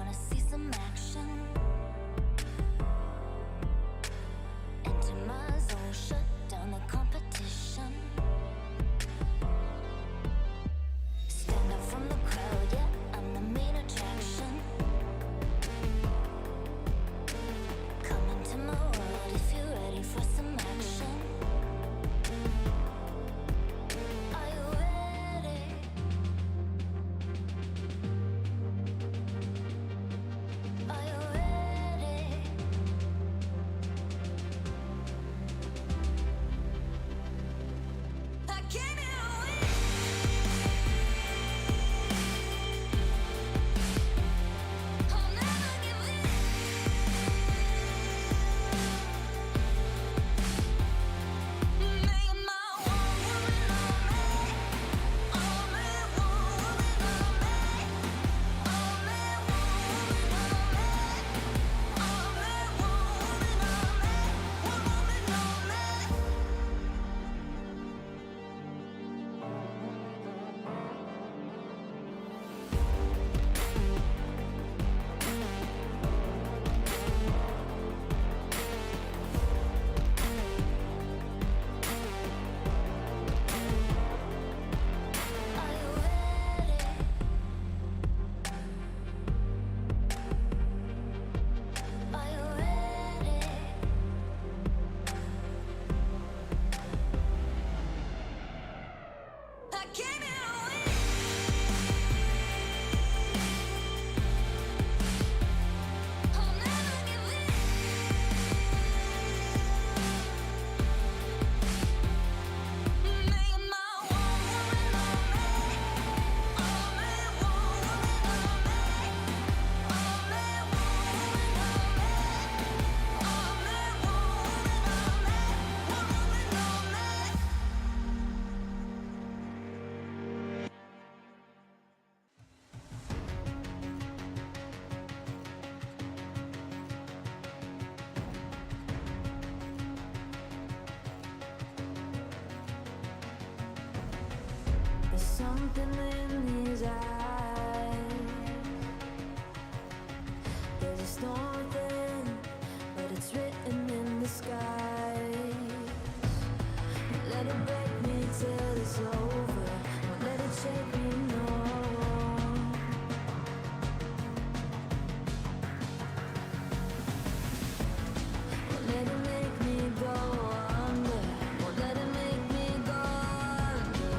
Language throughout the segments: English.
wanna see some action. Enter my zone, shut down the competition. Stand out from the crowd, yeah, I'm the main attraction. Come into my world if you're ready for some action. Are you ready? Are you ready? I came here to win. I'll never give in. Make my one woman on me. Only one woman on me. Only one woman on me. Only one woman on me. One woman on me. Are you ready? Are you ready? I came here to win. I'll never give in. Make my one woman on me. Only one woman on me. Only one woman on me. Only one woman on me. One woman on me. There's something in his eyes. There's a storm within, but it's written in the skies. Let it break me till it's over. Won't let it shake me, no. Won't let it make me go under. Won't let it make me go under.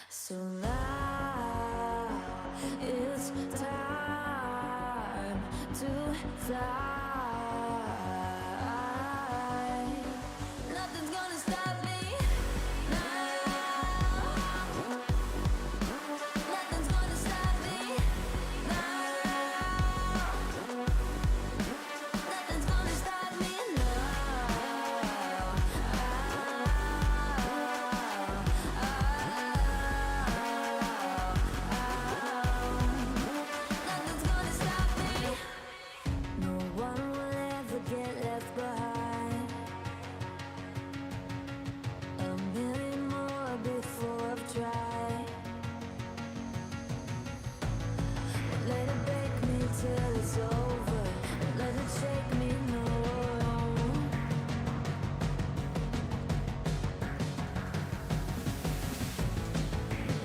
So now it's time to fly. Nothing's gonna stop me now. Nothing's gonna stop me now. Nothing's gonna stop me now. Nothing's gonna stop me. No one will ever get left behind. A million more before I've tried. Won't let it break me till it's over. Won't let it shake me, no.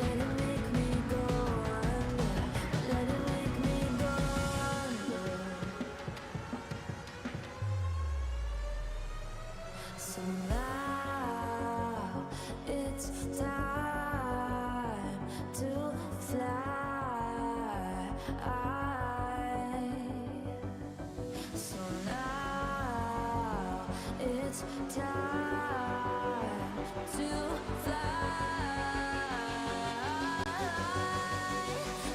Let it make me go under. Let it make me go under. So now it's time to fly. So now it's time to fly.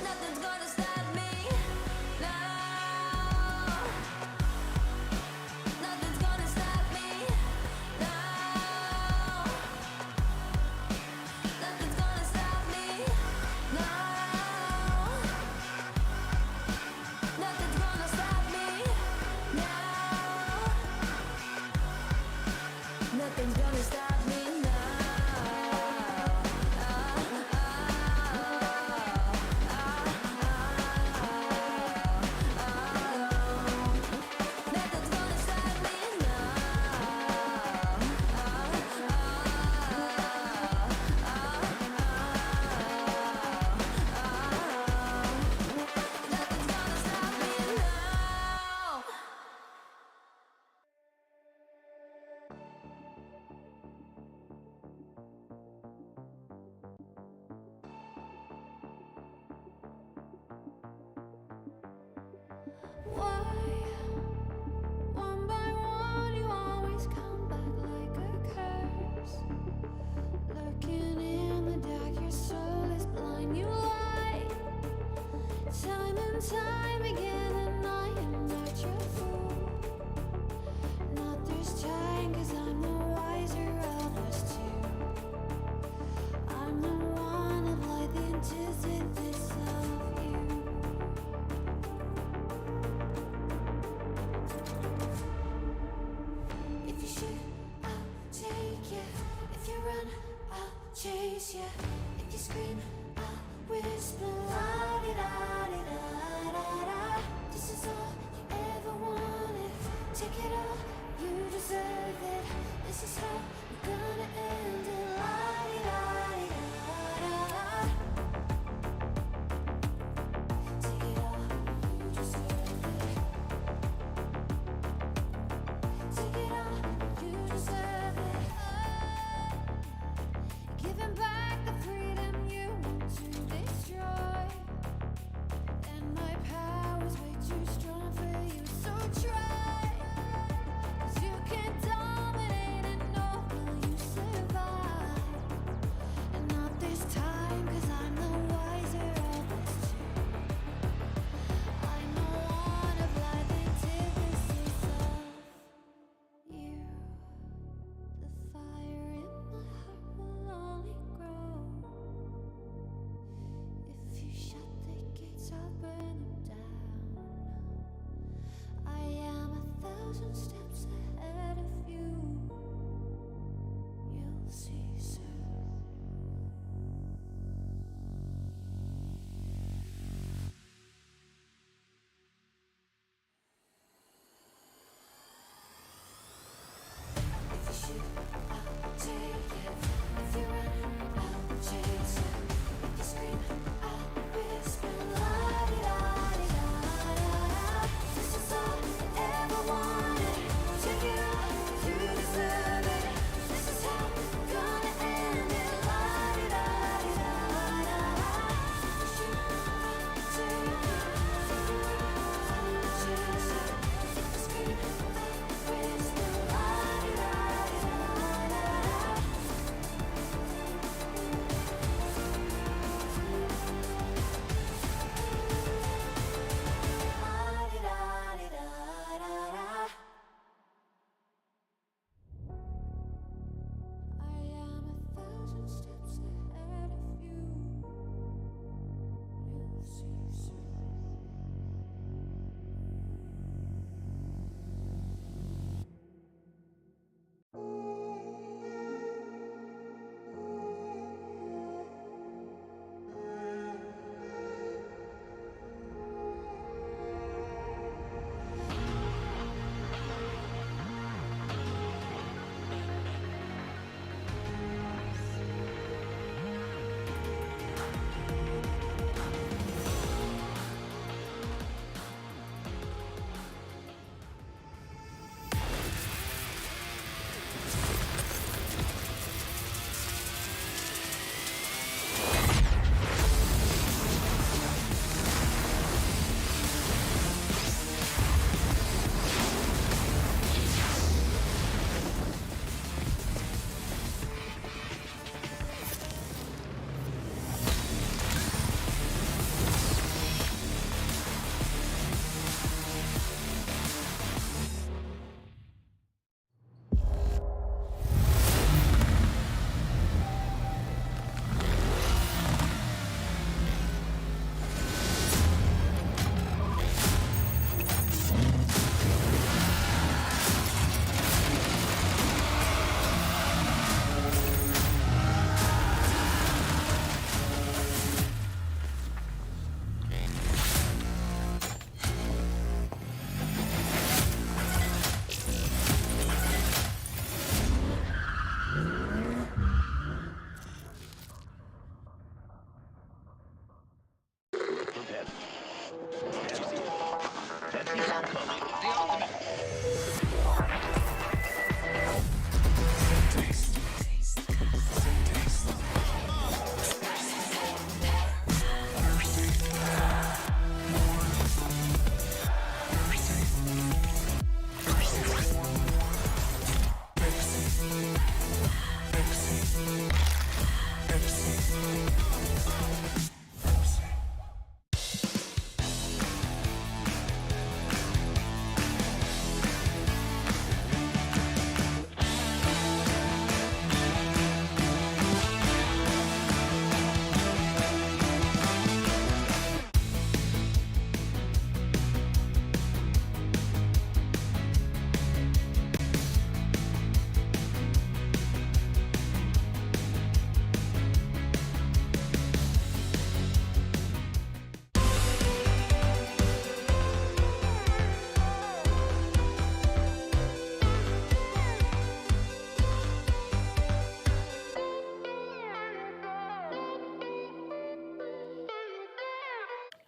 Nothing's gonna stop me now. Nothing's gonna stop me now. Nothing's gonna stop me now. Nothing's gonna stop me now. Nothing's gonna stop me now. Take it all, you deserve it. This is how we're gonna end it. La-di-da-di-da-da. Take it all, you deserve it. Take it all, you deserve it. Giving back the freedom you want to destroy. And my power's way too strong for you, so try. 'Cause you can't dominate and nor will you survive. And not this time, 'cause I'm the wiser of this two. I'm the one of life antithesis of you. The fire in my heart will only grow. If you shut the gates, I'll burn them down. I am 1,000 steps ahead of you. You'll see soon. If you shoot, I'll take it. If you run, I'll chase it. If you scream, I'll whisper. La-di-da-di-da-da-da. This is all I ever wanted. Take it all, you deserve it. This is how we're gonna end it. La-di-da-di-da-da-da. If you shoot, I'll take it. If you run, I'll chase it. If you scream, I'll whisper. La-di-da-di-da-da-da. La-di-da-di-da-da-da. I am 1,000 steps ahead of you. You'll see soon.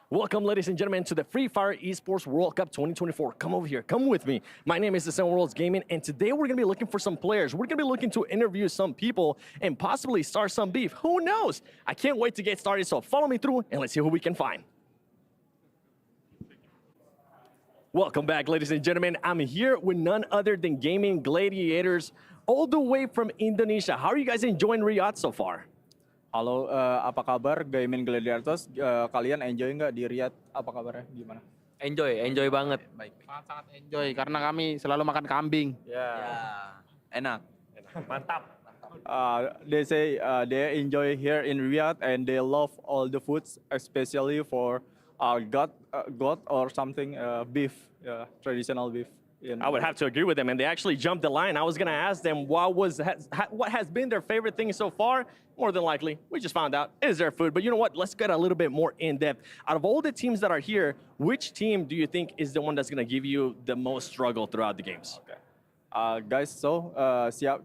Welcome, ladies and gentlemen, to the Free Fire Esports World Cup 2024. Come over here, come with me. My name is the Ceremonies Gaming, and today we're gonna be looking for some players. We're gonna be looking to interview some people and possibly start some beef. Who knows? I can't wait to get started, so follow me through and let's see who we can find. Welcome back, ladies and gentlemen. I'm here with none other than Gaming Gladiators, all the way from Indonesia. How are you guys enjoying Riyadh so far? Halo, apa kabar Gaming Gladiators? Kalian enjoy nggak di Riyadh? Apa kabarnya? Gimana? Enjoy banget. Baik. Sangat enjoy karena kami selalu makan kambing. Enak. Mantap. They say they enjoy here in Riyadh and they love all the foods, especially for goat or something beef, traditional beef. I would have to agree with them, and they actually jumped the line. I was gonna ask them what has been their favorite thing so far. More than likely, we just found out it is their food. But you know what? Let's get a little bit more in depth. Out of all the teams that are here, which team do you think is the one that's gonna give you the most struggle throughout the games? Okay. Guys, so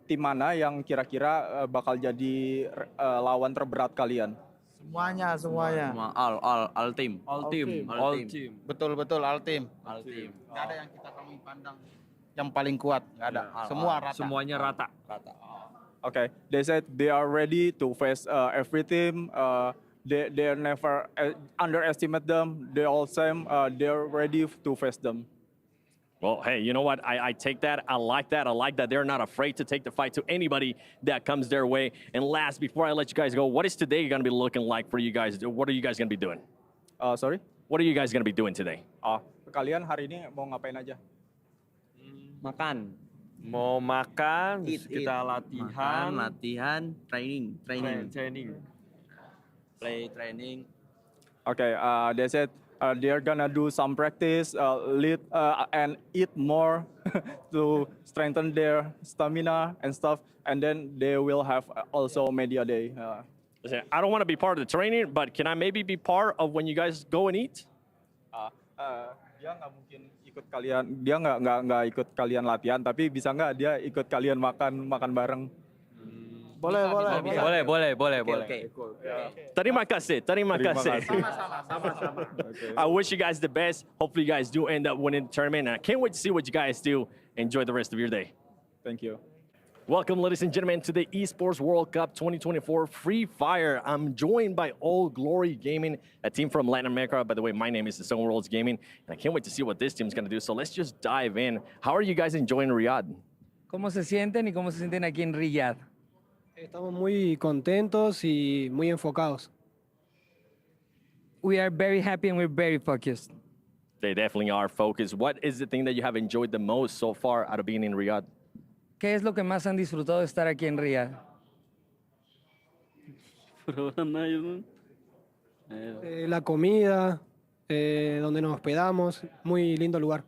tim mana yang kira-kira bakal jadi lawan terberat kalian? Semuanya. All team. Betul all team. Nggak ada yang kita kami pandang yang paling kuat, nggak ada. Semua rata. Semuanya rata. Okay, they said they are ready to face every team. They never underestimate them. They all same. They're ready to face them. Well, hey, you know what? I take that. I like that. I like that they're not afraid to take the fight to anybody that comes their way. And last, before I let you guys go, what is today going to be looking like for you guys? What are you guys going to be doing? Sorry? What are you guys going to be doing today? Kalian hari ini mau ngapain aja? Makan. Mau makan, Eat. kita latihan. Latihan, training. Training. Play training. Okay, they said they're gonna do some practice, and eat more to strengthen their stamina and stuff, and then they will have also media day. Listen, I don't want to be part of the training, but can I maybe be part of when you guys go and eat? Dia nggak mungkin ikut kalian, dia nggak ikut kalian latihan, tapi bisa nggak dia ikut kalian makan bareng? Boleh. Okay. Terima kasih. Sama-sama. I wish you guys the best. Hopefully you guys do end up winning the tournament, and I can't wait to see what you guys do. Enjoy the rest of your day. Thank you. Welcome, ladies and gentlemen, to the Esports World Cup 2024 Free Fire. I'm joined by All Glory Gaming, a team from Latin America. By the way, my name is the Ceremonies Gaming, and I can't wait to see what this team's going to do. So let's just dive in. How are you guys enjoying Riyadh? ¿Cómo se sienten y cómo se sienten aquí en Riyadh? Estamos muy contentos y muy enfocados. We are very happy and we're very focused. They definitely are focused. What is the thing that you have enjoyed the most so far out of being in Riyadh? ¿Qué es lo que más han disfrutado de estar aquí en Riyadh? La comida, donde nos hospedamos, muy lindo lugar.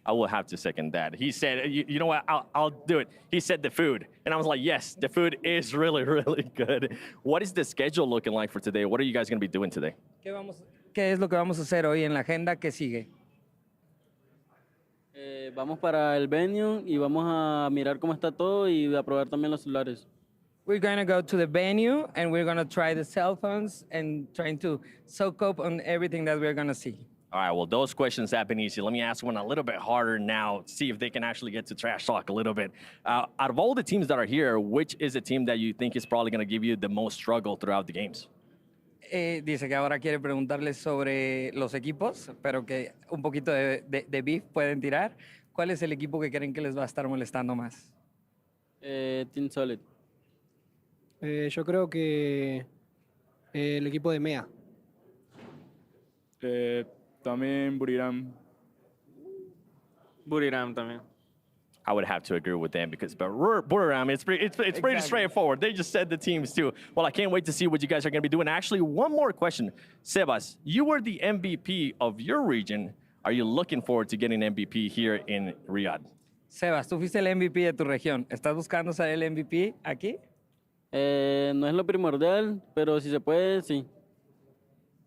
I will have to second that. He said, you know what, I'll do it. He said the food. And I was like, yes, the food is really, really good. What is the schedule looking like for today? What are you guys going to be doing today? ¿Qué es lo que vamos a hacer hoy en la agenda que sigue? Vamos para el venue y vamos a mirar cómo está todo y a probar también los celulares. We're going to go to the venue and we're going to try the cell phones and trying to soak up on everything that we're going to see. All right, well, those questions have been easy. Let me ask one a little bit harder now, see if they can actually get to trash talk a little bit. Out of all the teams that are here, which is a team that you think is probably going to give you the most struggle throughout the games? Dice que ahora quiere preguntarles sobre los equipos, pero que un poquito de beef pueden tirar. ¿Cuál es el equipo que creen que les va a estar molestando más? Team Solid. Yo creo que el equipo de MEA. También Buriram. Buriram también. I would have to agree with them because, but Buriram, it's pretty straightforward. They just said the teams too. Well, I can't wait to see what you guys are going to be doing. Actually, one more question. Sebas, you were the MVP of your region. Are you looking forward to getting MVP here in Riyadh? Sebas, tú fuiste el MVP de tu región. ¿Estás buscando ser el MVP aquí? No es lo primordial, pero si se puede, sí.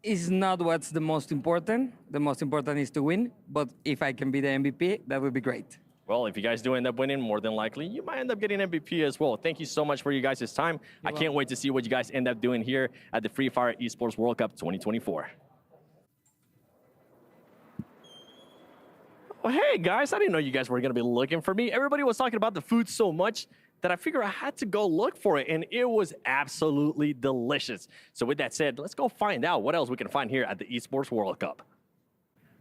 It's not what's the most important. The most important is to win. But if I can be the MVP, that would be great. Well, if you guys do end up winning, more than likely, you might end up getting MVP as well. Thank you so much for you guys' time. I can't wait to see what you guys end up doing here at the Free Fire Esports World Cup 2024. Well, hey guys, I didn't know you guys were gonna be looking for me. Everybody was talking about the food so much that I figured I had to go look for it, and it was absolutely delicious. So with that said, let's go find out what else we can find here at the Esports World Cup.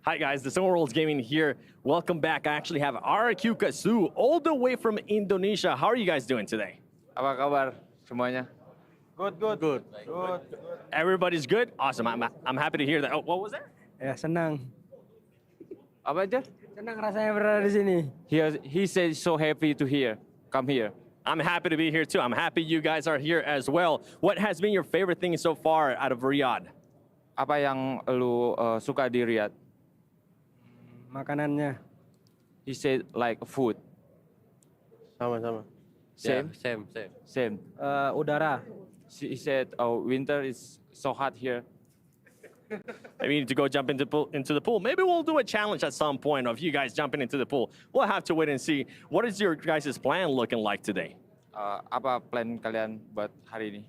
Hi guys, the Summer Worlds Gaming here. Welcome back. I actually have RQ Kasu all the way from Indonesia. How are you guys doing today? Apa kabar semuanya? Good. Everybody's good? Awesome. I'm happy to hear that. Oh, what was that? Ya, senang. Apa aja? Senang rasanya berada di sini. He said so happy to come here. I'm happy to be here too. I'm happy you guys are here as well. What has been your favorite thing so far out of Riyadh? Apa yang lu suka di Riyadh? Makanannya. He said like food. Sama-sama. Same. Same. Udara. He said, "Oh, winter is so hot here." Maybe you need to go jump into the pool. Maybe we'll do a challenge at some point of you guys jumping into the pool. We'll have to wait and see. What is your guys' plan looking like today? Apa plan kalian buat hari ini?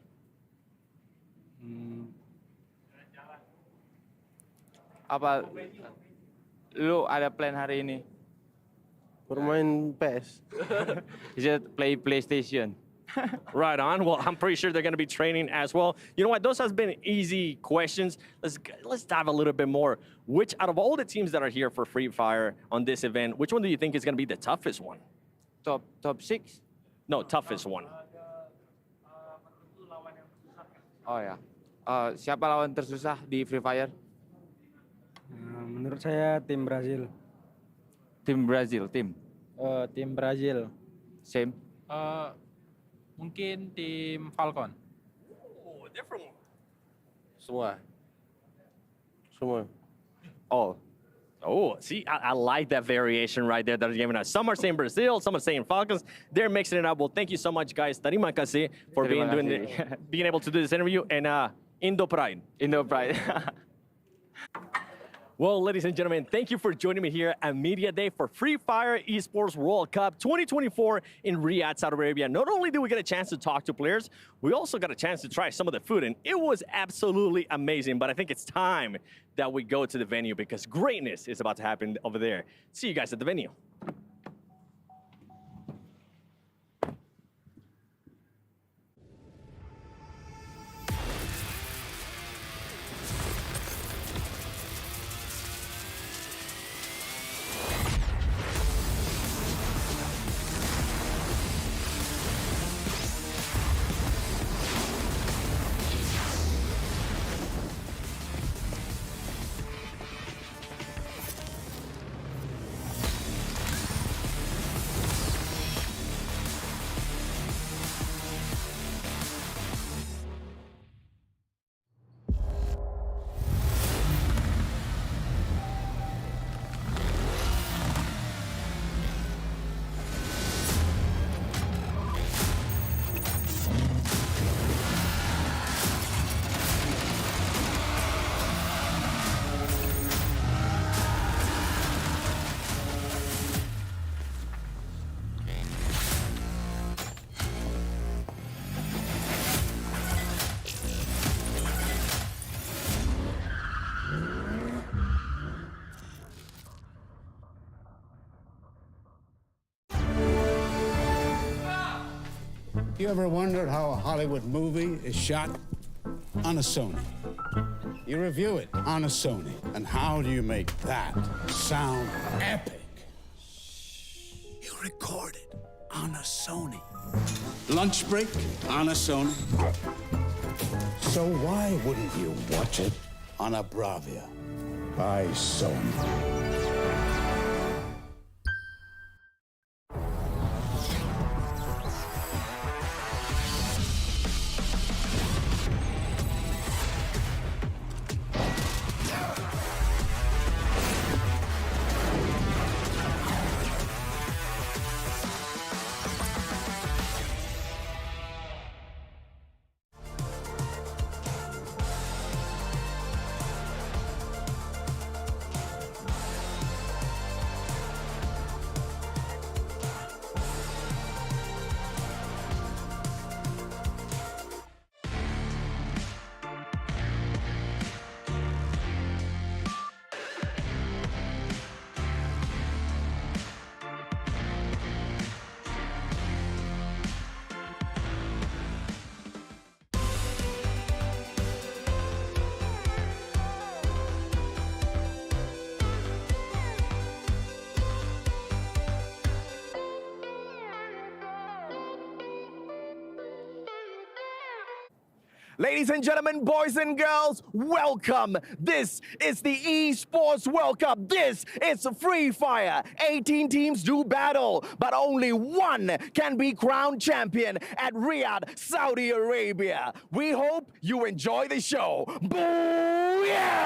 Apa lu ada plan hari ini? Bermain PS. He said play PlayStation. Right on. Well, I'm pretty sure they're going to be training as well. You know what? Those has been easy questions. Let's dive a little bit more. Which, out of all the teams that are here for Free Fire on this event, which one do you think is going to be the toughest one? Top 6? No, toughest one. Oh ya. Siapa lawan tersusah di Free Fire? Menurut saya tim Brazil. Tim Brazil, tim. Tim Brazil. Same. Mungkin tim Falcon. Oh, different one. Semua. All. Oh, see, I like that variation right there that they're giving us. Some are saying Brazil, some are saying Falcons. They're mixing it up. Well, thank you so much, guys. Terima kasih for being able to do this interview. And Indo Pride. Indo Pride. Well, ladies and gentlemen, thank you for joining me here at Media Day for Free Fire Esports World Cup 2024 in Riyadh, Saudi Arabia. Not only did we get a chance to talk to players, we also got a chance to try some of the food, and it was absolutely amazing. But I think it's time that we go to the venue because greatness is about to happen over there. See you guys at the venue. You ever wondered how a Hollywood movie is shot? On a Sony. You review it on a Sony. And how do you make that sound epic? You record it on a Sony. Lunch break on a Sony. So why wouldn't you watch it on a Bravia by Sony? Ladies and gentlemen, boys and girls, welcome. This is the Esports World Cup. This is Free Fire. 18 teams do battle, but only one can be crowned champion at Riyadh, Saudi Arabia. We hope you enjoy the show. Booyah!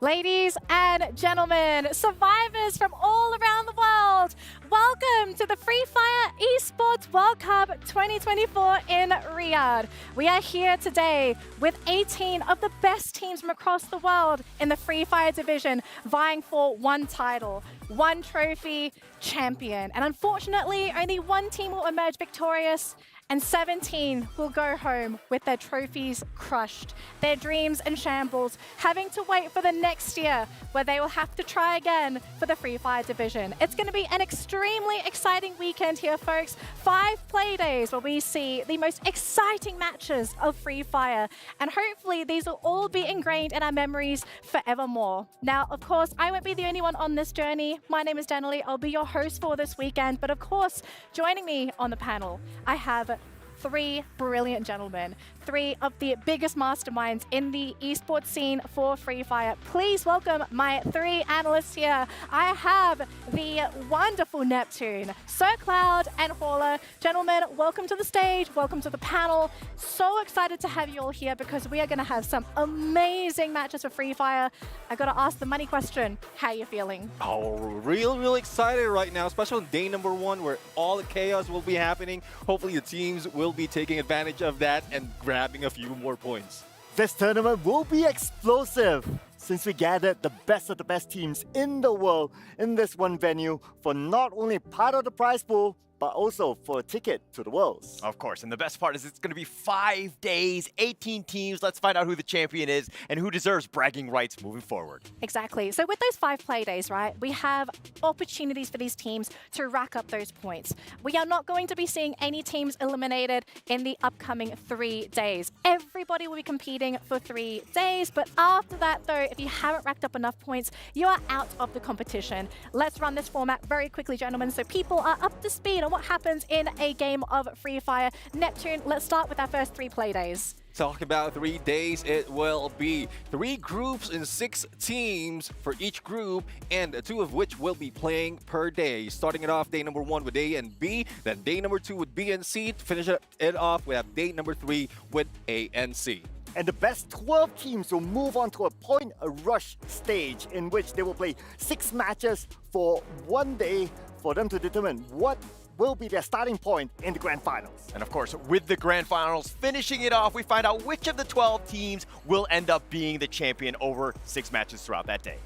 Ladies and gentlemen, survivors from all around the world, welcome to the Free Fire Esports World Cup 2024 in Riyadh. We are here today with 18 of the best teams from across the world in the Free Fire division, vying for one title, one trophy, champion. And unfortunately, only one team will emerge victorious, and 17 will go home with their trophies crushed, their dreams in shambles, having to wait for the next year where they will have to try again for the Free Fire division. It's going to be an extremely exciting weekend here, folks. 5 play days where we see the most exciting matches of Free Fire, and hopefully these will all be ingrained in our memories forevermore. Now, of course, I won't be the only one on this journey. My name is Denali. I'll be your host for this weekend, but of course, joining me on the panel, I have 3 brilliant gentlemen, 3 of the biggest masterminds in the esports scene for Free Fire. Please welcome my 3 analysts here. I have the wonderful Neptune, Sir Cloud, and Hauler. Gentlemen, welcome to the stage, welcome to the panel. So excited to have you all here because we are going to have some amazing matches for Free Fire. I got to ask the money question, how are you feeling? Oh, real excited right now, especially on day number 1 where all the chaos will be happening. Hopefully the teams will be taking advantage of that and grabbing a few more points. This tournament will be explosive since we gathered the best of the best teams in the world in this one venue for not only part of the prize pool, but also for a ticket to the Worlds. Of course, and the best part is it's going to be 5 days, 18 teams. Let's find out who the champion is and who deserves bragging rights moving forward. Exactly. So with those 5 play days, right, we have opportunities for these teams to rack up those points. We are not going to be seeing any teams eliminated in the upcoming 3 days. Everybody will be competing for 3 days, but after that, though, if you haven't racked up enough points, you are out of the competition. Let's run this format very quickly, gentlemen, so people are up to speed on what happens in a game of Free Fire. Neptune, let's start with our first 3 play days. Talking about 3 days, it will be 3 groups and 6 teams for each group, and 2 of which will be playing per day. Starting it off day number 1 with A and B, then day number 2 with B and C. To finish it off, we have day number 3 with A and C. And the best 12 teams will move on to a point rush stage in which they will play 6 matches for 1 day for them to determine what will be their starting point in the grand finals. And of course, with the grand finals finishing it off, we find out which of the 12 teams will end up being the champion over 6 matches throughout that day.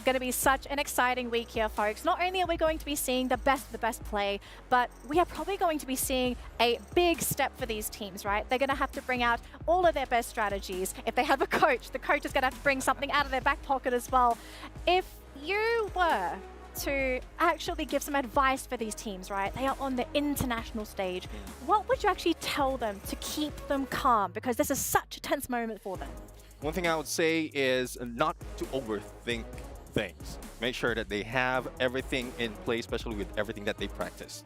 Going to be such an exciting week here, folks. Not only are we going to be seeing the best of the best play, but we are probably going to be seeing a big step for these teams, right? They're going to have to bring out all of their best strategies. If they have a coach, the coach is going to have to bring something out of their back pocket as well. If you were to actually give some advice for these teams, right? They are on the international stage. What would you actually tell them to keep them calm? Because this is such a tense moment for them. One thing I would say is not to overthink things. Make sure that they have everything in place, especially with everything that they practice.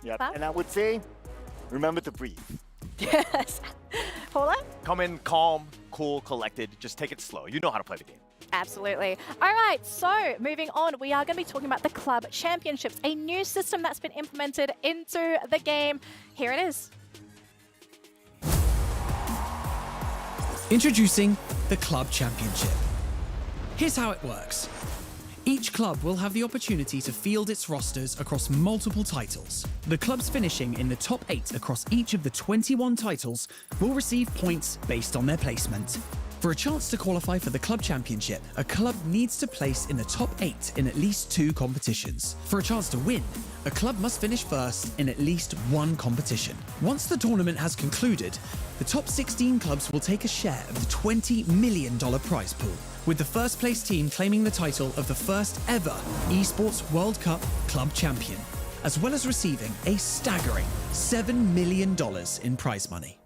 Yep. And I would say, remember to breathe. Yes. Paula? Come in calm, cool, collected. Just take it slow. You know how to play the game. Absolutely. All right, so moving on, we are going to be talking about the Club Championships, a new system that's been implemented into the game. Here it is. Introducing the Club Championship. Here's how it works. Each club will have the opportunity to field its rosters across multiple titles. The clubs finishing in the top 8 across each of the 21 titles will receive points based on their placement. For a chance to qualify for the Club Championship, a club needs to place in the top 8 in at least 2 competitions. For a chance to win, a club must finish first in at least 1 competition. Once the tournament has concluded, the top 16 clubs will take a share of the $20 million prize pool, with the first place team claiming the title of the first ever Esports World Cup Club Champion, as well as receiving a staggering $7 million in prize money.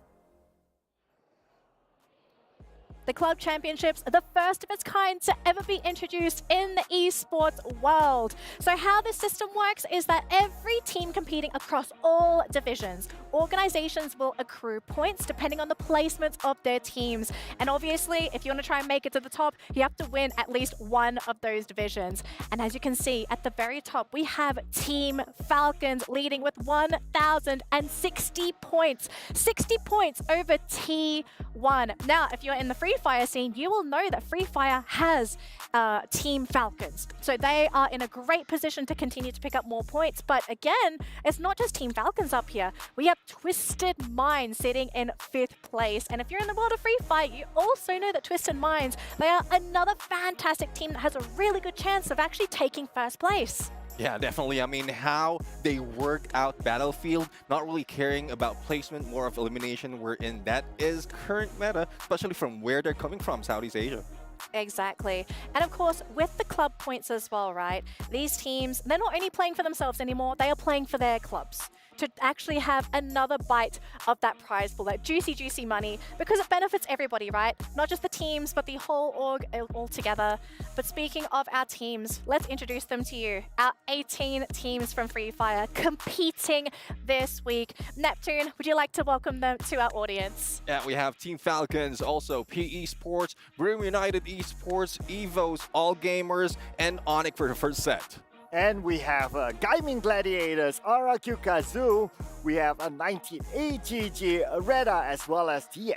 The Club Championships are the first of its kind to ever be introduced in the esports world. So how this system works is that every team competing across all divisions, organizations will accrue points depending on the placements of their teams. And obviously, if you want to try and make it to the top, you have to win at least one of those divisions. And as you can see at the very top, we have Team Falcons leading with 1,060 points. 60 points over T1. Now, if you're in the Free Fire scene, you will know that Free Fire has Team Falcons. So they are in a great position to continue to pick up more points. But again, it's not just Team Falcons up here. We have Twisted Minds sitting in 5th place. And if you're in the world of Free Fire, you also know that Twisted Minds, they are another fantastic team that has a really good chance of actually taking first place. Yeah, definitely. I mean, how they work out Battlefield, not really caring about placement, more of elimination, wherein that is current meta, especially from where they're coming from, Southeast Asia. Exactly. And of course, with the club points as well, right? These teams, they're not only playing for themselves anymore, they are playing for their clubs to actually have another bite of that prize pool, that juicy, juicy money, because it benefits everybody, right? Not just the teams, but the whole org all together. But speaking of our teams, let's introduce them to you. Our 18 teams from Free Fire competing this week. Neptune, would you like to welcome them to our audience? Yeah, we have Team Falcons, also PE Sports, Bermuda United Esports, Evos, All Gamers, and Onyx for the first set. And we have Gaming Gladiators, RRQ Kazoo. We have a 19AGG Reda as well as TF.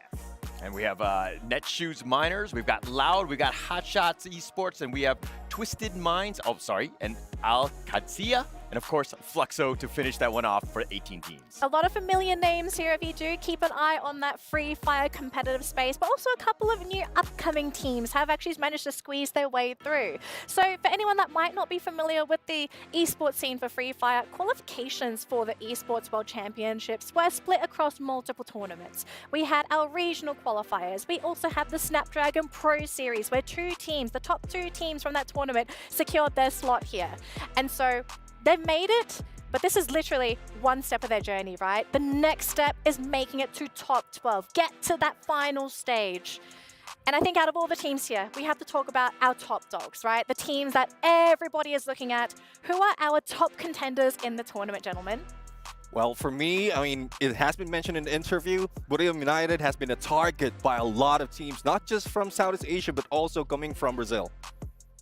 And we have Netshoes Miners. We've got Loud. We've got Hotshots Esports. And we have Twisted Minds. Oh, sorry. And Al Qadsiya. And of course, Fluxo to finish that one off for 18 teams. A lot of familiar names here if you do keep an eye on that Free Fire competitive space, but also a couple of new upcoming teams have actually managed to squeeze their way through. So for anyone that might not be familiar with the esports scene for Free Fire, qualifications for the Esports World Championships were split across multiple tournaments. We had our regional qualifiers. We also have the Snapdragon Pro Series, where 2 teams, the top 2 teams from that tournament, secured their slot here. And so they've made it, but this is literally one step of their journey, right? The next step is making it to top 12, get to that final stage. And I think out of all the teams here, we have to talk about our top dogs, right? The teams that everybody is looking at. Who are our top contenders in the tournament, gentlemen? Well, for me, I mean, it has been mentioned in the interview, Bermuda United has been a target by a lot of teams, not just from Southeast Asia, but also coming from Brazil.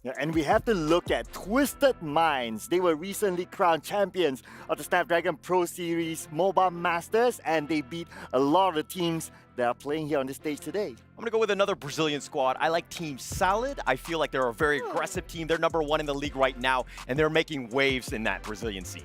Yeah, and we have to look at Twisted Minds. They were recently crowned champions of the Snapdragon Pro Series Mobile Masters, and they beat a lot of the teams that are playing here on the stage today. I'm going to go with another Brazilian squad. I like Team Salad. I feel like they're a very aggressive team. They're #1 in the league right now, and they're making waves in that Brazilian scene.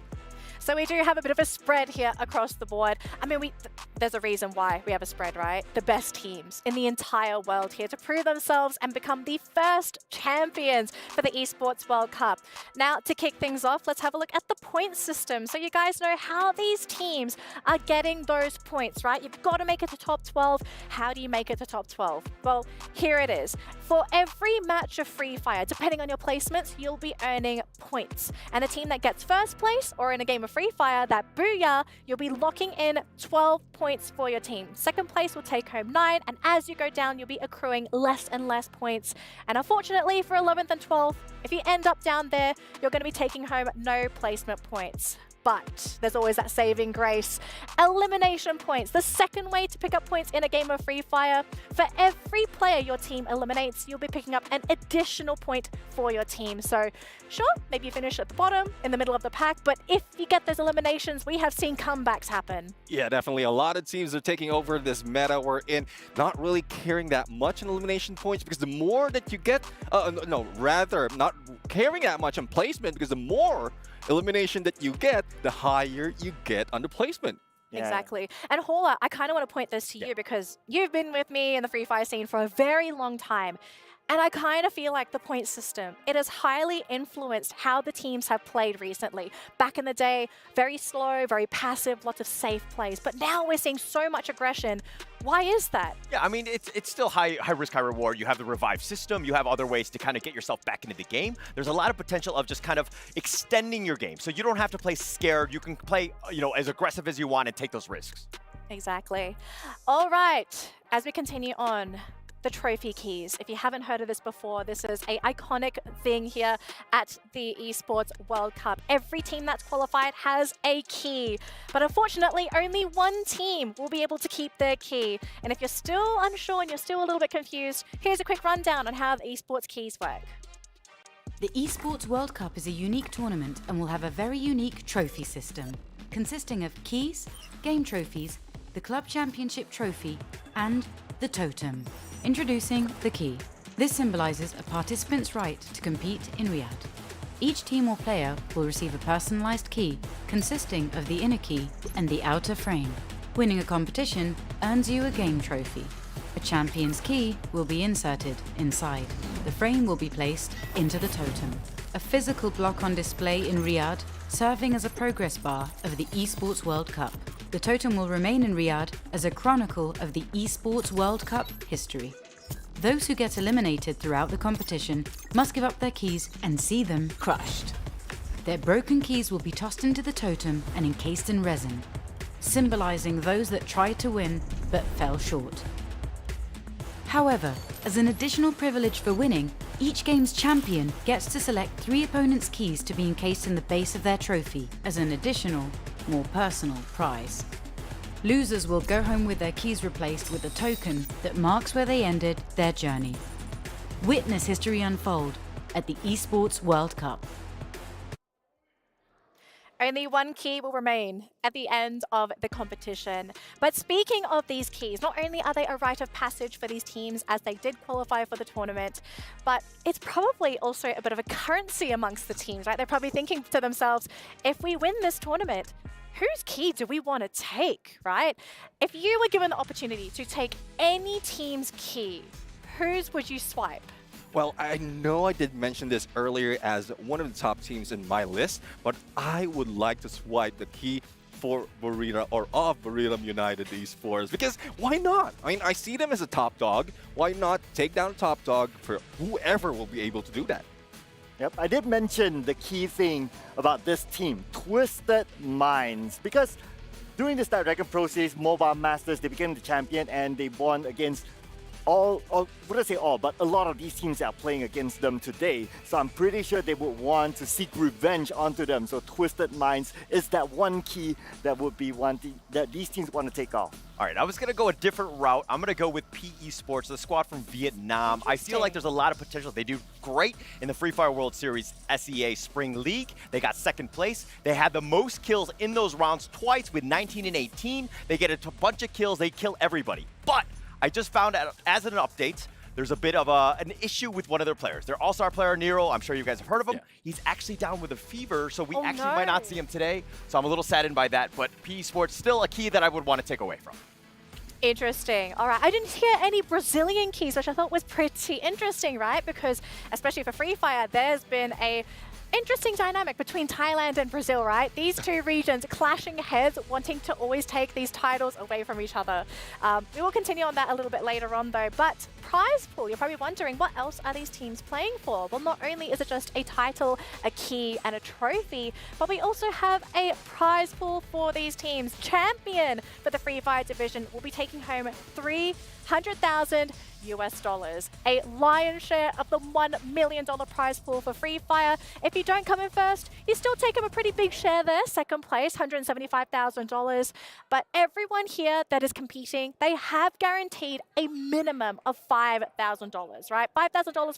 So we do have a bit of a spread here across the board. I mean, there's a reason why we have a spread, right? The best teams in the entire world here to prove themselves and become the first champions for the Esports World Cup. Now, to kick things off, let's have a look at the point system so you guys know how these teams are getting those points, right? You've got to make it to top 12. How do you make it to top 12? Well, here it is. For every match of Free Fire, depending on your placements, you'll be earning points. And the team that gets first place, or in a game of Free Fire, that Booyah, you'll be locking in 12 points for your team. Second place will take home 9, and as you go down, you'll be accruing less and less points. And unfortunately for 11th and 12th, if you end up down there, you're going to be taking home no placement points. But there's always that saving grace. Elimination points, the second way to pick up points in a game of Free Fire. For every player your team eliminates, you'll be picking up an additional point for your team. So sure, maybe you finish at the bottom, in the middle of the pack, but if you get those eliminations, we have seen comebacks happen. Yeah, definitely. A lot of teams are taking over this meta we're in, not really caring that much in elimination points, because the more that you get, rather not caring that much on placement, because the more elimination that you get, the higher you get on the placement. Exactly. And Hola, I kind of want to point this to you because you've been with me in the Free Fire scene for a very long time. And I kind of feel like the point system, it has highly influenced how the teams have played recently. Back in the day, very slow, very passive, lots of safe plays. But now we're seeing so much aggression. Why is that? Yeah, I mean, it's still high risk, high reward. You have the revive system. You have other ways to kind of get yourself back into the game. There's a lot of potential of just kind of extending your game. So you don't have to play scared. You can play, as aggressive as you want and take those risks. Exactly. All right, as we continue on, the trophy keys. If you haven't heard of this before, this is an iconic thing here at the Esports World Cup. Every team that's qualified has a key, but unfortunately only one team will be able to keep their key. And if you're still unsure and you're still a little bit confused, here's a quick rundown on how the Esports keys work. The Esports World Cup is a unique tournament and will have a very unique trophy system, consisting of keys, game trophies, the Club Championship trophy, and the totem. Introducing the key. This symbolizes a participant's right to compete in Riyadh. Each team or player will receive a personalized key consisting of the inner key and the outer frame. Winning a competition earns you a game trophy. A champion's key will be inserted inside. The frame will be placed into the totem. A physical block on display in Riyadh, serving as a progress bar of the Esports World Cup. The totem will remain in Riyadh as a chronicle of the Esports World Cup history. Those who get eliminated throughout the competition must give up their keys and see them crushed. Their broken keys will be tossed into the totem and encased in resin, symbolizing those that tried to win but fell short. However, as an additional privilege for winning, each game's champion gets to select 3 opponents' keys to be encased in the base of their trophy as an additional, more personal prize. Losers will go home with their keys replaced with a token that marks where they ended their journey. Witness history unfold at the Esports World Cup. Only one key will remain at the end of the competition. But speaking of these keys, not only are they a rite of passage for these teams as they did qualify for the tournament, but it's probably also a bit of a currency amongst the teams, right? They're probably thinking to themselves, if we win this tournament, whose key do we want to take, right? If you were given the opportunity to take any team's key, whose would you swipe? Well, I know I did mention this earlier as one of the top teams in my list, but I would like to swipe the key for Bermuda or of Bermuda United Esports, because why not? I mean, I see them as a top dog. Why not take down a top dog for whoever will be able to do that? Yep, I did mention the key thing about this team, Twisted Minds, because during this Dragon Pro Series Mobile Masters, they became the champion and they won against wouldn't say all, but a lot of these teams that are playing against them today. So I'm pretty sure they would want to seek revenge onto them. So Twisted Minds is that one key that would be one that these teams want to take off. All right, I was going to go a different route. I'm going to go with PE Sports, the squad from Vietnam. I feel like there's a lot of potential. They do great in the Free Fire World Series SEA Spring League. They got second place. They had the most kills in those rounds twice with 19 and 18. They get a bunch of kills. They kill everybody. But I just found out, as an update, there's a bit of an issue with one of their players. Their all-star player, Nero, I'm sure you guys have heard of him. He's actually down with a fever, so we actually might not see him today. So I'm a little saddened by that, but PE Sports still a key that I would want to take away from. Interesting. All right. I didn't hear any Brazilian keys, which I thought was pretty interesting, right? Because especially for Free Fire, there's been a interesting dynamic between Thailand and Brazil, right? These two regions clashing heads, wanting to always take these titles away from each other. We will continue on that a little bit later on though, but prize pool, you're probably wondering, what else are these teams playing for? Well, not only is it just a title, a key, and a trophy, but we also have a prize pool for these teams. Champion for the Free Fire division will be taking home $300,000 US, a lion's share of the $1 million prize pool for Free Fire. If you don't come in first, you still take home a pretty big share there. Second place, $175,000. But everyone here that is competing, they have guaranteed a minimum of $5,000, right? $5,000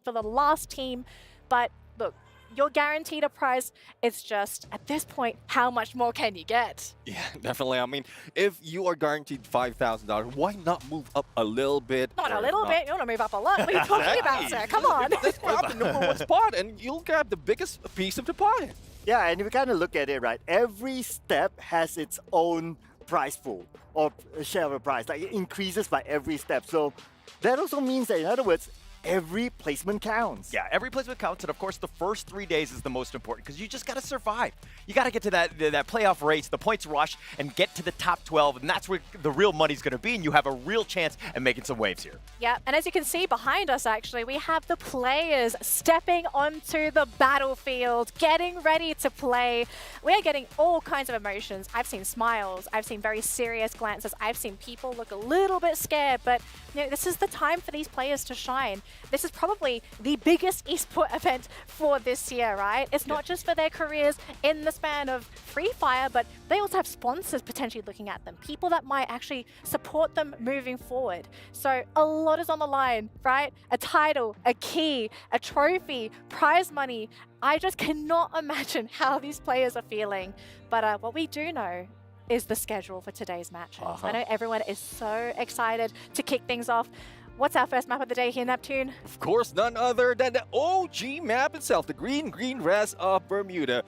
for the last team. But look, you're guaranteed a prize. It's just, at this point, how much more can you get? Yeah, definitely. I mean, if you are guaranteed $5,000, why not move up a little bit? Not a little bit. You want to move up a lot. What are you talking about, sir? Come on. Let's grab the number one spot, and you'll grab the biggest piece of the pie. Yeah, and if you kind of look at it, right, every step has its own prize pool or share of a prize. Like it increases by every step. So that also means that, in other words, every placement counts. Yeah, every placement counts, and of course the first 3 days is the most important because you just got to survive. You got to get to that playoff race, the points rush, and get to the top 12, and that's where the real money's going to be, and you have a real chance at making some waves here. Yeah, and as you can see behind us, actually, we have the players stepping onto the battlefield, getting ready to play. We are getting all kinds of emotions. I've seen smiles, I've seen very serious glances, I've seen people look a little bit scared, but you know, this is the time for these players to shine. This is probably the biggest esport event for this year, right? It's not just for their careers in the span of Free Fire, but they also have sponsors potentially looking at them, people that might actually support them moving forward. So a lot is on the line, right? A title, a key, a trophy, prize money. I just cannot imagine how these players are feeling. But what we do know is the schedule for today's matches. I know everyone is so excited to kick things off. What's our first map of the day here, Neptune? Of course, none other than the OG map itself, the green rest of Bermuda.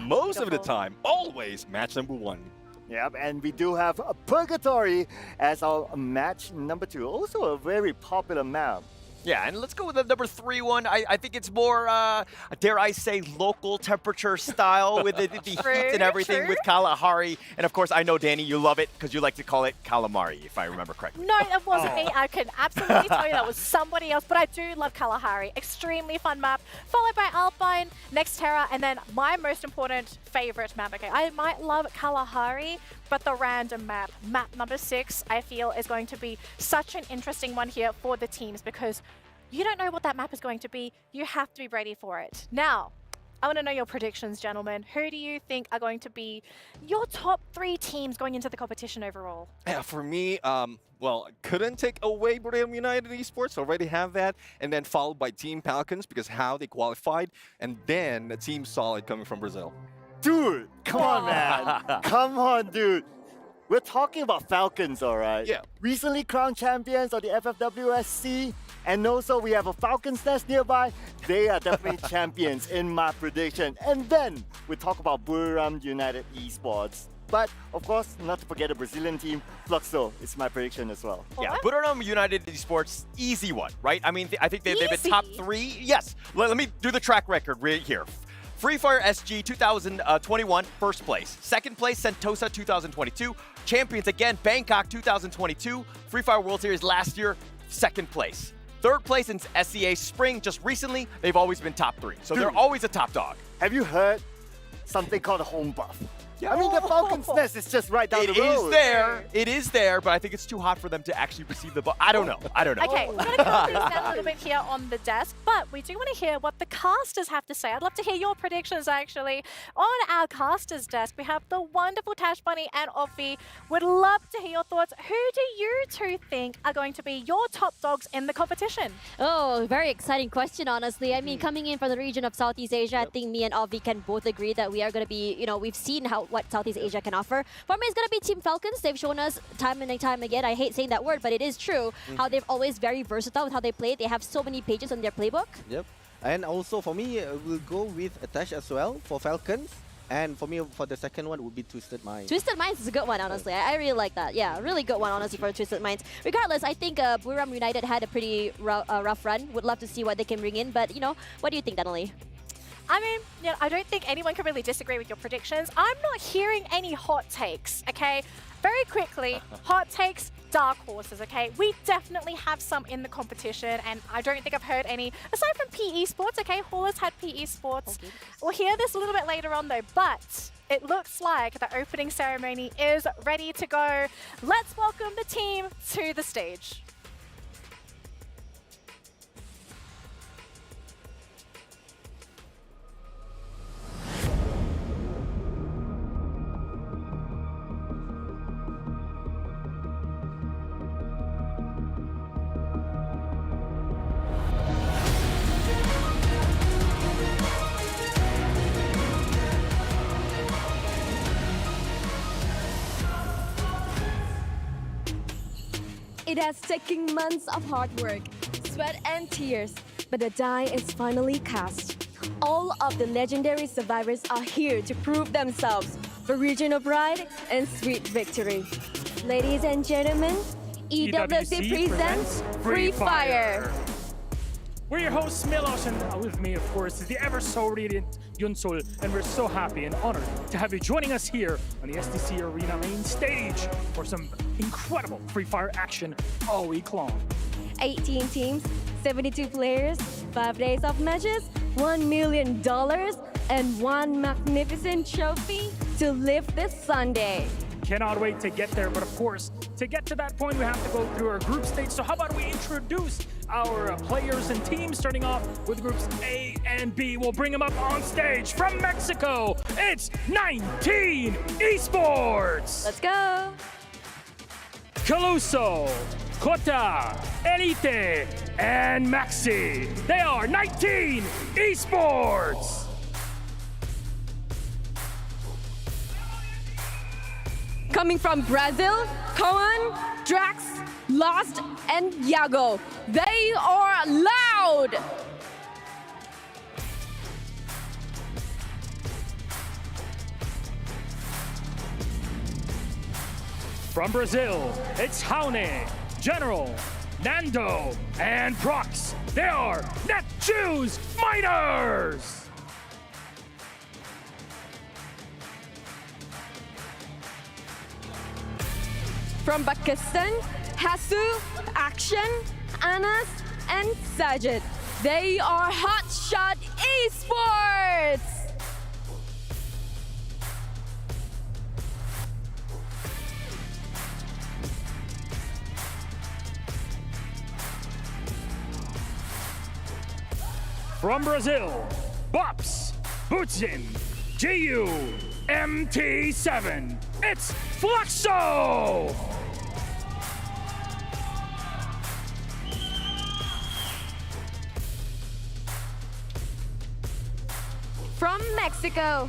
Most of the time, always match number one. Yep, and we do have a Purgatory as our match number 2. Also a very popular map. Yeah, and let's go with the number 3 one. I think it's more, dare I say, local temperature style with the heat and everything with Kalahari. And of course, I know, Danny, you love it because you like to call it calamari, if I remember correctly. No, that wasn't me. I can absolutely tell you that was somebody else, but I do love Kalahari. Extremely fun map, followed by Alpine, next Terra, and then my most important favorite map. Okay, I might love Kalahari, but the random map, map number 6, I feel is going to be such an interesting one here for the teams because you don't know what that map is going to be. You have to be ready for it. Now, I want to know your predictions, gentlemen. Who do you think are going to be your top 3 teams going into the competition overall? Yeah, for me, well, couldn't take away Bermuda United Esports, already have that, and then followed by Team Falcons because how they qualified, and then Team Solid coming from Brazil. Dude, come on, man. Come on, dude. We're talking about Falcons, all right? Yeah. Recently crowned champions of the FFWSC, and also we have a Falcons nest nearby. They are definitely champions in my prediction. And then we talk about Bermuda United Esports. But, of course, not to forget the Brazilian team, Fluxo is my prediction as well. Yeah, Bermuda United Esports, easy one, right? I mean, I think they've been top 3. Yes, let me do the track record right here. Free Fire SG 2021, first place. Second place, Sentosa 2022. Champions again, Bangkok 2022. Free Fire World Series last year, second place. Third place in SEA Spring just recently. They've always been top 3. So they're always a top dog. Have you heard something called a home buff? I mean, the Falcons nest is just right down the road. It is there. It is there, but I think it's too hot for them to actually receive the ball. I don't know. Okay, we're going to calm things down a little bit here on the desk, but we do want to hear what the casters have to say. I'd love to hear your predictions, actually. On our casters desk, we have the wonderful Tash Bunny and Offie. Would love to hear your thoughts. Who do you two think are going to be your top dogs in the competition? Oh, very exciting question, honestly. I mean, coming in from the region of Southeast Asia, I think me and Offie can both agree that we are going to be, you know, we've seen how what Southeast Asia can offer. For me, it's going to be Team Falcons. They've shown us time and time again. I hate saying that word, but it is true. How they've always very versatile with how they play. They have so many pages on their playbook. Yep. And also for me, we'll go with Attach as well for Falcons. And for me, for the second one would be Twisted Minds. Twisted Minds is a good one, honestly. I really like that. Yeah, really good one, honestly, for Twisted Minds. Regardless, I think Buriram United had a pretty rough run. Would love to see what they can bring in. But, you know, what do you think, Donnelly? I mean, you know, I don't think anyone can really disagree with your predictions. I'm not hearing any hot takes, okay? Very quickly, hot takes, dark horses, okay? We definitely have some in the competition, and I don't think I've heard any, aside from PE Sports, okay? Hallers had PE Sports. Okay. We'll hear this a little bit later on, though, but it looks like the opening ceremony is ready to go. Let's welcome the team to the stage. It has taken months of hard work, sweat and tears, but the die is finally cast. All of the legendary survivors are here to prove themselves for regional pride and sweet victory. Ladies and gentlemen, EWC presents Free Fire. We're your hosts, Milos, and with me, of course, is the ever so radiant Yunsul, and we're so happy and honored to have you joining us here on the SDC Arena main stage for some incredible Free Fire action all week long. 18 teams, 72 players, 5 days of matches, $1 million, and one magnificent trophy to lift this Sunday. Cannot wait to get there, but of course, to get to that point, we have to go through our group stage. So how about we introduce our players and teams, starting off with groups A and B. We'll bring them up on stage from Mexico. It's 19 Esports. Let's go. Caluso, Kota, Elite, and Maxi. They are 19 Esports. Coming from Brazil, Cohen, Drax, Lost, and Yago. They are loud. From Brazil, it's Jaune, General, Nando, and Prox. They are Neptune's Miners. From Pakistan, Hasu, Action, Anas, and Sajid. They are Hotshot Esports! From Brazil, Bops, Bootzin, GU, MT7. It's Fluxo! From Mexico,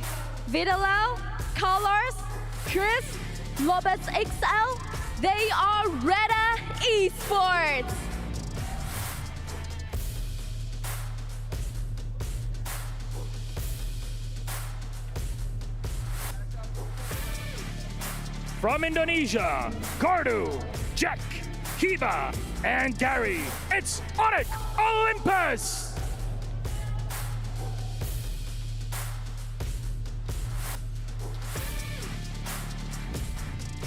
Vidalao, Colors, Chris, Lopez XL, they are Reda Esports! From Indonesia, Gardu, Jack, Kiva, and Gary, it's Onyx Olympus!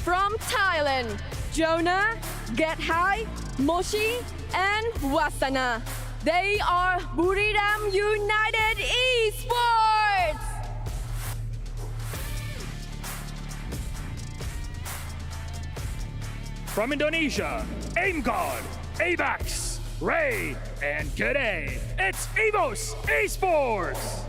From Thailand, Jonah, Get High, Moshi, and Wasana. They are Buriram United Esports! From Indonesia, Aim God, Avax, Ray, and G'day, it's Evos Esports!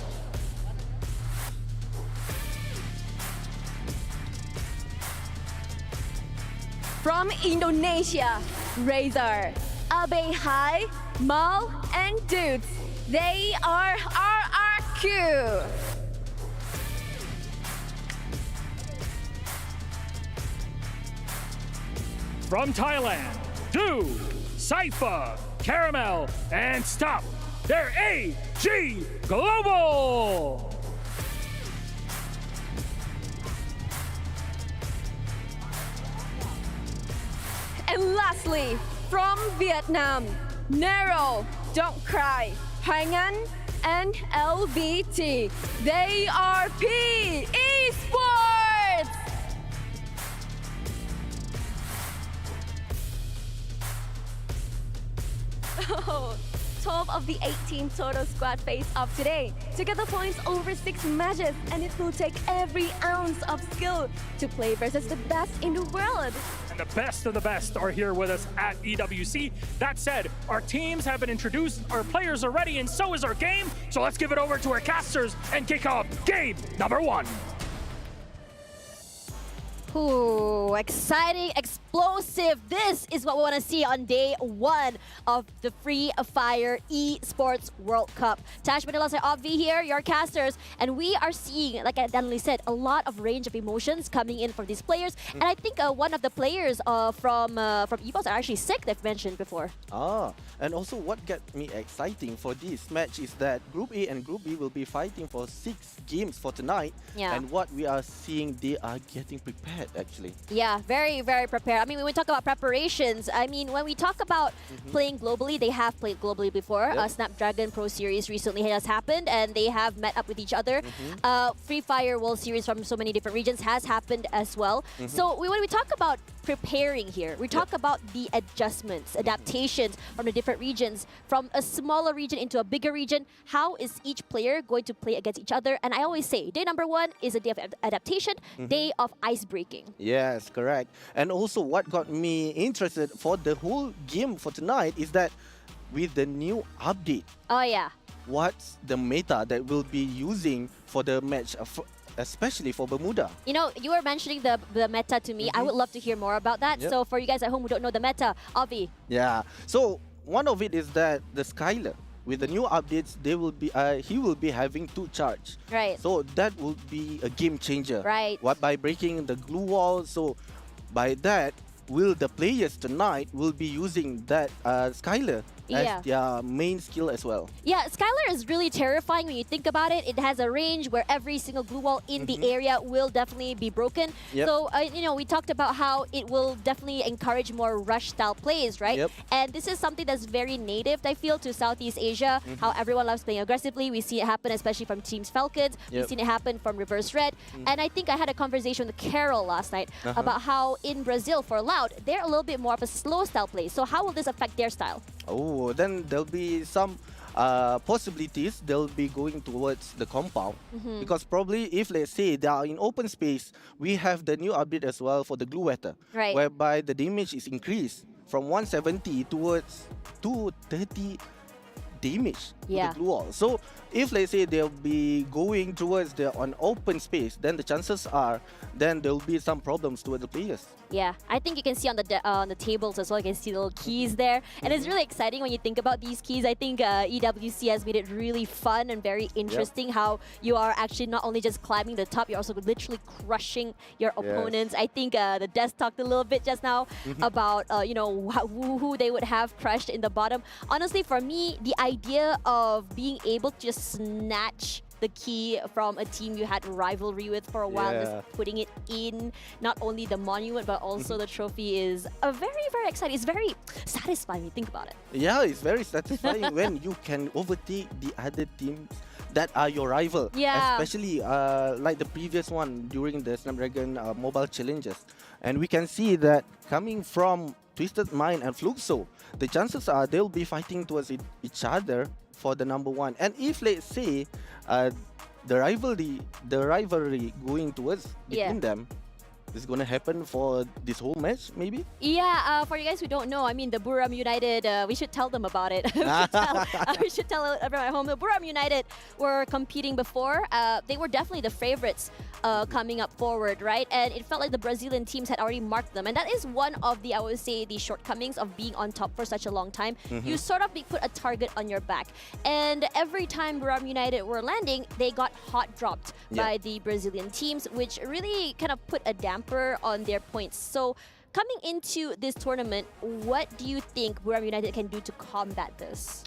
From Indonesia, Razor, Abe High, Mal, and Dudes. They are RRQ. from Thailand, Do, Saifa, Caramel, and Stop. They're AG Global! And lastly, from Vietnam, Nero, Don't Cry, Hangan, and LBT. They are P Esports! Oh, 12 of the 18 total squad face off today to get the points over 6 matches, and it will take every ounce of skill to play versus the best in the world. And the best of the best are here with us at EWC. That said, our teams have been introduced, our players are ready, and so is our game. So let's give it over to our casters and kick off game number 1. Ooh, exciting, explosive. This is what we want to see on day 1 of the Free Fire Esports World Cup. Tash Manilas and Obvi here, your casters, and we are seeing, like Danley said, a lot of range of emotions coming in from these players. And I think one of the players from Esports are actually sick, they've mentioned before. And also what got me exciting for this match is that Group A and Group B will be fighting for 6 games for tonight. Yeah. And what we are seeing, they are getting prepared actually. Yeah, very, very prepared. I mean, when we talk about preparations, I mean, when we talk about playing globally, they have played globally before. Yep. Snapdragon Pro Series recently has happened, and they have met up with each other. Free Fire World Series from so many different regions has happened as well. So when we talk about preparing here, we talk about the adjustments, adaptations from the different regions, from a smaller region into a bigger region. How is each player going to play against each other? And I always say, day number 1 is a day of adaptation, day of ice breaking. Yes, correct. And also what got me interested for the whole game for tonight is that with the new update, Oh yeah. what's the meta that we'll be using for the match, especially for Bermuda? You know, you were mentioning the meta to me. I would love to hear more about that. Yep. So for you guys at home who don't know the meta, Avi. Yeah. So one of it is that the Skylar, with the new updates, they will be he will be having 2 charge. Right. So that will be a game changer. Right. What by breaking the glue wall. So by that, will the players tonight will be using that Skylar Yeah. as their main skill as well. Yeah, Skylar is really terrifying when you think about it. It has a range where every single glue wall in the area will definitely be broken. Yep. So, you know, we talked about how it will definitely encourage more rush-style plays, right? Yep. And this is something that's very native, I feel, to Southeast Asia, how everyone loves playing aggressively. We see it happen, especially from Teams Falcons. We've Yep. seen it happen from Reverse Red. And I think I had a conversation with Carol last night about how in Brazil, for Loud, they're a little bit more of a slow-style play. So how will this affect their style? Oh, then there'll be some possibilities. They'll be going towards the compound because probably if let's say they are in open space, we have the new update as well for the glue wetter, Right. whereby the damage is increased from 170 towards 230 damage to Yeah. the glue wall. So if let's say they'll be going towards the on open space, then the chances are then there'll be some problems to the players. Yeah, I think you can see on the tables as well. You can see the little keys there, and it's really exciting when you think about these keys. I think EWC has made it really fun and very interesting how you are actually not only just climbing the top, you're also literally crushing your opponents. I think the desk talked a little bit just now about you know who they would have crushed in the bottom. Honestly, for me, the idea of being able to just snatch the key from a team you had rivalry with for a while, just putting it in not only the monument but also the trophy is a very, very exciting. It's very satisfying when you think about it. Yeah, it's very satisfying when you can overtake the other teams that are your rival. Yeah. Especially like the previous one during the Snapdragon mobile challenges. And we can see that coming from Twisted Mind and Fluxo, the chances are they'll be fighting towards each other for the number 1. And if let's say the rivalry going towards between them is going to happen for this whole match, maybe? Yeah, for you guys who don't know, I mean, the Buram United, we should tell them about it. we should tell everyone at home. The Buram United were competing before. They were definitely the favorites coming up forward, right? And it felt like the Brazilian teams had already marked them. And that is one of the, I would say, the shortcomings of being on top for such a long time. You sort of put a target on your back. And every time Buram United were landing, they got hot dropped by the Brazilian teams, which really kind of put a damper on their points. So coming into this tournament, what do you think Buram United can do to combat this?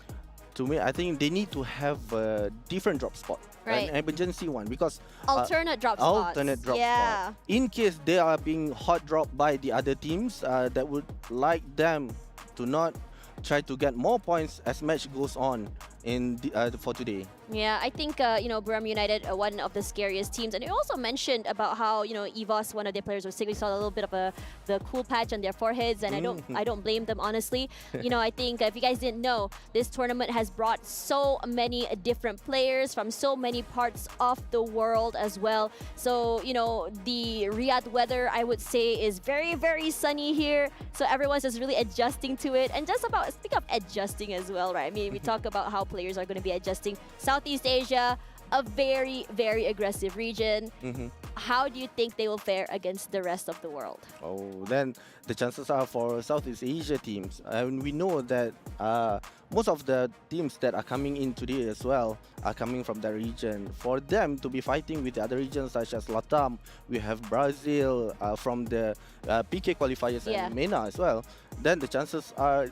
To me, I think they need to have a different drop spot, Right. an emergency one, because Alternate drop spots. alternate drop Yeah. spot. In case they are being hot dropped by the other teams, that would like them to not try to get more points as match goes on in for today. Yeah, I think Buram United are one of the scariest teams, and you also mentioned about how EVOS, one of their players, was sick. We saw a little bit of the cool patch on their foreheads, and I don't blame them, honestly. I think if you guys didn't know, this tournament has brought so many different players from so many parts of the world as well. So the Riyadh weather, I would say, is very, very sunny here. So everyone's just really adjusting to it, and just about speak of adjusting as well, right? I mean, we talk about how players are going to be adjusting. Southeast Asia, a very, very aggressive region. How do you think they will fare against the rest of the world? Oh, then the chances are for Southeast Asia teams, and we know that most of the teams that are coming in today as well are coming from that region. For them to be fighting with the other regions such as Latam, we have Brazil from the PK qualifiers and MENA as well. Then the chances are,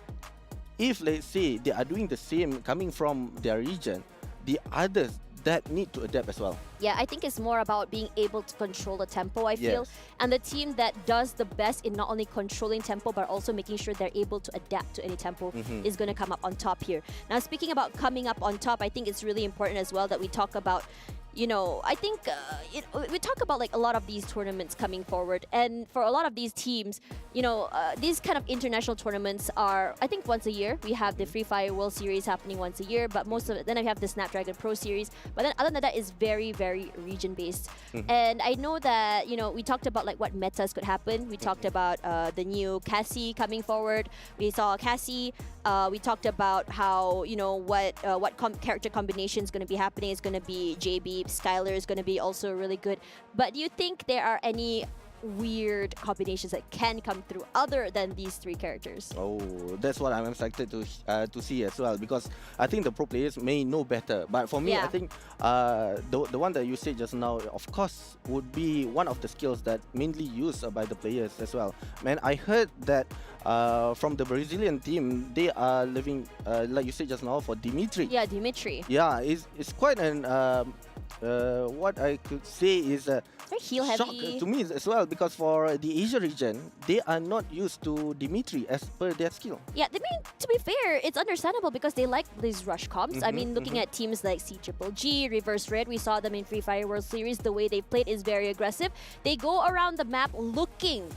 if let's say they are doing the same coming from their region, the others that need to adapt as well. Yeah, I think it's more about being able to control the tempo, I feel. Yes. And the team that does the best in not only controlling tempo, but also making sure they're able to adapt to any tempo is going to come up on top here. Now, speaking about coming up on top, I think it's really important as well that we talk about I think we talk about like a lot of these tournaments coming forward, and for a lot of these teams, these kind of international tournaments are, I think, once a year. We have the Free Fire World Series happening once a year, but most of it, then I have the Snapdragon Pro Series. But then other than that, is very, very region based. And I know that we talked about like what metas could happen. We talked about the new Cassie coming forward. We saw Cassie. We talked about how what character combination is going to be happening. It's going to be JB. Skylar is going to be also really good. But do you think there are any weird combinations that can come through other than these three characters? Oh, that's what I'm excited to see as well, because I think the pro players may know better. But for me, I think the one that you said just now, of course, would be one of the skills that mainly used by the players as well. Man, I heard that from the Brazilian team, they are living, like you said just now, for Dimitri. Yeah, Dimitri. Yeah, it's quite an what I could say is a very heel shock heavy to me as well, because for the Asia region, they are not used to Dimitri as per their skill. Yeah, I mean, to be fair, it's understandable because they like these rush comps. I mean, looking at teams like CGGG, Reverse Red, we saw them in Free Fire World Series. The way they played is very aggressive. They go around the map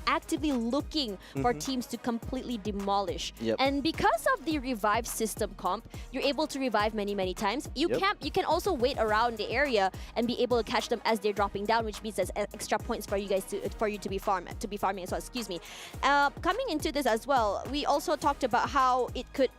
actively looking for teams to completely demolish. And because of the revive system comp, you're able to revive many, many times. You can also wait around the area and be able to catch them as they're dropping down, which means there's extra points for you guys to be farming as well. Excuse me. Coming into this as well, we also talked about how it could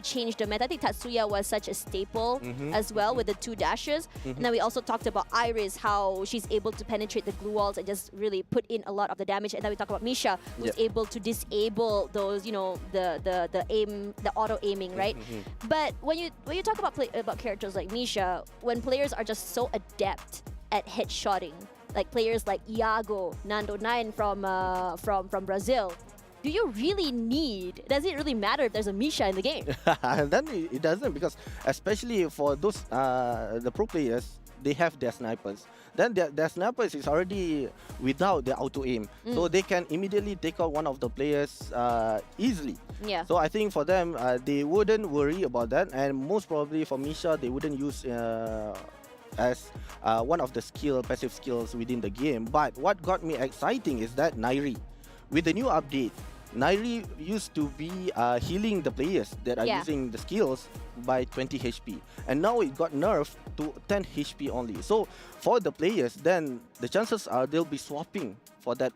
change the meta. I think Tatsuya was such a staple as well with the 2 dashes. And then we also talked about Iris, how she's able to penetrate the glue walls and just really put in a lot of the damage. And then we talk about Misha, who's able to disable those, the aim, the auto aiming, right? But when you talk about characters like Misha, when players are just so adept at headshotting, like players like Iago, Nando9 from Brazil, do you really does it really matter if there's a Misha in the game? Then it doesn't, because especially for those the pro players, they have their snipers. Then their snipers is already without the auto aim, so they can immediately take out one of the players easily. Yeah. So I think for them, they wouldn't worry about that, and most probably for Misha, they wouldn't use as one of the passive skills within the game. But what got me exciting is that Nairi, with the new update, Nairi used to be healing the players that are using the skills by 20 HP. And now it got nerfed to 10 HP only. So for the players, then the chances are they'll be swapping for that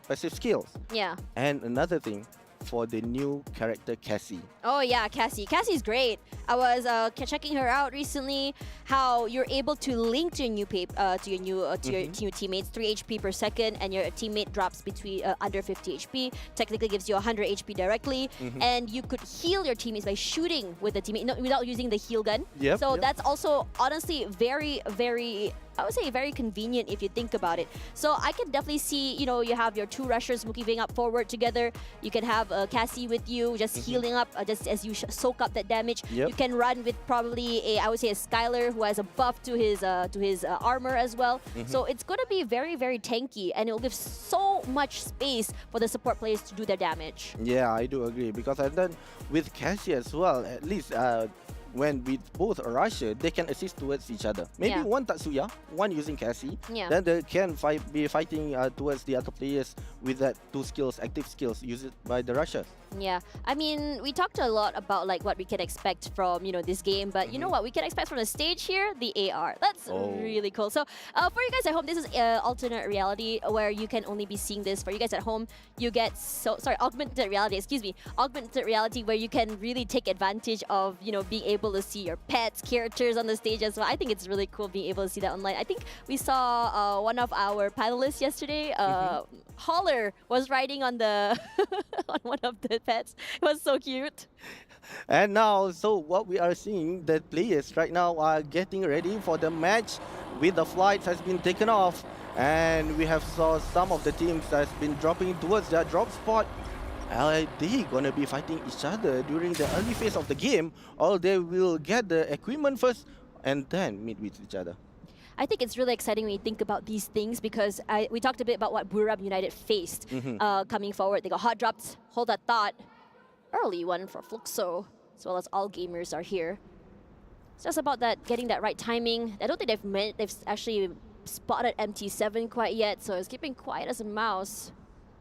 passive skills. Yeah. And another thing, for the new character Cassie. Oh yeah, Cassie. Cassie's great. I was checking her out recently. How you're able to link to your new teammates 3 HP per second, and your teammate drops between under 50 HP. Technically gives you 100 HP directly, and you could heal your teammates by shooting with the teammate without using the heal gun. So that's also honestly very, very I would say very convenient if you think about it. So I can definitely see, you know, you have your two rushers moving up forward together. You can have Cassie with you, just healing up, just as you soak up that damage. Yep. You can run with probably I would say a Skylar who has a buff to his armor as well. So it's going to be very, very tanky, and it will give so much space for the support players to do their damage. Yeah, I do agree, because and then with Cassie as well, at least when with both Russia, they can assist towards each other. Maybe Yeah. one Tatsuya, one using Cassie. Yeah. Then they can be fighting towards the other players with that two skills, active skills used by the Russia. Yeah, I mean, we talked a lot about like what we can expect from, you know, this game, but you know what we can expect from the stage here? The AR. That's really cool. So for you guys at home, this is alternate reality where you can only be seeing this. For you guys at home, you get augmented reality, excuse me, augmented reality where you can really take advantage of, you know, being able to see your pets, characters on the stage as well. I think it's really cool being able to see that online. I think we saw one of our panelists yesterday, Holler was riding on the on one of the pets. It was so cute. And now, so what we are seeing, the players right now are getting ready for the match. With the flights has been taken off, and we have saw some of the teams has been dropping towards their drop spot. Are they gonna be fighting each other during the early phase of the game, or they will get the equipment first and then meet with each other? I think it's really exciting when you think about these things because we talked a bit about what Burab United faced coming forward. They got hot dropped, hold that thought. Early one for Fluxo, as well as all gamers are here. It's just about that, getting that right timing. I don't think they've actually spotted MT7 quite yet, so it's keeping quiet as a mouse.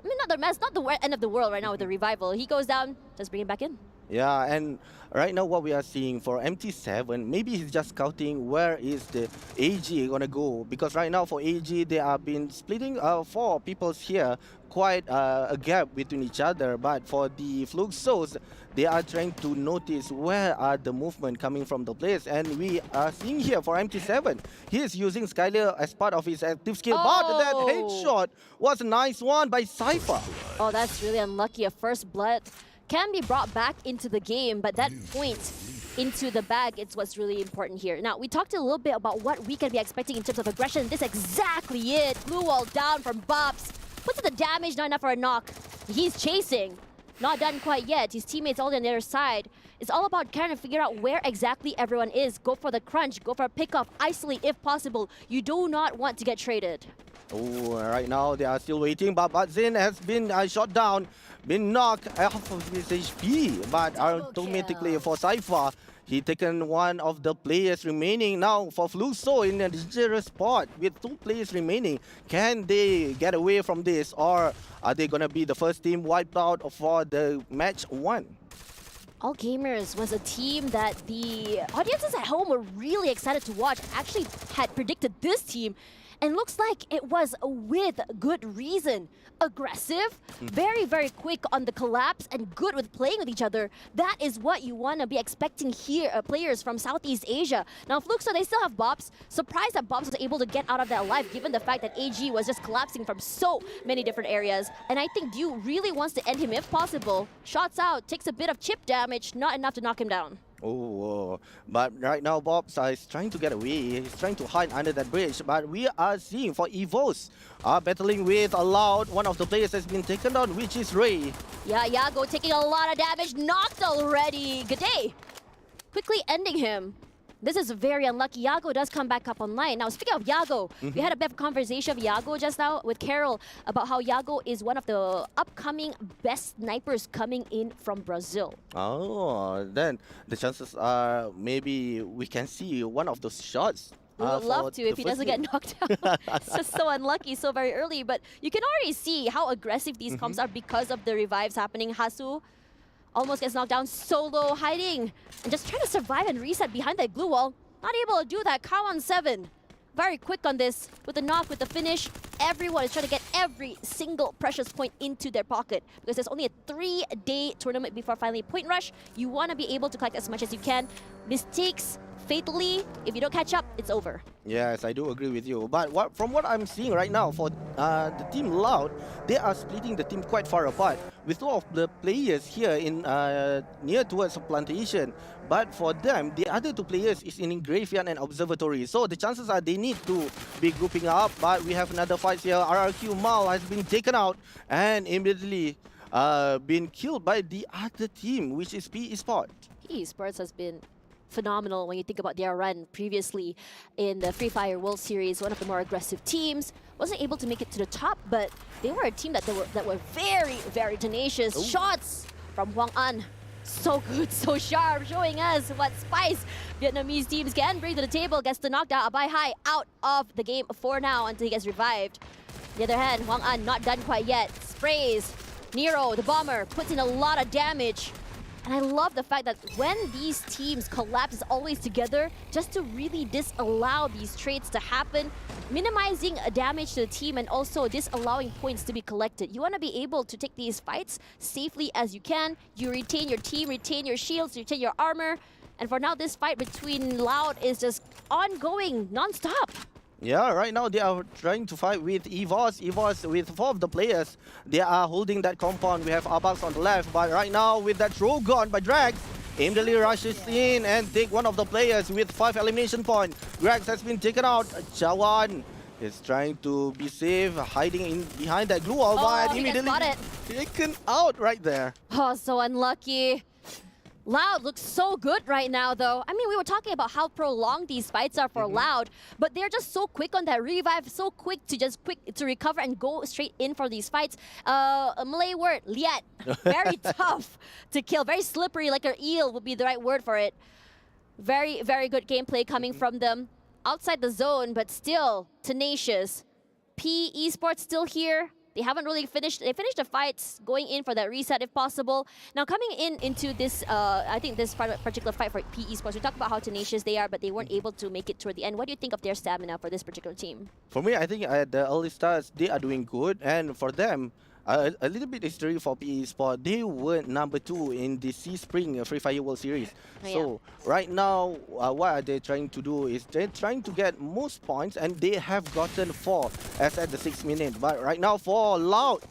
I mean, not the end of the world right now with the revival. He goes down, just bring him back in. Yeah, and right now what we are seeing for MT7, maybe he's just scouting where is the AG gonna go, because right now for AG they have been splitting 4 peoples here, quite a gap between each other. But for the Fluxos, they are trying to notice where are the movement coming from the players, and we are seeing here for MT7, he is using Skylar as part of his active skill, but that headshot was a nice one by Cypher. Oh, that's really unlucky. A first blood can be brought back into the game, but that point into the bag is what's really important here. Now, we talked a little bit about what we can be expecting in terms of aggression. This is exactly it. Blue wall down from Bobs. Puts in the damage, not enough for a knock. He's chasing. Not done quite yet. His teammates all on the other side. It's all about trying to figure out where exactly everyone is. Go for the crunch. Go for a pickoff. Isolate if possible. You do not want to get traded. Oh, right now they are still waiting, but Batzin has been shot down, been knocked off of his HP, but automatically for Cypher, he taken one of the players remaining. Now for Fluxo in a dangerous spot with 2 players remaining. Can they get away from this, or are they gonna be the first team wiped out for the match 1? All Gamers was a team that the audiences at home were really excited to watch. Actually had predicted this team, and looks like it was with good reason. Aggressive, very, very quick on the collapse, and good with playing with each other. That is what you want to be expecting here, players from Southeast Asia. Now, Fluxo, they still have Bobs. Surprised that Bobs was able to get out of that alive, given the fact that AG was just collapsing from so many different areas. And I think Dew really wants to end him if possible. Shots out, takes a bit of chip damage, not enough to knock him down. Oh, but right now Bobs is trying to get away. He's trying to hide under that bridge, but we are seeing for Evos battling with a Loud. One of the players has been taken down, which is Ray. Yeah, Yago taking a lot of damage, knocked already. Good day. Quickly ending him. This is very unlucky. Yago does come back up online. Now, speaking of Yago, we had a bit of conversation of Yago just now with Carol about how Yago is one of the upcoming best snipers coming in from Brazil. Oh, then the chances are maybe we can see one of those shots. We would love to if he doesn't get knocked out. It's just so unlucky so very early. But you can already see how aggressive these comps are because of the revives happening. Hasu almost gets knocked down, solo hiding and just trying to survive and reset behind that glue wall. Not able to do that. Cow on 7. Very quick on this with the knock, with the finish. Everyone is trying to get every single precious point into their pocket because there's only a 3-day tournament before finally point rush. You want to be able to collect as much as you can. Mistakes fatally, if you don't catch up, it's over. Yes, I do agree with you. But from what I'm seeing right now for the team Loud, they are splitting the team quite far apart with two of the players here in near towards plantation. But for them, the other two players is in Graveyard and Observatory. So the chances are they need to be grouping up. But we have another fight here. RRQ Mal has been taken out and immediately been killed by the other team, which is PE Sport. PE Sports has been phenomenal when you think about their run previously in the Free Fire World Series. One of the more aggressive teams, wasn't able to make it to the top, but they were a team that were very, very tenacious. Ooh. Shots from Hwang An, so good, so sharp, showing us what spice Vietnamese teams can bring to the table. Gets the knockdown. Abai Hai out of the game for now until he gets revived. On the other hand, Hwang An not done quite yet. Sprays Nero, the bomber, puts in a lot of damage. And I love the fact that when these teams collapse, it's always together just to really disallow these trades to happen, minimizing damage to the team and also disallowing points to be collected. You want to be able to take these fights safely as you can. You retain your team, retain your shields, retain your armor. And for now, this fight between Loud is just ongoing, non-stop. Yeah, right now they are trying to fight with EVOS. EVOS with 4 of the players. They are holding that compound. We have Abax on the left, but right now with that throw gone by Drax, immediately rushes in and take one of the players with 5 elimination points. Drax has been taken out. Chawan is trying to be safe, hiding in behind that glue wall, but immediately taken out right there. Oh, so unlucky. Loud looks so good right now, though. I mean, we were talking about how prolonged these fights are for Loud, but they're just so quick on that revive, so quick to recover and go straight in for these fights. A Malay word, liat. Very tough to kill, very slippery, like an eel would be the right word for it. Very, very good gameplay coming from them. Outside the zone, but still tenacious. PE Esports still here. They haven't really finished. They finished the fights, going in for that reset if possible. Now coming into this, I think this particular fight for PE Sports, we talked about how tenacious they are, but they weren't able to make it toward the end. What do you think of their stamina for this particular team? For me, I think at the early starts, they are doing good. And for them, a little bit history for PE Sport. They were number 2 in the Sea Spring Free Fire World Series. So right now, what are they trying to do is they're trying to get most points, and they have gotten 4 as at the 6th minute. But right now for Loud,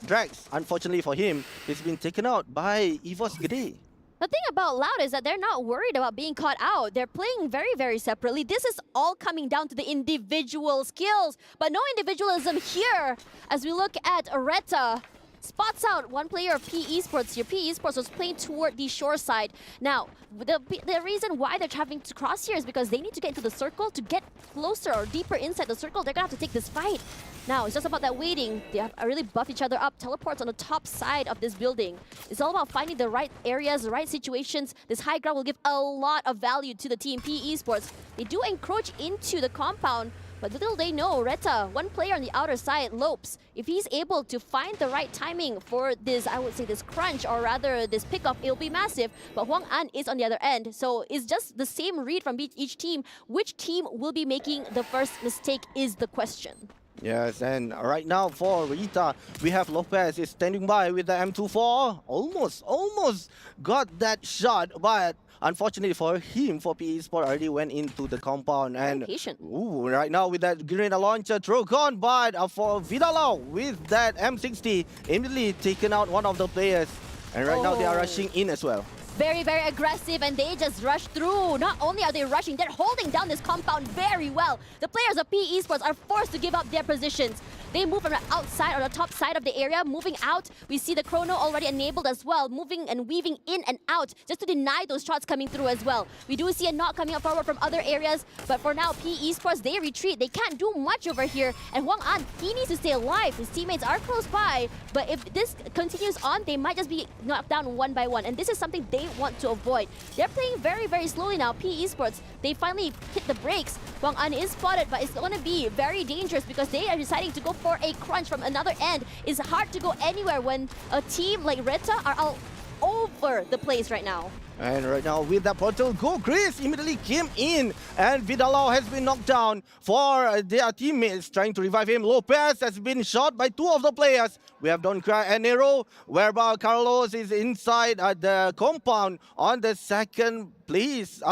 Drax, unfortunately for him, he's been taken out by EVOS Gede. The thing about Loud is that they're not worried about being caught out. They're playing very, very separately. This is all coming down to the individual skills, but no individualism here. As we look at Areta, spots out one player of PE Esports here. PE Esports was playing toward the shore side. Now, the reason why they're having to cross here is because they need to get into the circle. To get closer or deeper inside the circle, they're going to have to take this fight. Now, it's just about that waiting. They have really buff each other up. Teleports on the top side of this building. It's all about finding the right areas, the right situations. This high ground will give a lot of value to the team PE Esports. They do encroach into the compound, but little they know, Reta, one player on the outer side, Lopes, if he's able to find the right timing for this, I would say this crunch, or rather this pickoff, it'll be massive. But Hwang An is on the other end, so it's just the same read from each team. Which team will be making the first mistake is the question. Yes, and right now for Rita, we have Lopez is standing by with the M24. Almost got that shot, but unfortunately for him, for PE Sport already went into the compound. And right now with that grenade launcher throw gone, but for Vidalau with that M60, immediately taken out one of the players. And right now they are rushing in as well. Very, very aggressive, and they just rush through. Not only are they rushing, they're holding down this compound very well. The players of PE Esports are forced to give up their positions. They move from the outside or the top side of the area, moving out. We see the chrono already enabled as well, moving and weaving in and out just to deny those shots coming through as well. We do see a knock coming up forward from other areas, but for now, PE Esports, they retreat. They can't do much over here. And Hwang An, he needs to stay alive. His teammates are close by, but if this continues on, they might just be knocked down one by one. And this is something they want to avoid. They're playing very, very slowly now. PE Esports, they finally hit the brakes. Hwang An is spotted, but it's going to be very dangerous because they are deciding to go for a crunch from another end. It's hard to go anywhere when a team like Reta are over the place right now. And right now with that portal go, Chris immediately came in and Vidalao has been knocked down for their teammates trying to revive him. Lopez has been shot by two of the players. We have Don Cry and Nero, whereby Carlos is inside the compound on the second place,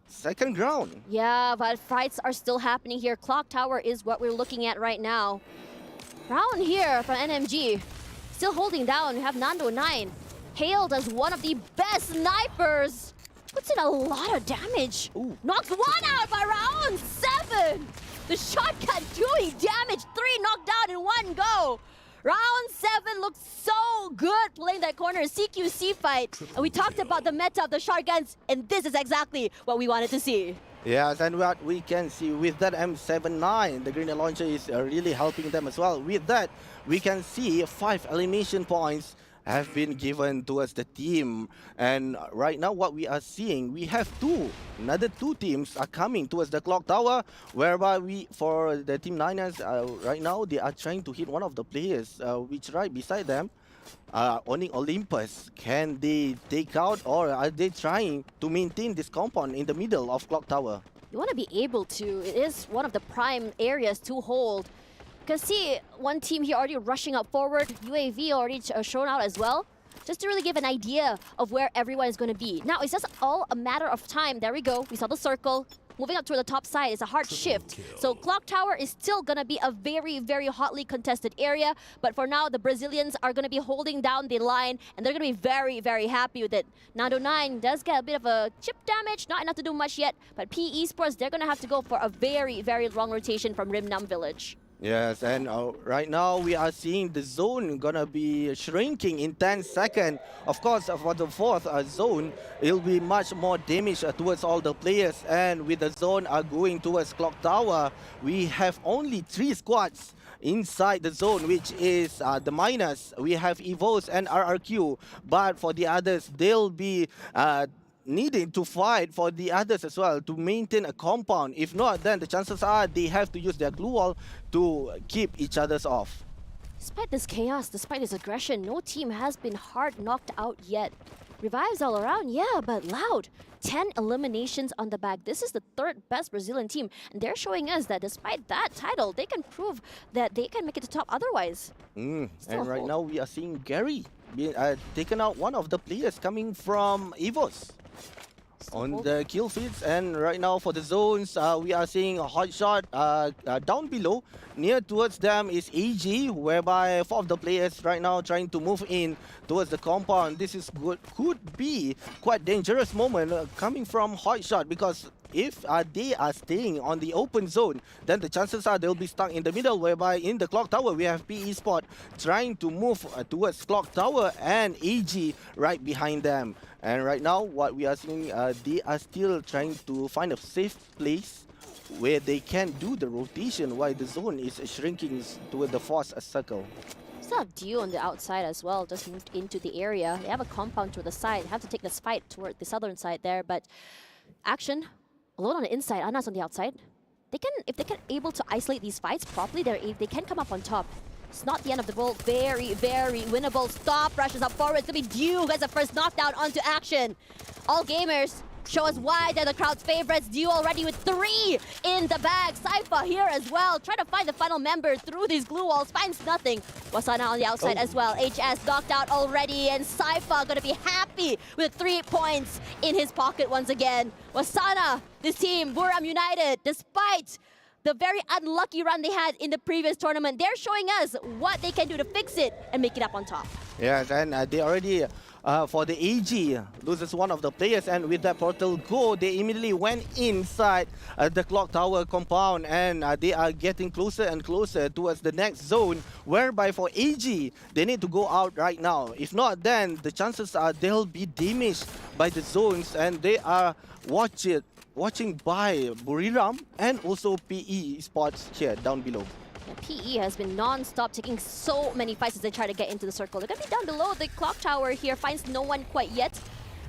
second ground. Yeah, but fights are still happening here. Clock Tower is what we're looking at right now. Round here from NMG, still holding down. We have Nando 9, hailed as one of the best snipers. Puts in a lot of damage. Knocks one out by round 7. The shotgun doing damage. 3 knocked down in one go. Round 7 looks so good playing that corner CQC fight. And we talked about the meta of the shotguns, and this is exactly what we wanted to see. Yes, and what we can see with that M79, the grenade launcher is really helping them as well. With that, we can see 5 elimination points have been given towards the team. And right now what we are seeing, we have another two teams are coming towards the clock tower, whereby for the Team Niners, right now they are trying to hit one of the players, which right beside them, owning Olympus. Can they take out, or are they trying to maintain this compound in the middle of clock tower? You want to be able to. It is one of the prime areas to hold. Because see, one team here already rushing up forward, UAV already shown out as well, just to really give an idea of where everyone is going to be. Now, it's just all a matter of time. There we go. We saw the circle. Moving up toward the top side is a hard shift. So Clock Tower is still going to be a very, very hotly contested area. But for now, the Brazilians are going to be holding down the line, and they're going to be very, very happy with it. Nando 9 does get a bit of a chip damage, not enough to do much yet. But PE Esports, they're going to have to go for a very, very long rotation from Rimnam Village. Yes, and right now we are seeing the zone gonna be shrinking in 10 seconds. Of course, for the fourth zone, it'll be much more damage towards all the players. And with the zone going towards Clock Tower, we have only 3 squads inside the zone, which is the Miners. We have Evos and RRQ, but for the others, they'll be needing to fight for the others as well to maintain a compound. If not, then the chances are they have to use their glue wall to keep each other's off. Despite this chaos, despite this aggression, no team has been hard knocked out yet. Revives all around, yeah, but loud. 10 eliminations on the back. This is the 3rd best Brazilian team, and they're showing us that despite that title, they can prove that they can make it to top otherwise. And right now we are seeing Gary being taken out, one of the players coming from Evos on the kill feeds. And right now for the zones, we are seeing a hot shot down below. Near towards them is AG, whereby 4 of the players right now trying to move in towards the compound. This is could be quite dangerous moment coming from hot shot, because if they are staying on the open zone, then the chances are they'll be stuck in the middle, whereby in the clock tower we have PE Sport trying to move towards clock tower and AG right behind them. And right now what we are seeing, they are still trying to find a safe place where they can do the rotation while the zone is shrinking toward the force circle. Still have Dio on the outside as well, just moved into the area. They have a compound to the side. They have to take this fight toward the southern side there, but Action alone on the inside, Anas on the outside. They can, if they can able to isolate these fights properly, they can come up on top. It's not the end of the world. Very, very winnable. Stop rushes up forward. It's gonna be Dew who gets the first knockdown onto Action. All gamers, show us why they're the crowd's favorites. Dew already with 3 in the bag. Sypha here as well. Try to find the final member through these glue walls. Finds nothing. Wasana on the outside as well. HS knocked out already. And Sypha gonna be happy with 3 points in his pocket once again. Wasana, this team, Buram United, despite the very unlucky run they had in the previous tournament, they're showing us what they can do to fix it and make it up on top. Yes, and they already, for the AG, loses one of the players, and with that portal go, they immediately went inside the clock tower compound, and they are getting closer and closer towards the next zone, whereby for AG, they need to go out right now. If not, then the chances are they'll be damaged by the zones, and they are watching by Buriram and also PE Sports here down below. PE has been non-stop taking so many fights as they try to get into the circle. They're going to be down below. The clock tower here finds no one quite yet.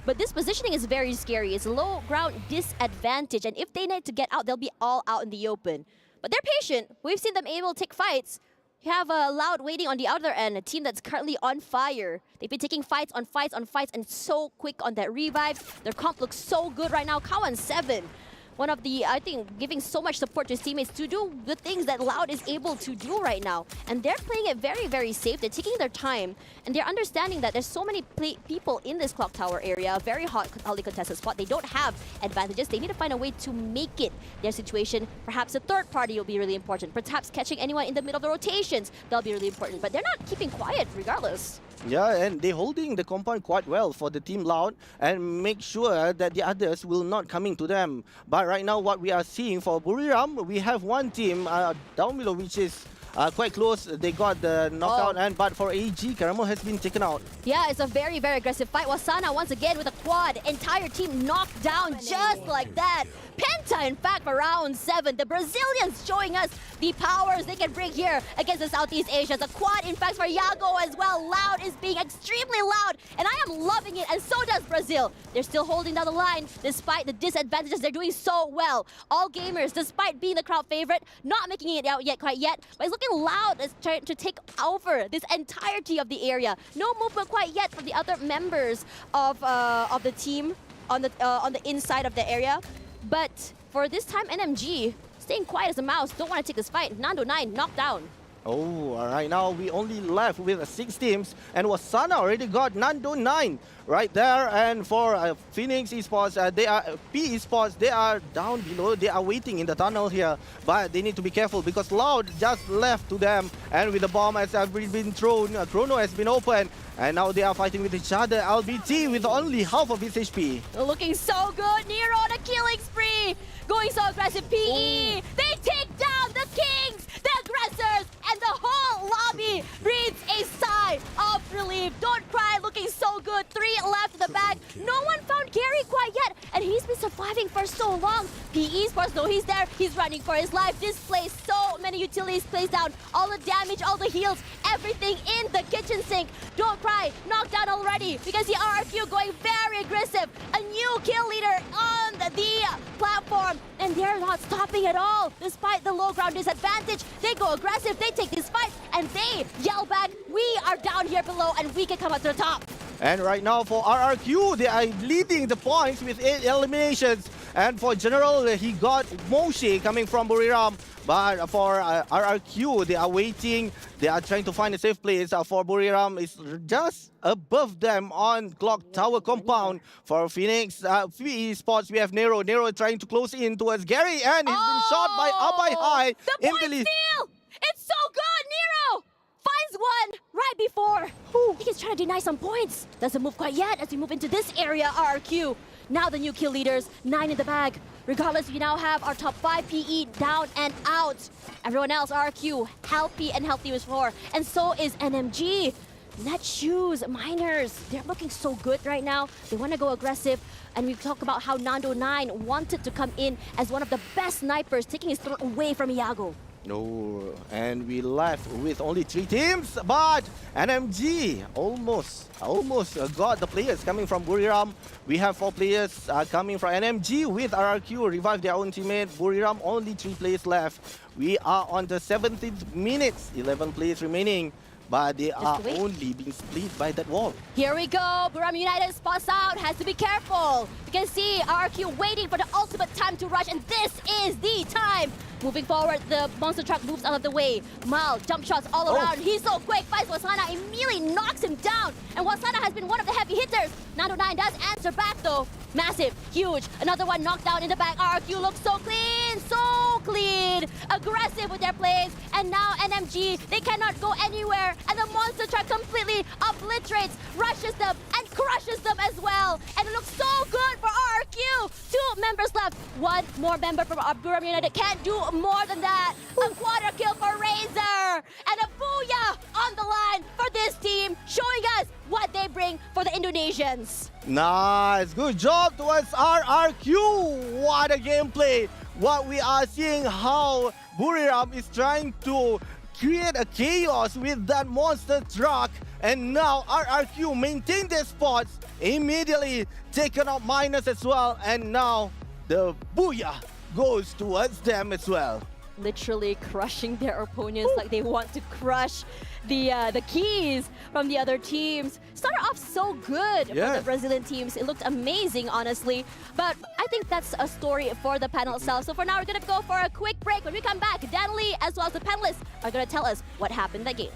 But this positioning is very scary. It's low ground disadvantage. And if they need to get out, they'll be all out in the open. But they're patient. We've seen them able to take fights. You have Loud waiting on the other end, a team that's currently on fire. They've been taking fights on fights on fights and so quick on that revive. Their comp looks so good right now. Kawan 7. One of the, I think, giving so much support to his teammates to do the things that Loud is able to do right now. And they're playing it very, very safe. They're taking their time. And they're understanding that there's so many people in this clock tower area, a very hotly contested spot. They don't have advantages. They need to find a way to make it their situation. Perhaps a third party will be really important. Perhaps catching anyone in the middle of the rotations, that'll be really important. But they're not keeping quiet regardless. Yeah, and they're holding the compound quite well for the team Loud and make sure that the others will not coming to them. But right now what we are seeing for Buriram, we have one team down below which is quite close. They got the knockout, but for AG, Karamo has been taken out. Yeah, it's a very, very aggressive fight. Wasana once again with a quad. Entire team knocked down just like that. Penta, in fact, for round 7. The Brazilians showing us the powers they can bring here against the Southeast Asians. A quad, in fact, for Iago as well. Loud is being extremely loud, and I am loving it, and so does Brazil. They're still holding down the line despite the disadvantages. They're doing so well. All gamers, despite being the crowd favorite, not making it out yet, quite yet, but it's looking Loud is trying to take over this entirety of the area. No movement quite yet from the other members of the team on the inside of the area. But for this time, NMG staying quiet as a mouse. Don't want to take this fight. Nando 9 knocked down. Oh, right now we only left with 6 teams, and Wasana already got Nando 9 right there. And for Phoenix Esports, they are P Esports. They are down below. They are waiting in the tunnel here, but they need to be careful because Loud just left to them, and with the bomb has been thrown, Chrono has been opened, and now they are fighting with each other. LBT with only half of his HP. Looking so good. Nero on a killing spree. Going so aggressive. PE. They take down the Kings, the aggressors, and the whole lobby breathes a sigh of relief. Don't cry. Looking so good. 3 left in the bag. No one found Gary quite yet, and he's been surviving for so long. PE Sports, though, he's there. He's running for his life. Displays so many utilities placed down. All the damage, all the heals, everything in the kitchen sink. Don't cry. Knocked down already. Because the RRQ going very aggressive. A new kill leader on the platform, and they're not stopping at all. Despite the low ground disadvantage, they go aggressive. They take this fight, and they yell back, "We are down here below, and we can come up to the top." And right now for RRQ, they are leading the points with 8 eliminations. And for General, he got Moshe coming from Buriram. But for RRQ, they are waiting. They are trying to find a safe place. For Buriram, it's just above them on Clock Tower compound. For Phoenix Esports, we have Nero. Nero trying to close in towards Gary, and he's been shot by Abai High. The point steal! It's so good, Nero! Finds one right before. I think he's trying to deny some points. Doesn't move quite yet as we move into this area, RRQ. Now the new kill leaders, 9 in the bag. Regardless, we now have our top 5 PE down and out. Everyone else, RRQ, healthy and healthy with 4. And so is NMG. Net Shoes, Miners, they're looking so good right now. They want to go aggressive. And we talk about how Nando 9 wanted to come in as one of the best snipers, taking his throne away from Iago. No, and we left with only 3 teams, but NMG almost got the players coming from Buriram. We have 4 players coming from NMG with RRQ, revive their own teammate. Buriram, only 3 players left. We are on the 17th minute, 11 players remaining, but they are only being split by that wall. Here we go, Buriram United spots out, has to be careful. You can see RRQ waiting for the ultimate time to rush, and this is the time. Moving forward, the monster truck moves out of the way. Mal, jump shots all around. He's so quick, finds Wasana, immediately knocks him down. And Wasana has been one of the heavy hitters. Nando 9 does answer back though. Massive, huge. Another one knocked down in the back. RRQ looks so clean, so clean. Aggressive with their plays. And now NMG, they cannot go anywhere. And the monster truck completely obliterates, rushes them, and crushes them as well. And it looks so good for RRQ. 2 members left. 1 more member from Buriram United can't do more than that. A quarter kill for Razor. And a booyah on the line for this team, showing us what they bring for the Indonesians. Nice, good job towards RRQ. What a gameplay. What we are seeing, how Buriram is trying to create a chaos with that monster truck. And now RRQ maintain their spots, immediately taken out Miners as well. And now the booyah goes towards them as well. literally crushing their opponents. Like they want to crush the keys from the other teams. Started off so good for the Brazilian teams. It looked amazing, honestly. But I think that's a story for the panel itself. So for now, we're going to go for a quick break. When we come back, Dan Lee, as well as the panelists, are going to tell us what happened in that game.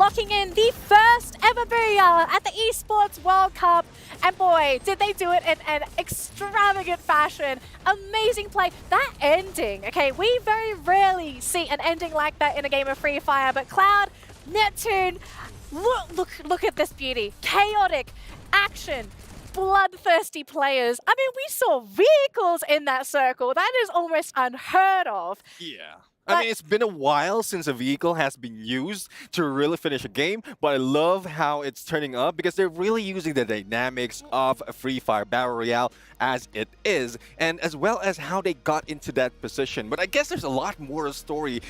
locking in the first ever booyah at the Esports World Cup. And boy, did they do it in an extravagant fashion. Amazing play. That ending, okay, we very rarely see an ending like that in a game of Free Fire, but Cloud, Neptune, look at this beauty. Chaotic action. Bloodthirsty players. I mean, we saw vehicles in that circle. That is almost unheard of. Yeah. I mean, it's been a while since a vehicle has been used to really finish a game, but I love how it's turning up because they're really using the dynamics of a Free Fire Battle Royale as it is, and as well as how they got into that position. But I guess there's a lot more story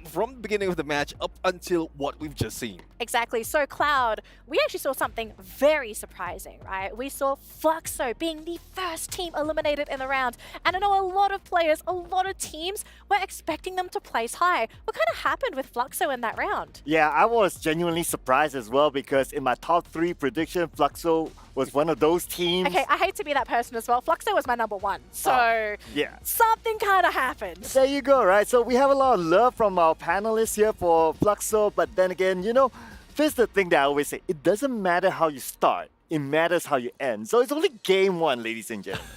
from the beginning of the match up until what we've just seen. Exactly. So Cloud, we actually saw something very surprising, right? We saw Fluxo being the first team eliminated in the round. And I know a lot of players, a lot of teams were expecting them to to place high. What kind of happened with Fluxo in that round? Yeah, I was genuinely surprised as well because in my top 3 prediction, Fluxo was one of those teams. Okay, I hate to be that person as well. Fluxo was my number 1, so yeah. something kind of happened. There you go, right? So we have a lot of love from our panelists here for Fluxo, but then again, you know, here's the thing that I always say, it doesn't matter how you start, it matters how you end. So it's only game 1, ladies and gentlemen.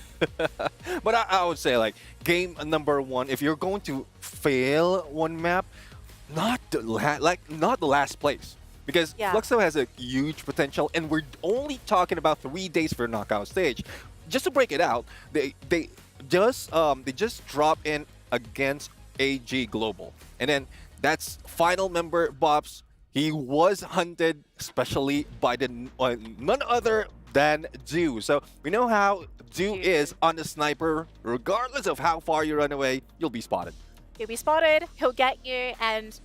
But I would say, like, game number 1, if you're going to fail one map, not the last place. Because Fluxo has a huge potential, and we're only talking about 3 days for knockout stage. Just to break it out, they just drop in against AG Global, and then that's final member Bobs. He was hunted, especially by the none other than Do. So we know how Do is on the sniper. Regardless of how far you run away, you'll be spotted. He'll be spotted, he'll get you, and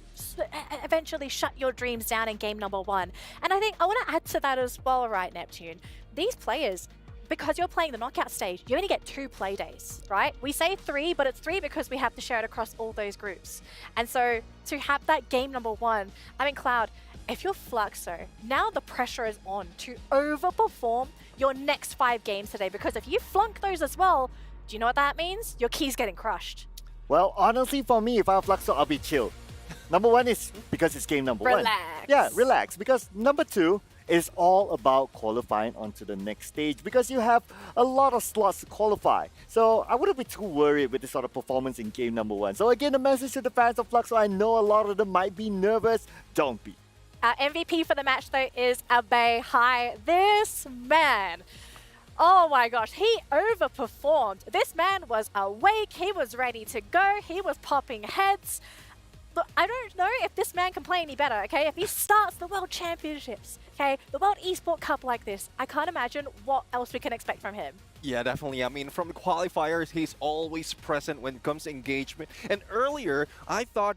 eventually shut your dreams down in game number 1. And I think I want to add to that as well, right, Neptune? These players, because you're playing the knockout stage, you only get 2 play days, right? We say 3, but it's 3 because we have to share it across all those groups. And so to have that game number 1, I mean, Cloud, if you're Fluxo, now the pressure is on to overperform your next 5 games today, because if you flunk those as well, do you know what that means? Your key's getting crushed. Well, honestly, for me, if I'm Fluxo, I'll be chill. Number 1 is because it's game number 1. Relax. Yeah, relax. Because number 2 is all about qualifying onto the next stage because you have a lot of slots to qualify. So I wouldn't be too worried with this sort of performance in game number 1. So again, the message to the fans of Fluxo, I know a lot of them might be nervous. Don't be. Our MVP for the match, though, is Abe High. This man, oh my gosh, he overperformed. This man was awake, he was ready to go, he was popping heads. Look, I don't know if this man can play any better, okay? If he starts the World Championships, okay, the World Esports Cup like this, I can't imagine what else we can expect from him. Yeah, definitely. I mean, from the qualifiers, he's always present when it comes to engagement. And earlier, I thought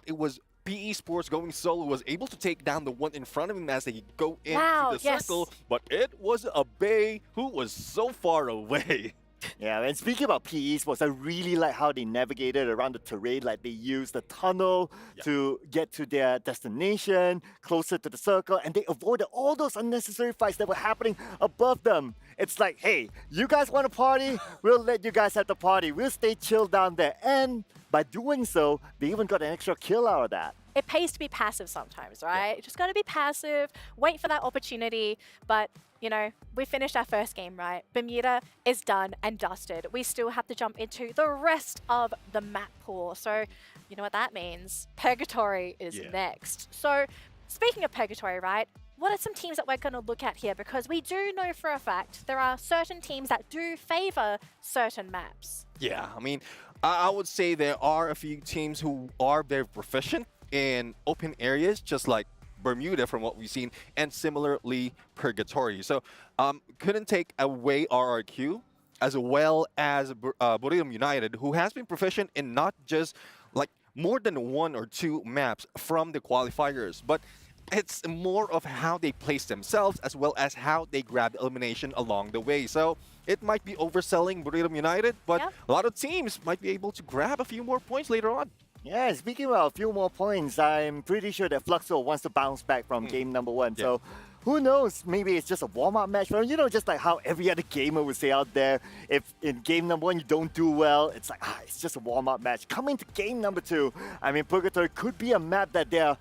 it was PE Sports going solo was able to take down the one in front of him as they go into the circle, but it was Abe who was so far away. Yeah, and speaking about PE Sports, I really like how they navigated around the terrain. Like they used the tunnel to get to their destination, closer to the circle, and they avoided all those unnecessary fights that were happening above them. It's like, hey, you guys want to party? We'll let you guys have the party. We'll stay chill down there. And by doing so, they even got an extra kill out of that. It pays to be passive sometimes, right? Just got to be passive, wait for that opportunity. But, you know, we finished our first game, right? Bermuda is done and dusted. We still have to jump into the rest of the map pool. So, you know what that means? Purgatory is next. So, speaking of Purgatory, right? What are some teams that we're going to look at here? Because we do know for a fact there are certain teams that do favor certain maps. Yeah, I mean, I would say there are a few teams who are very proficient in open areas, just like Bermuda from what we've seen, and similarly Purgatory. So couldn't take away RRQ, as well as Bermuda United, who has been proficient in not just like more than 1 or 2 maps from the qualifiers, but it's more of how they place themselves as well as how they grab elimination along the way. So it might be overselling Bermuda United, but a lot of teams might be able to grab a few more points later on. Yeah, speaking about a few more points, I'm pretty sure that Fluxo wants to bounce back from game number 1. So who knows, maybe it's just a warm-up match. But you know, just like how every other gamer would say out there, if in game number 1 you don't do well, it's like, it's just a warm-up match. Coming to game number 2, I mean, Purgatory could be a map that they're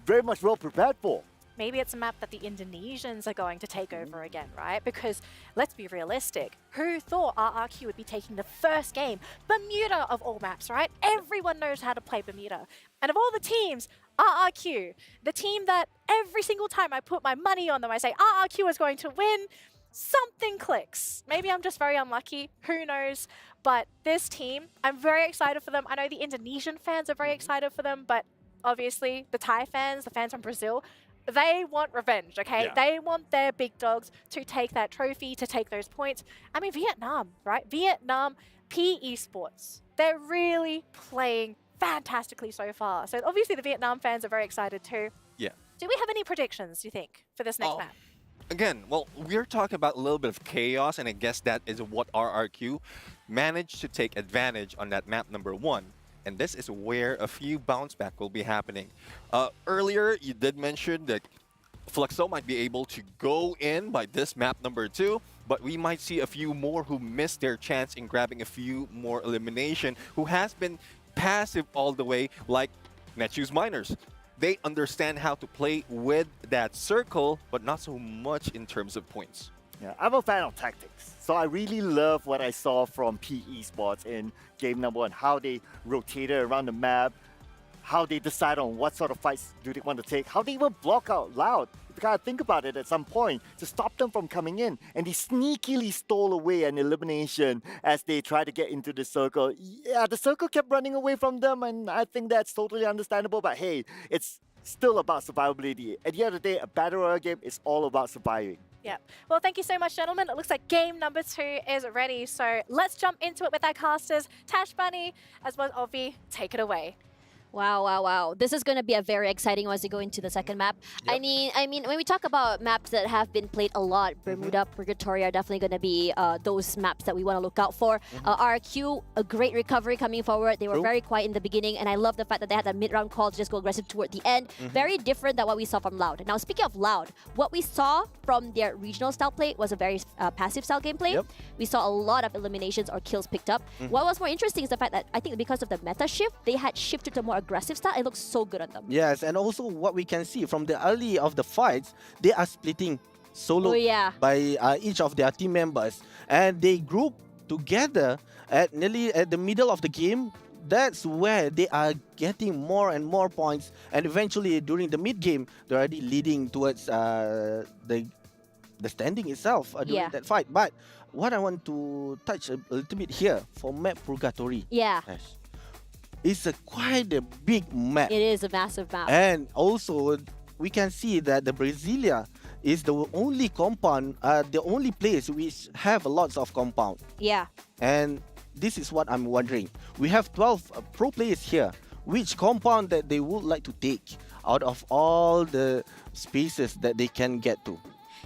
very much well prepared for. Maybe it's a map that the Indonesians are going to take over again, right? Because let's be realistic. Who thought RRQ would be taking the first game? Bermuda of all maps, right? Everyone knows how to play Bermuda. And of all the teams, RRQ, the team that every single time I put my money on them, I say RRQ is going to win, something clicks. Maybe I'm just very unlucky, who knows? But this team, I'm very excited for them. I know the Indonesian fans are very excited for them, but obviously the Thai fans, the fans from Brazil, they want revenge, okay? They want their big dogs to take that trophy, to take those points. I mean, Vietnam, right? Vietnam, PE Sports, they're really playing fantastically so far. So obviously the Vietnam fans are very excited too. Yeah. Do we have any predictions, do you think, for this next map? Again, well, we're talking about a little bit of chaos, and I guess that is what RRQ managed to take advantage on that map number 1. and this is where a few bounce back will be happening. Earlier, you did mention that Fluxo might be able to go in by this map number 2, but we might see a few more who missed their chance in grabbing a few more elimination, who has been passive all the way, like Netchu's Miners. They understand how to play with that circle, but not so much in terms of points. Yeah, I'm a fan of tactics. So I really love what I saw from PE Sports in game number 1, how they rotated around the map, how they decide on what sort of fights do they want to take, how they even block out loud. You gotta think about it at some point to stop them from coming in. And they sneakily stole away an elimination as they tried to get into the circle. Yeah, the circle kept running away from them, and I think that's totally understandable, but hey, it's still about survivability. At the end of the day, a Battle Royale game is all about surviving. Yeah. Well, thank you so much, gentlemen. It looks like game number 2 is ready. So let's jump into it with our casters. Tash Bunny, as well as Ovi, take it away. Wow, wow, wow. This is going to be a very exciting one as we go into the second map. Yep. I mean, when we talk about maps that have been played a lot, Bermuda, Purgatory are definitely going to be those maps that we want to look out for. RQ, a great recovery coming forward. They were very quiet in the beginning, and I love the fact that they had that mid-round call to just go aggressive toward the end. Very different than what we saw from Loud. Now, speaking of Loud, what we saw from their regional style play was a very passive style gameplay. We saw a lot of eliminations or kills picked up. What was more interesting is the fact that I think because of the meta shift, they had shifted to more aggressive style. It looks so good on them. Yes, and also what we can see from the early of the fights, they are splitting solo by each of their team members, and they group together at nearly at the middle of the game. That's where they are getting more and more points, and eventually during the mid game, they're already leading towards the standing itself during that fight. But what I want to touch a little bit here for map Purgatory. It's quite a big map. It is a massive map. And also, we can see that the Brasilia is the only compound, the only place which have lots of compound. Yeah. And this is what I'm wondering. We have 12 pro players here. Which compound that they would like to take out of all the spaces that they can get to?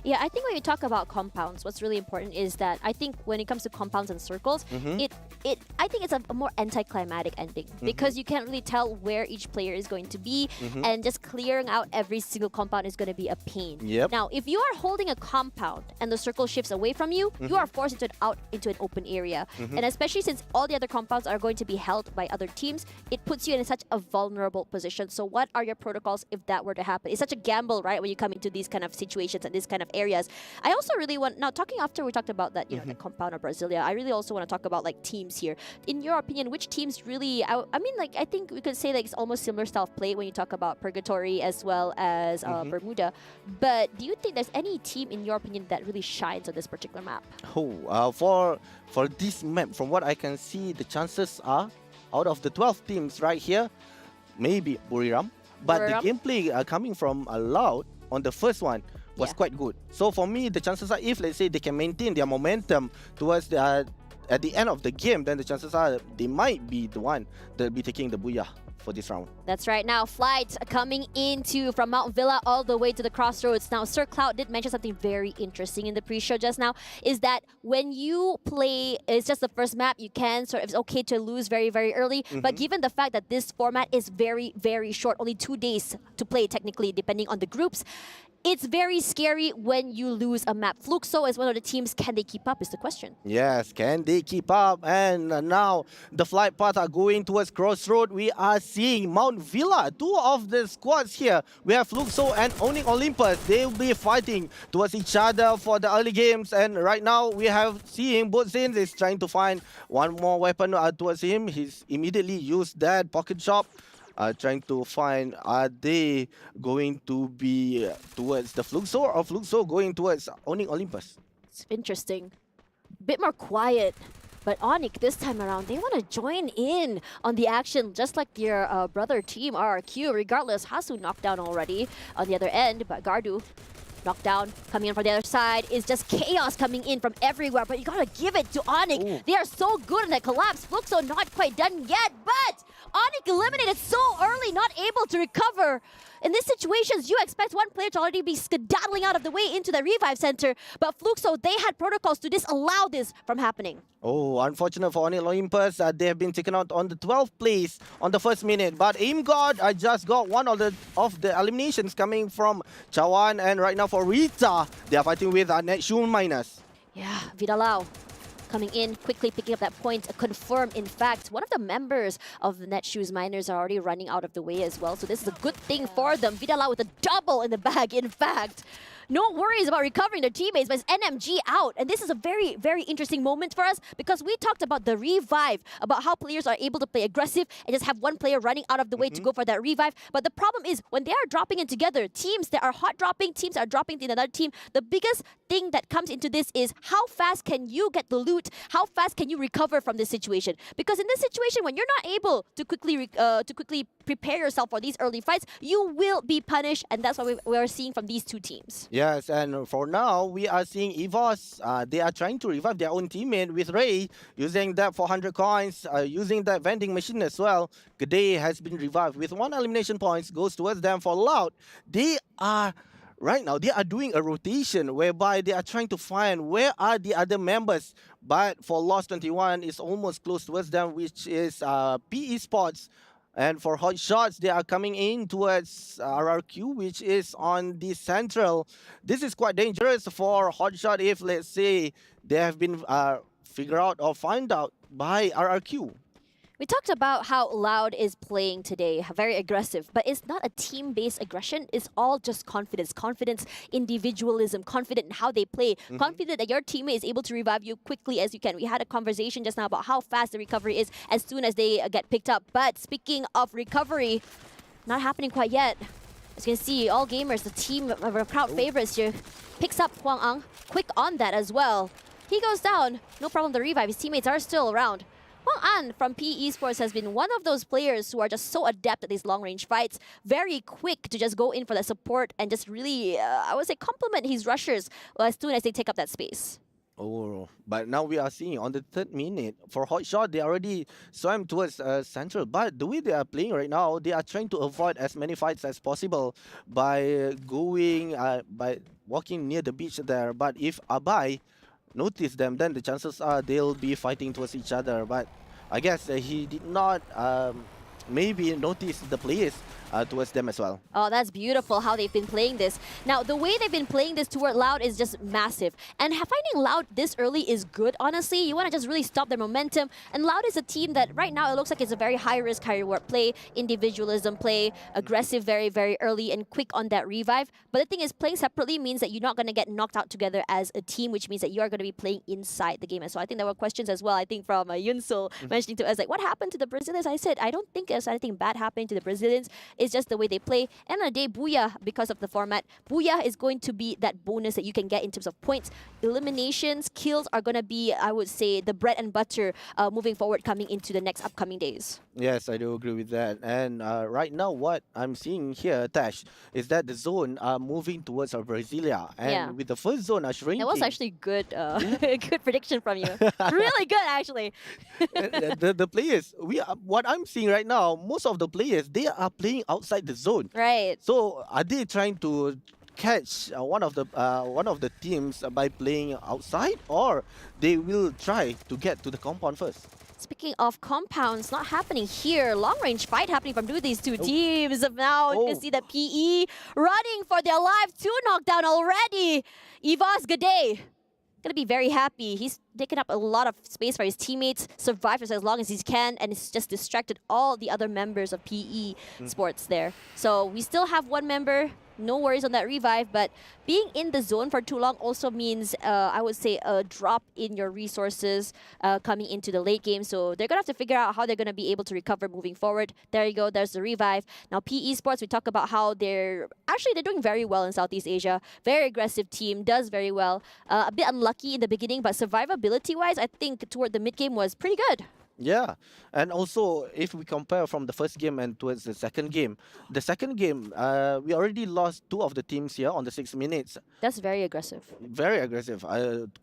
Yeah, I think when you talk about compounds, what's really important is that I think when it comes to compounds and circles, I think it's a more anticlimactic ending because you can't really tell where each player is going to be, and just clearing out every single compound is going to be a pain. Now, if you are holding a compound and the circle shifts away from you, you are forced out into an open area. And especially since all the other compounds are going to be held by other teams, it puts you in such a vulnerable position. So what are your protocols if that were to happen? It's such a gamble, right, when you come into these kind of situations and this kind of areas. I also really want, now talking after we talked about that, you know, the compound of Brasilia, I really also want to talk about like teams here. In your opinion, which teams really, I mean, like, I think we could say like it's almost similar style of play when you talk about Purgatory as well as Bermuda. But do you think there's any team in your opinion that really shines on this particular map? For this map, from what I can see, the chances are, out of the 12 teams right here, maybe Buriram. But the gameplay coming from Loud on the first one was quite good. So for me, the chances are, if let's say they can maintain their momentum towards the at the end of the game, then the chances are they might be the one that will be taking the booyah for this round. That's right. Now, flights coming into from Mount Villa all the way to the crossroads. Now, Sir Cloud did mention something very interesting in the pre-show just now, is that when you play, it's just the first map, you can sort of, it's okay to lose very, very early. But given the fact that this format is very, very short, only 2 days to play technically, depending on the groups, it's very scary when you lose a map. Fluxo is one of the teams. Can they keep up is the question. Yes, can they keep up? And now the flight path are going towards Crossroad. We are seeing Mount Villa. 2 of the squads here. We have Fluxo and Owning Olympus. They will be fighting towards each other for the early games. And right now we have seeing Botzins is trying to find one more weapon towards him. He's immediately used that pocket shop. Trying to find, are they going to be towards the Fluxo or Fluxo going towards Owning Olympus? It's interesting. Bit more quiet. But Onyx this time around, they want to join in on the action just like their brother team, RRQ. Regardless, Hasu knocked down already on the other end, but Gardu knocked down, coming in from the other side is just chaos coming in from everywhere, but you gotta give it to Onyx. They are so good in that collapse. Fluxo not quite done yet, but Onyx eliminated so early, not able to recover. In these situations, you expect one player to already be skedaddling out of the way into the revive center, but Fluxo, they had protocols to disallow this from happening. Oh, unfortunate for Onyx Olympus. They have been taken out on the 12th place on the first minute. But Aim God just got one of the eliminations coming from Chawan. And right now for Rita, they are fighting with Netshoe Minus. Yeah, Vidalao coming in, quickly picking up that point, confirm. In fact, one of the members of the Netshoes Miners are already running out of the way as well. So this is a good thing for them. Vidalao with a double in the bag, in fact. No worries about recovering their teammates, but it's NMG out. And this is a very, very interesting moment for us because we talked about the revive, about how players are able to play aggressive and just have one player running out of the way to go for that revive. But the problem is when they are dropping in together, teams that are hot dropping, teams that are dropping to another team, the biggest thing that comes into this is how fast can you get the loot? How fast can you recover from this situation? Because in this situation, when you're not able to quickly prepare yourself for these early fights, you will be punished. And that's what we are seeing from these two teams. Yes, and for now, we are seeing EVOS. They are trying to revive their own teammate with Ray, using that 400 coins, using that vending machine as well. G'day has been revived with 1 elimination points, goes towards them for Loud. They are, right now, they are doing a rotation whereby they are trying to find where are the other members. But for Lost 21, it's almost close towards them, which is PE Sports. And for Hot Shots, they are coming in towards RRQ, which is on the central. This is quite dangerous for Hot Shot if, let's say, they have been figured out or found out by RRQ. We talked about how Loud is playing today, very aggressive, but it's not a team-based aggression. It's all just confidence, individualism, confident in how they play, confident that your teammate is able to revive you quickly as you can. We had a conversation just now about how fast the recovery is as soon as they get picked up. But speaking of recovery, not happening quite yet. As you can see, all gamers, the team of our crowd favorites here, picks up Huang Ang, quick on that as well. He goes down, no problem to revive. His teammates are still around. Huang An from PE Esports has been one of those players who are just so adept at these long-range fights, very quick to just go in for the support and just really, I would say, complement his rushers as soon as they take up that space. Oh, but now we are seeing on the 3rd minute, for Hot Shot, they already swam towards central. But the way they are playing right now, they are trying to avoid as many fights as possible by by walking near the beach there. But if Abai notice them, then the chances are they'll be fighting towards each other. But I guess he did not maybe notice the players towards them as well. Oh, that's beautiful how they've been playing this. Now, the way they've been playing this toward Loud is just massive. And finding Loud this early is good, honestly. You want to just really stop their momentum. And Loud is a team that right now it looks like it's a very high-risk, high-reward play, individualism play, aggressive very, very early and quick on that revive. But the thing is, playing separately means that you're not going to get knocked out together as a team, which means that you are going to be playing inside the game. And so I think there were questions as well, I think from Yunsul mentioning to us, like, what happened to the Brazilians? I said, I don't think there's anything bad happening to the Brazilians. It's just the way they play. And on the day, Booyah, because of the format, Booyah is going to be that bonus that you can get in terms of points. Eliminations, kills are going to be, I would say, the bread and butter moving forward coming into the next upcoming days. Yes, I do agree with that. And right now, what I'm seeing here, Tash, is that the zone are moving towards Brasilia. And with the first zone are shrinking. That was actually good, good prediction from you. Really good, actually. the players, what I'm seeing right now, most of the players, they are playing outside the zone. Right. So are they trying to catch one of the teams by playing outside, or they will try to get to the compound first? Speaking of compounds, not happening here. Long-range fight happening from these two teams. Now you can see the PE running for their life. 2 knockdown already. Evos G'day gonna be very happy. He's taken up a lot of space for his teammates, survived for as long as he can, and it's just distracted all the other members of PE Sports there. So we still have one member. No worries on that revive, but being in the zone for too long also means, I would say, a drop in your resources coming into the late game. So they're going to have to figure out how they're going to be able to recover moving forward. There you go. There's the revive. Now, PE Sports, we talk about how they're doing very well in Southeast Asia. Very aggressive team, does very well. A bit unlucky in the beginning, but survivability-wise, I think toward the mid-game was pretty good. Yeah, and also if we compare from the first game and towards the second game, we already lost 2 of the teams here on the 6 minutes. That's very aggressive. Very aggressive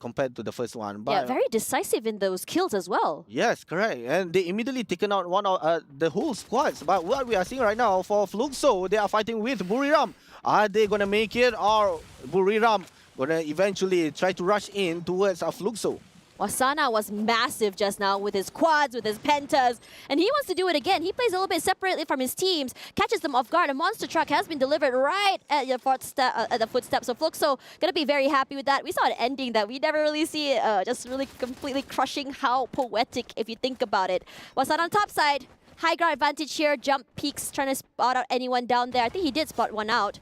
compared to the first one. Yeah, But very decisive in those kills as well. yes, correct. And they immediately taken out one of the whole squads. But what we are seeing right now for Fluxo, they are fighting with Buriram. Are they gonna make it, or Buriram gonna eventually try to rush in towards Fluxo? Wasana was massive just now with his quads, with his pentas, and he wants to do it again. He plays a little bit separately from his teams, catches them off guard. A monster truck has been delivered right at your at the footsteps. So Fluxo gonna be very happy with that. We saw an ending that we never really see, just really completely crushing. How poetic if you think about it. Wasana on top side, high ground advantage here. Jump peaks, trying to spot out anyone down there. I think he did spot one out.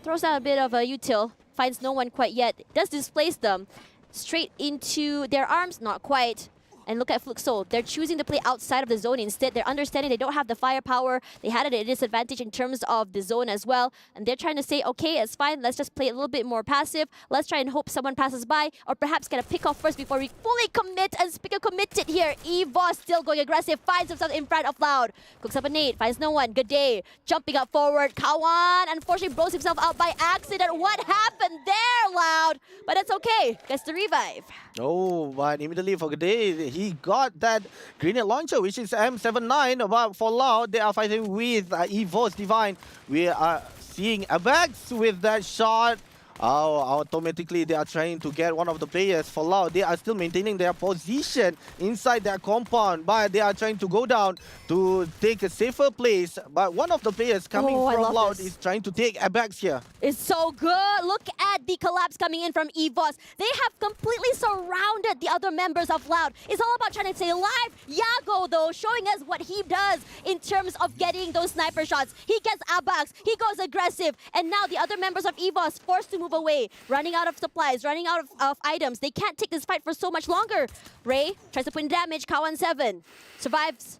Throws out a bit of a util, finds no one quite yet. Does displace them. Straight into their arms, not quite. And look at Fluxo. They're choosing to play outside of the zone instead. They're understanding they don't have the firepower. They had it at a disadvantage in terms of the zone as well. And they're trying to say, okay, it's fine. Let's just play a little bit more passive. Let's try and hope someone passes by, or perhaps get a pick off first before we fully commit. And speaker committed here. Evoss still going aggressive. Finds himself in front of Loud. Cooks up a nade. Finds no one. Good day. Jumping up forward. Kawan unfortunately blows himself out by accident. What happened there, Loud? But it's okay. Gets the revive. Oh, but immediately for Gade, he got that grenade launcher, which is M79. But for Loud, they are fighting with Evo's Divine. We are seeing Abax with that shot. Oh, automatically they are trying to get one of the players. For Loud, they are still maintaining their position inside their compound, but they are trying to go down to take a safer place. But one of the players coming from Loud is trying to take Abax here. It's so good. Look at the collapse coming in from Evoss. They have completely surrounded the other members of Loud. It's all about trying to stay alive. Yago, though, showing us what he does in terms of getting those sniper shots. He gets Abax. He goes aggressive. And now the other members of Evoss forced to move away, running out of supplies, running out of items. They can't take this fight for so much longer. Ray tries to put in damage. Kawan 7 survives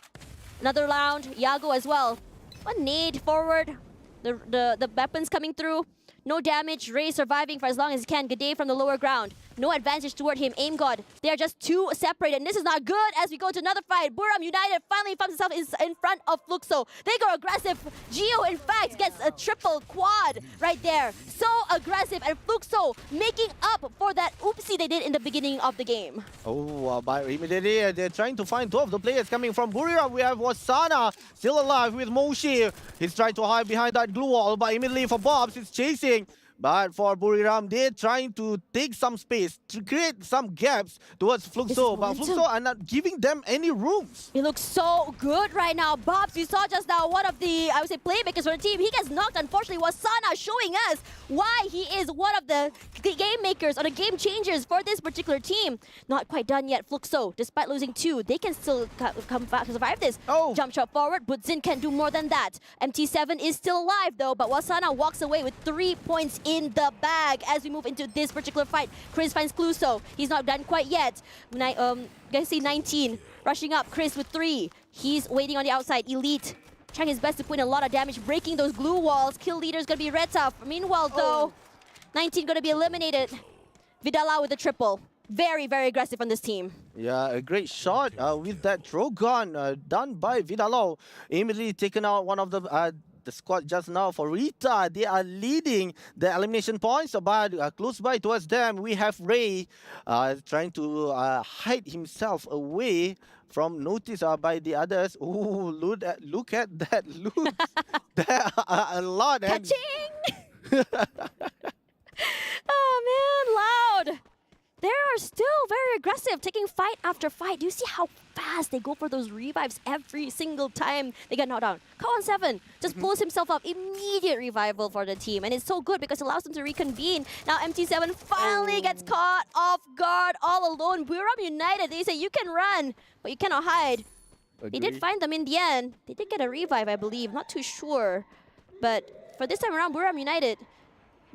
another round. Yago as well. A nade forward. The weapons coming through. No damage. Ray surviving for as long as he can. Gade from the lower ground. No advantage toward him. Aim God. They are just too separated. And this is not good as we go to another fight. Buram United finally finds himself in front of Fluxo. They go aggressive. Geo, in fact, gets a triple quad right there. So aggressive. And Fluxo making up for that oopsie they did in the beginning of the game. Oh, but immediately they're trying to find 2 of the players coming from Buriram. We have Wasana still alive with Moshi. He's trying to hide behind that glue wall, but immediately for Bobs, he's chasing. But for Buriram, they're trying to take some space to create some gaps towards Fluxo. But Fluxo are not giving them any rooms. He looks so good right now. Bobs, you saw just now one of the, I would say, playmakers for the team. He gets knocked, unfortunately. Wasana showing us why he is one of the game makers or the game changers for this particular team. Not quite done yet. Fluxo, despite losing 2, they can still come back to survive this. Jump shot forward, but Zin can do more than that. MT7 is still alive though, but Wasana walks away with 3 points in the bag as we move into this particular fight. Chris finds Cluso. He's not done quite yet. Guys see 19 rushing up. Chris with 3. He's waiting on the outside. Elite trying his best to put in a lot of damage, breaking those glue walls. Kill leader is gonna be Retaf. Meanwhile though, 19 gonna be eliminated. Vidala with the triple. Very, very aggressive on this team. Yeah, a great shot with that throw gun done by Vidalo. Immediately taken out one of the squad just now for Rita. They are leading the elimination points, but close by towards them, we have Ray trying to hide himself away from notice by the others. Oh, look at that loot. There are a lot. Catching! Oh man, Loud! They are still very aggressive, taking fight after fight. Do you see how fast they go for those revives every single time they get knocked down? Kawan 7 just pulls himself up. Immediate revival for the team. And it's so good because it allows them to reconvene. Now MT7 finally gets caught off guard all alone. Buram United, they say you can run, but you cannot hide. They did find them in the end. They did get a revive, I believe. Not too sure. But for this time around, Buram United,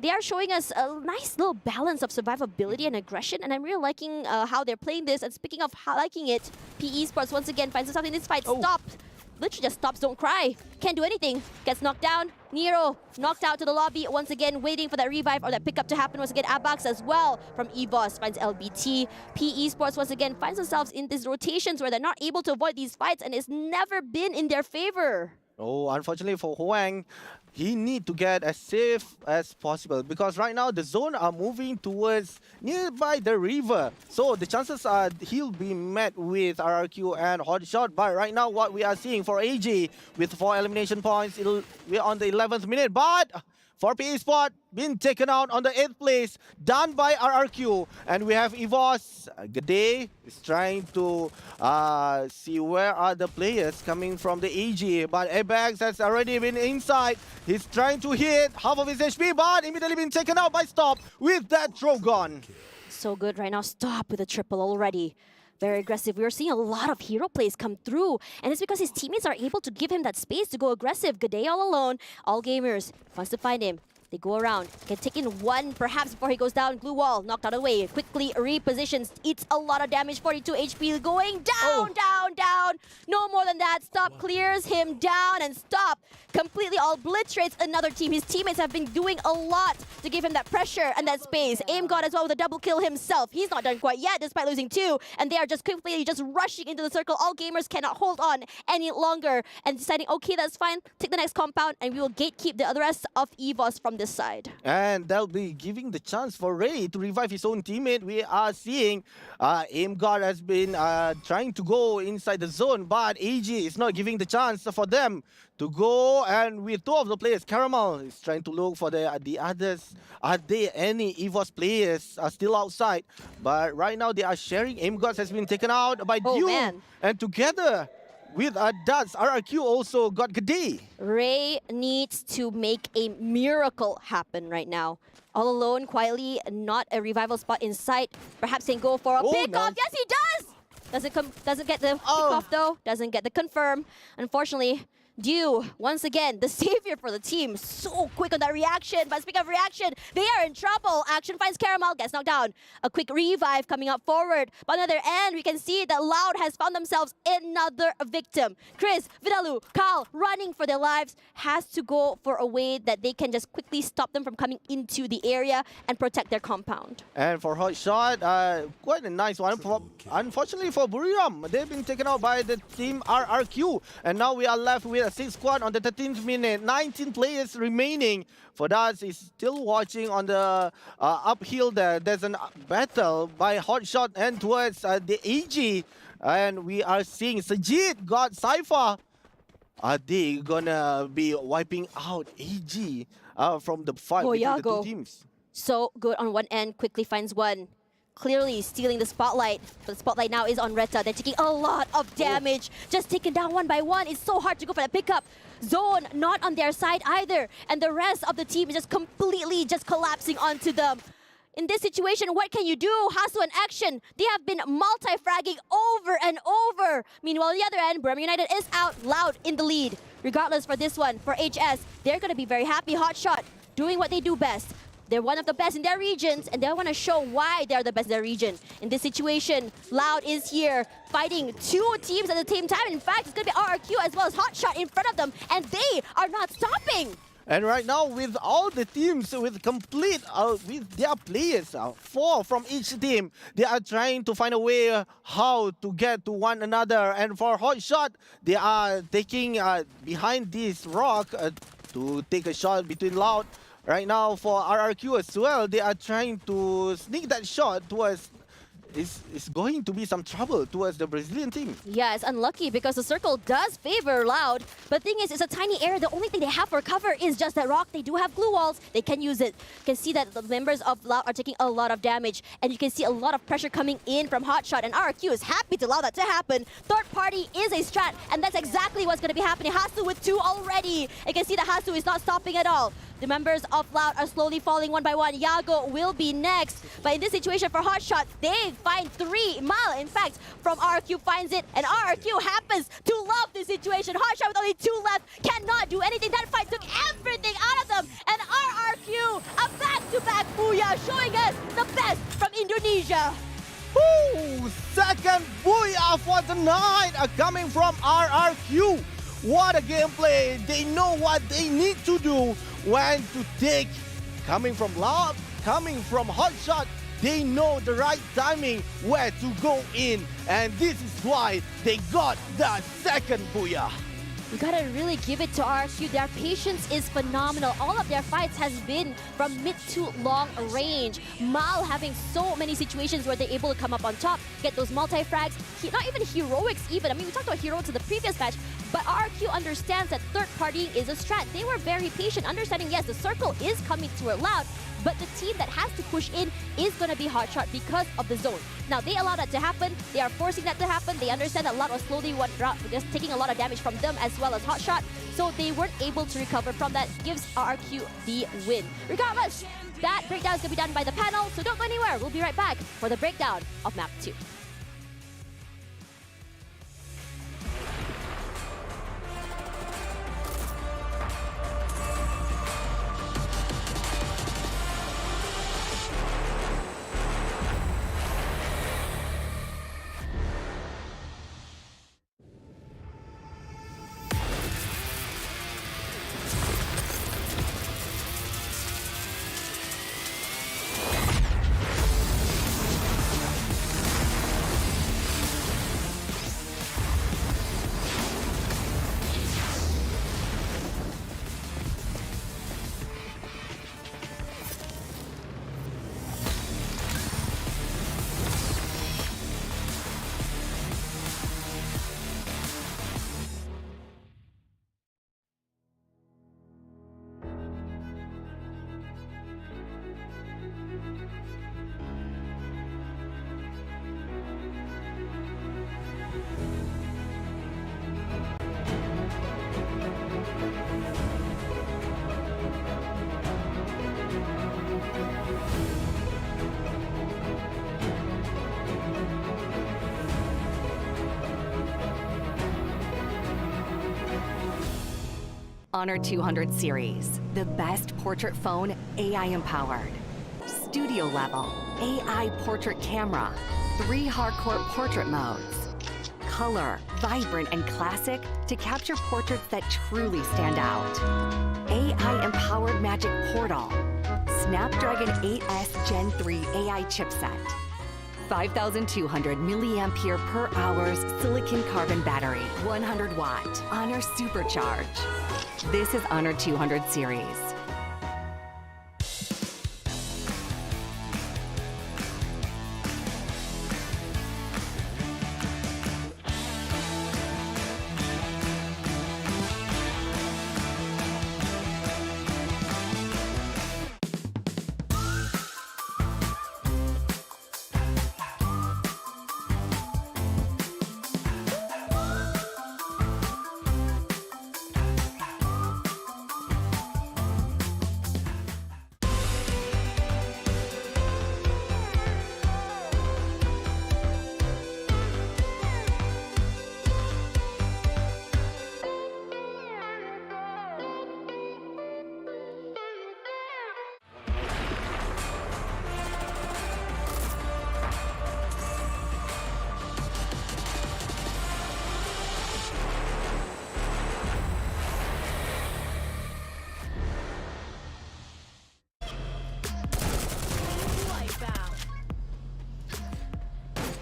they are showing us a nice little balance of survivability and aggression, and I'm really liking how they're playing this. And speaking of liking it, PE Sports once again finds himself in this fight. Stopped literally just stops, don't cry. Can't do anything. Gets knocked down. Nero knocked out to the lobby once again, waiting for that revive or that pickup to happen once again. Abax as well from EVOS finds LBT. P Esports once again finds themselves in these rotations where they're not able to avoid these fights, and it's never been in their favor. Oh, unfortunately for Huang, he need to get as safe as possible because right now the zone are moving towards nearby the river. So the chances are he'll be met with RRQ and Hotshot. But right now what we are seeing for AG with 4 elimination points, we're on the 11th minute. But for PE Sport, been taken out on the 8th place, done by RRQ. And we have EVOS. Gade is trying to see where are the players coming from the AG. But Abax has already been inside. He's trying to hit half of his HP, but immediately been taken out by Stop with that Drogon. So good right now. Stop with a triple already. Very aggressive. We are seeing a lot of hero plays come through, and it's because his teammates are able to give him that space to go aggressive. Gade all alone. All gamers wants to find him. They go around, can take in one perhaps before he goes down. Glue wall, knocked out of the way. Quickly repositions, eats a lot of damage. 42 HP going down, down. No more than that. Stop clears him down, and Stop completely obliterates another team. His teammates have been doing a lot to give him that pressure and that space. Aim God as well with a double kill himself. He's not done quite yet despite losing 2, and they are just quickly just rushing into the circle. All gamers cannot hold on any longer and deciding, okay, that's fine. Take the next compound and we will gatekeep the rest of EVOS from this side. And they'll be giving the chance for Ray to revive his own teammate. We are seeing Aim God has been trying to go inside the zone, but AG is not giving the chance for them to go. And with 2 of the players, Caramel is trying to look for the others. Are there any EVOS players still outside? But right now they are sharing. Aim God has been taken out by Doom. And together with Duds, RRQ also got Gade. Ray needs to make a miracle happen right now. All alone, quietly, not a revival spot in sight. Perhaps can go for a pick-off. Yes, he does! Doesn't get the pick-off though. Doesn't get the confirm. Unfortunately, Dew, once again, the savior for the team. So quick on that reaction. But speaking of reaction, they are in trouble. Action finds Caramel, gets knocked down. A quick revive coming up forward. But on the other end, we can see that Loud has found themselves another victim. Chris, Vidalu, Carl, running for their lives, has to go for a way that they can just quickly stop them from coming into the area and protect their compound. And for Hotshot, quite a nice one. Unfortunately for Buriram, they've been taken out by the team RRQ. And now we are left with a 6 squad on the 13th minute. 19 players remaining. For us, is still watching on the uphill there. There's a battle by Hotshot and towards the AG. And we are seeing Sajid got Cypher. Are they gonna be wiping out AG from the fight between the 2 teams? So good on one end, quickly finds one. Clearly stealing the spotlight, but the spotlight now is on Retta. They're taking a lot of damage. Just taken down one by one. It's so hard to go for that pickup. Zone not on their side either. And the rest of the team is just completely just collapsing onto them. In this situation, what can you do? Hasu and Action, they have been multi-fragging over and over. Meanwhile, on the other end, Bermuda United is out, Loud in the lead. Regardless for this one, for HS, they're going to be very happy. Hotshot doing what they do best. They're one of the best in their regions, and they want to show why they're the best in their region. In this situation, Loud is here, fighting 2 teams at the same time. In fact, it's going to be RRQ as well as Hotshot in front of them, and they are not stopping. And right now, with all the teams, with complete, with their players, 4 from each team, they are trying to find a way how to get to one another. And for Hotshot, they are taking behind this rock to take a shot between Loud. Right now, for RRQ as well, they are trying to sneak that shot towards... It's going to be some trouble towards the Brazilian team. Yeah, it's unlucky because the circle does favor Loud. But the thing is, it's a tiny area. The only thing they have for cover is just that rock. They do have glue walls. They can use it. You can see that the members of Loud are taking a lot of damage. And you can see a lot of pressure coming in from Hotshot. And RRQ is happy to allow that to happen. Third party is a strat. And that's exactly what's going to be happening. Hasu with 2 already. You can see that Hasu is not stopping at all. The members of Loud are slowly falling one by one. Yago will be next. But in this situation for Hotshot, they find 3. Mal, in fact, from RRQ finds it. And RRQ happens to love this situation. Hotshot with only 2 left cannot do anything. That fight took everything out of them. And RRQ, a back-to-back booyah, showing us the best from Indonesia. Woo! Second booyah for the night coming from RRQ. What a gameplay! They know what they need to do when to take. Coming from lob, coming from hot shot, they know the right timing where to go in. And this is why they got that second booyah. You gotta really give it to RQ. Their patience is phenomenal. All of their fights has been from mid to long range. Mal having so many situations where they're able to come up on top, get those multi-frags, not even heroics even. I mean, we talked about heroics in the previous match, but RQ understands that third party is a strat. They were very patient, understanding, yes, the circle is coming to it loud, but the team that has to push in is going to be Hotshot because of the zone. Now, they allow that to happen. They are forcing that to happen. They understand that a lot was slowly just taking a lot of damage from them as well as Hotshot, so they weren't able to recover from that. Gives RQ the win. Regardless, that breakdown is going to be done by the panel, so don't go anywhere. We'll be right back for the breakdown of Map 2. Honor 200 series, the best portrait phone AI empowered. Studio level, AI portrait camera, 3 hardcore portrait modes. Color, vibrant and classic to capture portraits that truly stand out. AI empowered magic portal. Snapdragon 8S Gen 3 AI chipset. 5,200 milliampere per hours silicon carbon battery, 100 watt, Honor Supercharge. This is Honor 200 series.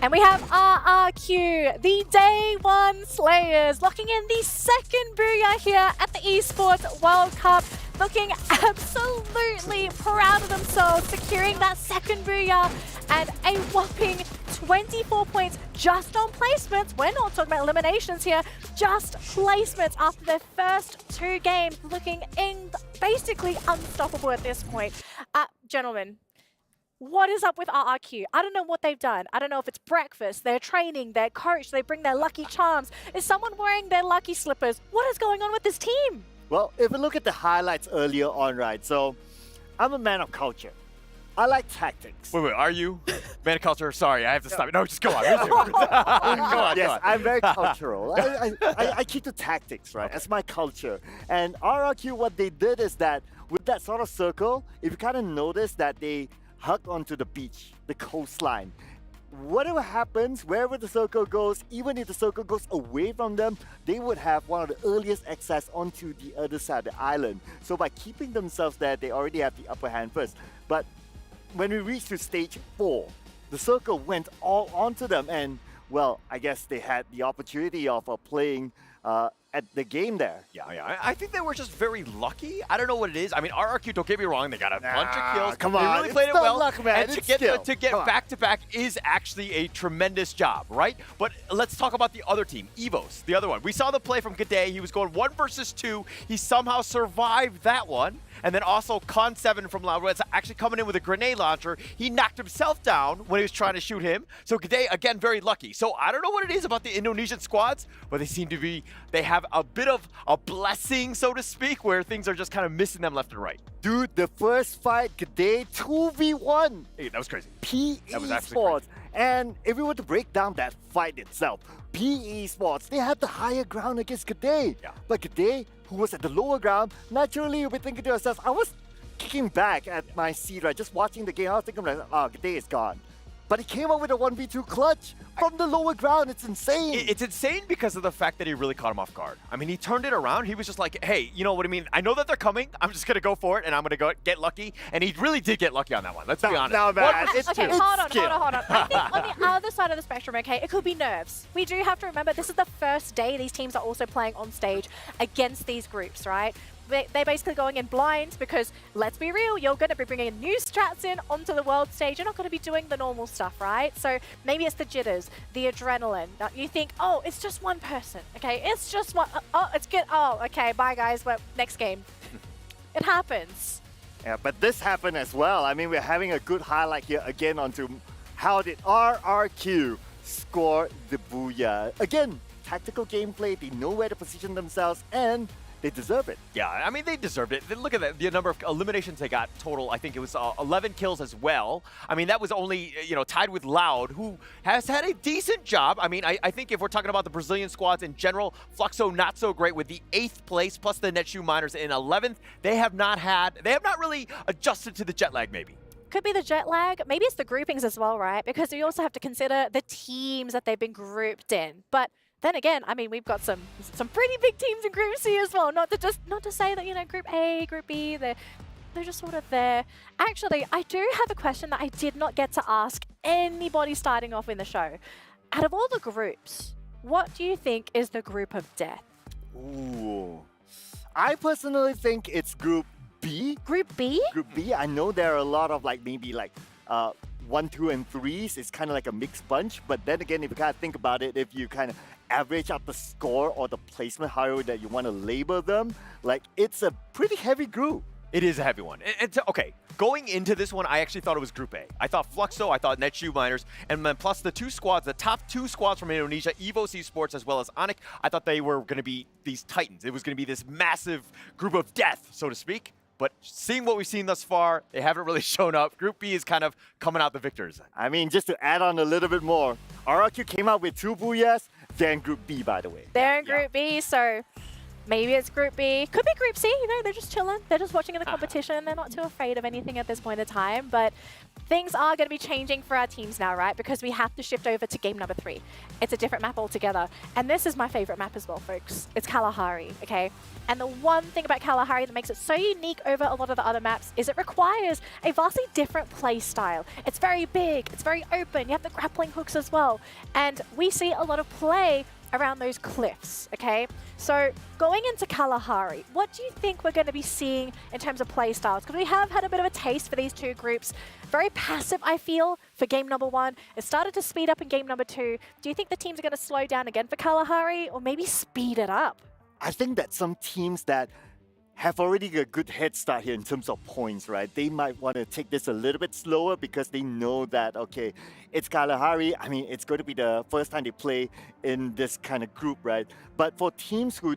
And we have RRQ, the Day 1 Slayers, locking in the second booyah here at the Esports World Cup. Looking absolutely proud of themselves, securing that second booyah and a whopping 24 points just on placements. We're not talking about eliminations here, just placements after their first 2 games, looking basically unstoppable at this point. Gentlemen, what is up with RRQ? I don't know what they've done. I don't know if it's breakfast, their training, their coach, they bring their lucky charms. Is someone wearing their lucky slippers? What is going on with this team? Well, if we look at the highlights earlier on, right, so I'm a man of culture. I like tactics. Wait, are you? Man of culture, sorry, I have to stop it. No, just go on. Go on, yes, go on. I'm very cultural. I keep the tactics, right? That's my culture. And RRQ, what they did is that with that sort of circle, if you kind of notice that they hug onto the beach, the coastline, whatever happens, wherever the circle goes, even if the circle goes away from them, they would have one of the earliest access onto the other side of the island. So by keeping themselves there, they already have the upper hand first. But when we reached to stage 4, the circle went all onto them, and well, I guess they had the opportunity of playing at the game there. Yeah. I think they were just very lucky. I don't know what it is. I mean, RRQ, don't get me wrong, they got a bunch of kills. Come They on, really played it it's not well. luck, man, And it's to skill. get Come on. back-to-back is actually a tremendous job, right? But let's talk about the other team, Evos, the other one. We saw the play from G'day. He was going 1 versus 2. He somehow survived that one. And then also Con7 from Loud actually coming in with a grenade launcher. He knocked himself down when he was trying to shoot him. So G'day, again, very lucky. So I don't know what it is about the Indonesian squads, but they have a bit of a blessing, so to speak, where things are just kind of missing them left and right. Dude, the first fight, G'day 2v1. Hey, that was crazy. PE That was actually Sports. And if we were to break down that fight itself, PE Sports, they had the higher ground against G'day. Yeah. But G'day, who was at the lower ground, naturally you'll be thinking to yourself, I was kicking back at my seat, right? Just watching the game, I was thinking, G'day is gone. But he came up with a 1v2 clutch from the lower ground. It's insane. It's insane because of the fact that he really caught him off guard. I mean, he turned it around. He was just like, hey, you know what I mean? I know that they're coming. I'm just going to go for it, and I'm going to go get lucky. And he really did get lucky on that one. Let's be honest. No, man. Okay, hold on. I think on the other side of the spectrum, okay, it could be nerves. We do have to remember this is the first day these teams are also playing on stage against these groups, right? They're basically going in blind because, let's be real, you're going to be bringing new strats in onto the world stage. You're not going to be doing the normal stuff, right? So maybe it's the jitters, the adrenaline. You think, oh, it's just one person, okay? It's just one. Oh, it's good. Oh, okay, bye, guys. Well, next game. It happens. Yeah, but this happened as well. I mean, we're having a good highlight here again onto how did RRQ score the booyah. Again, tactical gameplay. They know where to position themselves, and they deserve it. Yeah, I mean, they deserved it. Look at that, the number of eliminations they got total. I think it was 11 kills as well. I mean, that was only, tied with Loud, who has had a decent job. I mean, I think if we're talking about the Brazilian squads in general, Fluxo not so great with the 8th place, plus the Netshoe Miners in 11th. They have not really adjusted to the jet lag, maybe. Could be the jet lag. Maybe it's the groupings as well, right? Because we also have to consider the teams that they've been grouped in. But then again, I mean, we've got some pretty big teams in Group C as well. Not to say that, Group A, Group B, they're just sort of there. Actually, I do have a question that I did not get to ask anybody starting off in the show. Out of all the groups, what do you think is the group of death? Ooh. I personally think it's Group B. Group B? Group B. I know there are a lot of maybe 1, 2, and 3s. It's kind of like a mixed bunch. But then again, if you kind of think about it, if you kind of average out the score or the placement, however that you want to label them, it's a pretty heavy group. It is a heavy one. Okay, going into this one, I actually thought it was Group A. I thought Fluxo, I thought Netshoe Miners, and then plus the top 2 squads from Indonesia, Evos Esports as well as Onyx, I thought they were going to be these titans. It was going to be this massive group of death, so to speak. But seeing what we've seen thus far, they haven't really shown up. Group B is kind of coming out the victors. I mean, just to add on a little bit more, RRQ came out with 2 booyahs, then Group B, by the way. They're in Group B, so maybe it's Group B. Could be Group C, they're just chilling. They're just watching the competition. They're not too afraid of anything at this point in time. But things are going to be changing for our teams now, right? Because we have to shift over to game number 3. It's a different map altogether. And this is my favorite map as well, folks. It's Kalahari, okay? And the one thing about Kalahari that makes it so unique over a lot of the other maps is it requires a vastly different play style. It's very big, it's very open, you have the grappling hooks as well. And we see a lot of play around those cliffs, okay? So going into Kalahari, what do you think we're going to be seeing in terms of play styles? Because we have had a bit of a taste for these 2 groups. Very passive, I feel, for game number 1. It started to speed up in game number 2. Do you think the teams are going to slow down again for Kalahari or maybe speed it up? I think that some teams that have already got a good head start here in terms of points, right? They might want to take this a little bit slower because they know that, okay, it's Kalahari. I mean, it's going to be the first time they play in this kind of group, right? But for teams who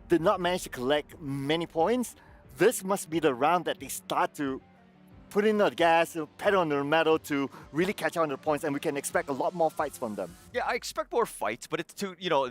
did not manage to collect many points, this must be the round that they start to put in the gas, pedal on the metal to really catch on the points, and we can expect a lot more fights from them. Yeah, I expect more fights, but it's to, you know,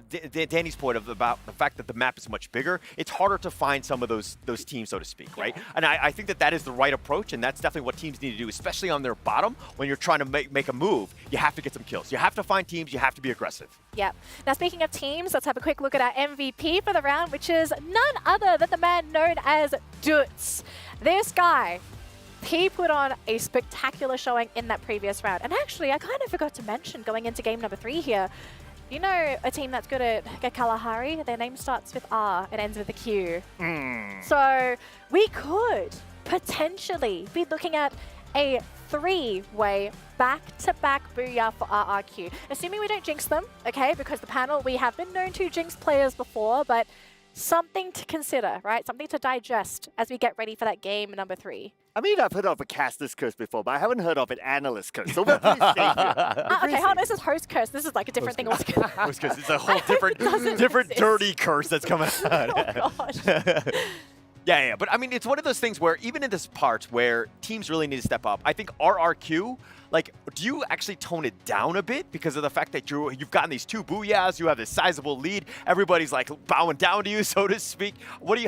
Danny's point about the fact that the map is much bigger, it's harder to find some of those teams, so to speak, right? And I think that is the right approach, and that's definitely what teams need to do, especially on their bottom. When you're trying to make a move, you have to get some kills. You have to find teams, you have to be aggressive. Yep. Now, speaking of teams, let's have a quick look at our MVP for the round, which is none other than the man known as Dutz. This guy, he put on a spectacular showing in that previous round. And actually, I kind of forgot to mention going into game number 3 here, you know a team that's good at Kalahari? Their name starts with R, it ends with a Q. So we could potentially be looking at a 3-way back-to-back booyah for RRQ. Assuming we don't jinx them, okay, because the panel, we have been known to jinx players before, but something to consider, right? Something to digest as we get ready for that game number 3. I mean, I've heard of a caster's curse before, but I haven't heard of an analyst curse. So we're pretty safe here. Okay, hold on, this is host curse. This is like a different thing altogether. Host curse, it's a whole different dirty curse that's coming out. Oh, gosh. Yeah, but I mean, it's one of those things where even in this part where teams really need to step up, I think RRQ, like, do you actually tone it down a bit because of the fact that you've gotten these 2 booyahs, you have this sizable lead, everybody's like bowing down to you, so to speak.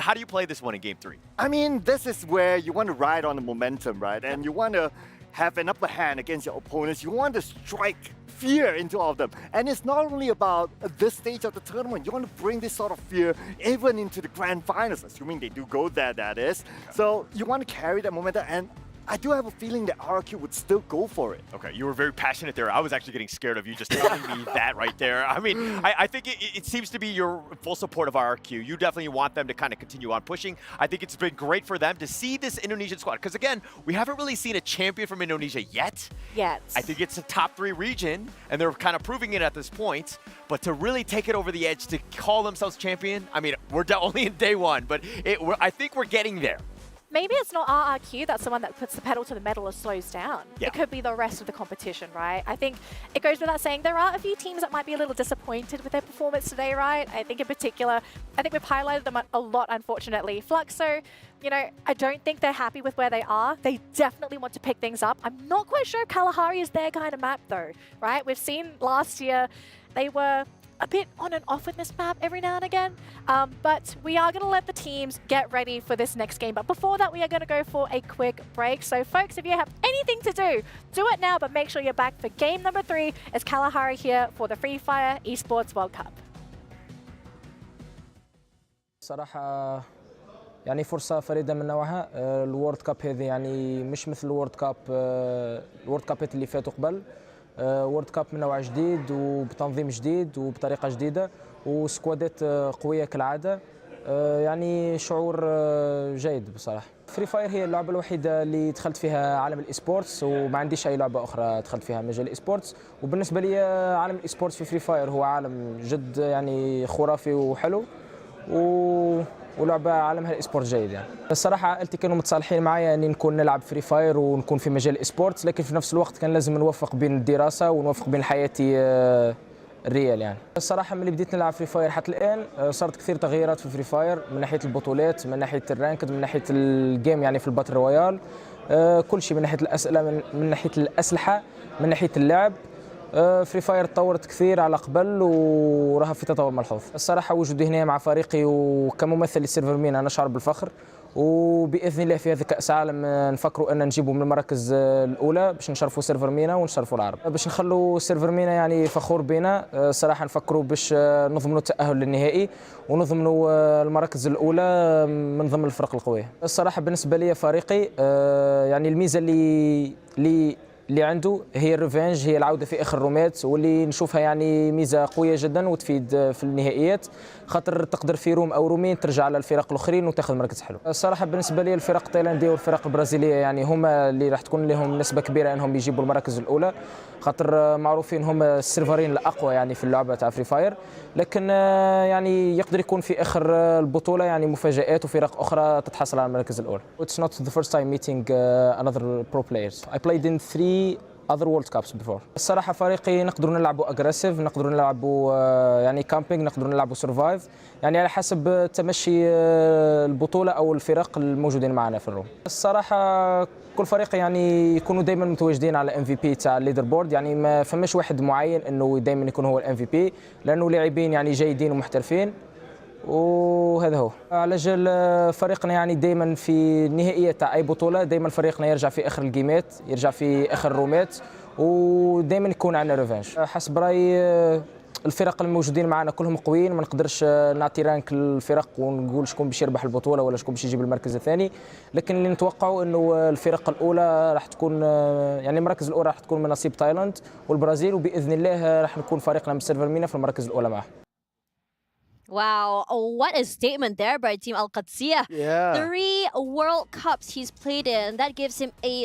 How do you play this one in game 3? I mean, this is where you want to ride on the momentum, right? And you want to have an upper hand against your opponents. You want to strike fear into all of them. And it's not only about this stage of the tournament. You want to bring this sort of fear even into the grand finals, assuming they do go there, that is. So you want to carry that momentum, and I do have a feeling that RRQ would still go for it. Okay, you were very passionate there. I was actually getting scared of you just telling me that right there. I mean, I think it seems to be your full support of RRQ. You definitely want them to kind of continue on pushing. I think it's been great for them to see this Indonesian squad. Because again, we haven't really seen a champion from Indonesia yet. I think it's a top 3 region, and they're kind of proving it at this point. But to really take it over the edge, to call themselves champion, I mean, we're only in day 1, but I think we're getting there. Maybe it's not RRQ that's the one that puts the pedal to the metal or slows down. It could be the rest of the competition, right? I think it goes without saying there are a few teams that might be a little disappointed with their performance today, right? I think in particular, I think we've highlighted them a lot, unfortunately. Fluxo, you know, I don't think they're happy with where they are. They definitely want to pick things up. I'm not quite sure Kalahari is their kind of map though, right? We've seen last year they were a bit on and off with this map every now and again, but we are going to let the teams get ready for this next game. But before that, we are going to go for a quick break. So folks, if you have anything to do it now, but make sure you're back for game number 3 as Kalahari here for the Free Fire Esports World Cup. صراحة يعني فرصة فريدة من نوعها. الورد كاب هذه يعني مش مثل الورد كابات اللي فاتوا قبل. وورد كاب من نوع جديد وبتنظيم جديد وبطريقة جديدة وسكوادات قوية كالعادة. يعني شعور جيد بصراحة. فري فاير هي اللعبة الوحيدة اللي دخلت فيها عالم الإيسبورتس وما عنديش أي لعبة أخرى دخلت فيها مجال الإيسبورتس. وبالنسبة لي عالم الإيسبورتس في فري فاير هو عالم جد يعني خرافي وحلو ولعبة عالمها الإيسبورت جيد يعني. الصراحة عائلتي كانوا متصالحين معايا اني نكون نلعب فري فاير ونكون في مجال الإيسبورتس، لكن في نفس الوقت كان لازم نوفق بين الدراسة ونوفق بين حياتي الريال يعني. الصراحة ملي بديت نلعب فري فاير حتى الآن صارت كثير تغييرات في فري فاير من ناحية البطولات، من ناحية الرانكد، من ناحية الجيم يعني في الباتل رويال، كل شيء من ناحية الأسئلة، من ناحية الأسلحة، من ناحية اللعب. فري فاير تطورت كثير على قبل وراها في تطور ملحوظ. الصراحة وجودي هنا مع فريقي وكممثل للسيرفر مينا نشعر بالفخر، وباذن الله في هذا كاس عالم نفكروا ان نجيبوا من المراكز الاولى باش نشرفوا سيرفر مينا ونشرفوا العرب، باش نخلوا سيرفر مينا يعني فخور بنا. صراحه نفكروا باش نضمنوا التاهل للنهائي ونضمنوا المراكز الاولى من ضمن الفرق القويه. الصراحه بالنسبه لي فريقي يعني الميزه اللي عنده هي الريفانج، هي العوده في اخر الرومات، واللي نشوفها يعني ميزه قويه جدا وتفيد في النهائيات، خاطر تقدر في روم او رومين ترجع على الفرق الاخرين وتاخذ مركز حلو. الصراحه بالنسبه لي الفرق التايلانديه والفرق البرازيليه يعني هما اللي راح تكون لهم نسبه كبيره انهم يجيبوا المراكز الاولى، خاطر معروفين هما السيرفرين الاقوى يعني في اللعبه تاع فري فاير، لكن يعني يقدر يكون في اخر البطوله يعني مفاجات وفرق اخرى تتحصل على المراكز الاولى. It's not the first time meeting another pro players. I played in 3 other World Cups before. الصراحة فريقي نقدروا نلعبوا aggressive، نقدروا نلعبوا يعني camping، نقدروا نلعبوا survive، يعني على حسب تمشي البطولة أو الفرق الموجودين معنا في الروم. الصراحة كل فريق يعني يكونوا دائما متواجدين على MVP تاع الليدر بورد، يعني ما فماش واحد معين إنه دائما يكون هو MVP، لأنه لاعبين يعني جيدين ومحترفين. وهذا هو على جال فريقنا يعني دائما في النهائيه تاع اي بطوله، دائما فريقنا يرجع في اخر الجيمات، يرجع في اخر الرومات، ودائما يكون عندنا ريفانش. حسب رايي الفرق الموجودين معنا كلهم قويين، ما نقدرش نعطي رانك للفرق ونقول شكون باش يربح البطوله ولا شكون باش يجيب المركز الثاني، لكن اللي نتوقعه انه الفرق الاولى راح تكون يعني المراكز الاولى راح تكون من نصيب تايلاند والبرازيل، وباذن الله راح نكون فريقنا من سيرفر مينا في المراكز الاولى معه. Wow, what a statement there by Team Al-Qadsiya. Yeah. 3 World Cups he's played in. That gives him a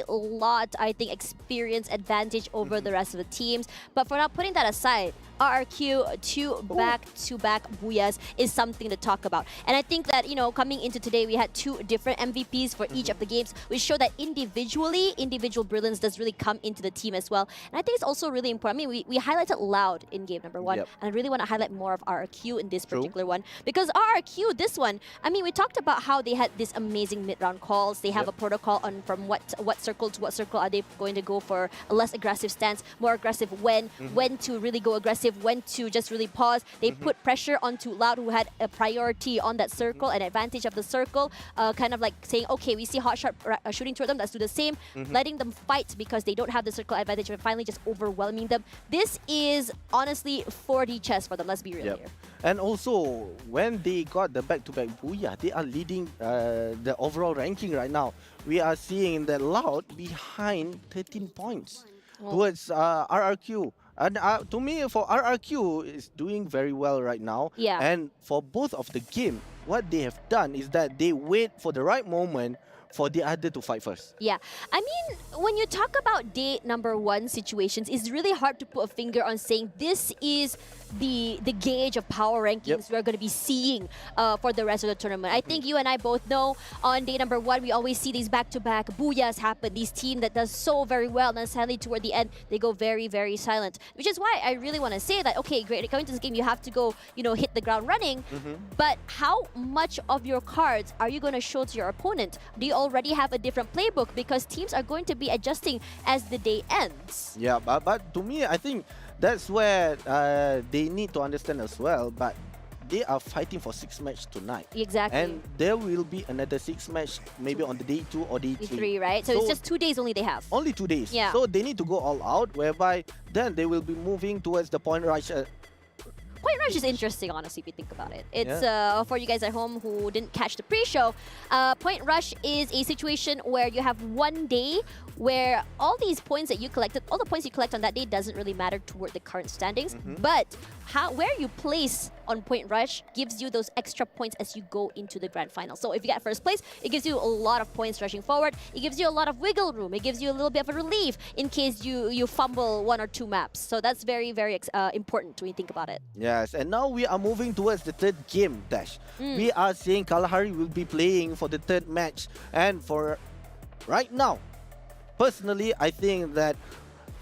lot, I think, experience advantage over the rest of the teams. But for now, putting that aside, RRQ, 2 back-to-back booyahs is something to talk about. And I think that, you know, coming into today, we had 2 different MVPs for each of the games, which show that individually, individual brilliance does really come into the team as well. And I think it's also really important. I mean, we highlighted Loud in game number 1, and I really want to highlight more of RRQ in this particular one. Because RRQ, this one, I mean, we talked about how they had this amazing mid-round calls. They have a protocol on from what circle to what circle are they going to go for a less aggressive stance, more aggressive when to really go aggressive, when to just really pause. They put pressure onto Loud, who had a priority on that circle, an advantage of the circle, kind of like saying, okay, we see Hotshot shooting toward them, let's do the same, letting them fight because they don't have the circle advantage, and finally just overwhelming them. This is honestly 4D chess for them, let's be real here. And also, when they got the back-to-back booyah, they are leading the overall ranking right now. We are seeing that Loud behind 13 points towards RRQ. And to me, for RRQ, it's doing very well right now. Yeah. And for both of the game, what they have done is that they wait for the right moment for the other to fight first. Yeah, I mean, when you talk about day number 1 situations, it's really hard to put a finger on saying this is the gauge of power rankings we're going to be seeing for the rest of the tournament. I think you and I both know on day number 1, we always see these back-to-back booyahs happen, these teams that does so very well, and sadly toward the end, they go very, very silent, which is why I really want to say that, okay, great, coming to this game, you have to go, you know, hit the ground running, but how much of your cards are you going to show to your opponent? Do you already have a different playbook? Because teams are going to be adjusting as the day ends. Yeah, but to me, I think that's where they need to understand as well. But they are fighting for 6 matches tonight. Exactly. And there will be another 6 match maybe on the day 2 or day 3. Right? So it's just 2 days only they have. Only 2 days. Yeah. So they need to go all out, whereby then they will be moving towards the point rush. Point Rush is interesting, honestly, if you think about it. It's for you guys at home who didn't catch the pre-show. Point Rush is a situation where you have 1 day where all these points that you collected, all the points you collect on that day doesn't really matter toward the current standings, but where you place on Point Rush gives you those extra points as you go into the grand final. So if you get first place, it gives you a lot of points rushing forward. It gives you a lot of wiggle room. It gives you a little bit of a relief in case you fumble 1 or 2 maps. So that's very, very important when you think about it. Yes, and now we are moving towards the 3rd game, Dash. We are seeing Kalahari will be playing for the 3rd match. And for right now, personally, I think that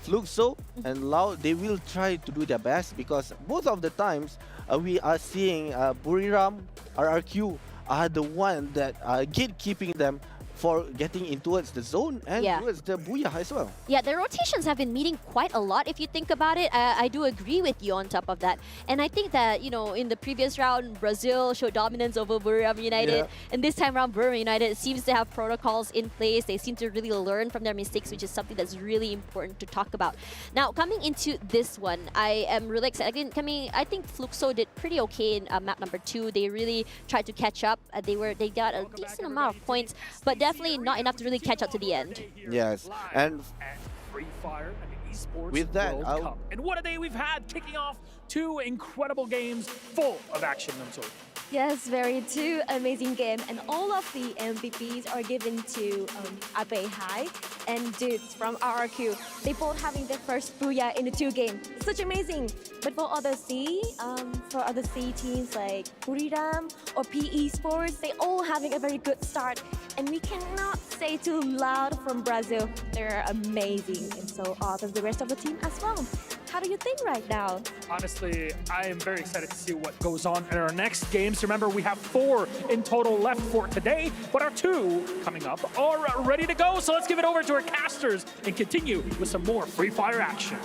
Fluxo and Loud, they will try to do their best, because both of the times we are seeing Buriram, RRQ are the one that are gatekeeping them for getting in towards the zone and towards the booyah as well. Yeah, the rotations have been meeting quite a lot if you think about it. I do agree with you on top of that. And I think that, you know, in the previous round, Brazil showed dominance over Buriram United. And this time around, Buriram United seems to have protocols in place. They seem to really learn from their mistakes, which is something that's really important to talk about. Now, coming into this one, I am really excited. Again, I think Fluxo did pretty okay in map number 2. They really tried to catch up. They got a decent amount of points, but definitely not enough to really catch up to the end. Yes, and Free Fire and the Esports with that, World Cup. And what a day we've had, kicking off 2 incredible games full of action, Namso. Yes, very 2 amazing games, and all of the MVPs are given to Abe High. and Dudes from RRQ. They both having their first booyah in the 2 game. Such amazing. But for other C teams like Buriram or PE Sports, they all having a very good start. And we cannot say too loud from Brazil. They're amazing, and so are the rest of the team as well. How do you think right now? Honestly, I am very excited to see what goes on in our next games. Remember, we have 4 in total left for today, but our 2 coming up are ready to go. So let's give it over to our casters and continue with some more Free Fire action.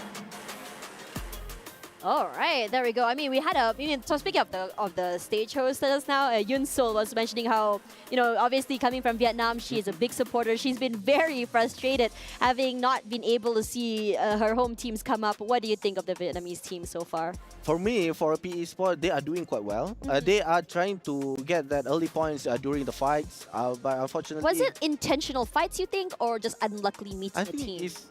All right, there we go. I mean, we had so speaking of the stage host just now, Yun Sol was mentioning how, obviously coming from Vietnam, she is a big supporter. She's been very frustrated having not been able to see her home teams come up. What do you think of the Vietnamese team so far? For me, for PE Sport, they are doing quite well. They are trying to get that early points during the fights, but unfortunately... Was it intentional fights, you think, or just unluckily meeting the team? It's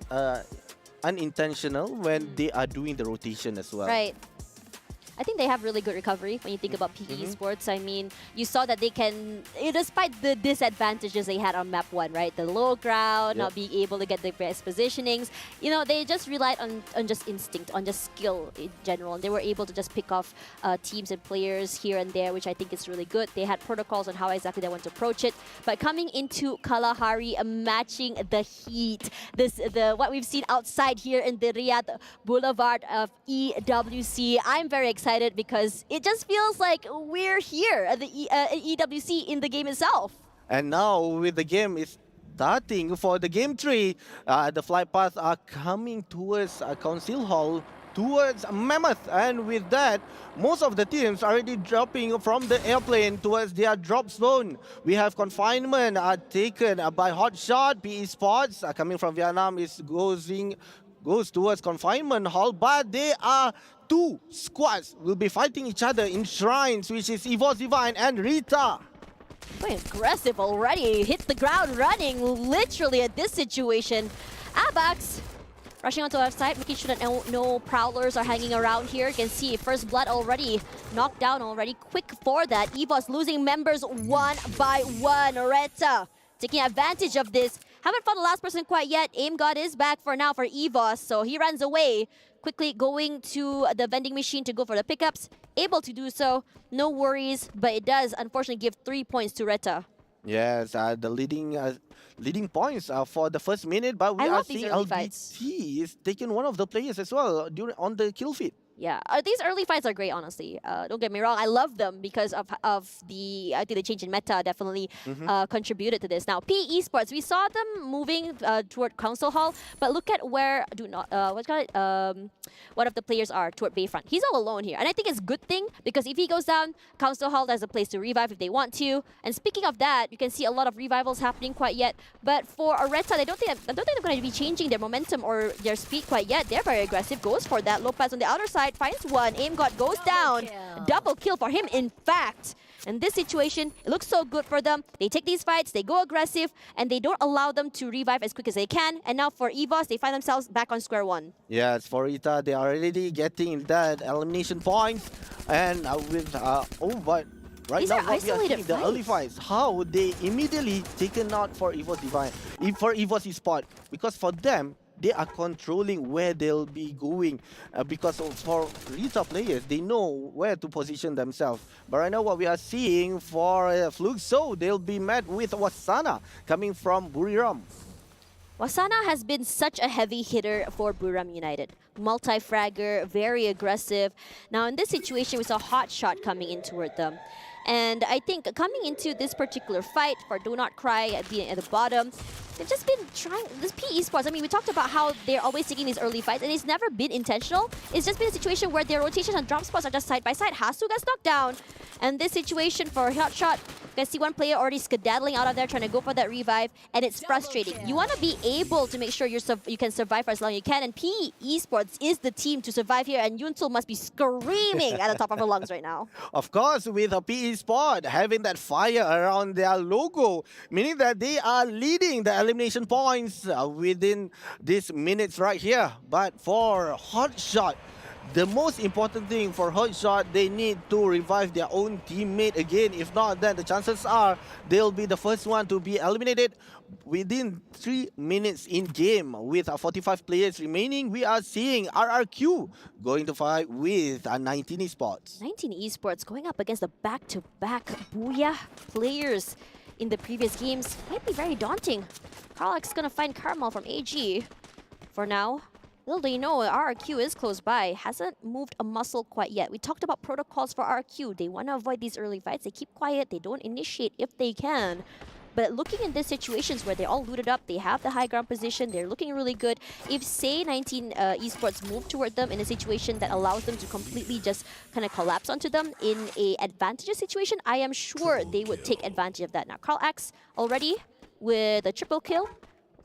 unintentional when they are doing the rotation as well. Right. I think they have really good recovery when you think about PE Sports. I mean, you saw that they can, despite the disadvantages they had on map 1, right? The low ground, not being able to get the best positionings. They just relied on just instinct, on just skill in general. And they were able to just pick off teams and players here and there, which I think is really good. They had protocols on how exactly they want to approach it. But coming into Kalahari, matching the heat, what we've seen outside here in the Riyadh Boulevard of EWC, I'm very excited because it just feels like we're here at the EWC in the game itself. And now with the game is starting for the game 3, the flight paths are coming towards Council Hall, towards Mammoth, and with that, most of the teams are already dropping from the airplane towards their drop zone. We have confinement taken by Hotshot. PE Sports coming from Vietnam goes towards confinement hall, but they are 2 squads will be fighting each other in shrines, which is Evo Divine and Rita. Quite aggressive already. Hit the ground running, literally at this situation. Abax rushing onto the left side, making sure that no prowlers are hanging around here. You can see first blood already knocked down already. Quick for that. Evo's losing members 1 by 1. Reta taking advantage of this. Haven't found the last person quite yet. Aim God is back for now for EVOS, so he runs away. Quickly going to the vending machine to go for the pickups. Able to do so, no worries, but it does unfortunately give 3 points to Reta. Yes, the leading points for the first minute, but we are seeing LBT is taking one of the players as well on the kill feed. Yeah, these early fights are great, honestly. Don't get me wrong, I love them because of the, I think the change in meta definitely contributed to this. Now, PE Sports, we saw them moving toward Council Hall, but look at where, one of the players are toward Bayfront. He's all alone here, and I think it's a good thing because if he goes down, Council Hall has a place to revive if they want to. And speaking of that, you can see a lot of revivals happening quite yet, but for Areta, I don't think they're going to be changing their momentum or their speed quite yet. They're very aggressive, goes for that. Lopez on the outer side finds one. Aim God goes down. Double kill for him, in fact. In this situation, it looks so good for them. They take these fights, they go aggressive, and they don't allow them to revive as quick as they can. And now for EVOS, they find themselves back on square 1. Yes, for Ita, they are already getting that elimination point. And but right now, what we are seeing the early fights, how they immediately taken out for EVOS Divine, for EVOS Esports, because for them, they are controlling where they'll be going because for Rita players, they know where to position themselves. But right now what we are seeing for Fluxo, they'll be met with Wasana coming from Buriram. Wasana has been such a heavy hitter for Buriram United. Multi-fragger, very aggressive. Now in this situation, we saw Hotshot coming in toward them. And I think coming into this particular fight for Do Not Cry being at the bottom, they've just been trying, this PE Sports, I mean, we talked about how they're always taking these early fights, and it's never been intentional. It's just been a situation where their rotations and drop spots are just side by side. Hasu gets knocked down. And this situation for Hotshot, you can see one player already skedaddling out of there trying to go for that revive, and it's frustrating. You want to be able to make sure you can survive for as long as you can, and PE Esports is the team to survive here, and Yunsul must be screaming at the top of her lungs right now. Of course, with a PE Sport having that fire around their logo, meaning that they are leading the elimination points within these minutes right here. But for Hotshot, The most important thing for Hotshot, they need to revive their own teammate again. If not, then the chances are they'll be the first one to be eliminated within 3 minutes in game. With 45 players remaining, we are seeing RRQ going to fight with 19 Esports. 19 Esports going up against the back-to-back Booyah players in the previous games might be very daunting. Carlax gonna find Carmel from AG. For now, little do you know, RRQ is close by, hasn't moved a muscle quite yet. We talked about protocols for RRQ. They want to avoid these early fights. They keep quiet. They don't initiate if they can. But looking in these situations where they're all looted up, they have the high ground position, they're looking really good. If, say, 19 Esports move toward them in a situation that allows them to completely just kind of collapse onto them in a advantageous situation, I am sure they would take advantage of that. Now, Carlax already with a triple kill.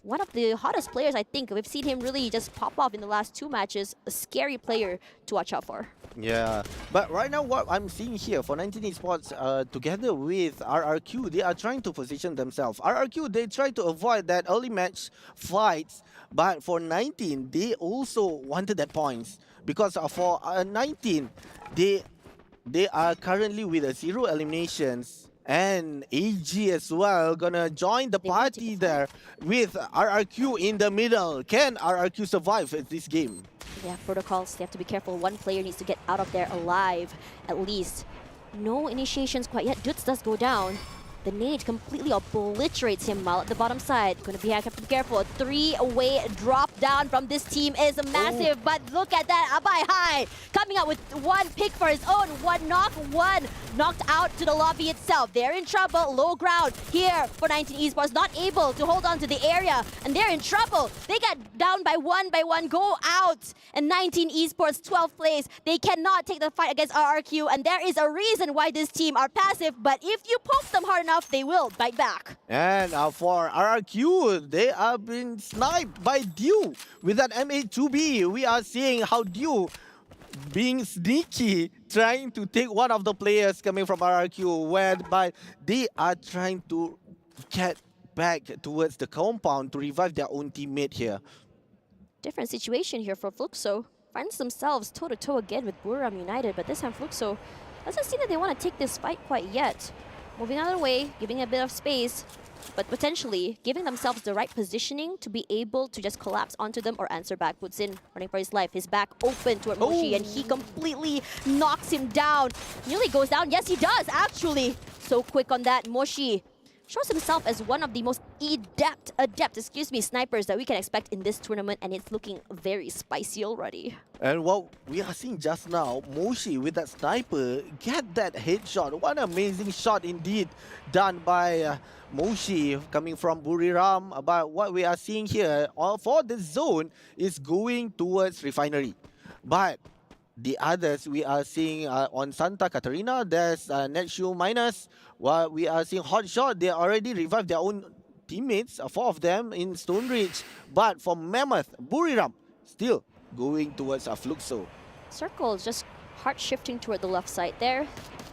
One of the hottest players, I think. We've seen him really just pop off in the last 2 matches. A scary player to watch out for. Yeah, but right now what I'm seeing here for 19 Esports, together with RRQ, they are trying to position themselves. RRQ, they try to avoid that early match fights, but for 19, they also wanted that points. Because for 19, they are currently with 0 eliminations. And AG as well gonna join the party there with RRQ in the middle. Can RRQ survive this game? Yeah, protocols, they have to be careful. One player needs to get out of there alive, at least. No initiations quite yet. Dutz does go down. The nade completely obliterates him while at the bottom side. Gonna be have to be careful. A 3-way drop down from this team is massive, but look at that. Abai High coming out with 1 pick for his own. 1 knock, 1 knocked out to the lobby itself. They're in trouble. Low ground here for 19 Esports. Not able to hold on to the area, and they're in trouble. They get down by one, go out. And 19 Esports, 12th place. They cannot take the fight against RRQ, and there is a reason why this team are passive, but if you poke them hard enough, they will bite back. And for RRQ, they are being sniped by Dew. With that MA2B, we are seeing how Dew being sneaky, trying to take one of the players coming from RRQ, whereby they are trying to get back towards the compound to revive their own teammate here. Different situation here for Fluxo. Finds themselves toe-to-toe again with Buriram United, but this time Fluxo doesn't seem that they want to take this fight quite yet. Moving out of the way, giving a bit of space, but potentially giving themselves the right positioning to be able to just collapse onto them or answer back. Puts in, running for his life, his back open toward Moshi, and he completely knocks him down. Nearly goes down. Yes, he does, actually. So quick on that. Moshi shows himself as one of the most adept snipers that we can expect in this tournament, and it's looking very spicy already. And what we are seeing just now, Moshi with that sniper, get that headshot. What an amazing shot indeed done by Moshi coming from Buriram. But what we are seeing here for the zone is going towards Refinery. But the others we are seeing on Santa Catarina, there's Netshoe Minus. While we are seeing Hotshot, they already revived their own teammates, 4 of them in Stone Ridge. But for Mammoth, Buriram still going towards Fluxo. Circle just hard shifting toward the left side there.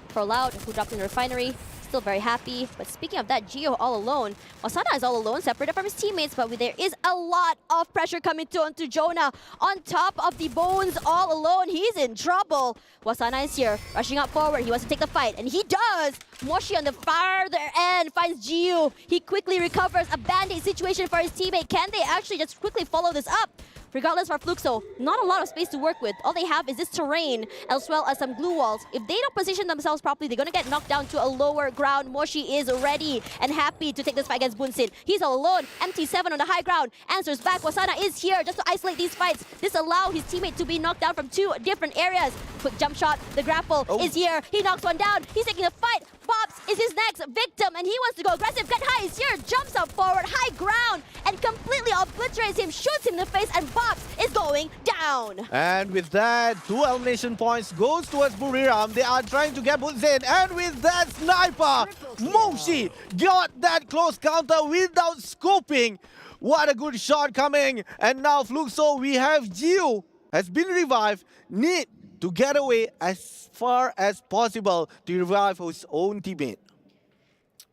For Loud, who dropped in the Refinery, still very happy. But speaking of that, Gio all alone. Wasana is all alone, separated from his teammates, but there is a lot of pressure coming onto Jonah. On top of the Bones all alone, he's in trouble. Wasana is here, rushing up forward. He wants to take the fight, and he does. Moshi on the farther end finds Gio. He quickly recovers. A band-aid situation for his teammate. Can they actually just quickly follow this up? Regardless for Fluxo, not a lot of space to work with. All they have is this terrain, as well as some glue walls. If they don't position themselves properly, they're going to get knocked down to a lower ground. Moshi is ready and happy to take this fight against Bunsin. He's all alone. MT7 on the high ground. Answers back. Wasana is here just to isolate these fights. This allows his teammate to be knocked down from 2 different areas. Quick jump shot. The grapple is here. He knocks one down. He's taking the fight. Pops is his next victim, and he wants to go aggressive. Cut High is here. Jumps up forward. High ground. And completely obliterates him. Shoots him in the face, and Pops is going down. And with that, 2 elimination points goes towards Buriram. They are trying to get Bunsin, and with that sniper, Moshi got that close counter without scoping. What a good shot coming. And now Fluxo, we have Gio has been revived. Need to get away as far as possible to revive his own teammate.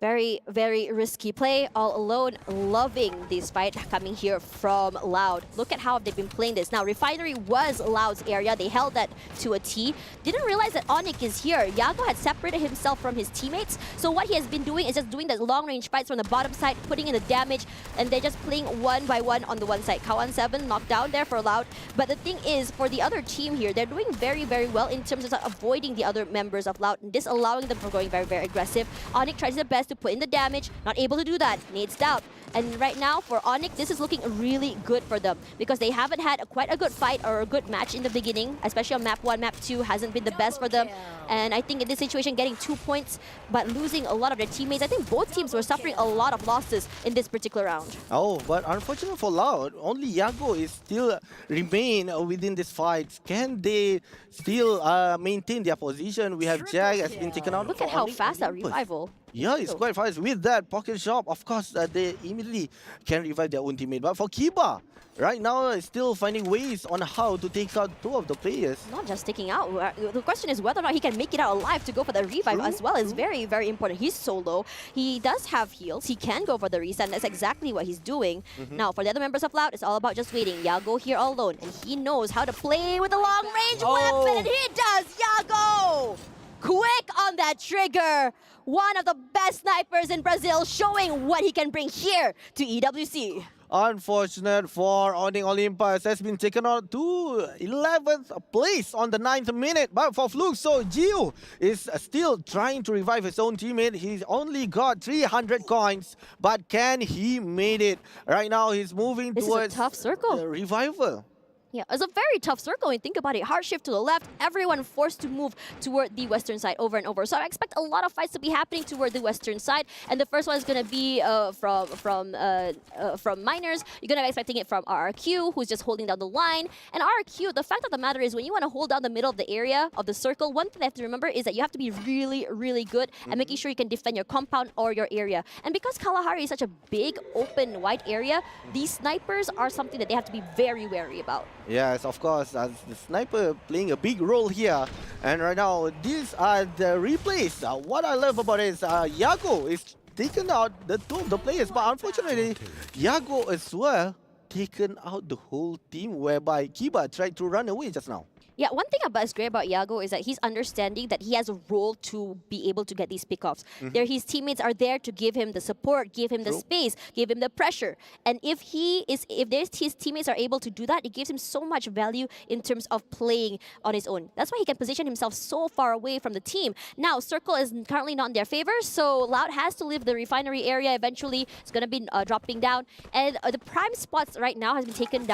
Very, very risky play, all alone, loving this fight coming here from Loud. Look at how they've been playing this. Now, Refinery was Loud's area. They held that to a T. Didn't realize that Onyx is here. Yago had separated himself from his teammates. So what he has been doing is just doing the long-range fights from the bottom side, putting in the damage, and they're just playing one by one on the one side. Kawan 7 knocked down there for Loud. But the thing is, for the other team here, they're doing very, very well in terms of avoiding the other members of Loud and disallowing them from going very, very aggressive. Onyx tries his best to put in the damage, not able to do that, nades down. And right now for Onyx, this is looking really good for them because they haven't had quite a good fight or a good match in the beginning, especially on map 1, map 2 hasn't been the best for them. And I think in this situation, getting 2 points but losing a lot of their teammates, I think both teams were suffering a lot of losses in this particular round. Oh, but unfortunately for Loud, only Yago is still remain within this fight. Can they still maintain their position? We have Jag has been taken out. Look at how fast that revival. Yeah, it's quite fast. With that pocket shop, of course, they immediately can revive their own teammate. But for Kiba, right now, is still finding ways on how to take out 2 of the players. Not just taking out. The question is whether or not he can make it out alive to go for the revive as well is very, very important. He's solo. He does have heals. He can go for the reset. That's exactly what he's doing. Now, for the other members of Loud, it's all about just waiting. Yago here all alone. And he knows how to play with a long-range weapon. And he does! Yago! Quick on that trigger. One of the best snipers in Brazil showing what he can bring here to EWC. Unfortunate for Onyx Olympus has been taken out to 11th place on the 9th minute. But for Fluke, so Gio is still trying to revive his own teammate. He's only got 300 coins, but can he made it? Right now, he's moving towards a tough circle. The revival. Yeah, it's a very tough circle when you think about it. Hard shift to the left, everyone forced to move toward the western side over and over. So I expect a lot of fights to be happening toward the western side. And the first one is going to be from Miners. You're going to be expecting it from RRQ, who's just holding down the line. And RRQ, the fact of the matter is when you want to hold down the middle of the area of the circle, one thing I have to remember is that you have to be really, really good at making sure you can defend your compound or your area. And because Kalahari is such a big, open, wide area, these snipers are something that they have to be very wary about. Yes, of course, the sniper playing a big role here. And right now, these are the replays. What I love about it is Yago is taken out the 2 of the players, but unfortunately, Yago as well taken out the whole team, whereby Kiba tried to run away just now. Yeah, one thing that's great about Yago is that he's understanding that he has a role to be able to get these pickoffs. His teammates are there to give him the support, give him the space, give him the pressure. And if his teammates are able to do that, it gives him so much value in terms of playing on his own. That's why he can position himself so far away from the team. Now, Circle is currently not in their favor, so Loud has to leave the refinery area eventually. It's going to be dropping down. And the prime spots right now has been taken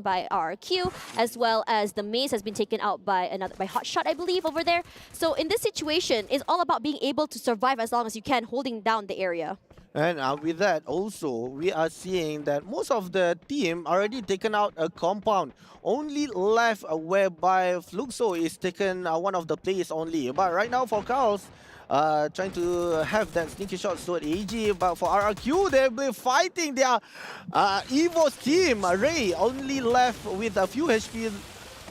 by RRQ, as well as the maze has been taken out by Hotshot, I believe, over there. So in this situation, it's all about being able to survive as long as you can, holding down the area. And with that also, we are seeing that most of the team already taken out a compound. Only left whereby Fluxo is taken one of the players only. But right now for Carls, trying to have that sneaky shot toward AG, but for RRQ, they've been fighting their Evo's team. Ray only left with a few HP.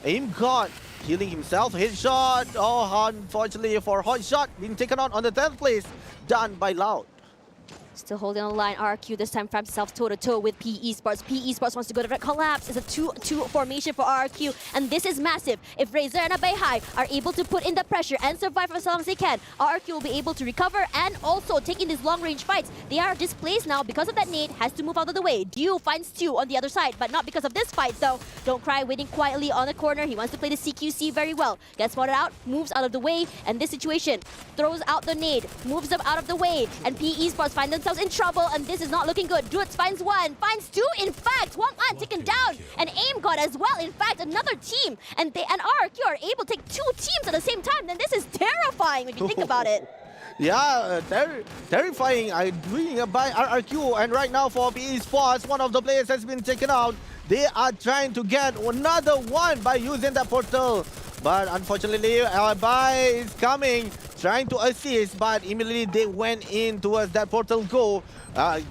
Aim God healing himself, headshot. Oh, unfortunately for Hotshot, being taken out on the 10th place, done by Loud. Still holding on the line. RRQ this time finds himself toe-to-toe with PE Sports. PE Sports wants to go to that collapse. It's a 2-2 formation for RRQ, and this is massive. If Razor and Abeihai are able to put in the pressure and survive for as long as they can, RRQ will be able to recover and also take in these long-range fights. They are displaced now because of that nade, has to move out of the way. Dio finds 2 on the other side, but not because of this fight, though. Don't Cry waiting quietly on the corner. He wants to play the CQC very well. Gets spotted out, moves out of the way, and this situation throws out the nade, moves them out of the way, and PE Sports find themselves in trouble, and this is not looking good. Duets finds 1, finds 2, in fact. Huang An taken down, and Aim God as well, in fact, another team. And RRQ are able to take 2 teams at the same time. Then this is terrifying when you think about it. Yeah, terrifying doing by RRQ. And right now for PE Sports, one of the players has been taken out. They are trying to get another one by using that portal. But unfortunately, Alpine is coming, trying to assist, but immediately they went in towards that portal go,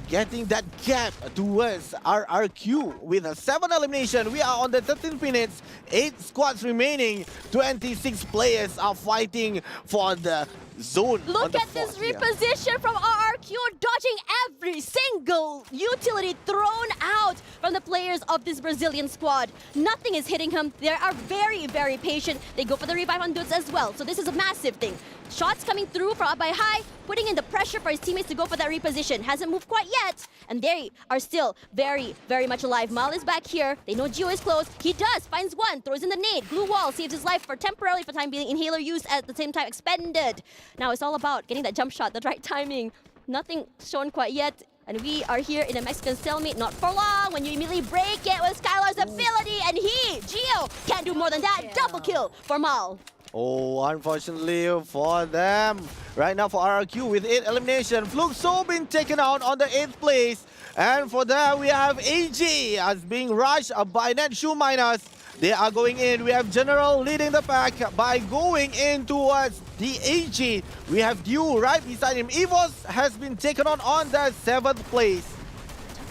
getting that gap towards RRQ with a 7 elimination. We are on the 13 minutes, 8 squads remaining, 26 players are fighting for the zone. on Look the at this fourth here. reposition from RRQ, dodging every single utility thrown out from the players of this Brazilian squad. Nothing is hitting him. They are very, very patient. They go for the revive on Dudes as well. So this is a massive thing. Shots coming through from up by high, putting in the pressure for his teammates to go for that reposition. Hasn't moved quite yet, and they are still very, very much alive. Mal is back here. They know Gio is close. He does, finds one, throws in the nade. Glue wall saves his life for temporarily for time being. Inhaler used at the same time expended. Now it's all about getting that jump shot, the right timing. Nothing shown quite yet. And we are here in a Mexican stalemate, not for long, when you immediately break it with Skylar's ability, and Gio, can't do more than that. Double kill for Mal. Oh, unfortunately for them. Right now for RRQ with 8 elimination. Fluxo been taken out on the 8th place. And for that we have AG as being rushed by Netshoe Miners. They are going in. We have General leading the pack by going in towards the AG. We have Dew right beside him. Evos has been taken on the 7th place.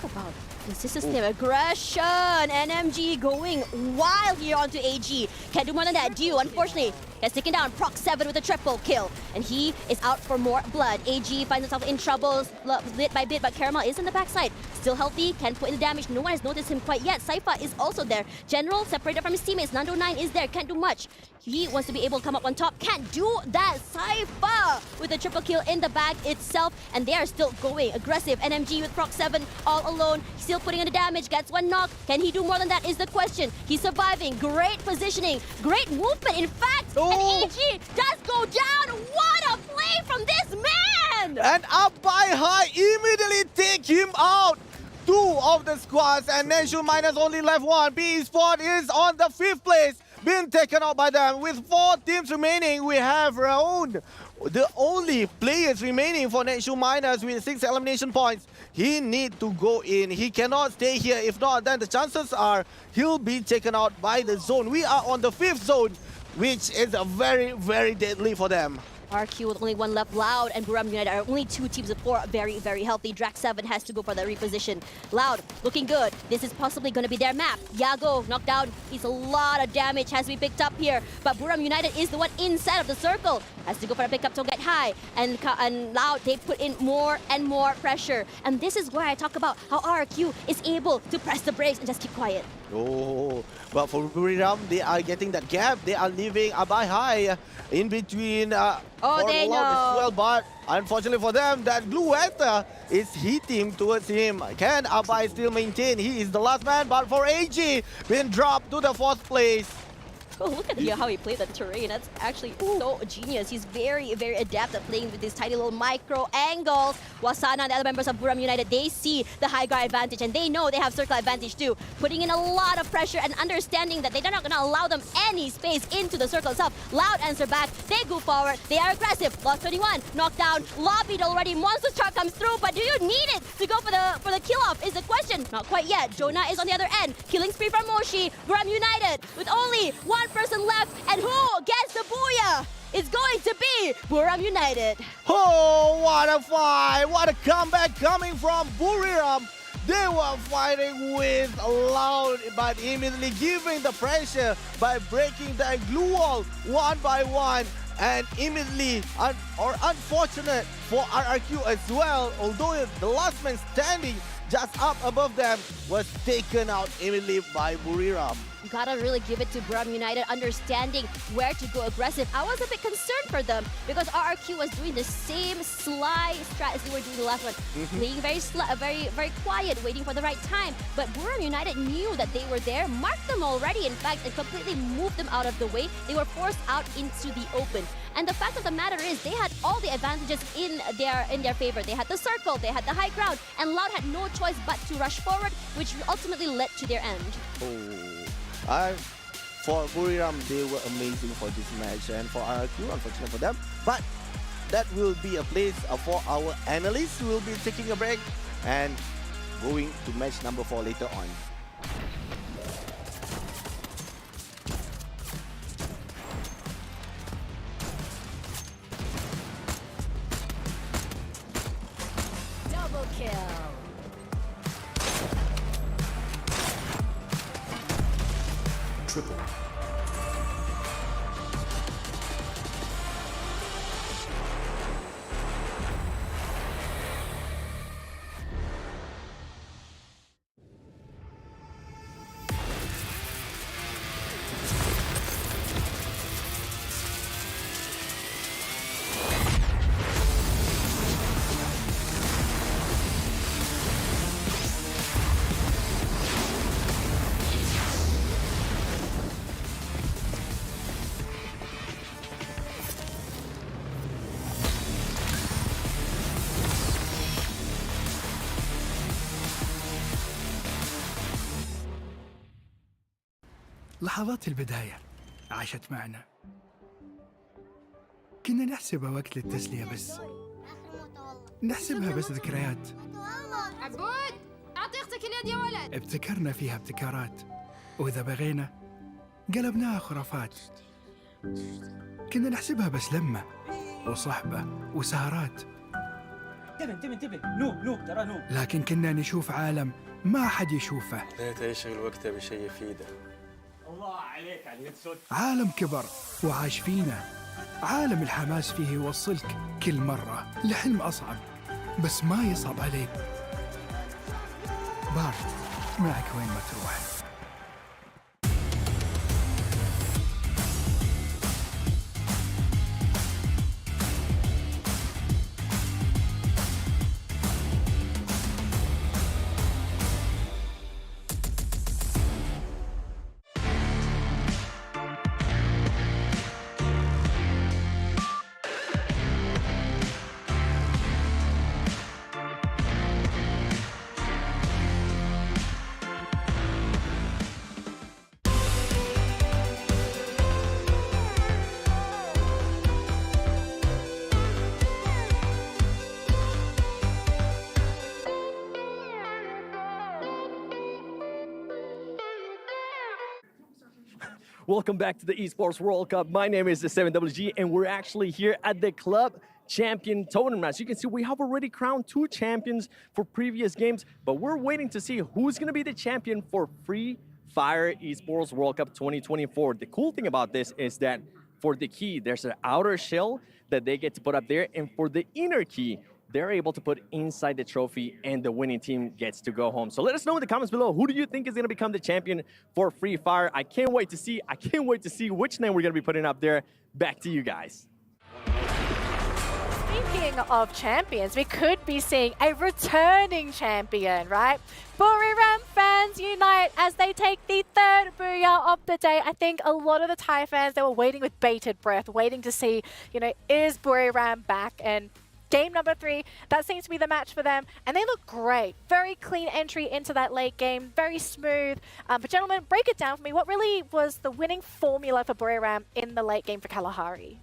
Talk about consistency of aggression. NMG going wild here onto AG. Can't do more than that. Dew, unfortunately, gets taken down. Proc 7 with a triple kill. And he is out for more blood. AG finds himself in trouble bit by bit, but Caramel is in the backside. Still healthy, can put in the damage. No one has noticed him quite yet. Saifa is also there. General separated from his teammates. Nando 9 is there, can't do much. He wants to be able to come up on top. Can't do that. Saifa with a triple kill in the bag itself. And they are still going aggressive. NMG with Proc 7 all alone. Still putting in the damage. Gets one knock. Can he do more than that is the question. He's surviving. Great positioning. Great movement. In fact, and AG does go down. What a play from this man! And up by high, immediately take him out. 2 of the squads and Netshoe Miners only left 1. PE Sport is on the 5th place. Been taken out by them. With 4 teams remaining, we have Raoul, the only players remaining for Netshoe Miners with 6 elimination points. He need to go in. He cannot stay here. If not, then the chances are he'll be taken out by the zone. We are on the 5th zone, which is a very, very deadly for them. RQ with only 1 left. Loud and Buram United are only 2 teams of 4, very, very healthy. Drax 7 has to go for the reposition. Loud, looking good. This is possibly going to be their map. Yago knocked down. He's a lot of damage has to be picked up here. But Buram United is the one inside of the circle. Has to go for a pickup to get high. And Loud, they put in more and more pressure. And this is where I talk about how RQ is able to press the brakes and just keep quiet. Oh, well, for Buriram, they are getting that gap. They are leaving Abai high in between they as know. well. But unfortunately for them, that Gluetta is hitting towards him. Can Abai still maintain? He is the last man, but for AG, been dropped to the 4th place. Oh, look at how he played the terrain. That's actually so genius. He's very, very adept at playing with these tiny little micro angles. Wasana and the other members of Buram United, they see the high ground advantage and they know they have circle advantage too. Putting in a lot of pressure and understanding that they're not going to allow them any space into the circle itself. Loud answer back. They go forward. They are aggressive. Lost 21. Knocked down. Lobbied already. Monster chart comes through, but do you need it to go for the kill off is the question. Not quite yet. Jonah is on the other end. Killing spree from Moshi. Buram United with only 1 person left, and who gets the booyah? It's going to be Buram United. Oh, what a fight! What a comeback coming from Buriram. They were fighting with Loud, but immediately giving the pressure by breaking the glue wall 1 by 1. And immediately, unfortunate for RRQ as well, although the last man standing just up above them was taken out immediately by Buriram. You gotta really give it to Buram United, understanding where to go aggressive. I was a bit concerned for them because RRQ was doing the same sly strat as they were doing the last one. Playing very quiet, waiting for the right time. But Buram United knew that they were there, marked them already, in fact, and completely moved them out of the way. They were forced out into the open. And the fact of the matter is, they had all the advantages in their favor. They had the circle, they had the high ground, and Loud had no choice but to rush forward, which ultimately led to their end. For Buriram, they were amazing for this match, and for RRQ, unfortunate for them. But that will be a place for our analysts who will be taking a break and going to match number 4 later on. Double kill. Triple. لحظات البداية عاشت معنا. كنا نحسبها وقت للتسلية بس. نحسبها بس ذكريات. عبود أعطي أختك اليد يا ولد. ابتكرنا فيها ابتكارات، وإذا بغينا قلبناها خرافات. كنا نحسبها بس لمة وصحبة وسهرات. انتبه نو ترى نو. لكن كنا نشوف عالم ما حد يشوفه. ليت يشغل وقته بشيء يفيده. الله عليك على الهيدسوت. عالم كبر وعاش فينا. عالم الحماس فيه يوصلك كل مرة لحلم أصعب، بس ما يصعب عليك. بارد معك وين ما تروح. Welcome back to the Esports World Cup. My name is the 7WG, and we're actually here at the Club Champion Totem. As you can see, we have already crowned 2 champions for previous games, but we're waiting to see who's going to be the champion for Free Fire Esports World Cup 2024. The cool thing about this is that for the key, there's an outer shell that they get to put up there, and for the inner key, they're able to put inside the trophy and the winning team gets to go home. So let us know in the comments below, who do you think is gonna become the champion for Free Fire? I can't wait to see which name we're gonna be putting up there. Back to you guys. Speaking of champions, we could be seeing a returning champion, right? Buriram fans unite as they take the 3rd booyah of the day. I think a lot of the Thai fans, they were waiting with bated breath, waiting to see, is Buriram back? And game number 3, that seems to be the match for them, and they look great. Very clean entry into that late game, very smooth. But gentlemen, break it down for me. What really was the winning formula for Buriram in the late game for Kalahari?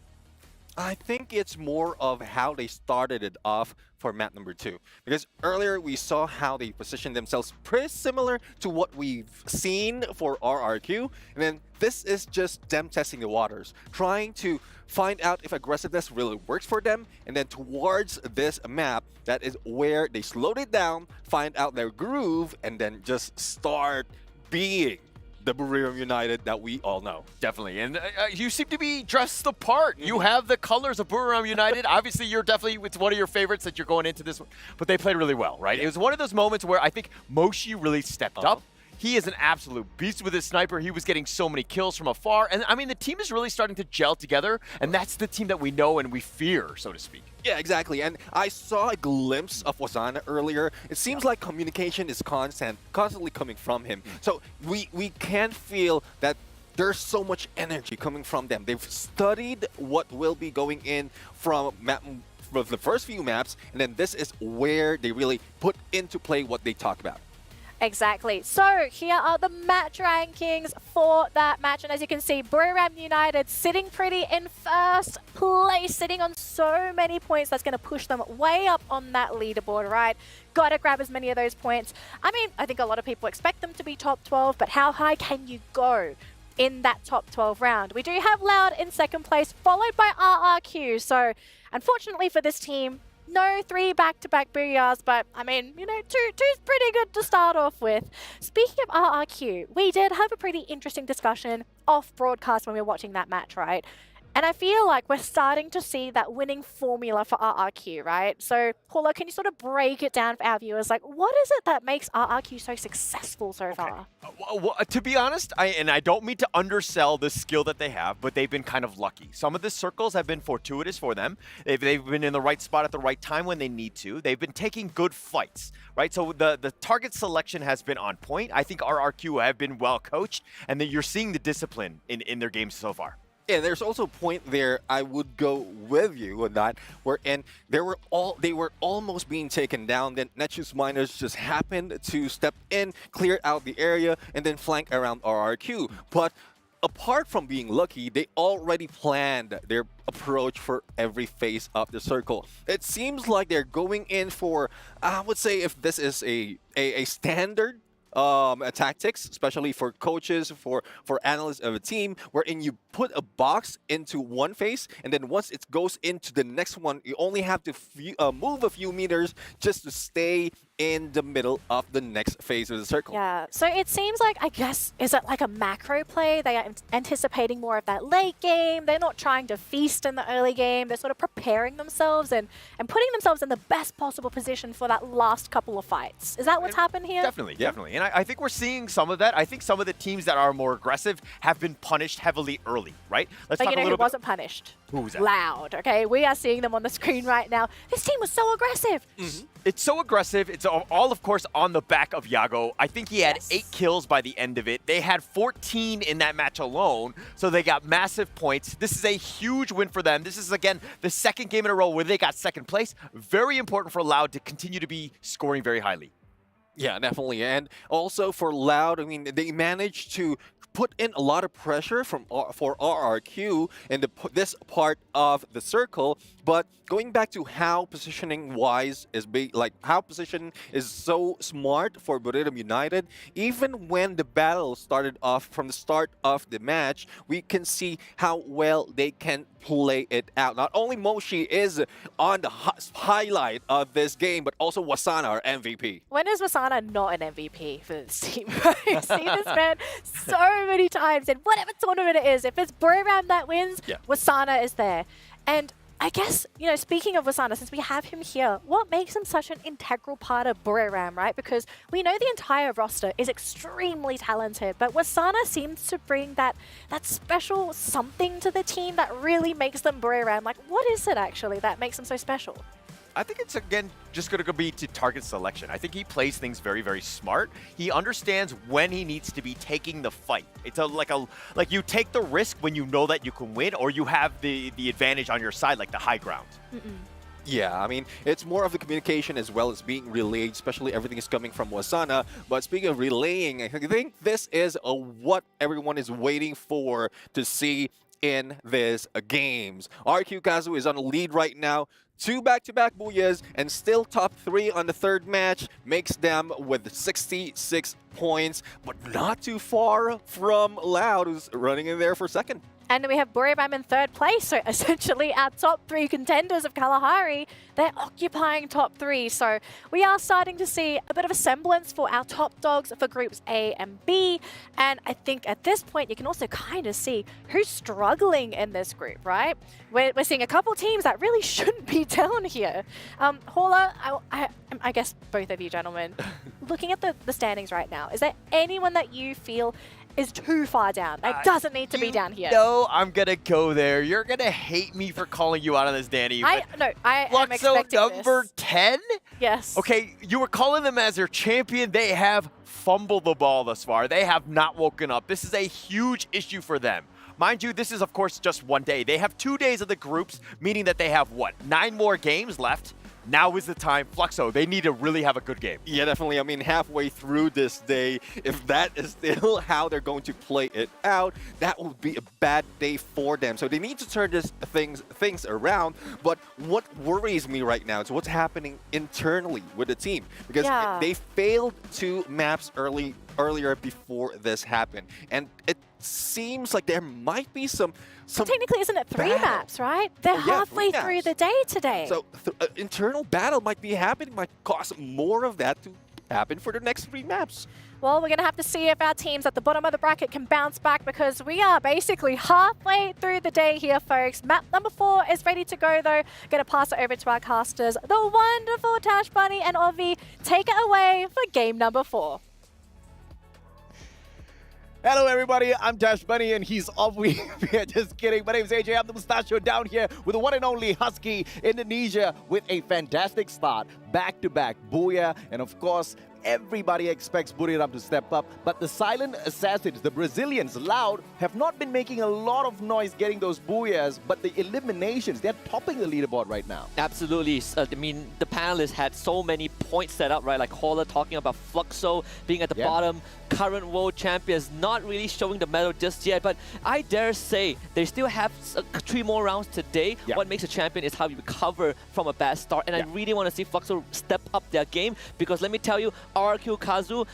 I think it's more of how they started it off for map number 2. Because earlier we saw how they positioned themselves pretty similar to what we've seen for RRQ. And then this is just them testing the waters, trying to find out if aggressiveness really works for them. And then towards this map, that is where they slowed it down, find out their groove, and then just start being the Buriram United that we all know. Definitely, and you seem to be dressed the part. You have the colors of Buriram United. Obviously, it's one of your favorites that you're going into this one, but they played really well, right? It was one of those moments where I think Moshi really stepped up. He is an absolute beast with his sniper. He was getting so many kills from afar, and I mean, the team is really starting to gel together, and that's the team that we know and we fear, so to speak. Yeah, exactly. And I saw a glimpse of Wazana earlier. It seems like communication is constantly coming from him. So we can feel that there's so much energy coming from them. They've studied what will be going in from the first few maps, and then this is where they really put into play what they talk about. Exactly. So here are the match rankings for that match. And as you can see, Buriram United sitting pretty in 1st place, sitting on so many points. That's going to push them way up on that leaderboard, right? Got to grab as many of those points. I mean, I think a lot of people expect them to be top 12, but how high can you go in that top 12 round? We do have Loud in 2nd place, followed by RRQ. So unfortunately for this team, no 3 back-to-back booyahs, but I mean, two's pretty good to start off with. Speaking of RRQ, we did have a pretty interesting discussion off broadcast when we were watching that match, right? And I feel like we're starting to see that winning formula for RRQ, right? So, Paula, can you sort of break it down for our viewers? Like, what is it that makes RRQ so successful so far? Well, to be honest, I don't mean to undersell the skill that they have, but they've been kind of lucky. Some of the circles have been fortuitous for them. They've been in the right spot at the right time when they need to. They've been taking good fights, right? So the target selection has been on point. I think RRQ have been well coached, and that you're seeing the discipline in their games so far. Yeah, there's also a point there I would go with you on that, wherein they were almost being taken down. Then Netshoes Miners just happened to step in, clear out the area, and then flank around RRQ. But apart from being lucky, they already planned their approach for every phase of the circle. It seems like they're going in for, I would say, if this is a standard tactics, especially for coaches, for analysts of a team, wherein you put a box into one phase, and then once it goes into the next one, you only have to move a few meters just to stay in the middle of the next phase of the circle. Yeah, so it seems like, I guess, is it like a macro play? They are anticipating more of that late game. They're not trying to feast in the early game. They're sort of preparing themselves and putting themselves in the best possible position for that last couple of fights. Is that what's happened here? Definitely, definitely. And I think we're seeing some of that. I think some of the teams that are more aggressive have been punished heavily early, right? Let's But talk you know a who little bit. wasn't punished? Who was that? Loud, okay? We are seeing them on the screen right now. This team was so aggressive. It's so aggressive. It's all, of course, on the back of Yago. I think he had 8 kills by the end of it. They had 14 in that match alone, so they got massive points. This is a huge win for them. This is, again, the second game in a row where they got second place. Very important for Loud to continue to be scoring very highly. Yeah, definitely. And also for Loud, I mean, they managed to put in a lot of pressure for RRQ in this part of the circle. But going back to how positioning wise is how position is so smart for Bermuda United, even when the battle started off from the start of the match, we can see how well they can play it out. Not only Moshi is on the highlight of this game, but also Wasana, our MVP. When is Wasana not an MVP for this team? I've seen this man so many times in whatever tournament it is. If it's Buriram that wins, Wasana is there. And I guess, you know, speaking of Wasana, since we have him here, what makes him such an integral part of Buriram, right? Because we know the entire roster is extremely talented, but Wasana seems to bring that special something to the team that really makes them Buriram. Like, what is it actually that makes them so special? I think it's, again, just going to be to target selection. I think he plays things very, very smart. He understands when he needs to be taking the fight. It's like you take the risk when you know that you can win, or you have the advantage on your side, like the high ground. Yeah, I mean, it's more of the communication as well as being relayed, especially everything is coming from Wasana. But speaking of relaying, I think this is what everyone is waiting for to see in this games. RQ Kazu is on the lead right now. 2 back-to-back Booyahs and still top 3 on the third match makes them with 66 points, but not too far from Loud, who's running in there for second. And we have Buriram in third place, so essentially our top 3 contenders of Kalahari, they're occupying top 3. So we are starting to see a bit of a semblance for our top dogs for groups A and B. And I think at this point, you can also kind of see who's struggling in this group, right? We're seeing a couple teams that really shouldn't be down here. Hauler, I guess both of you gentlemen, looking at the standings right now, is there anyone that you feel is too far down, like doesn't need to be down here? No, I'm gonna go there. You're gonna hate me for calling you out on this, Danny. I am expecting number this. 10? Yes. Okay, you were calling them as their champion. They have fumbled the ball thus far. They have not woken up. This is a huge issue for them. Mind you, this is, of course, just one day. They have 2 days of the groups, meaning that they have, 9 more games left? Now is the time. Fluxo, they need to really have a good game. Yeah, definitely. I mean, halfway through this day, if that is still how they're going to play it out, that will be a bad day for them. So they need to turn things around. But what worries me right now is what's happening internally with the team. Because they failed 2 maps earlier before this happened. And it seems like there might be some technically, isn't it 3 maps, right? They're halfway through the day today. So internal battle might be happening, might cause more of that to happen for the next 3 maps. Well, we're going to have to see if our teams at the bottom of the bracket can bounce back, because we are basically halfway through the day here, folks. Map number 4 is ready to go, though. Going to pass it over to our casters, the wonderful Tash Bunny and Ovi. Take it away for game number 4. Hello, everybody. I'm Dash Bunny, and he's Ovi. Just kidding. My name is AJ. I'm the Mustachio down here with the one and only Husky Indonesia with a fantastic start. Back-to-back Booyah. And, of course, everybody expects Buriram to step up. But the silent assassins, the Brazilians, Loud, have not been making a lot of noise getting those booyahs, but the eliminations, they're topping the leaderboard right now. Absolutely. I mean, the panelists had so many points set up, right? Like Holler talking about Fluxo being at the bottom, current world champions not really showing the medal just yet, but I dare say they still have 3 more rounds today. What makes a champion is how you recover from a bad start, and I really want to see Fluxo step up their game, because let me tell you, RRQ Kazu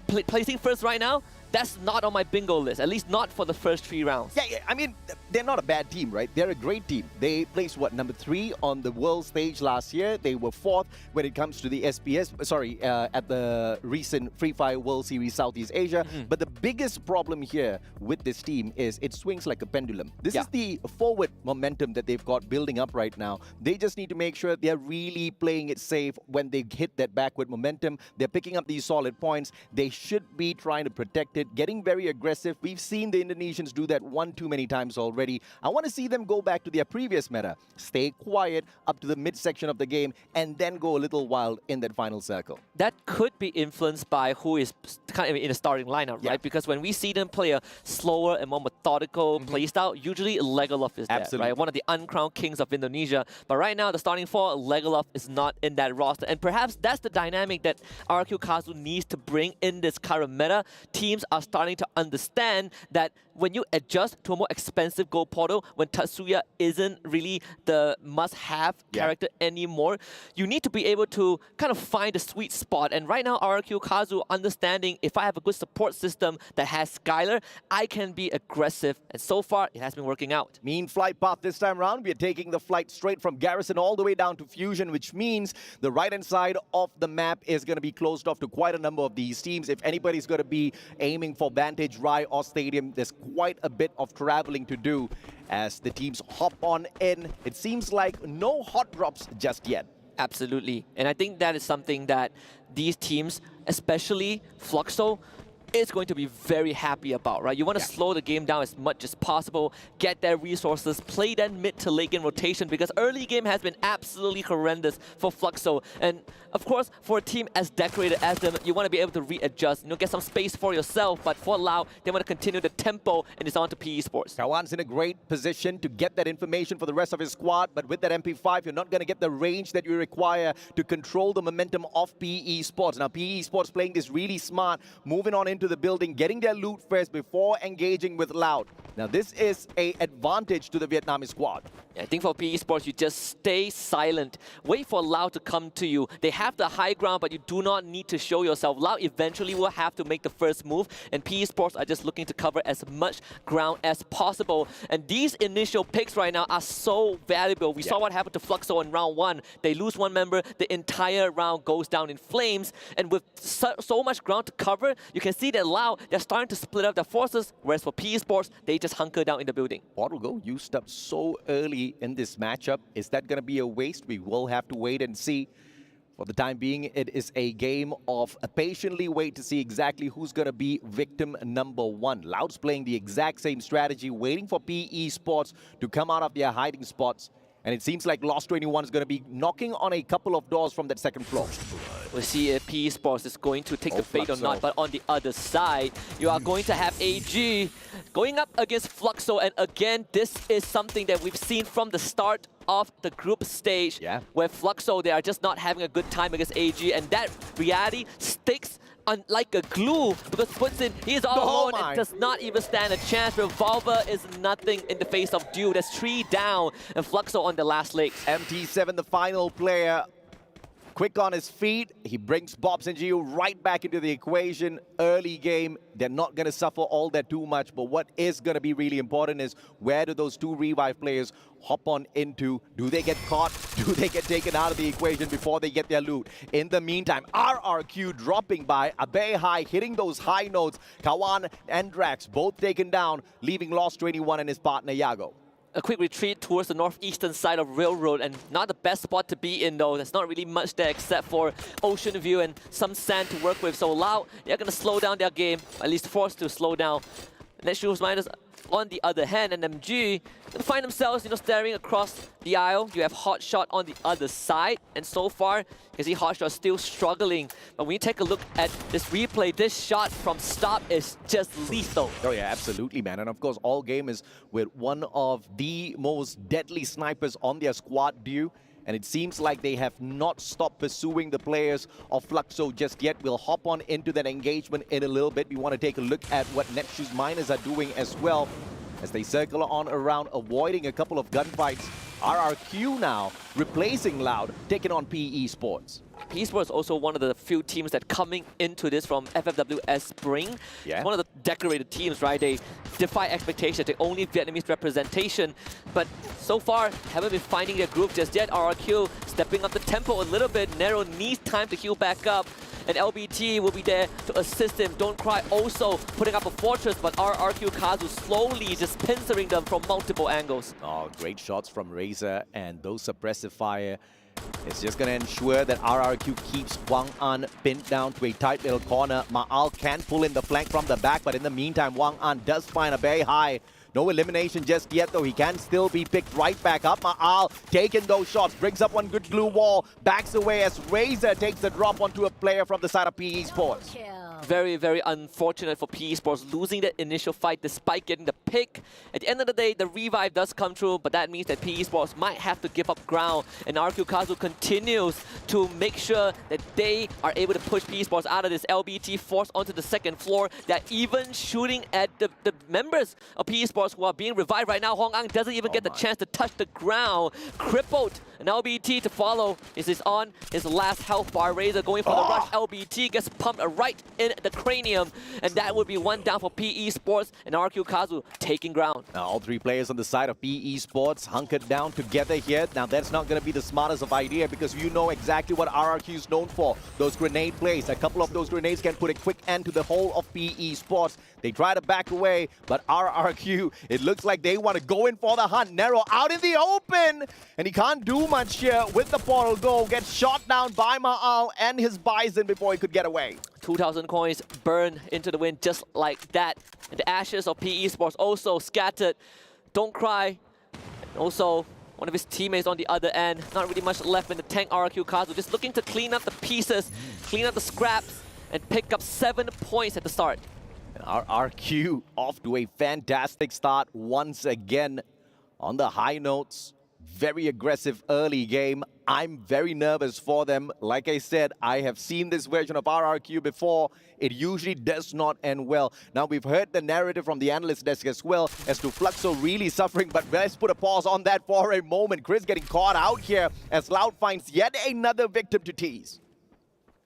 placing first right now, that's not on my bingo list, at least not for the first 3 rounds. Yeah, I mean, they're not a bad team, right? They're a great team. They placed, what, number 3 on the world stage last year. They were 4th when it comes to the SPS, at the recent Free Fire World Series Southeast Asia. But the biggest problem here with this team is it swings like a pendulum. This is the forward momentum that they've got building up right now. They just need to make sure they're really playing it safe when they hit that backward momentum. They're picking up these solid points. They should be trying to protect it, getting very aggressive. We've seen the Indonesians do that one too many times already. I want to see them go back to their previous meta, stay quiet up to the midsection of the game, and then go a little wild in that final circle. That could be influenced by who is kind of in the starting lineup, right? Because when we see them play a slower and more methodical playstyle, usually Legolas is there, right? One of the uncrowned kings of Indonesia. But right now, the starting 4, Legolas is not in that roster. And perhaps that's the dynamic that RRQ Kazu needs to bring in this current meta. Teams are starting to understand that when you adjust to a more expensive gold portal, when Tatsuya isn't really the must-have character anymore, you need to be able to kind of find the sweet spot. And right now, RRQ Kazu understanding, if I have a good support system that has Skylar, I can be aggressive. And so far, it has been working out. Mean flight path this time around. We are taking the flight straight from Garrison all the way down to Fusion, which means the right-hand side of the map is going to be closed off to quite a number of these teams. If anybody's going to be aiming for Vantage, Rai, or Stadium, there's quite a bit of traveling to do as the teams hop on in. It seems like no hot drops just yet. Absolutely. And I think that is something that these teams, especially Fluxo, is going to be very happy about, right? You want to slow the game down as much as possible, get their resources, play that mid to late game rotation, because early game has been absolutely horrendous for Fluxo. And of course, for a team as decorated as them, you want to be able to readjust, get some space for yourself. But for Lau, they want to continue the tempo, and it's on to PE Sports. Kawan's in a great position to get that information for the rest of his squad, but with that MP5, you're not going to get the range that you require to control the momentum of PE Sports. Now, PE Sports playing this really smart, moving on into the building, getting their loot first before engaging with Loud. Now, this is an advantage to the Vietnamese squad. I think for PE Sports, you just stay silent. Wait for Loud to come to you. They have the high ground, but you do not need to show yourself. Loud eventually will have to make the first move, and PE Sports are just looking to cover as much ground as possible. And these initial picks right now are so valuable. We saw what happened to Fluxo in round 1. They lose one member, the entire round goes down in flames. And with so much ground to cover, you can see that Loud, they're starting to split up their forces, whereas for PE Sports, they just hunker down in the building. Bottle Go used up so early in this matchup. Is that going to be a waste? We will have to wait and see. For the time being, it is a game of patiently wait to see exactly who's going to be victim number 1. Loud's playing the exact same strategy, waiting for PE Sports to come out of their hiding spots. And it seems like Lost 21 is going to be knocking on a couple of doors from that second floor. We'll see if PE Sports is going to take the bait or not. But on the other side, you are going to have AG going up against Fluxo. And again, this is something that we've seen from the start of the group stage, where Fluxo, they are just not having a good time against AG. And that reality sticks like a glue, because Futsin, he's all alone and does not even stand a chance. Revolver is nothing in the face of Dew. There's 3 down, and Fluxo on the last leg. MT7, the final player, quick on his feet. He brings Bobs and Gio right back into the equation. Early game, they're not going to suffer all that too much, but what is going to be really important is where do those 2 revive players hop on into? Do they get caught? Do they get taken out of the equation before they get their loot? In the meantime, RRQ dropping by, Abe High hitting those high notes. Kawan and Drax both taken down, leaving Lost 21 and his partner Yago. A quick retreat towards the northeastern side of Railroad, and not the best spot to be in though. There's not really much there except for ocean view and some sand to work with. So Lau, they're going to slow down their game, at least forced to slow down. Let's choose minus. On the other hand, NMG find themselves, staring across the aisle. You have Hotshot on the other side, and so far, you can see Hotshot still struggling. But when you take a look at this replay, this shot from stop is just lethal. Oh yeah, absolutely, man. And of course, all game is with one of the most deadly snipers on their squad due. And it seems like they have not stopped pursuing the players of Fluxo just yet. We'll hop on into that engagement in a little bit. We want to take a look at what Neptune's miners are doing as well as they circle on around, avoiding a couple of gunfights. RRQ now replacing Loud, taking on PE Sports. PE Sports is also one of the few teams that coming into this from FFWS Spring. Yeah. It's one of the decorated teams, right? They defy expectations. They only Vietnamese representation. But so far, haven't been finding their groove just yet. RRQ stepping up the tempo a little bit. Nero needs time to heal back up. And LBT will be there to assist him. Don't Cry also putting up a fortress, but RRQ Kazu slowly just pincering them from multiple angles. Oh, great shots from Razor, and those suppressive fire. It's just going to ensure that RRQ keeps Wang An pinned down to a tight little corner. Ma'al can pull in the flank from the back, but in the meantime, Wang An does find a very high. No elimination just yet, though. He can still be picked right back up. Ma'al taking those shots, brings up one good glue wall, backs away as Razor takes the drop onto a player from the side of PE Sports. Very, very unfortunate for PE Sports, losing that initial fight despite getting the pick. At the end of the day, the revive does come true, but that means that PE Sports might have to give up ground. And RQ Kazu continues to make sure that they are able to push PE Sports out of this. LBT forced onto the second floor. They're even shooting at the members of PE Sports who are being revived right now. Hong Ang doesn't even get the chance to touch the ground. Crippled. And LBT to follow. This is on his last health bar. Razor going for the rush. LBT gets pumped right in the cranium. And that would be one down for PE Sports, and RQ Kazu taking ground. Now, all three players on the side of PE Sports hunkered down together here. Now, that's not going to be the smartest of idea because you know exactly what RRQ is known for. Those grenade plays. A couple of those grenades can put a quick end to the whole of PE Sports. They try to back away, but RRQ, it looks like they want to go in for the hunt. Nero out in the open, and he can't do much here with the portal go. Gets shot down by Ma'al and his Bison before he could get away. 2,000 coins burn into the wind just like that. And the ashes of PE Sports also scattered. Don't Cry. And also, one of his teammates on the other end. Not really much left in the tank. RQ Kazu just looking to clean up the pieces, clean up the scraps, and pick up 7 points at the start. And RRQ off to a fantastic start once again on the high notes. Very aggressive early game. I'm very nervous for them. Like I said, I have seen this version of RRQ before. It usually does not end well. Now, we've heard the narrative from the analyst desk as well as to Fluxo really suffering, but let's put a pause on that for a moment. Chris getting caught out here as Loud finds yet another victim to tease.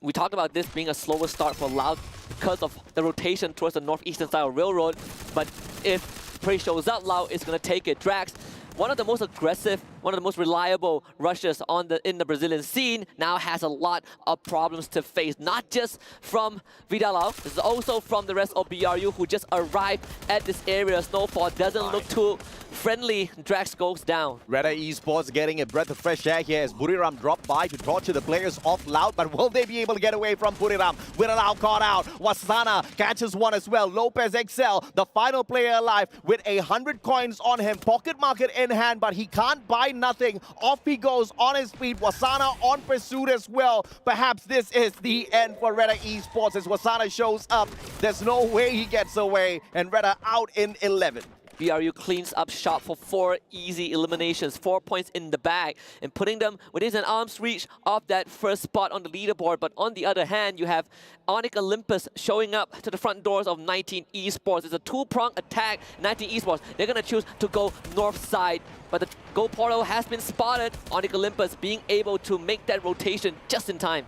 We talked about this being a slower start for Loud because of the rotation towards the northeastern side of Railroad, but if Prey shows up, Loud is going to take it. Drax, one of the most aggressive, one of the most reliable rushers in the Brazilian scene, now has a lot of problems to face. Not just from Vidalao, this is also from the rest of BRU who just arrived at this area. Snowfall doesn't look too friendly. Drax goes down. Reda Esports getting a breath of fresh air here as Buriram dropped by to torture the players off Loud, but will they be able to get away from Buriram? Vidalao caught out. Wasana catches one as well. Lopez XL, the final player alive with 100 coins on him. Pocket market in hand, but he can't buy nothing. Off he goes on his feet. Wasana on pursuit as well. Perhaps this is the end for Reda Esports as Wasana shows up. There's no way he gets away, and Reda out in 11. BRU cleans up shop for 4 easy eliminations, 4 points in the bag, and putting them within an arm's reach of that first spot on the leaderboard. But on the other hand, you have Onyx Olympus showing up to the front doors of 19 Esports. It's a 2-pronged attack. 19 Esports, they're going to choose to go north side, but the go portal has been spotted. Onyx Olympus being able to make that rotation just in time.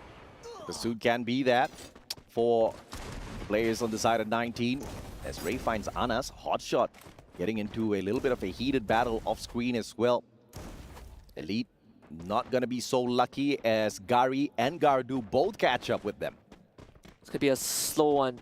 The suit can be that for players on the side of 19 as Ray finds Anas. Hot shot. Getting into a little bit of a heated battle off screen as well. Elite not going to be so lucky as Gary and Gardu both catch up with them. It's going to be a slow one.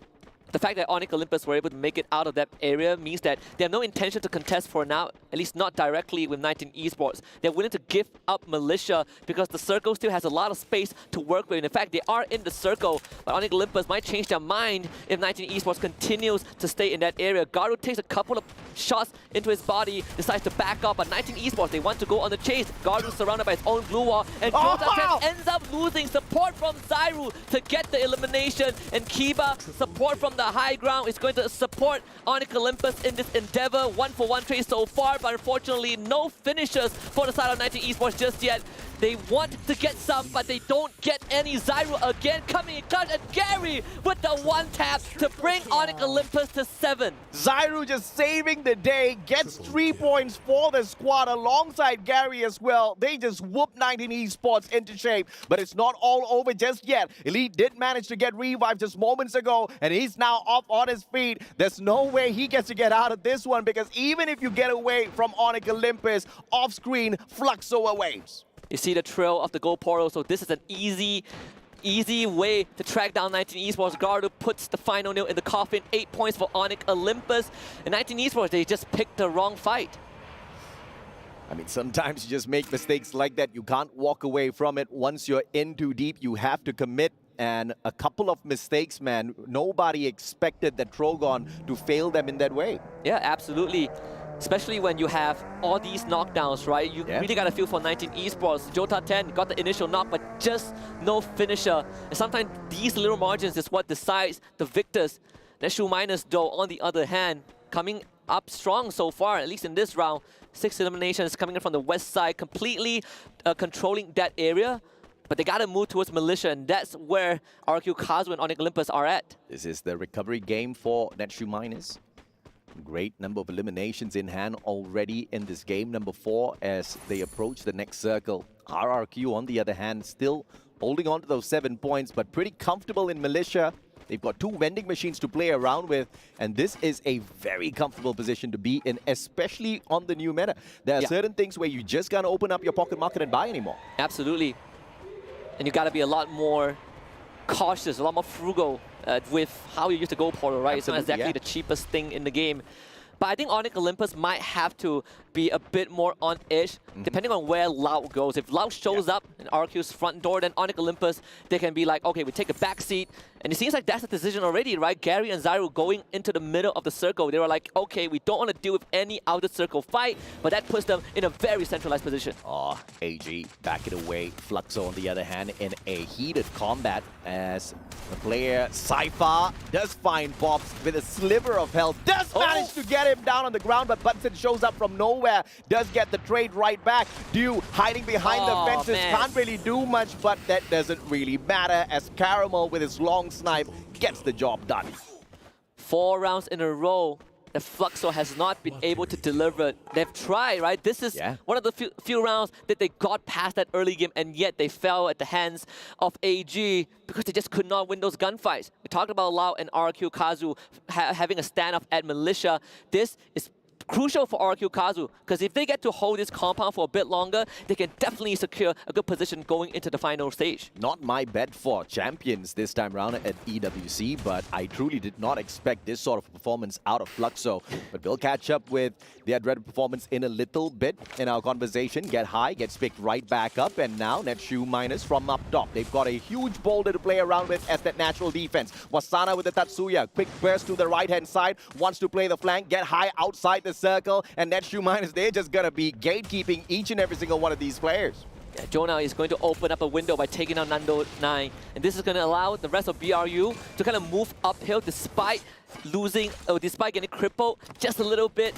The fact that Onyx Olympus were able to make it out of that area means that they have no intention to contest for now, at least not directly with 19 Esports. They're willing to give up Militia because the circle still has a lot of space to work with. In fact, they are in the circle, but Onyx Olympus might change their mind if 19 Esports continues to stay in that area. Garu takes a couple of shots into his body, decides to back up, but 19 Esports, they want to go on the chase. Gardu surrounded by his own blue wall, and Jota ends up losing support from Zyru to get the elimination, and Kiba, support from the high ground, is going to support Onyx Olympus in this endeavor. 1-for-1 trade so far, but unfortunately no finishers for the side of 19 Esports just yet. They want to get some, but they don't get any. Zyru again coming in clutch, and Gary with the one tap to bring Onyx Olympus to 7. Zyru just saving the day, gets 3 points for the squad alongside Gary as well. They just whooped 19 Esports into shape, but it's not all over just yet. Elite did manage to get revived just moments ago, and he's now up on his feet. There's no way he gets to get out of this one, because even if you get away from Onyx Olympus, off-screen, Fluxo awaits. You see the trail of the goal portal, so this is an easy way to track down 19 Esports. Gardu puts the final nail in the coffin. 8 points for Onyx Olympus. And 19 Esports, they just picked the wrong fight. I mean, sometimes you just make mistakes like that. You can't walk away from it. Once you're in too deep, you have to commit. And a couple of mistakes, man. Nobody expected that Trogon to fail them in that way. Yeah, absolutely. Especially when you have all these knockdowns, right? You really got to feel for 19 Esports. Jota 10 got the initial knock, but just no finisher. And sometimes these little margins is what decides the victors. Neshu Minus, though, on the other hand, coming up strong so far, at least in this round. 6 eliminations coming in from the west side, completely controlling that area. But they got to move towards Militia, and that's where RQ Kazu and Onyx Olympus are at. This is the recovery game for Neshu Minus. Great number of eliminations in hand already in this game, number 4, as they approach the next circle. RRQ, on the other hand, still holding on to those 7 points, but pretty comfortable in Militia. They've got 2 vending machines to play around with, and this is a very comfortable position to be in, especially on the new meta. There are certain things where you just can't open up your pocket market and buy anymore. Absolutely. And you got to be a lot more cautious, a lot more frugal with how you use the gold portal, right? It's not exactly the cheapest thing in the game. But I think Onyx Olympus might have to be a bit more on edge, depending on where Lau goes. If Lau shows up in RQ's front door, then Onyx Olympus, they can be like, okay, we take a back seat. And it seems like that's the decision already, right? Gary and Zyru going into the middle of the circle. They were like, okay, we don't want to deal with any outer circle fight, but that puts them in a very centralized position. Oh, AG back it away. Fluxo, on the other hand, in a heated combat as the player Cypher does find Bobs with a sliver of health. Does manage to get him down on the ground, but Bunsen shows up from nowhere. Does get the trade right back. Dew hiding behind the fences. Can't really do much, but that doesn't really matter as Caramel with his long snipe gets the job done. 4 rounds in a row that Fluxo has not been able to deliver. They've tried, right? This is one of the few rounds that they got past that early game, and yet they fell at the hands of AG because they just could not win those gunfights. We talked about Lau and RQ Kazu having a standoff at Militia. This is crucial for RQ Kazu, because if they get to hold this compound for a bit longer, they can definitely secure a good position going into the final stage. Not my bet for champions this time around at EWC, but I truly did not expect this sort of performance out of Fluxo. But we'll catch up with their dreaded performance in a little bit in our conversation. Get high, gets picked right back up, and now Neshu Minus from up top. They've got a huge boulder to play around with as that natural defense. Wasana with the Tatsuya, quick burst to the right-hand side, wants to play the flank, get high outside the circle, and Neshu Minus, they're just gonna be gatekeeping each and every single one of these players. Yeah, Jonah is going to open up a window by taking out Nando 9, and this is going to allow the rest of BRU to kind of move uphill despite losing, or despite getting crippled just a little bit.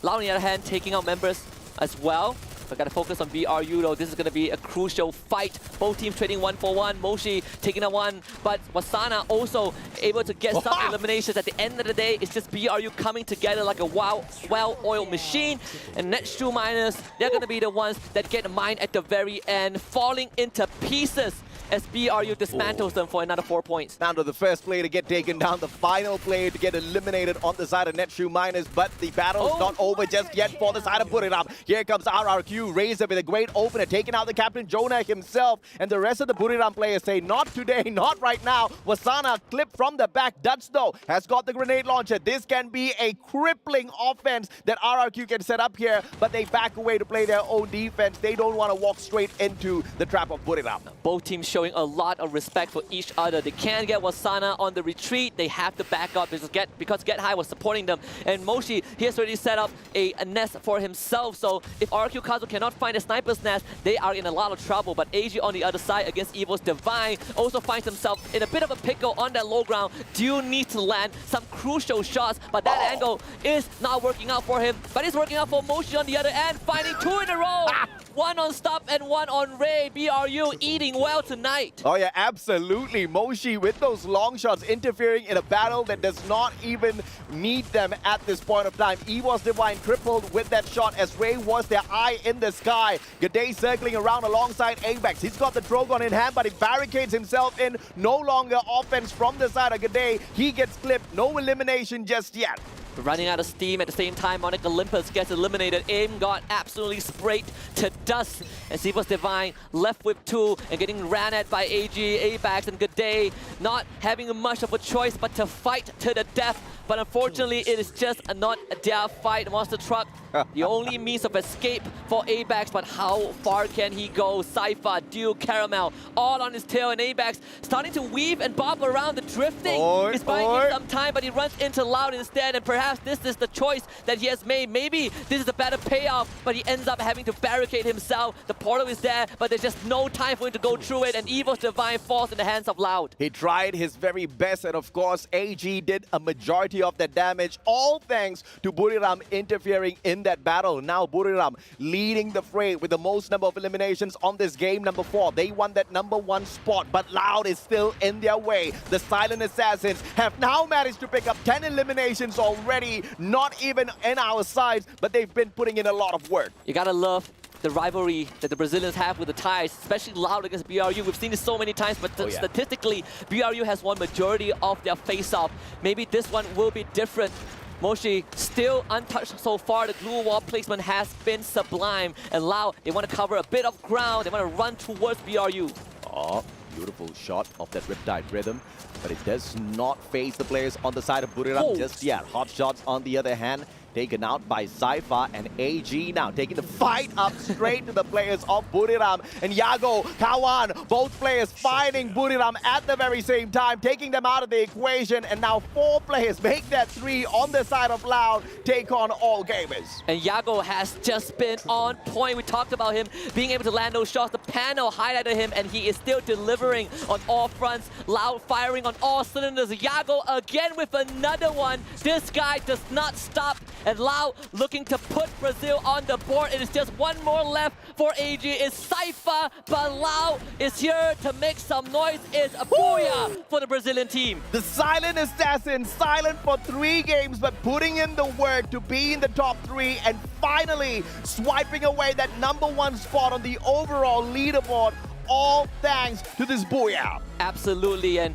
Lau on the other hand taking out members as well. But got to focus on BRU though. This is going to be a crucial fight. Both teams trading 1-for-1. Moshi taking out one, but Wasana also able to get some eliminations. At the end of the day, it's just BRU coming together like a well-oiled machine. And Neshu Minus, they're going to be the ones that get mine at the very end, falling into pieces as BRU dismantles them for another 4 points. Down to the first player to get taken down, the final player to get eliminated on the side of Neshu Minus, but the battle's not over just yet for the side of Buriram. Here comes RRQ, Razor with a great opener, taking out the captain Jonah himself, and the rest of the Buriram players say, not today, not right now. Wasana clipped from the back. Dutz though has got the grenade launcher. This can be a crippling offense that RRQ can set up here, but they back away to play their own defense. They don't want to walk straight into the trap of Buriram. Both teams showing a lot of respect for each other. They can't get Wasana on the retreat. They have to back up because Get High was supporting them. And Moshi, he has already set up a nest for himself. So if RQ Kazu cannot find a sniper's nest, they are in a lot of trouble. But AG on the other side against Evil's Divine also finds himself in a bit of a pickle on that low ground. Do need to land some crucial shots, but that angle is not working out for him. But it's working out for Moshi on the other end, finding 2 in a row. One on Stop and one on Ray. BRU eating well tonight. Oh yeah, absolutely. Moshi with those long shots interfering in a battle that does not even need them at this point of time. Evil's Divine crippled with that shot as Ray was their eye in the sky. G'day circling around alongside Apex. He's got the Drogon in hand, but he barricades himself in. No longer offense from the side of G'day. He gets clipped. No elimination just yet. Running out of steam at the same time, Monic Olympus gets eliminated. Aim got absolutely sprayed to dust. And Esports Divine left with 2 and getting ran at by AG, Abax, and G'day. Not having much of a choice but to fight to the death. But unfortunately, it is just not their fight. Monster Truck, the only means of escape for Abax, but how far can he go? Cypher, Duke, Caramel, all on his tail, and Abax starting to weave and bob around the drifting. He's buying him some time, but he runs into Loud instead, and perhaps this is the choice that he has made. Maybe this is a better payoff, but he ends up having to barricade himself. The portal is there, but there's just no time for him to go through it, and Evil's Divine falls in the hands of Loud. He tried his very best, and of course, AG did a majority of that damage, all thanks to Buriram interfering in that battle. Now Buriram leading the fray with the most number of eliminations on this game, number 4. They won that number 1 spot, but Loud is still in their way. The Silent Assassins have now managed to pick up 10 eliminations already, not even in our sides, but they've been putting in a lot of work. You gotta love the rivalry that the Brazilians have with the Thais, especially Loud against BRU. We've seen this so many times, but statistically, BRU has won majority of their face-off. Maybe this one will be different. Moshi still untouched so far. The glue wall placement has been sublime. And Loud, they want to cover a bit of ground. They want to run towards BRU. Oh, beautiful shot of that Riptide Rhythm. But it does not phase the players on the side of Buriram just yet. Hot shots on the other hand, taken out by Cypher, and AG now taking the fight up straight to the players of Buriram. And Yago, Kawan, both players fighting Buriram at the very same time, taking them out of the equation. And now 4 players make that 3 on the side of Loud, take on all gamers. And Yago has just been on point. We talked about him being able to land those shots. The panel highlighted him, and he is still delivering on all fronts. Loud firing on all cylinders. Yago again with another one. This guy does not stop. And Loud looking to put Brazil on the board. It is just one more left for AG. It's Cypher, but Loud is here to make some noise. It's a booyah for the Brazilian team. The Silent Assassin, silent for 3 games, but putting in the work to be in the top 3 and finally swiping away that number 1 spot on the overall leaderboard. All thanks to this booyah. Absolutely, and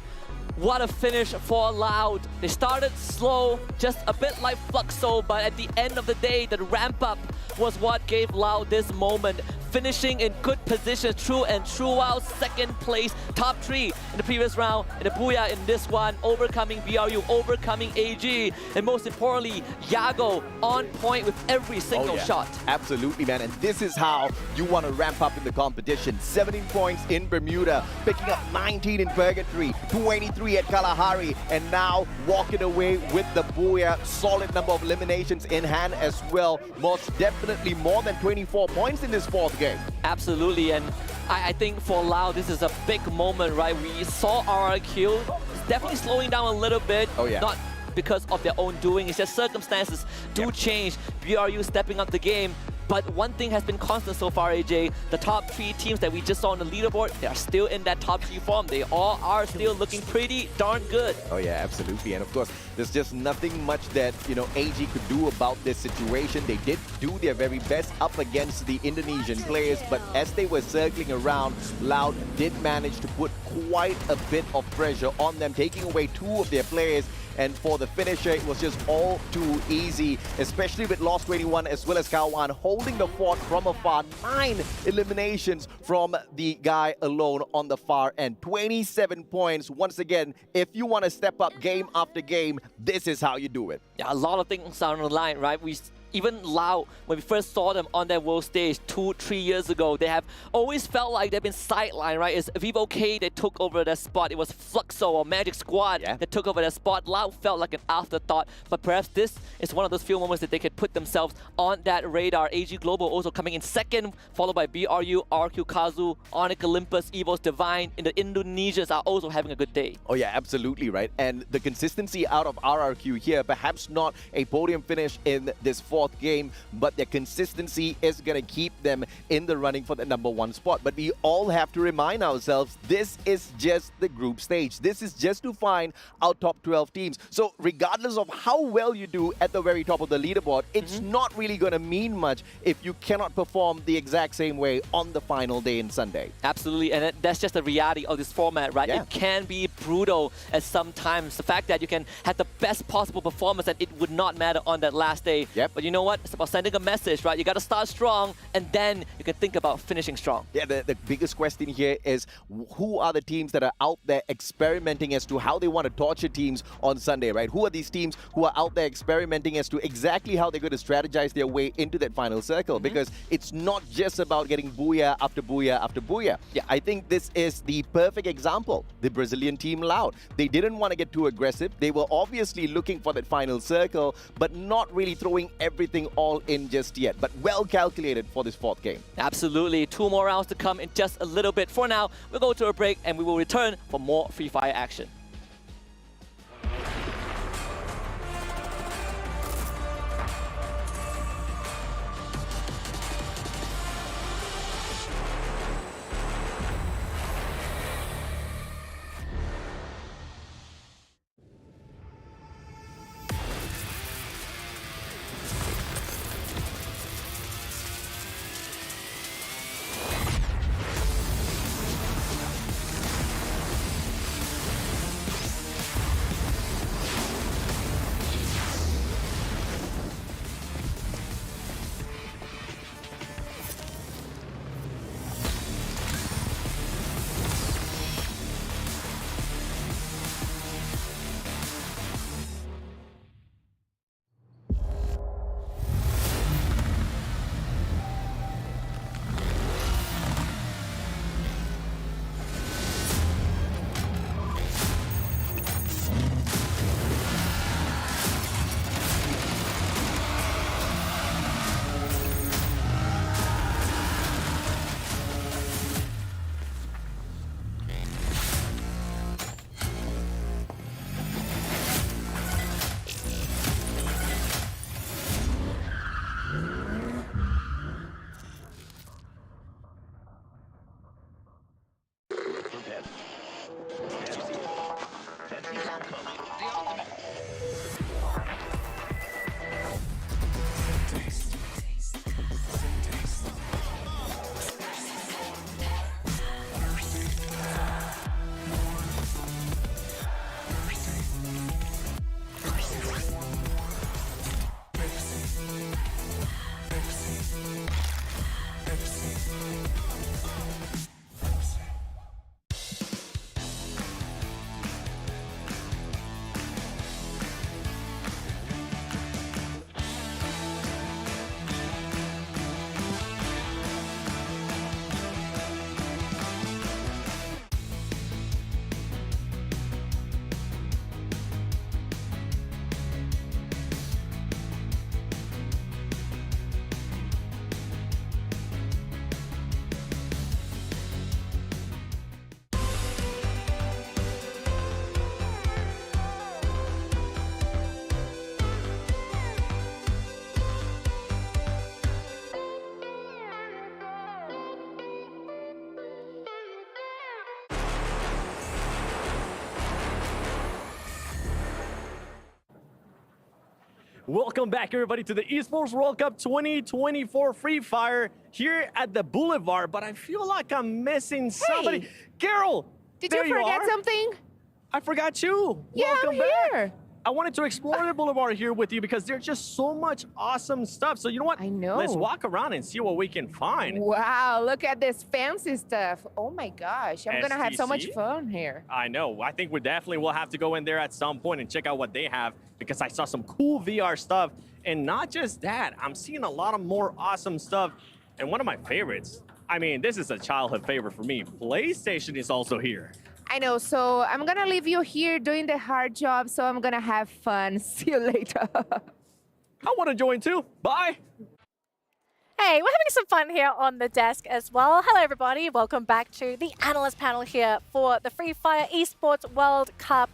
what a finish for Loud. They started slow, just a bit like Fluxo, but at the end of the day, the ramp up was what gave Loud this moment. Finishing in good position, true and throughout, 2nd place, top 3 in the previous round, and the booyah in this one, overcoming BRU, overcoming AG, and most importantly, Yago on point with every single shot. Absolutely, man, and this is how you want to ramp up in the competition. 17 points in Bermuda, picking up 19 in Purgatory, 23 at Kalahari, and now walking away with the booyah. Solid number of eliminations in hand as well. Most definitely more than 24 points in this 4th game. Absolutely, and I think for Loud, this is a big moment, right? We saw RRQ definitely slowing down a little bit. Not because of their own doing, it's just circumstances do change. BRU stepping up the game. But one thing has been constant so far, AJ, the top 3 teams that we just saw on the leaderboard, they are still in that top 3 form. They all are still looking pretty darn good. Oh yeah, absolutely. And of course, there's just nothing much that, AG could do about this situation. They did do their very best up against the Indonesian players, but as they were circling around, Loud did manage to put quite a bit of pressure on them, taking away 2 of their players. And for the finisher, it was just all too easy, especially with Lost 21 as well as Kawan holding the fort from afar. 9 eliminations from the guy alone on the far end. 27 points. Once again, if you want to step up game after game, this is how you do it. Yeah, a lot of things are on the line, right? We even Lao, when we first saw them on that world stage 2-3 years ago, they have always felt like they've been sidelined, right? It's Vivo K that took over that spot. It was Fluxo or Magic Squad that took over that spot. Lao felt like an afterthought, but perhaps this is one of those few moments that they could put themselves on that radar. AG Global also coming in second, followed by BRU, RQ Kazu, Onyx Olympus, Evo's Divine. And the Indonesians are also having a good day. Oh yeah, absolutely, right? And the consistency out of RRQ here, perhaps not a podium finish in this fourth game, but their consistency is going to keep them in the running for the #1 spot. But we all have to remind ourselves, this is just the group stage. This is just to find our top 12 teams. So regardless of how well you do at the very top of the leaderboard, it's not really going to mean much if you cannot perform the exact same way on the final day in Sunday. Absolutely, and that's just the reality of this format, right? Yeah. It can be brutal at some times. The fact that you can have the best possible performance and it would not matter on that last day. But you know what? It's about sending a message, right? You got to start strong, and then you can think about finishing strong. Yeah, the biggest question here is who are the teams that are out there experimenting as to how they want to torture teams on Sunday, right? Who are these teams who are out there experimenting as to exactly how they're going to strategize their way into that final circle? Because it's not just about getting booyah after booyah after booyah. Yeah, I think this is the perfect example. The Brazilian team Loud. They didn't want to get too aggressive. They were obviously looking for that final circle, but not really throwing everything all in just yet. But well calculated for this fourth game. Absolutely. 2 more rounds to come in just a little bit. For now, we'll go to a break and we will return for more Free Fire action. Welcome back, everybody, to the Esports World Cup 2024 Free Fire here at the Boulevard, but I feel like I'm missing somebody. Carol, Did there you forget are. something? I forgot you. Yeah, Welcome I'm here. back. I wanted to explore the boulevard here with you because there's just so much awesome stuff. So you know what? I know. Let's walk around and see what we can find. Wow, look at this fancy stuff. Oh my gosh, I'm gonna have so much STC? fun here. I know. I think we definitely will have to go in there at some point and check out what they have because I saw some cool VR stuff. And not just that, I'm seeing a lot of more awesome stuff. And one of my favorites, I mean, this is a childhood favorite for me. PlayStation is also here. I know, so I'm gonna leave you here doing the hard job, so I'm gonna have fun. See you later. I want to join too. Bye. Hey, we're having some fun here on the desk as well. Hello, everybody. Welcome back to the analyst panel here for the Free Fire Esports World Cup.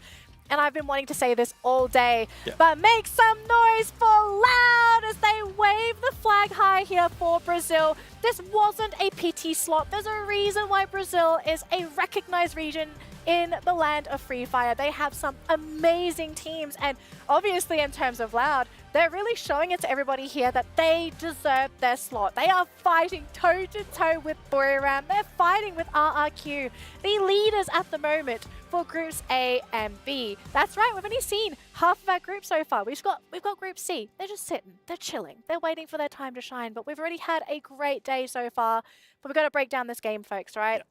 And I've been wanting to say this all day, but make some noise for Loud as they wave the flag high here for Brazil. This wasn't a PT slot. There's a reason why Brazil is a recognized region in the land of Free Fire. They have some amazing teams, and obviously in terms of Loud, they're really showing it to everybody here that they deserve their slot. They are fighting toe-to-toe with Buriram. They're fighting with RRQ, the leaders at the moment for groups A and B. That's right, we've only seen half of our group so far. We've got group C. They're just sitting, they're chilling, they're waiting for their time to shine, but we've already had a great day so far. But we've got to break down this game, folks, right?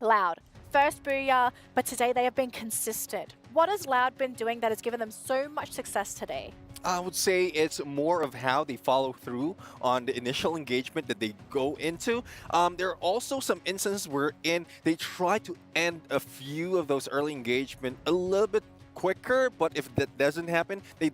Loud. First booyah, but today they have been consistent. What has Loud been doing that has given them so much success today? I would say it's more of how they follow through on the initial engagement that they go into. There are also some instances wherein they try to end a few of those early engagement a little bit quicker, but if that doesn't happen, they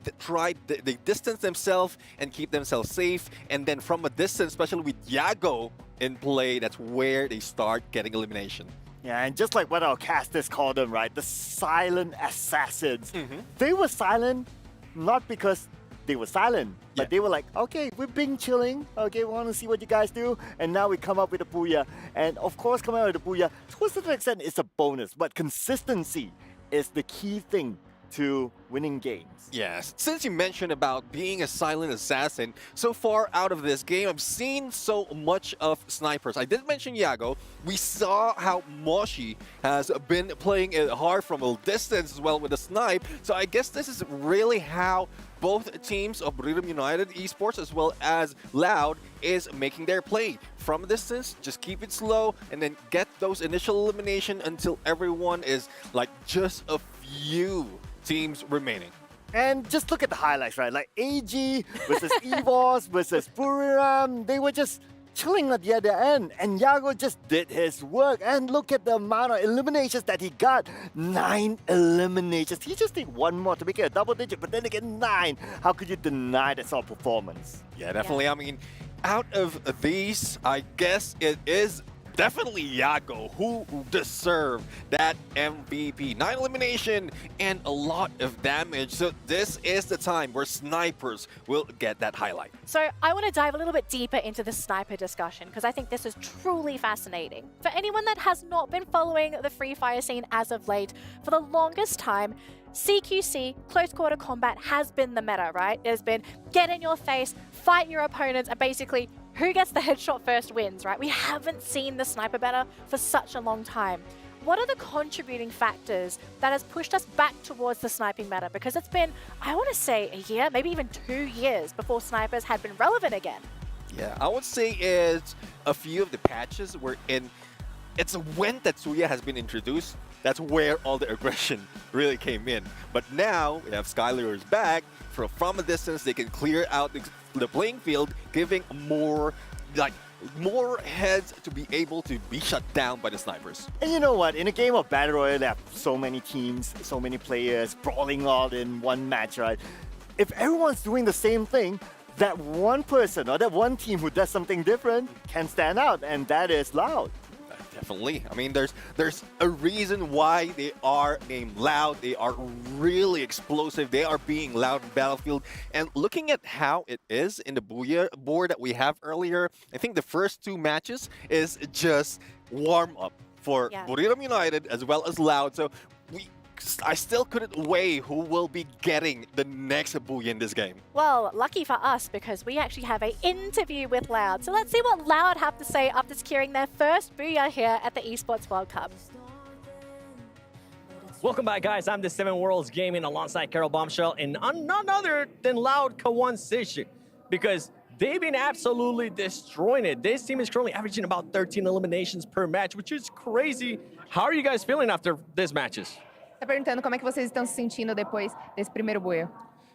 distance themselves and keep themselves safe. And then from a distance, especially with Yago in play, that's where they start getting elimination. Yeah, and just like what our casters call them, right? The silent assassins. They were silent not because they were silent, but they were like, okay, we've been chilling. Okay, we want to see what you guys do. And now we come up with a booyah. And of course, coming out with a booyah, to a certain extent, it's a bonus. But consistency is the key thing to winning games. Yes. Since you mentioned about being a silent assassin, so far out of this game, I've seen so much of snipers. I did mention Yago. We saw how Moshi has been playing it hard from a distance as well with a snipe. So I guess this is really how both teams of Bermuda United Esports as well as Loud is making their play. From a distance, just keep it slow and then get those initial elimination until everyone is like just a few teams remaining. And just look at the highlights, right? Like AG versus EVOS versus Buriram. They were just chilling at the other end. And Yago just did his work. And look at the amount of eliminations that he got. 9 eliminations. He just need one more to make it a double digit. But then again, 9. How could you deny that sort of performance? Yeah, definitely. I mean, out of these, I guess it is definitely Yago who deserved that MVP. 9 elimination and a lot of damage. So this is the time where snipers will get that highlight. So I want to dive a little bit deeper into the sniper discussion because I think this is truly fascinating. For anyone that has not been following the Free Fire scene as of late, for the longest time, CQC, close quarter combat, has been the meta, right? There's been get in your face, fight your opponents, and basically who gets the headshot first wins, right? We haven't seen the sniper meta for such a long time. What are the contributing factors that has pushed us back towards the sniping meta? Because it's been, I want to say, a year, maybe even 2 years before snipers had been relevant again. Yeah, I would say it's a few of the patches wherein it's when Tetsuya has been introduced, that's where all the aggression really came in. But now we have Skylar's back. From a distance, they can clear out the playing field, giving more heads to be able to be shut down by the snipers. And you know what? In a game of Battle Royale, there are so many teams, so many players brawling all in one match, right? If everyone's doing the same thing, that one person or that one team who does something different can stand out, and that is Loud. Definitely. I mean, there's a reason why they are named Loud. They are really explosive. They are being loud in Battlefield. And looking at how it is in the Booyah board that we have earlier, I think the first 2 matches is just warm up for Bermuda United as well as Loud. So I still couldn't weigh who will be getting the next Booyah in this game. Well, lucky for us because we actually have an interview with Loud. So let's see what Loud have to say after securing their first Booyah here at the Esports World Cup. Welcome back, guys. I'm the Seven Worlds Gaming alongside Carol Bombshell and none other than Loud Kawan Sishi, because they've been absolutely destroying it. This team is currently averaging about 13 eliminations per match, which is crazy. How are you guys feeling after these matches? Tá perguntando como é que vocês estão se sentindo depois desse primeiro buia.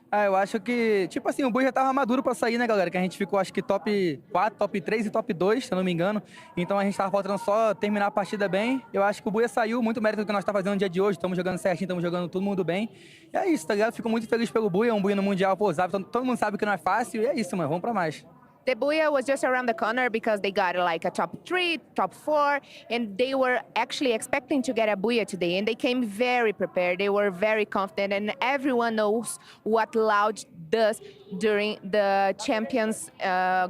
Eu acho que, tipo assim, o Bui já tava maduro pra sair, né, galera? Que a gente ficou, acho que top 4, top 3 e top 2, se eu não me engano. Então a gente tava faltando só terminar a partida bem. Eu acho que o Buia saiu, muito mérito do que nós tá fazendo no dia de hoje. Estamos jogando certinho, estamos jogando todo mundo bem. E é isso, tá ligado? Fico muito feliz pelo Buia, um Buia no Mundial, pô, sabe? Todo mundo sabe que não é fácil e é isso, mano. Vamos pra mais. The Booyah was just around the corner because they got like a top 3, top 4, and they were actually expecting to get a Booyah today, and they came very prepared. They were very confident, and everyone knows what Loud does during the champions,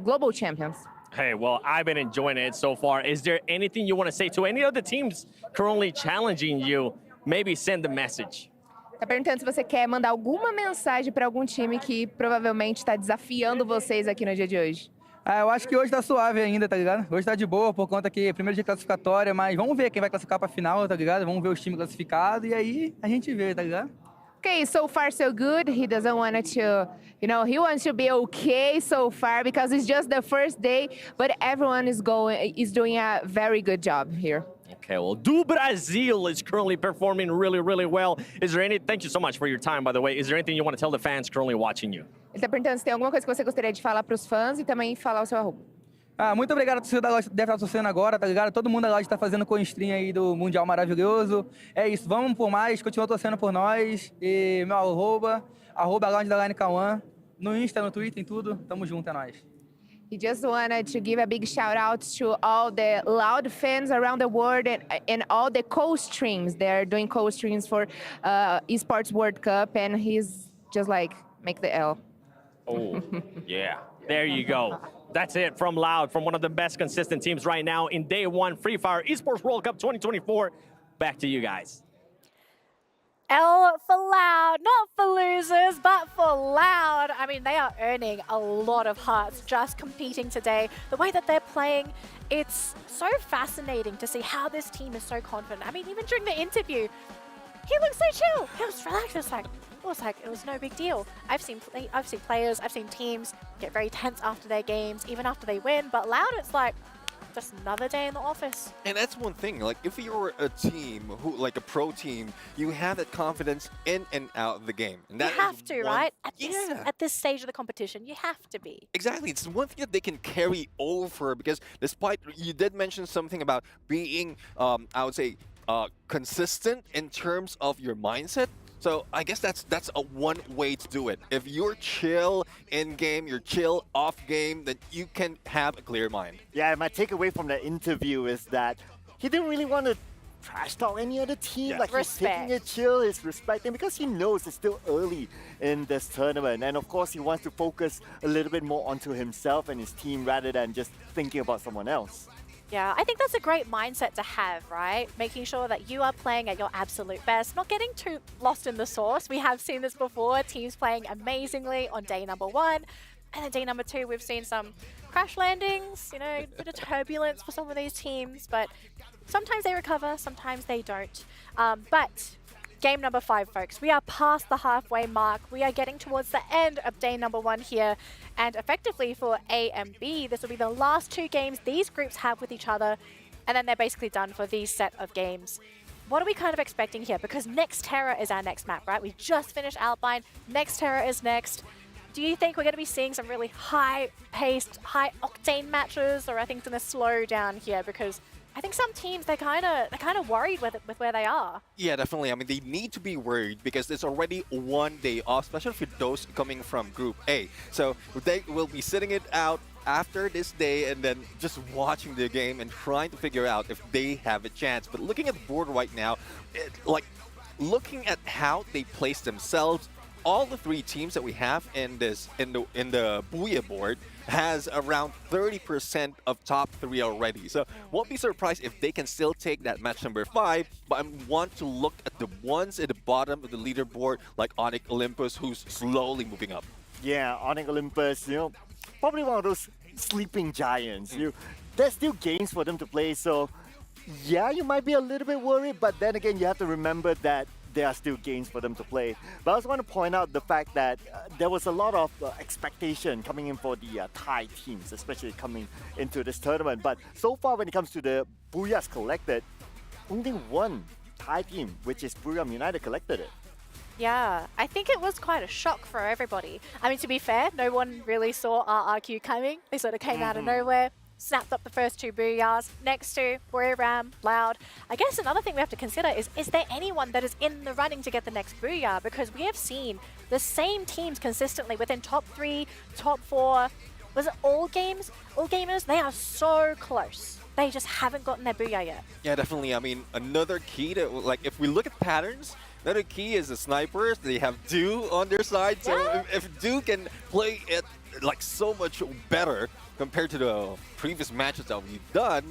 global champions. Hey, well, I've been enjoying it so far. Is there anything you want to say to any of the teams currently challenging you? Maybe send a message. Tá perguntando se você quer mandar alguma mensagem para algum time que provavelmente está desafiando vocês aqui no dia de hoje. Eu acho que hoje tá suave ainda, tá ligado? Hoje tá de boa, por conta que é primeiro dia classificatória, mas vamos ver quem vai classificar pra final, tá ligado? Vamos ver os times classificados e aí a gente vê, tá ligado? Okay, so far so good. He doesn't want it to, you know, he wants to be okay so far because it's just the first day, but everyone is doing a very good job here. Okay, well, Do Brasil is currently performing really, really well. Thank you so much for your time, by the way. Is there anything you want to tell the fans currently watching you? Ele tá perguntando se tem alguma coisa que você gostaria de falar para os fãs e também falar o seu arroba. Muito obrigado a torcida da Loud, deve estar torcendo agora, tá ligado? Todo mundo da Loud tá fazendo co-stream aí do Mundial maravilhoso. É isso, vamos por mais, continua torcendo por nós. E meu arroba Loud_Kawan, no Insta, no Twitter, em tudo. Tamo junto, é nóis. He just wanted to give a big shout out to all the Loud fans around the world and all the co-streams. They're doing co-streams for Esports World Cup, and he's just like, make the L. Oh, yeah. There you go. That's it from Loud, from one of the best consistent teams right now in day one, Free Fire Esports World Cup 2024. Back to you guys. L for Loud, not for losers, but for Loud. I mean, they are earning a lot of hearts just competing today. The way that they're playing, it's so fascinating to see how this team is so confident. I mean, even during the interview, he looked so chill. He was relaxed. It was no big deal. I've seen players, I've seen teams get very tense after their games, even after they win. But Loud, it's like just another day in the office. And that's one thing, like if you're a team who, like a pro team, you have that confidence in and out of the game. And that you have to, right? At this stage of the competition, you have to be. Exactly. It's one thing that they can carry over, because despite, you did mention something about being, I would say, consistent in terms of your mindset. So I guess that's a one way to do it. If you're chill in game, you're chill off game, then you can have a clear mind. Yeah, my takeaway from the interview is that he didn't really want to trash talk any other team. Yeah. Like he's taking it chill, he's respecting, because he knows it's still early in this tournament. And of course, he wants to focus a little bit more onto himself and his team rather than just thinking about someone else. Yeah, I think that's a great mindset to have, right? Making sure that you are playing at your absolute best, not getting too lost in the sauce. We have seen this before, teams playing amazingly on day number 1. And then day number 2, we've seen some crash landings, you know, a bit of turbulence for some of these teams, but sometimes they recover, sometimes they don't. But game number 5, folks, we are past the halfway mark. We are getting towards the end of day number 1 here. And effectively for A and B, this will be the last 2 games these groups have with each other. And then they're basically done for these set of games. What are we kind of expecting here? Because next Terra is our next map, right? We just finished Alpine. Next Terra is next. Do you think we're going to be seeing some really high-paced, high-octane matches? Or I think it's going to slow down here? Because I think some teams, they're kind of worried with where they are. Yeah, definitely. I mean, they need to be worried because it's already one day off, especially for those coming from Group A. So they will be sitting it out after this day and then just watching the game and trying to figure out if they have a chance. But looking at the board right now, looking at how they place themselves, all the 3 teams that we have in the Booyah board has around 30% of top 3 already. So won't be surprised if they can still take that match number 5, but I want to look at the ones at the bottom of the leaderboard, like Onyx Olympus, who's slowly moving up. Yeah, Onyx Olympus, you know, probably one of those sleeping giants. There's still games for them to play, so yeah, you might be a little bit worried, but then again, you have to remember that there are still games for them to play. But I also want to point out the fact that there was a lot of expectation coming in for the Thai teams, especially coming into this tournament. But so far, when it comes to the Booyahs collected, only one Thai team, which is Buriram United, collected it. Yeah, I think it was quite a shock for everybody. I mean, to be fair, no one really saw RRQ coming. They sort of came out of nowhere, snapped up the first 2 Booyahs. Next 2, Buriram, Loud. I guess another thing we have to consider is there anyone that is in the running to get the next Booyah? Because we have seen the same teams consistently within top 3, top 4. Was it all games? All gamers? They are so close. They just haven't gotten their Booyah yet. Yeah, definitely. I mean, another key to, like, if we look at patterns, another key is the snipers. They have Do on their side. So if Do can play it like so much better compared to the previous matches that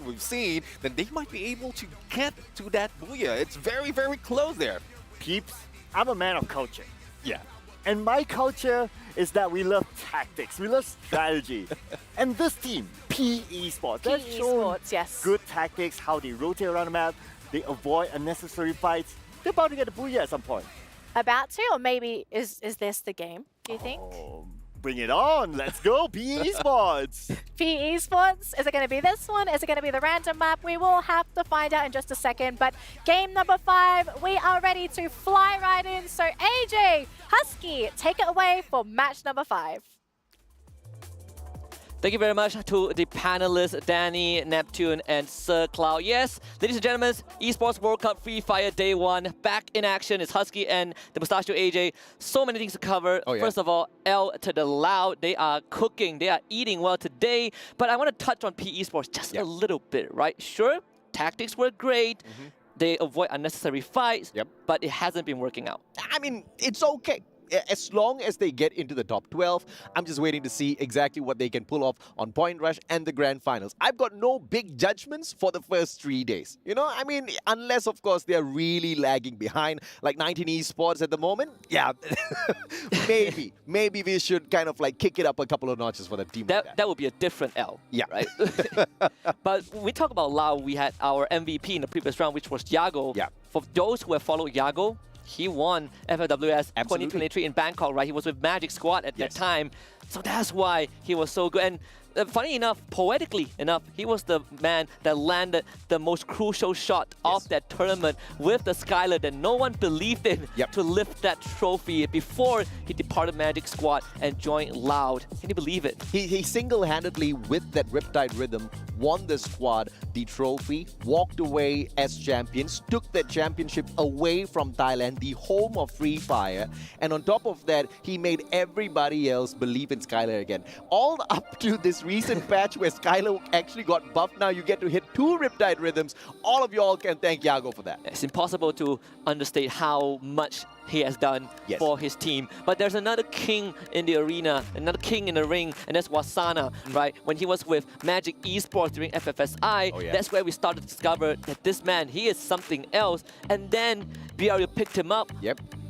we've seen, then they might be able to get to that Booyah. It's very, very close there. Peeps, I'm a man of culture. Yeah. And my culture is that we love tactics, we love strategy. And this team, PE Esports, they've shown good tactics, how they rotate around the map, they avoid unnecessary fights. They're about to get a Booyah at some point. About to, or maybe is this the game, do you think? Bring it on, let's go, PE Esports! PE Esports, is it going to be this one? Is it going to be the random map? We will have to find out in just a second. But game number 5, we are ready to fly right in. So AJ, Husky, take it away for match number 5. Thank you very much to the panelists, Danny, Neptune, and Sir Cloud. Yes, ladies and gentlemen, Esports World Cup Free Fire Day 1, back in action. It's Husky and the Mustachio AJ. So many things to cover. First of all, L to the Loud. They are cooking, they are eating well today. But I want to touch on PE Esports just a little bit, right? Sure, tactics were great. They avoid unnecessary fights, but it hasn't been working out. I mean, it's okay. As long as they get into the top 12, I'm just waiting to see exactly what they can pull off on Point Rush and the Grand Finals. I've got no big judgments for the first 3 days. You know, I mean, unless, of course, they're really lagging behind, like 19 Esports at the moment. Yeah, maybe we should kind of like kick it up a couple of notches for the team. That would be a different L, right? But when we talk about Lao, we had our MVP in the previous round, which was Yago. For those who have followed Yago, he won FFWS 2023 in Bangkok, right? He was with Magic Squad at that time. So that's why he was so good. And funny enough, poetically enough, he was the man that landed the most crucial shot of that tournament with the Skylar that no one believed in to lift that trophy before he departed Magic Squad and joined Loud. Can you believe it? He single-handedly, with that Riptide rhythm, won the squad the trophy, walked away as champions, took that championship away from Thailand, the home of Free Fire, and on top of that, he made everybody else believe in Skylar again. All up to this recent patch where Skylar actually got buffed. Now you get to hit 2 Riptide rhythms. All of y'all can thank Yago for that. It's impossible to understate how much he has done for his team. But there's another king in the arena, another king in the ring, and that's Wasana, right? When he was with Magic Esports during FFSI, that's where we started to discover that this man, he is something else. And then BRU picked him up.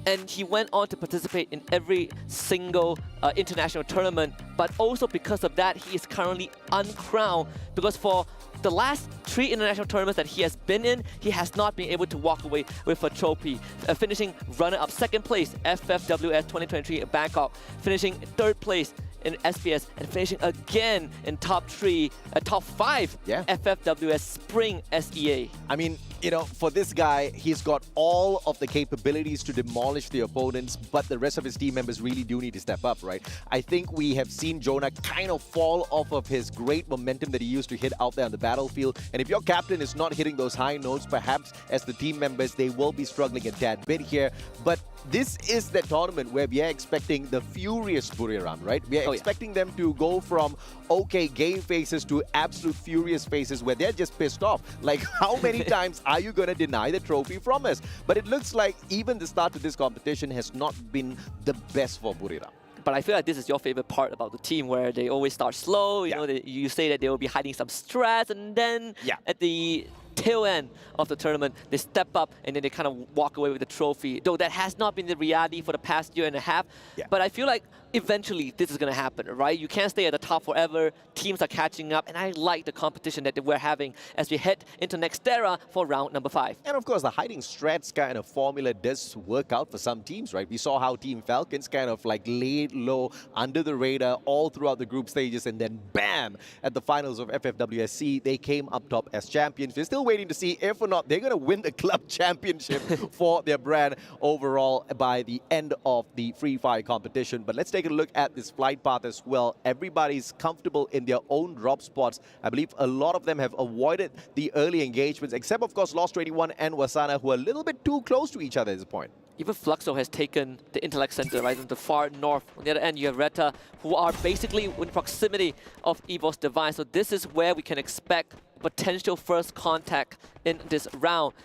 And he went on to participate in every single international tournament. But also because of that, he is currently uncrowned. Because for the last 3 international tournaments that he has been in, he has not been able to walk away with a trophy. Finishing runner-up 2nd place, FFWS 2023 in Bangkok. Finishing 3rd place in SPS and finishing again in top 5 FFWS Spring SEA. I mean, you know, for this guy, he's got all of the capabilities to demolish the opponents, but the rest of his team members really do need to step up, right? I think we have seen Jonah kind of fall off of his great momentum that he used to hit out there on the battlefield. And if your captain is not hitting those high notes, perhaps as the team members, they will be struggling a tad bit here. But this is the tournament where we are expecting the furious Buriram, right? We are expecting them to go from okay game phases to absolute furious phases where they're just pissed off. Like, how many times are you going to deny the trophy from us? But it looks like even the start of this competition has not been the best for Buriram. But I feel like this is your favorite part about the team, where they always start slow. You know, you say that they will be hiding some stress, and then at the tail end of the tournament, they step up and then they kind of walk away with the trophy. Though that has not been the reality for the past year and a half. But I feel like eventually this is going to happen, right? You can't stay at the top forever. Teams are catching up, and I like the competition that we're having as we head into next Terra for round number 5. And of course, the hiding strats kind of formula does work out for some teams, right? We saw how Team Falcons kind of like laid low under the radar all throughout the group stages, and then bam, at the finals of FFWSC, they came up top as champions. We're still waiting to see if or not they're going to win the club championship for their brand overall by the end of the Free Fire competition. But let's take a look at this flight path as well. Everybody's comfortable in their own drop spots. I believe a lot of them have avoided the early engagements, except of course Lost 21 and Wasana, who are a little bit too close to each other at this point. Even Fluxo has taken the Intellect Center, right, in the far north. On the other end, you have Reta, who are basically in proximity of EVOS Divine. So this is where we can expect potential first contact in this round.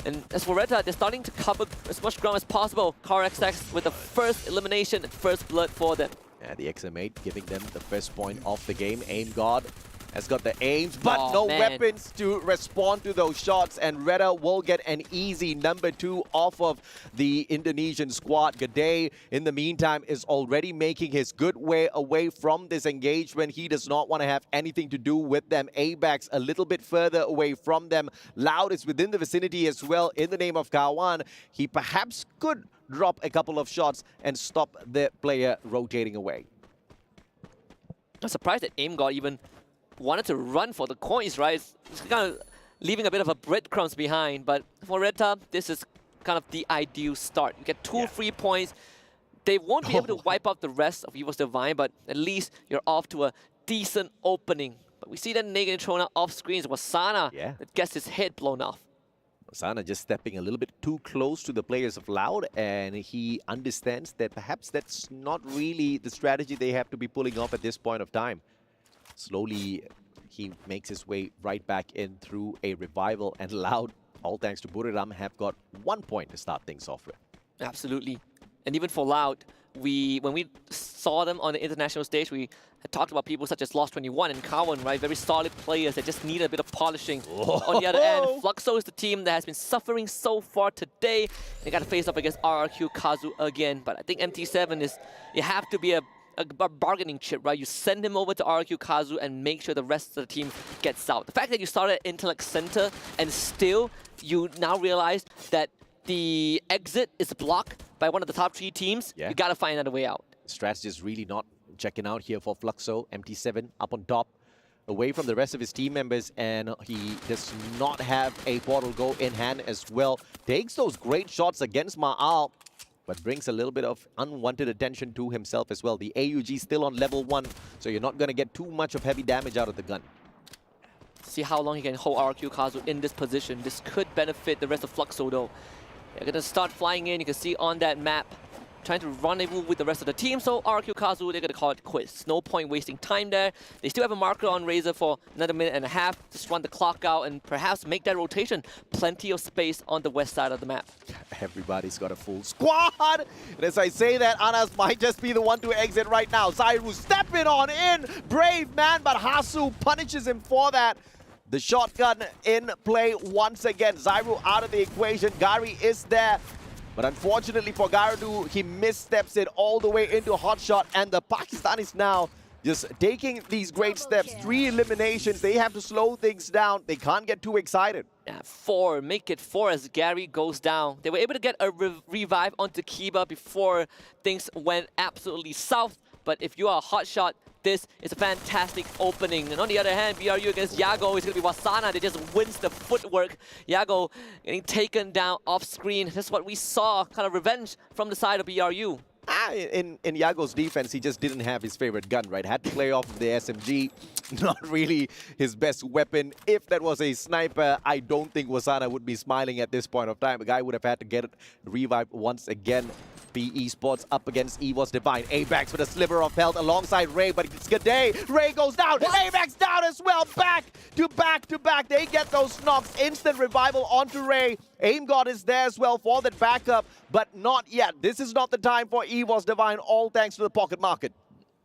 And as for Reta, they're starting to cover as much ground as possible. CarXX with the first elimination and first blood for them. Yeah, the XM8 giving them the first point of the game. Aim God has got the aims, but no weapons to respond to those shots. And Reta will get an easy number 2 off of the Indonesian squad. Gade, in the meantime, is already making his good way away from this engagement. He does not want to have anything to do with them. Abax a little bit further away from them. Loud is within the vicinity as well. In the name of Kawan, he perhaps could drop a couple of shots and stop the player rotating away. I'm surprised that Aim God even wanted to run for the coins, right? It's kind of leaving a bit of a breadcrumbs behind, but for Reta, this is kind of the ideal start. You get 2 free points. They won't be able to wipe out the rest of EVOS Divine, but at least you're off to a decent opening. But we see that Negan thrown out off screens. Wasana that gets his head blown off. Wasana just stepping a little bit too close to the players of Loud, and he understands that perhaps that's not really the strategy they have to be pulling off at this point of time. Slowly, he makes his way right back in through a revival, and Loud, all thanks to Buriram, have got 1 point to start things off with. Absolutely. And even for Loud, when we saw them on the international stage, we had talked about people such as Lost 21 and Kawan, right? Very solid players that just need a bit of polishing. On the other end, Fluxo is the team that has been suffering so far today. They got to face up against RRQ Kazu again. But I think MT7 is, you have to be a bargaining chip, right? You send him over to RQ Kazu and make sure the rest of the team gets out. The fact that you started at Intellect Center and still you now realize that the exit is blocked by one of the top 3 teams, you gotta find another way out. Strategy is really not checking out here for Fluxo. MT7 up on top, away from the rest of his team members, and he does not have a portal go in hand as well. Takes those great shots against Ma'al, but brings a little bit of unwanted attention to himself as well. The AUG still on level 1, so you're not going to get too much of heavy damage out of the gun. See how long he can hold RQ Kazu in this position. This could benefit the rest of Fluxo though. They're going to start flying in. You can see on that map, trying to rendezvous with the rest of the team. So RQ Kazu, they're going to call it quits. No point wasting time there. They still have a marker on Razor for another minute and a half. Just run the clock out and perhaps make that rotation. Plenty of space on the west side of the map. Everybody's got a full squad. And as I say that, Anas might just be the one to exit right now. Zairu stepping on in. Brave man, but Hasu punishes him for that. The shotgun in play once again. Zairu out of the equation. Gary is there. But unfortunately for Garadu, he missteps it all the way into Hotshot. And the Pakistanis now just taking these great steps. 3 eliminations. They have to slow things down. They can't get too excited. Yeah, 4. Make it 4 as Gary goes down. They were able to get a revive onto Kiba before things went absolutely south. But if you are a Hotshot, this is a fantastic opening. And on the other hand, BRU against Yago is going to be Wasana. They just wins the footwork. Yago getting taken down off screen. That's what we saw, kind of revenge from the side of BRU. In Yago's defense, he just didn't have his favorite gun, right? Had to play off of the SMG. Not really his best weapon. If that was a sniper, I don't think Wasana would be smiling at this point of time. The guy would have had to get it revived once again. Esports up against EVOS Divine. Abax with a sliver of health alongside Ray, but it's Gade. Ray goes down. Abax down as well. Back to back. They get those knocks. Instant revival onto Ray. Aim God is there as well for that backup, but not yet. This is not the time for EVOS Divine, all thanks to the pocket market.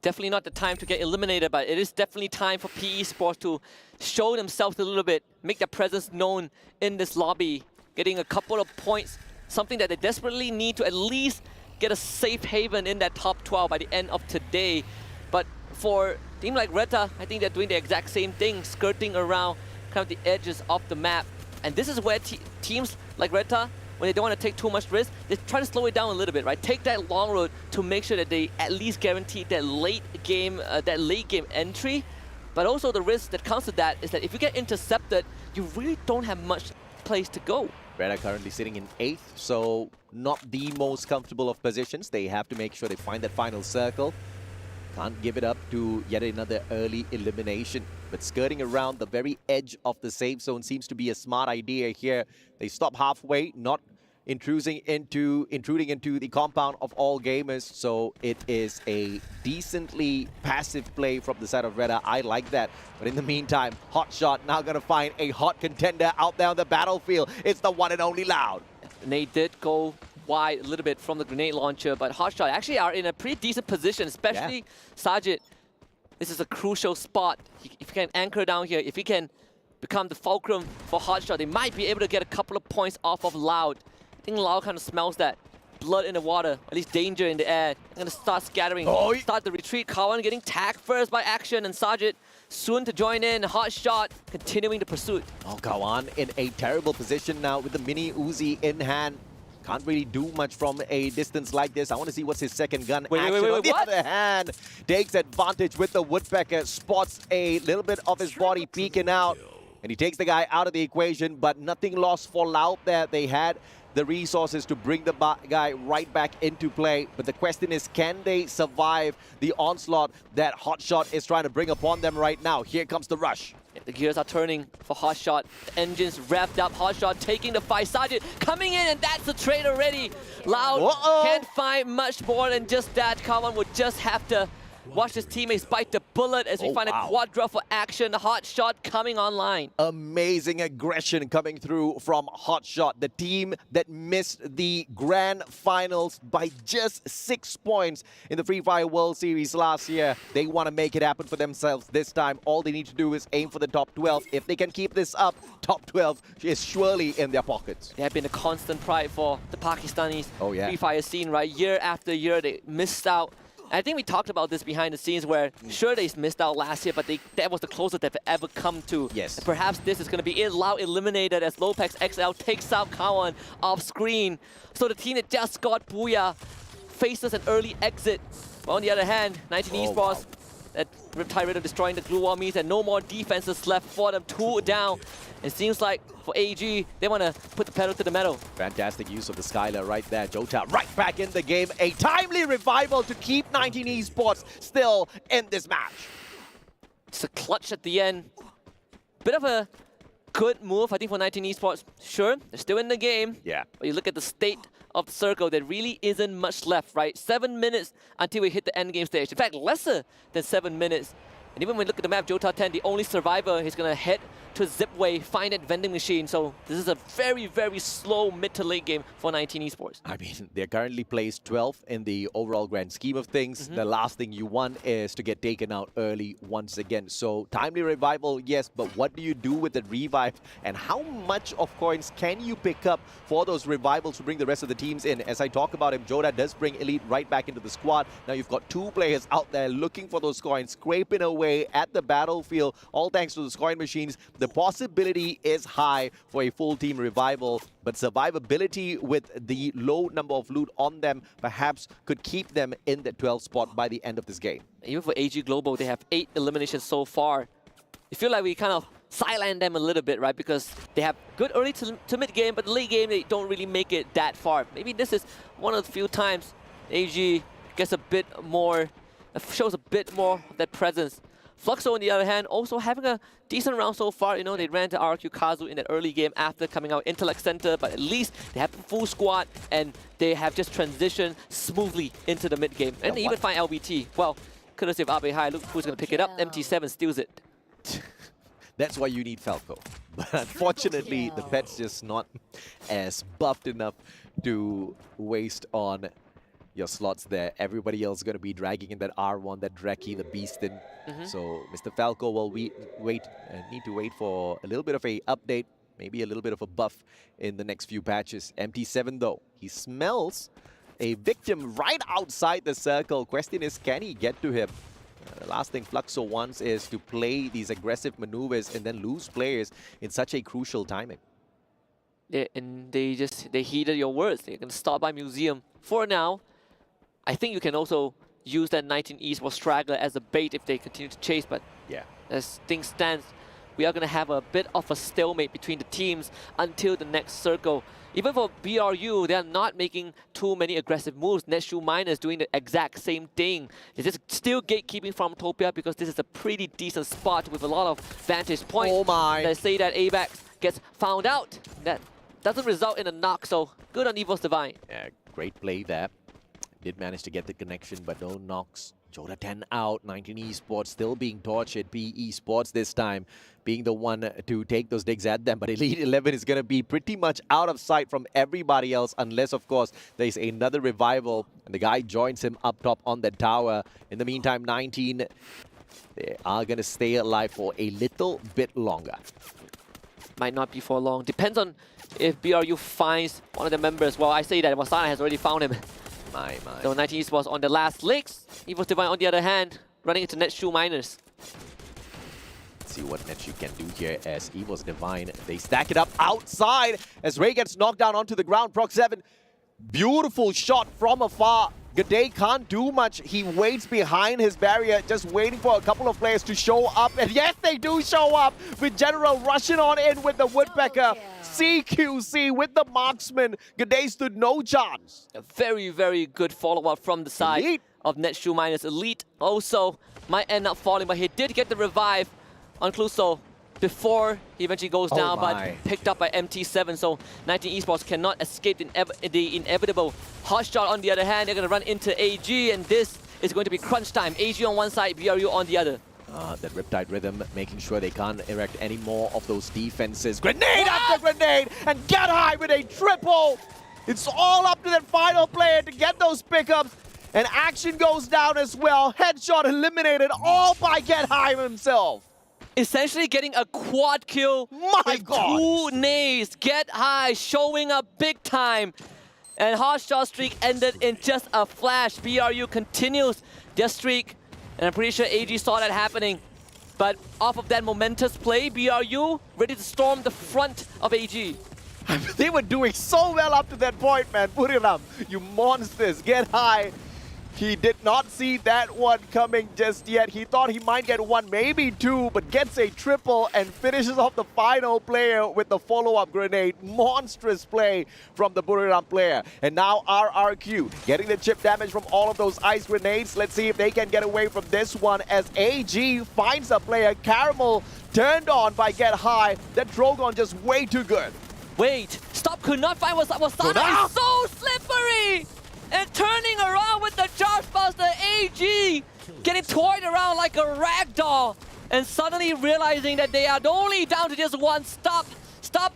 Definitely not the time to get eliminated, but it is definitely time for PE Sports to show themselves a little bit, make their presence known in this lobby, getting a couple of points, something that they desperately need to at least get a safe haven in that top 12 by the end of today. But for a team like Reta, I think they're doing the exact same thing, skirting around kind of the edges of the map. And this is where teams like Reta, when they don't want to take too much risk, they try to slow it down a little bit, right? Take that long road to make sure that they at least guarantee that late game entry. But also the risk that comes with that is that if you get intercepted, you really don't have much place to go. Reta currently sitting in 8th, so not the most comfortable of positions. They have to make sure they find that final circle. Can't give it up to yet another early elimination. But skirting around the very edge of the safe zone seems to be a smart idea here. They stop halfway, not intruding into the compound of all gamers. So it is a decently passive play from the side of Reta. I like that. But in the meantime, Hotshot now going to find a hot contender out there on the battlefield. It's the one and only Loud. And they did go wide a little bit from the grenade launcher, but Hotshot actually are in a pretty decent position, especially Sajid. This is a crucial spot. If he can anchor down here, if he can become the fulcrum for Hotshot, they might be able to get a couple of points off of Loud. I think Loud kind of smells that. Blood in the water, at least danger in the air. They're gonna start scattering, start the retreat. Kawan getting tagged first by Action, and Sajid soon to join in. Hotshot continuing the pursuit. Oh, Kawan in a terrible position now with the mini Uzi in hand. Can't really do much from a distance like this. I want to see what's his second gun action. On the other hand, takes advantage with the Woodpecker, spots a little bit of his body peeking out, and he takes the guy out of the equation, but nothing lost for Loud there. They had the resources to bring the guy right back into play, but the question is, can they survive the onslaught that Hotshot is trying to bring upon them right now? Here comes the rush. The gears are turning for Hotshot. The engine's revved up. Hotshot taking the fight. Sajid coming in, and that's the trade already. Loud can't find much more than just that. Kawan would just have to watch his teammates bite the bullet as we find a quadra for Action. Hotshot coming online. Amazing aggression coming through from Hotshot, the team that missed the grand finals by just 6 points in the Free Fire World Series last year. They want to make it happen for themselves this time. All they need to do is aim for the top 12. If they can keep this up, top 12 is surely in their pockets. They have been a constant pride for the Pakistanis Free Fire scene, right? Year after year, they missed out. I think we talked about this behind the scenes where, sure, they missed out last year, but that was the closest they've ever come to. Yes. And perhaps this is going to be it. Loud eliminated as Lopex XL takes out Kawan off screen. So the team that just got Booyah faces an early exit. But on the other hand, 19 Esports, that Riptide Rhythm destroying the glue wall means that no more defenses left for them. 2 down. It seems like for AG, they want to put the pedal to the metal. Fantastic use of the Skylar right there. Jota right back in the game. A timely revival to keep 19 Esports still in this match. It's a clutch at the end. Bit of a good move, I think, for 19 Esports. Sure, they're still in the game. Yeah. But you look at the state of the circle, there really isn't much left, right? 7 minutes until we hit the end game stage. In fact, lesser than 7 minutes. And even when we look at the map, Jota 10, the only survivor, is going to head to Zipway, find that vending machine. So this is a very, very slow mid to late game for 19 Esports. I mean, they're currently placed 12th in the overall grand scheme of things. The last thing you want is to get taken out early once again. So timely revival, yes, but what do you do with the revive? And how much of coins can you pick up for those revivals to bring the rest of the teams in? As I talk about him, Jota does bring Elite right back into the squad. Now you've got 2 players out there looking for those coins, scraping away at the battlefield, all thanks to the coin machines. The possibility is high for a full team revival, but survivability with the low number of loot on them perhaps could keep them in the 12th spot by the end of this game. Even for AG Global, they have 8 eliminations so far. You feel like we kind of sideline them a little bit, right? Because they have good early to mid game, but late game, they don't really make it that far. Maybe this is one of the few times AG gets a bit more, shows a bit more of that presence. Fluxo, on the other hand, also having a decent round so far. You know, they ran to RQ Kazu in that early game after coming out Intellect Center, but at least they have a full squad and they have just transitioned smoothly into the mid game. And they even find LBT. Well, courtesy of Abe High, look who's going to pick it up. MT7 steals it. That's why you need Falco. But unfortunately, the pet's just not as buffed enough to waste on your slots there. Everybody else is going to be dragging in that R1, that Dreki, the Beastin. So Mr. Falco will need to wait for a little bit of a update, maybe a little bit of a buff in the next few patches. MT7 though, he smells a victim right outside the circle. Question is, can he get to him? The last thing Fluxo wants is to play these aggressive maneuvers and then lose players in such a crucial timing. Yeah, and they heeded your words. They're going to stop by Museum for now. I think you can also use that 19 Esports straggler as a bait if they continue to chase, but yeah, as things stand, we are going to have a bit of a stalemate between the teams until the next circle. Even for BRU, they are not making too many aggressive moves. Netshoe Miners doing the exact same thing. They're just still gatekeeping from Topia because this is a pretty decent spot with a lot of vantage points. Oh my! Let's say that ABAX gets found out. That doesn't result in a knock, so good on Evil's Divine. Yeah, great play there. Did manage to get the connection, but no knocks. Jota 10 out, 19 Esports still being tortured. PE Esports this time being the one to take those digs at them. But Elite 11 is going to be pretty much out of sight from everybody else unless, of course, there's another revival and the guy joins him up top on the tower. In the meantime, 19, they are going to stay alive for a little bit longer. Might not be for long. Depends on if BRU finds one of the members. Well, I say that Wasana has already found him. My. So 19 Esports on the last legs. Evil's Divine on the other hand, running into Netshoe Miners. Let's see what Netshoe can do here as Evil's Divine. They stack it up outside as Ray gets knocked down onto the ground. Proc 7, beautiful shot from afar. G'day can't do much. He waits behind his barrier, just waiting for a couple of players to show up. And yes, they do show up with General rushing on in with the Woodpecker. CQC with the marksman. G'day stood no chance. A very, very good follow-up from the side Elite of Netshoe Miners. Elite also might end up falling, but he did get the revive on Cluso before he eventually goes down, but picked up by MT7, so 19 Esports cannot escape the inevitable. Hotshot on the other hand, they're going to run into AG, and this is going to be crunch time. AG on one side, BRU on the other. That Riptide Rhythm making sure they can't erect any more of those defenses. Grenade after grenade, and Get High with a triple. It's all up to that final player to get those pickups, and action goes down as well. Headshot eliminated all by Get High himself. Essentially getting a quad kill with 2 nades. Get High showing up big time. And hotshot streak ended in just a flash. BRU continues their streak. And I'm pretty sure AG saw that happening. But off of that momentous play, BRU ready to storm the front of AG. They were doing so well up to that point, man. Buriram, you monsters. Get High. He did not see that one coming just yet. He thought he might get 1, maybe 2, but gets a triple and finishes off the final player with the follow-up grenade. Monstrous play from the Buriram player. And now RRQ getting the chip damage from all of those ice grenades. Let's see if they can get away from this one as AG finds a player. Caramel turned on by Get High. That Drogon just way too good. Wait, stop, could not find Wasana is so slippery! And turning around with the Chargebuster, AG getting toyed around like a rag doll, and suddenly realizing that they are only down to just 1 stop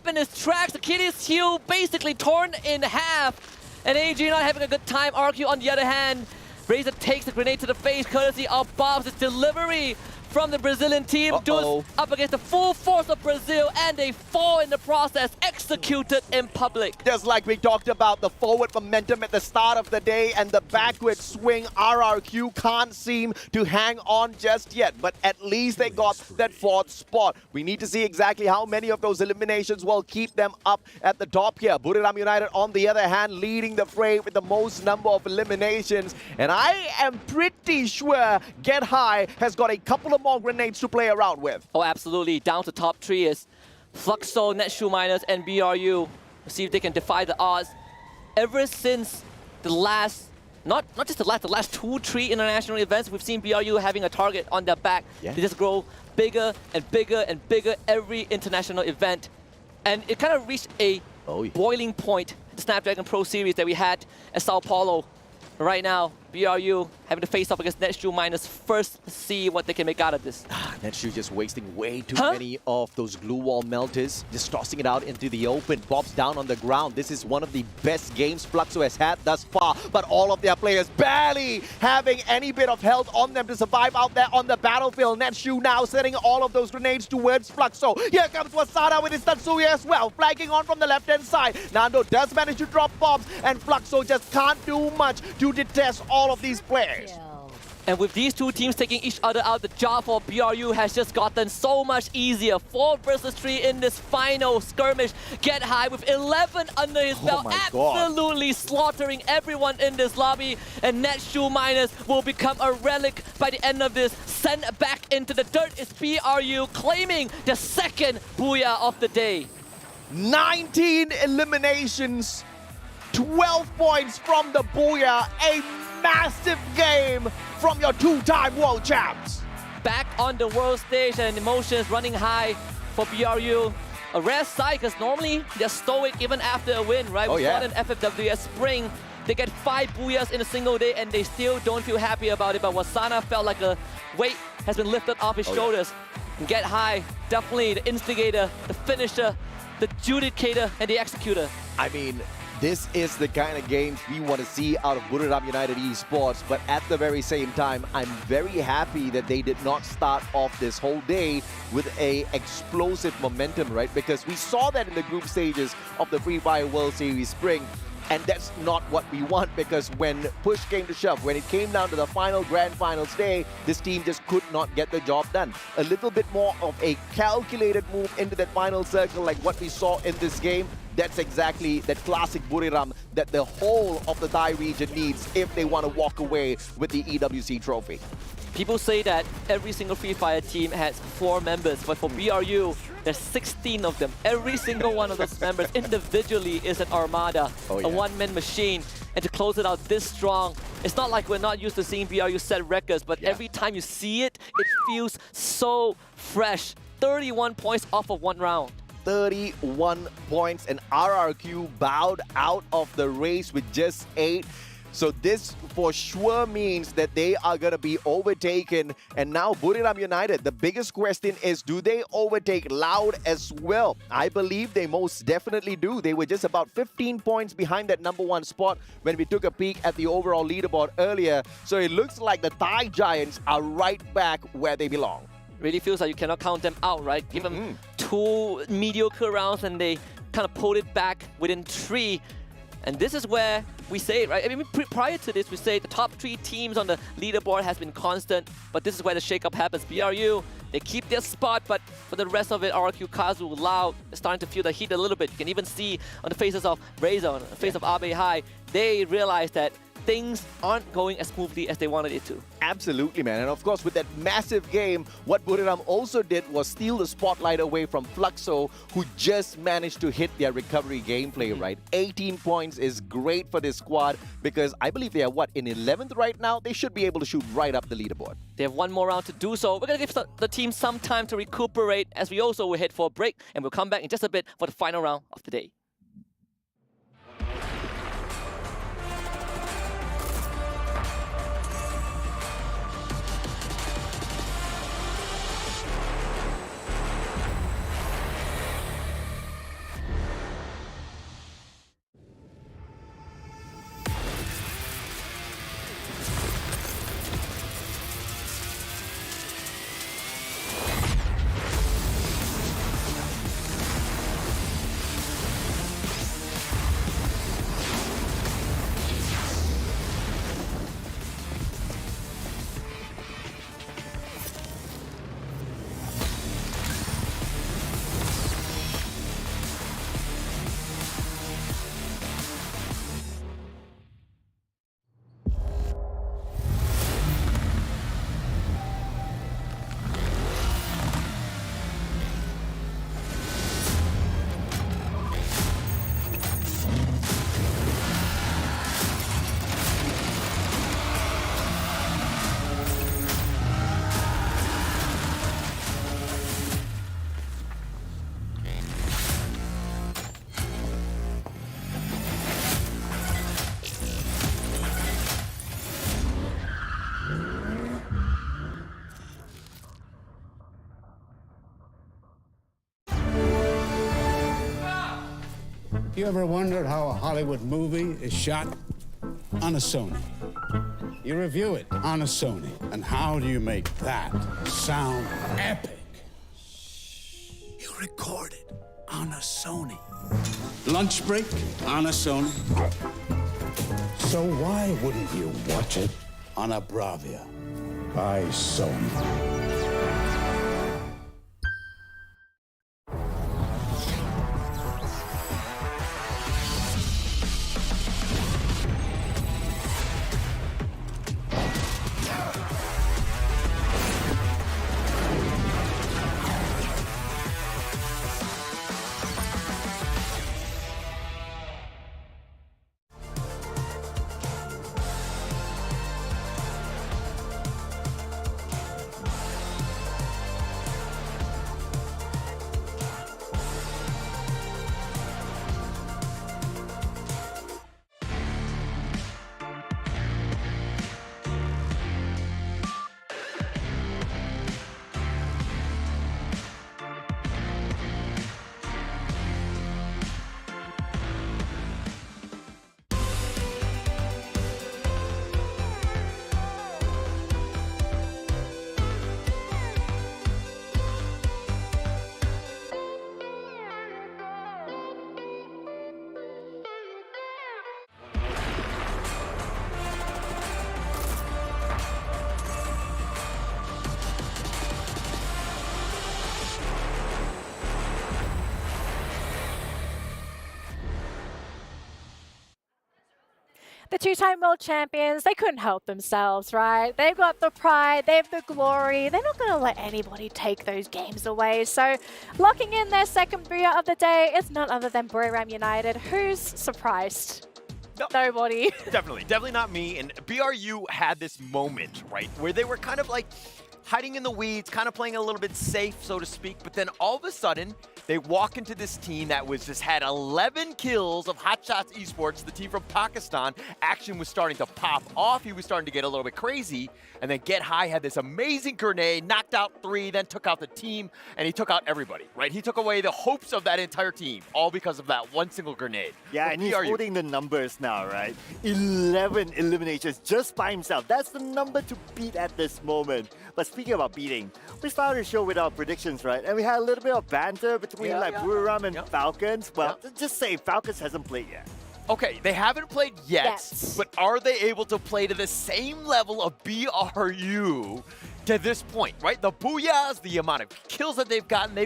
in his tracks. Achilles heel basically torn in half, and AG not having a good time. RQ on the other hand, Razor takes the grenade to the face courtesy of Bob's delivery from the Brazilian team. Duels up against the full force of Brazil, and they fall in the process, executed in public. Just like we talked about, the forward momentum at the start of the day and the backward swing, RRQ can't seem to hang on just yet, but at least they got that 4th spot. We need to see exactly how many of those eliminations will keep them up at the top here. Buriram United, on the other hand, leading the fray with the most number of eliminations, and I am pretty sure Get High has got a couple of more grenades to play around with. Oh, absolutely. Down to top 3 is Fluxo, Netshoe Miners, and BRU. See if they can defy the odds. Ever since the last, not just the last 2-3 international events, we've seen BRU having a target on their back. They just grow bigger and bigger and bigger every international event. And it kind of reached a boiling point, the Snapdragon Pro Series that we had at Sao Paulo. Right now, BRU having to face off against Netshu minus first, see what they can make out of this. Netshu just wasting way too many of those glue wall melters, just tossing it out into the open. Bob's down on the ground. This is one of the best games Fluxo has had thus far, but all of their players barely having any bit of health on them to survive out there on the battlefield. Netshu now setting all of those grenades towards Fluxo. Here comes Wasada with his Tatsuya as well, flagging on from the left-hand side. Nando does manage to drop bombs, and Fluxo just can't do much to detest all of these players. And with these two teams taking each other out, the job for BRU has just gotten so much easier. 4 versus 3 in this final skirmish. Get High with 11 under his belt, absolutely slaughtering everyone in this lobby. And Netshu Minus will become a relic by the end of this. Sent back into the dirt is BRU, claiming the second Booyah of the day. 19 eliminations, 12 points from the Booyah. A massive game from your 2-time world champs. Back on the world stage and emotions running high for BRU. A rare sight because normally they're stoic even after a win, right? We saw it in FFWS Spring. They get 5 Booyahs in a single day and they still don't feel happy about it. But Wasana felt like a weight has been lifted off his shoulders. And Get High, definitely the instigator, the finisher, the judicator, and the executor. I mean, this is the kind of games we want to see out of Buriram United Esports, but at the very same time, I'm very happy that they did not start off this whole day with a explosive momentum, right? Because we saw that in the group stages of the Free Fire World Series Spring, and that's not what we want, because when push came to shove, when it came down to the final grand finals day, this team just could not get the job done. A little bit more of a calculated move into that final circle like what we saw in this game. That's exactly that classic Buriram that the whole of the Thai region needs if they want to walk away with the EWC trophy. People say that every single Free Fire team has 4 members, but for BRU, there's 16 of them. Every single one of those members individually is an armada, a one-man machine. And to close it out this strong, it's not like we're not used to seeing BRU set records, but every time you see it, it feels so fresh. 31 points off of 1 round. 31 points, and RRQ bowed out of the race with just 8. So this for sure means that they are going to be overtaken. And now Buriram United, the biggest question is, do they overtake Loud as well? I believe they most definitely do. They were just about 15 points behind that #1 spot when we took a peek at the overall leaderboard earlier. So it looks like the Thai Giants are right back where they belong. Really feels like you cannot count them out, right? Give them 2 mediocre rounds and they kind of pulled it back within 3. And this is where we say it, right? I mean, prior to this, we say the top 3 teams on the leaderboard has been constant, but this is where the shakeup happens. BRU, they keep their spot, but for the rest of it, RRQ, Kazu, Loud is starting to feel the heat a little bit. You can even see on the faces of Razor, on the face of Abe High, they realize that things aren't going as smoothly as they wanted it to. Absolutely, man. And of course, with that massive game, what Buriram also did was steal the spotlight away from Fluxo, who just managed to hit their recovery gameplay, right? 18 points is great for this squad because I believe they are, in 11th right now? They should be able to shoot right up the leaderboard. They have 1 more round to do so. We're going to give the team some time to recuperate as we also will head for a break, and we'll come back in just a bit for the final round of the day. You ever wondered how a Hollywood movie is shot? On a Sony. You review it on a Sony. And how do you make that sound epic? You record it on a Sony. Lunch break on a Sony. So why wouldn't you watch it on a Bravia by Sony? The two-time world champions, they couldn't help themselves, right? They've got the pride, they have the glory. They're not going to let anybody take those games away. So locking in their second booyah of the day is none other than Buriram United. Who's surprised? No. Nobody. Definitely not me. And BRU had this moment, right, where they were kind of like hiding in the weeds, kind of playing a little bit safe, so to speak. But then all of a sudden, they walk into this team that was just had 11 kills of Hot Shots Esports, the team from Pakistan. Action was starting to pop off. He was starting to get a little bit crazy. And then Get High had this amazing grenade, knocked out 3, then took out the team, and he took out everybody, right? He took away the hopes of that entire team, all because of that one single grenade. Yeah, and he's holding the numbers now, right? 11 eliminations just by himself. That's the number to beat at this moment. But speaking about beating, we started the show with our predictions, right? And we had a little bit of banter between Buriram and Falcons. Well, just say Falcons hasn't played yet. Okay, they haven't played yet, but are they able to play to the same level of BRU to this point, right? The booyahs, the amount of kills that they've gotten,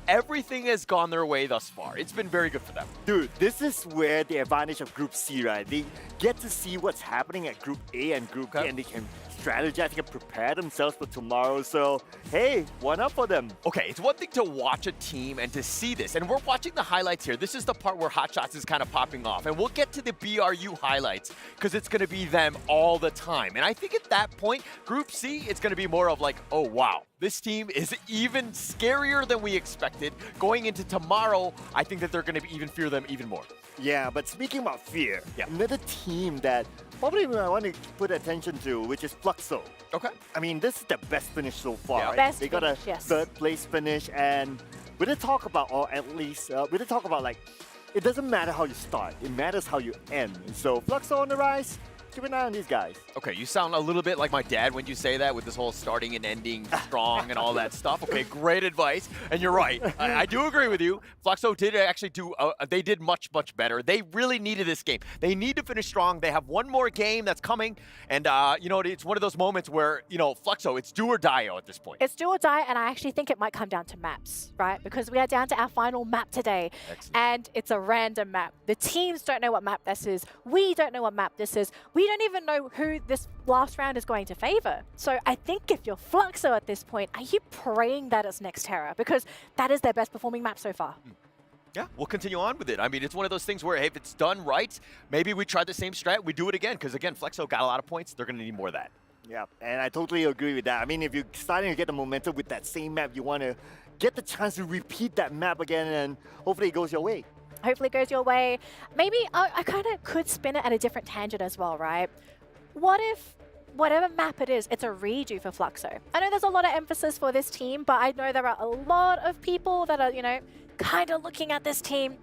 everything has gone their way thus far. It's been very good for them. Dude, this is where the advantage of Group C, right? They get to see what's happening at Group A and Group B, and they can strategize and prepare themselves for tomorrow. So, hey, one up for them. Okay, it's one thing to watch a team and to see this. And we're watching the highlights here. This is the part where Hot Shots is kind of popping off. And we'll get to the BRU highlights because it's going to be them all the time. And I think at that point, Group C, it's going to be more of like, oh, wow. This team is even scarier than we expected. Going into tomorrow, I think that they're going to even fear them even more. Yeah, but speaking about fear, another team that probably I want to put attention to, which is Fluxo. Okay. I mean, this is the best finish so far. Yeah. Right? Best they got a finish, yes. third place finish, and we didn't talk about, or at least we didn't talk about, like, it doesn't matter how you start, it matters how you end. So Fluxo on the rise. Keep an eye on these guys. Okay, you sound a little bit like my dad when you say that with this whole starting and ending strong and all that stuff. Okay, great advice. And you're right. I do agree with you. Fluxo did actually do, they did much better. They really needed this game. They need to finish strong. They have one more game that's coming. And, you know, it's one of those moments where, you know, Fluxo, it's do or die at this point. It's do or die, and I actually think it might come down to maps, right? Because we are down to our final map today. Excellent. And it's a random map. The teams don't know what map this is. We don't know what map this is. We don't even know who this last round is going to favor. So I think if you're Fluxo at this point, are you praying that it's next Terra? Because that is their best performing map so far. Yeah, we'll continue on with it. I mean, it's one of those things where, hey, if it's done right, maybe we try the same strat, we do it again. Because again, Fluxo got a lot of points. They're going to need more of that. Yeah, and I totally agree with that. I mean, if you're starting to get the momentum with that same map, you want to get the chance to repeat that map again, and hopefully it goes your way. Hopefully it goes your way. Maybe I kind of could spin it at a different tangent as well, right? What if whatever map it is, it's a redo for Fluxo? I know there's a lot of emphasis for this team, but I know there are a lot of people that are, you know, kind of looking at this team.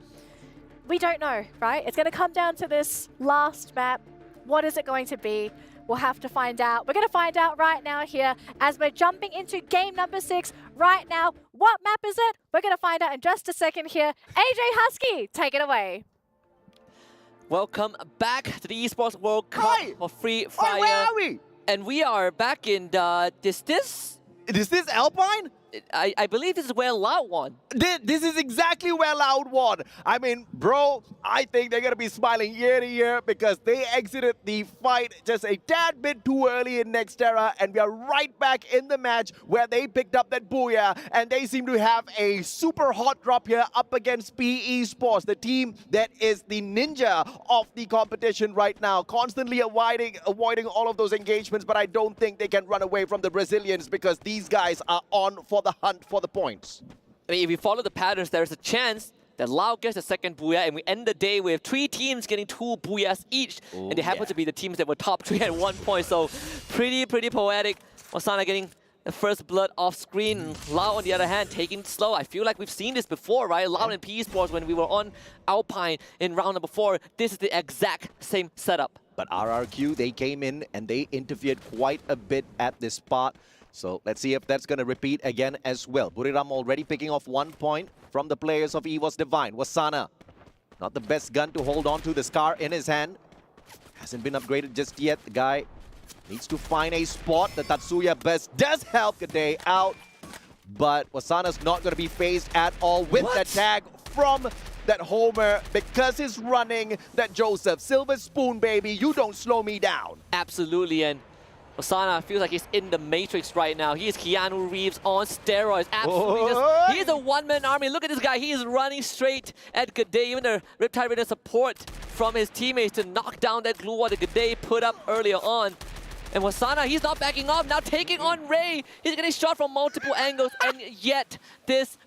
we don't know, right? It's going to come down to this last map. What is it going to be? We'll have to find out. We're going to find out right now here as we're jumping into game number 6 right now. What map is it? We're going to find out in just a second here. AJ Husky, take it away. Welcome back to the Esports World Cup for Free Fire. Where are we? And we are back in Is this Alpine? I believe this is where Loud won. This is exactly where Loud won. I mean, bro, I think they're going to be smiling year to year because they exited the fight just a tad bit too early in next Terra, and we are right back in the match where they picked up that booyah, and they seem to have a super hot drop here up against PE Sports, the team that is the ninja of the competition right now, constantly avoiding all of those engagements, but I don't think they can run away from the Brazilians because these guys are on for the hunt for the points. I mean, if we follow the patterns, there's a chance that Loud gets the second booyah, and we end the day with 3 teams getting 2 booyahs each. Ooh, and they happen to be the teams that were top 3 at 1 point. So pretty poetic. Wasana getting the first blood off screen. And Loud, on the other hand, taking it slow. I feel like we've seen this before, right? Loud and PE Sports when we were on Alpine in round number 4. This is the exact same setup. But RRQ, they came in and they interfered quite a bit at this spot. So let's see if that's going to repeat again as well. Buriram already picking off 1 point from the players of EVOS Divine. Wasana, not the best gun to hold on to. The Scar in his hand. Hasn't been upgraded just yet. The guy needs to find a spot. The Tatsuya best does help Gade out. But Wasana's not going to be phased at all with the tag from that Homer because he's running that Joseph. Silver Spoon, baby. You don't slow me down. Absolutely. And Wasana feels like he's in the Matrix right now. He is Keanu Reeves on steroids. Absolutely. He's a one-man army. Look at this guy. He is running straight at Gade. Even the Riptide Raider support from his teammates to knock down that glue wall that Gade put up earlier on. And Wasana, he's not backing off. Now taking on Ray. He's getting shot from multiple angles. And yet, this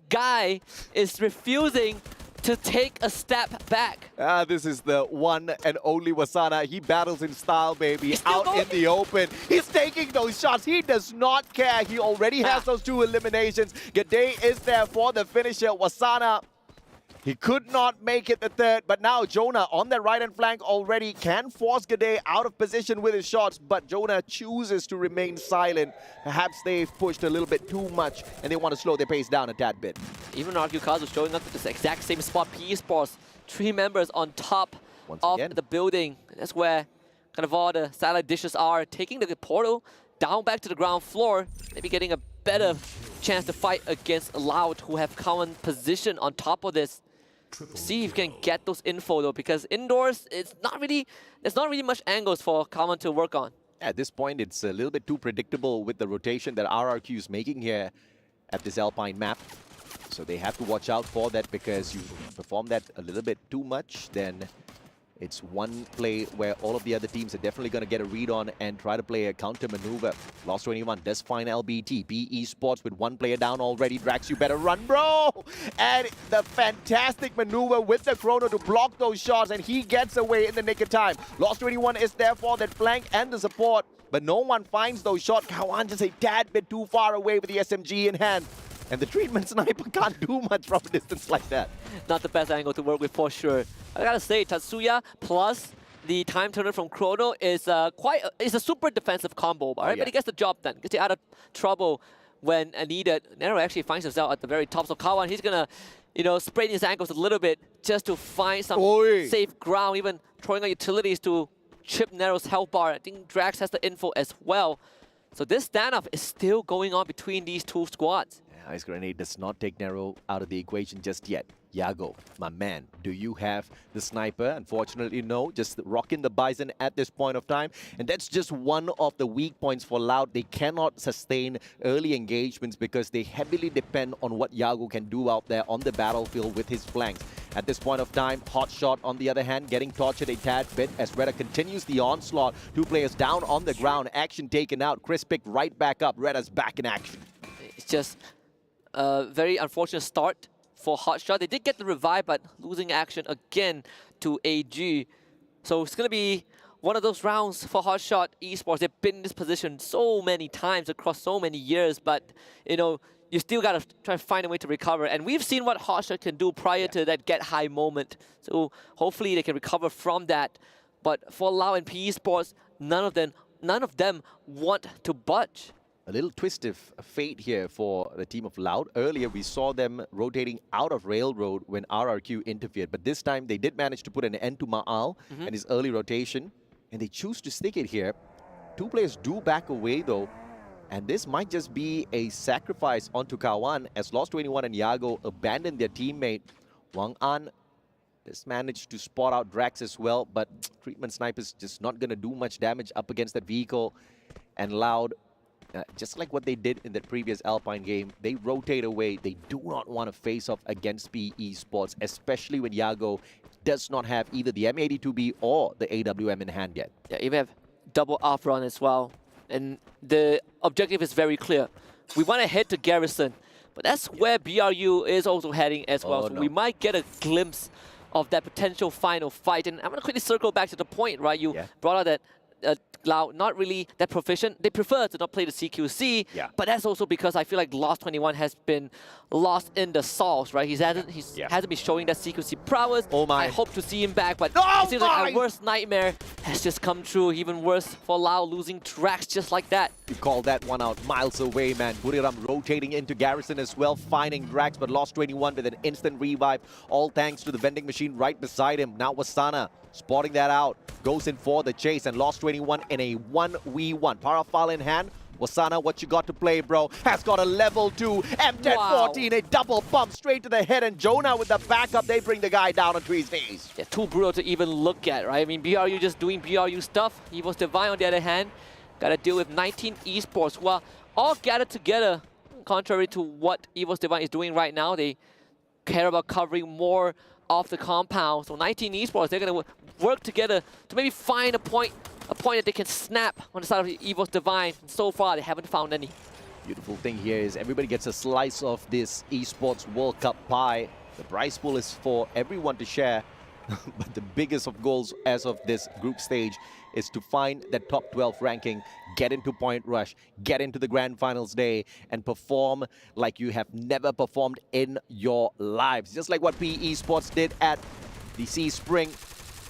guy is refusing to take a step back. This is the one and only Wasana. He battles in style, baby, out in the open. He's taking those shots. He does not care. He already has those 2 eliminations. Gade is there for the finisher. Wasana, he could not make it the third, but now Jonah on the right-hand flank already can force Gade out of position with his shots, but Jonah chooses to remain silent. Perhaps they've pushed a little bit too much and they want to slow their pace down a tad bit. Even Arcukazu showing up to this exact same spot. PE Sports, 3 members on top of the building. That's where kind of all the satellite dishes are. Taking the portal down back to the ground floor, maybe getting a better chance to fight against Loud, who have common position on top of this. See if you can get those info though, because indoors there's not really much angles for Common to work on. At this point, it's a little bit too predictable with the rotation that RRQ is making here at this Alpine map. So they have to watch out for that, because you perform that a little bit too much, then it's one play where all of the other teams are definitely going to get a read on and try to play a counter maneuver. Lost 21 does find LBT. PE Sports with 1 player down already. Drax, you better run, bro! And the fantastic maneuver with the Chrono to block those shots, and he gets away in the nick of time. Lost 21 is there for that flank and the support, but no one finds those shots. Kawan just a tad bit too far away with the SMG in hand. And the treatment sniper can't do much from a distance like that. Not the best angle to work with for sure. I gotta say, Tatsuya plus the time turner from Chrono is a super defensive combo, right? But he gets the job done. Gets out of trouble when needed. Nero actually finds himself at the very top. So Kawan, he's gonna, sprain his ankles a little bit just to find some safe ground, even throwing out utilities to chip Nero's health bar. I think Drax has the info as well. So this standoff is still going on between these 2 squads. Ice Grenade does not take Nero out of the equation just yet. Yago, my man, do you have the sniper? Unfortunately, no. Just rocking the Bison at this point of time. And that's just one of the weak points for Loud. They cannot sustain early engagements because they heavily depend on what Yago can do out there on the battlefield with his flanks. At this point of time, Hotshot, on the other hand, getting tortured a tad bit as Redda continues the onslaught. 2 players down on the ground. Action taken out. Chris picked right back up. Redda's back in action. It's just a very unfortunate start for Hotshot. They did get the revive, but losing action again to AG. So it's going to be one of those rounds for Hotshot Esports. They've been in this position so many times across so many years, but you know, you still got to try and find a way to recover. And we've seen what Hotshot can do prior to that get high moment. So hopefully they can recover from that. But for Lau and PE Sports, none of them want to budge. A little twist of fate here for the team of Loud. Earlier, we saw them rotating out of Railroad when RRQ interfered. But this time, they did manage to put an end to Ma'al and his early rotation. And they choose to stick it here. Two players do back away, though. And this might just be a sacrifice onto Kawan as Lost 21 and Yago abandoned their teammate. Wang An just managed to spot out Drax as well. But Treatment Sniper's just not going to do much damage up against that vehicle. And Loud, just like what they did in that previous Alpine game, they rotate away. They do not want to face off against PE Sports, especially when Yago does not have either the M82B or the AWM in hand yet. Yeah, even have double off run as well. And the objective is very clear. We want to head to Garrison, but that's where BRU is also heading as well. So we might get a glimpse of that potential final fight. And I'm going to quickly circle back to the point, right? You brought out that Loud, not really that proficient. They prefer to not play the CQC, but that's also because I feel like Lost 21 has been lost in the sauce, right? He hasn't been showing that CQC prowess. Oh my. I hope to see him back, but it seems like our worst nightmare has just come true. Even worse for Lau, losing tracks just like that. You call that one out miles away, man. Buriram rotating into Garrison as well, finding Drax, but Lost 21 with an instant revive, all thanks to the vending machine right beside him. Now Wasana spotting that out, goes in for the chase, and Lost 21 in a 1v1. Parafal in hand. Wasana, what you got to play, bro? Has got a level 2 M1014, a double bump straight to the head, and Jonah with the backup, they bring the guy down onto his knees. Yeah, too brutal to even look at, right? I mean, BRU just doing BRU stuff. Evo's Divine, on the other hand, got to deal with 19 Esports, who are all gathered together, contrary to what Evo's Divine is doing right now. They care about covering more of the compound. So 19 Esports, they're going to work together to maybe find a point that they can snap on the side of Evo's Divine. And so far, they haven't found any. Beautiful thing here is everybody gets a slice of this Esports World Cup pie. The prize pool is for everyone to share. But the biggest of goals as of this group stage is to find that top 12 ranking, get into Point Rush, get into the Grand Finals day, and perform like you have never performed in your lives. Just like what PE Sports did at the Sea Spring.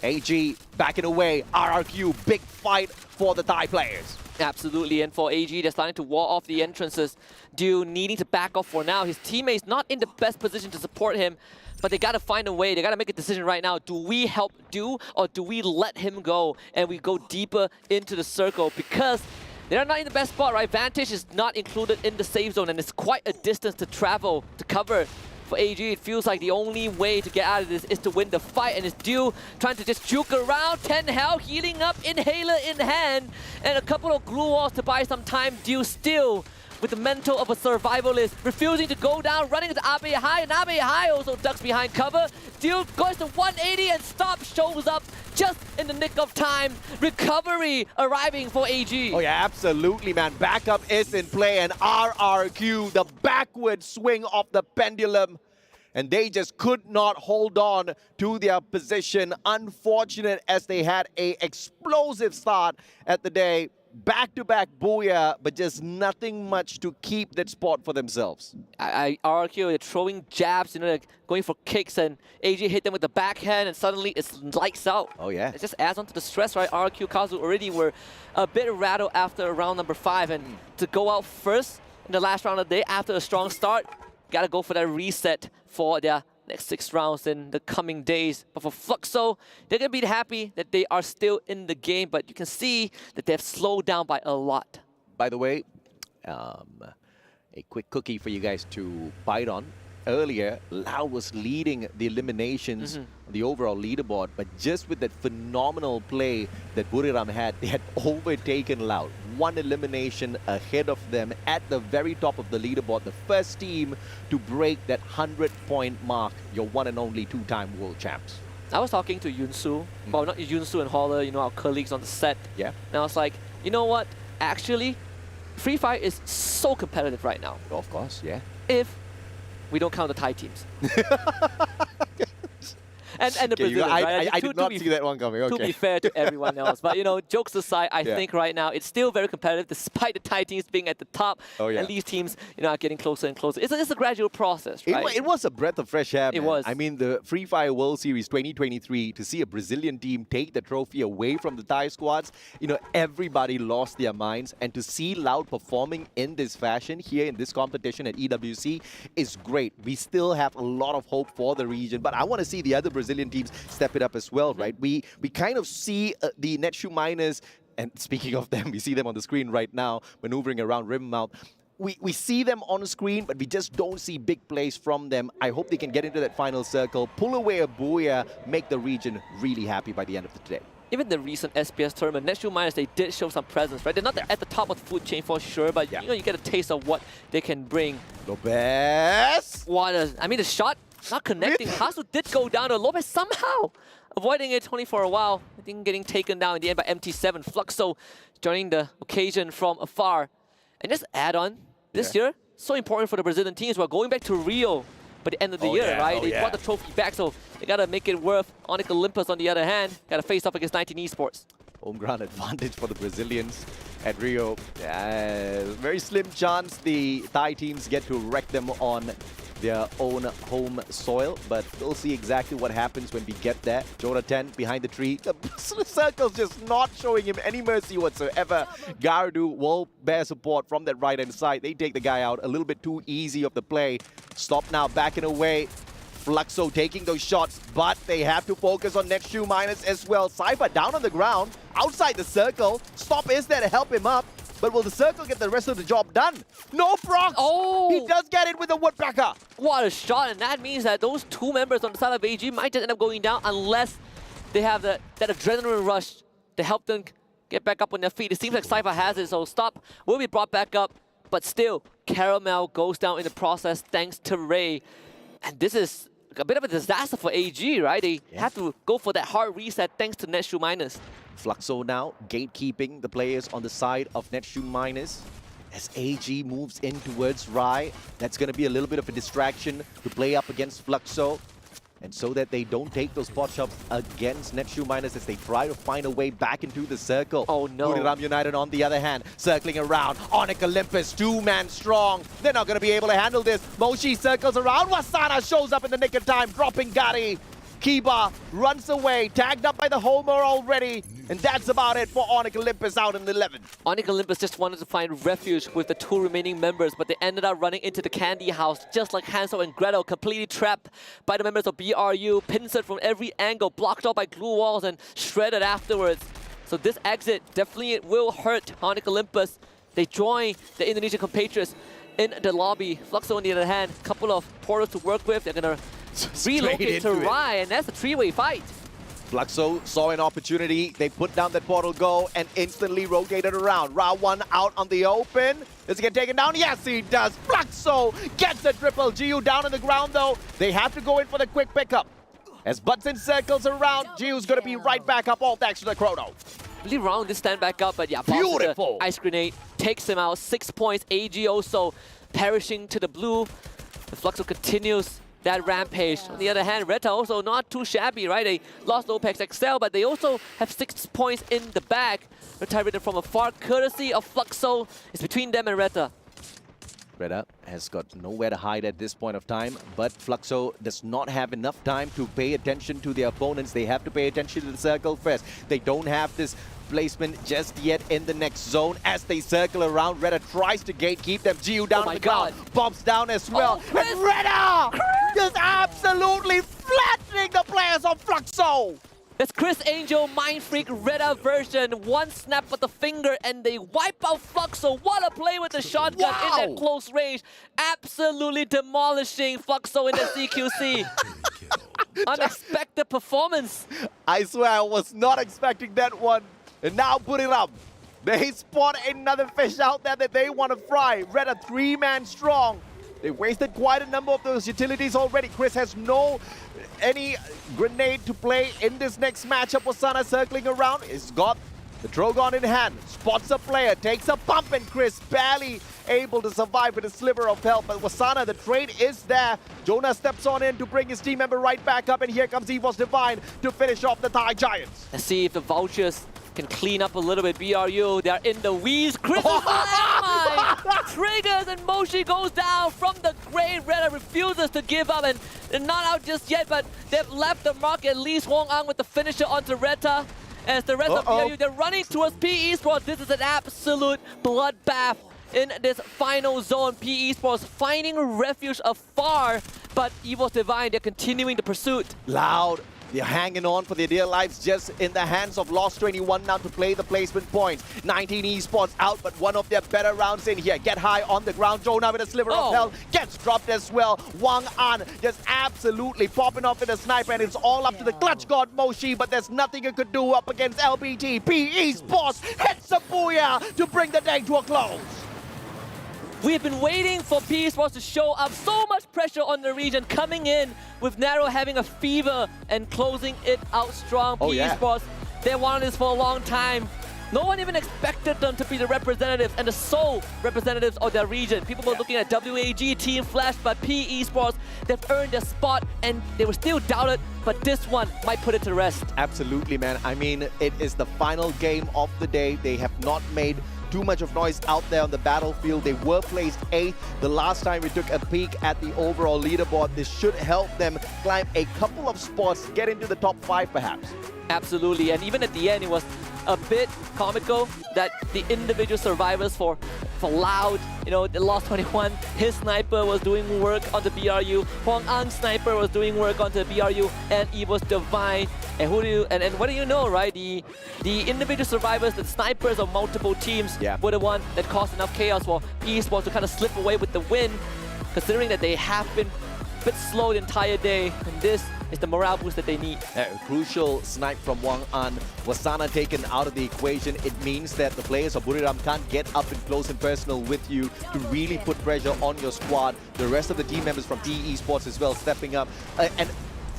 AG backing away, RRQ, big fight for the Thai players. Absolutely, and for AG, they're starting to wall off the entrances. Due needing to back off for now. His teammates not in the best position to support him, but they got to find a way. They got to make a decision right now. Do we help Do, or do we let him go and we go deeper into the circle? Because they're not in the best spot, right? Vantage is not included in the safe zone, and it's quite a distance to travel, to cover. For AG, it feels like the only way to get out of this is to win the fight, and it's Dew trying to just juke around. 10 health, healing up, inhaler in hand, and a couple of glue walls to buy some time. Dew still with the mental of a survivalist, refusing to go down, running into Abe High, and Abe High also ducks behind cover. Dew goes to 180 and Stop shows up just in the nick of time. Recovery arriving for AG. Oh yeah, absolutely, man. Backup is in play, and RRQ, the backward swing of the pendulum. And they just could not hold on to their position. Unfortunate as they had an explosive start at the day. Back-to-back booyah, but just nothing much to keep that spot for themselves. RRQ, they're throwing jabs, they're going for kicks, and AG hit them with the backhand, and suddenly it's lights out. Oh yeah. It just adds on to the stress, right? RRQ, Kazu already were a bit rattled after round number 5, and to go out first in the last round of the day after a strong start, gotta go for that reset for their next 6 rounds in the coming days. But for Fluxo, they're going to be happy that they are still in the game, but you can see that they've slowed down by a lot. By the way, a quick cookie for you guys to bite on. Earlier, Lau was leading the eliminations on the overall leaderboard, but just with that phenomenal play that Buriram had, they had overtaken Lau. 1 elimination ahead of them at the very top of the leaderboard. The first team to break that 100-point mark, your one and only 2-time world champs. I was talking to Yunsu, well, not Yunsu and Holler, our colleagues on the set. Yeah. And I was like, you know what? Actually, Free Fire is so competitive right now. Of course, yeah. If we don't count the Thai teams. And the Brazilians, right? I did not see that one coming. Okay. To be fair to everyone else. But, you know, jokes aside, I think right now it's still very competitive despite the Thai teams being at the top. And these teams, you know, are getting closer and closer. It's a gradual process, right? It was a breath of fresh air, man. It was. I mean, the Free Fire World Series 2023, to see a Brazilian team take the trophy away from the Thai squads, you know, everybody lost their minds. And to see Loud performing in this fashion here in this competition at EWC is great. We still have a lot of hope for the region, but I want to see the other Brazilian teams step it up as well, right? We kind of see the Netshoe Miners, and speaking of them, we see them on the screen right now, maneuvering around Rimmouth. We see them on the screen, but we just don't see big plays from them. I hope they can get into that final circle, pull away a Booyah, make the region really happy by the end of the day. Even the recent SPS tournament, Netshoe Miners, they did show some presence, right? They're not at the top of the food chain for sure, but you know, you get a taste of what they can bring. Lopez! I mean, the shot not connecting. Hasu did go down to Lopez somehow, avoiding it only for a while. I think getting taken down in the end by MT7. Fluxo joining the occasion from afar. And just add on, this year, so important for the Brazilian teams. We're going back to Rio by the end of the year, right? They brought the trophy back, so they got to make it worth. Onyx Olympus, on the other hand, got to face off against 19 Esports. Home ground advantage for the Brazilians at Rio. Very slim chance the Thai teams get to wreck them on their own home soil, but we'll see exactly what happens when we get there. Jota 10 behind the tree. The circle's just not showing him any mercy whatsoever. Gardu will bear support from that right-hand side. They take the guy out a little bit too easy of the play. Stop now, backing away. Fluxo taking those shots, but they have to focus on Netshoe Miners as well. Cypher down on the ground, outside the circle. Stop is there to help him up, but will the circle get the rest of the job done? No procs! Oh! He does get it with a woodpecker! What a shot, and that means that those two members on the side of AG might just end up going down unless they have that adrenaline rush to help them get back up on their feet. It seems like Cypher has it, so Stop will be brought back up, but still, Caramel goes down in the process thanks to Ray. And this is a bit of a disaster for AG, right? They have to go for that hard reset thanks to Netshoe Miners. Fluxo now gatekeeping the players on the side of Netshoe Miners. As AG moves in towards Rai, that's going to be a little bit of a distraction to play up against Fluxo. And so that they don't take those spot shots against Netshoe Miners as they try to find a way back into the circle. Oh no. Buriram United on the other hand, circling around. Onyx Olympus, two-man strong. They're not going to be able to handle this. Moshi circles around. Wasana shows up in the nick of time, dropping Gary. Kiba runs away, tagged up by the Homer already. And that's about it for Onyx Olympus out in 11. Onyx Olympus just wanted to find refuge with the two remaining members, but they ended up running into the candy house, just like Hansel and Gretel, completely trapped by the members of BRU, pincered from every angle, blocked off by glue walls, and shredded afterwards. So this exit definitely will hurt Onyx Olympus. They join the Indonesian compatriots in the lobby. Fluxo, on the other hand, a couple of portals to work with. They're going to relocate to Rai, and that's a three-way fight. Fluxo saw an opportunity. They put down that portal go and instantly rotated around. Ra 1 out on the open. Does he get taken down? Yes, he does. Fluxo gets the triple. GU down on the ground, though. They have to go in for the quick pickup. As Butson circles around, GU's going to be right back up, all thanks to the Chrono. I believe Round did stand back up, but yeah, beautiful ice grenade takes him out. 6 points. AG also perishing to the blue. The Fluxo continues that rampage. On the other hand, Reta also not too shabby, right? They lost Opex XL, but they also have 6 points in the bag. Retired from afar, courtesy of Fluxo. It's between them and Reta. Reta has got nowhere to hide at this point of time, but Fluxo does not have enough time to pay attention to their opponents. They have to pay attention to the circle first. They don't have this placement just yet in the next zone as they circle around. Reta tries to gatekeep them. GU down on the ground. Bob's down as well. And Reta just absolutely flattening the players of Fluxo. It's Chris Angel, Mind Freak, Reta version. One snap with the finger and they wipe out Fluxo. What a play with the shotgun in that close range. Absolutely demolishing Fluxo in the CQC. Unexpected performance. I swear I was not expecting that one. And now put it up. They spot another fish out there that they want to fry. Reta 3-man strong. They wasted quite a number of those utilities already. Chris has any grenade to play in this next matchup. Wasana circling around. He's got the Drogon in hand. Spots a player, takes a bump, and Chris barely able to survive with a sliver of health. But Wasana, the trade is there. Jonah steps on in to bring his team member right back up, and here comes Esports Divine to finish off the Thai Giants. Let's see if the Vultures can clean up a little bit. BRU, they're in the weeds. Chris triggers, and Moshi goes down from the Grey Red, refuses to give up, and they're not out just yet, but they've left the mark. At least Wong Ang with the finisher onto Reta. As the rest of BRU, they're running towards PE Esports. This is an absolute bloodbath in this final zone. PE Esports finding refuge afar, but Esports Divine, they're continuing the pursuit. Loud. They're hanging on for their dear lives, just in the hands of Lost 21 now to play the placement points. 19 Esports out, but one of their better rounds in here. Get high on the ground. Jonah with a sliver of health gets dropped as well. Wang An just absolutely popping off with a sniper, and it's all up to the clutch god Moshi, but there's nothing you could do up against LBT. PE Esports hits a booyah to bring the day to a close. We've been waiting for PE Esports to show up. So much pressure on the region, coming in with Narrow having a fever and closing it out strong. PE Esports, they wanted this for a long time. No one even expected them to be the representatives and the sole representatives of their region. People were looking at WAG, Team Flash, but PE Esports, they've earned their spot, and they were still doubted, but this one might put it to rest. Absolutely, man. I mean, it is the final game of the day. They have not made too much of noise out there on the battlefield. They were placed 8th. The last time we took a peek at the overall leaderboard, this should help them climb a couple of spots, get into the top 5 perhaps. Absolutely, and even at the end, it was a bit comical that the individual survivors for Loud, you know, the Lost 21, his sniper was doing work on the BRU, Huang Ang's sniper was doing work on the BRU, and Esports Divine. And who do you, and what do you know, right? The individual survivors, the snipers of multiple teams were the one that caused enough chaos for Esports to kind of slip away with the win, considering that they have been a bit slow the entire day, and this is the morale boost that they need. A crucial snipe from Wang An. Wasana taken out of the equation. It means that the players of Buriram can't get up and close and personal with you to really put pressure on your squad. The rest of the team members from PE Esports as well stepping up. And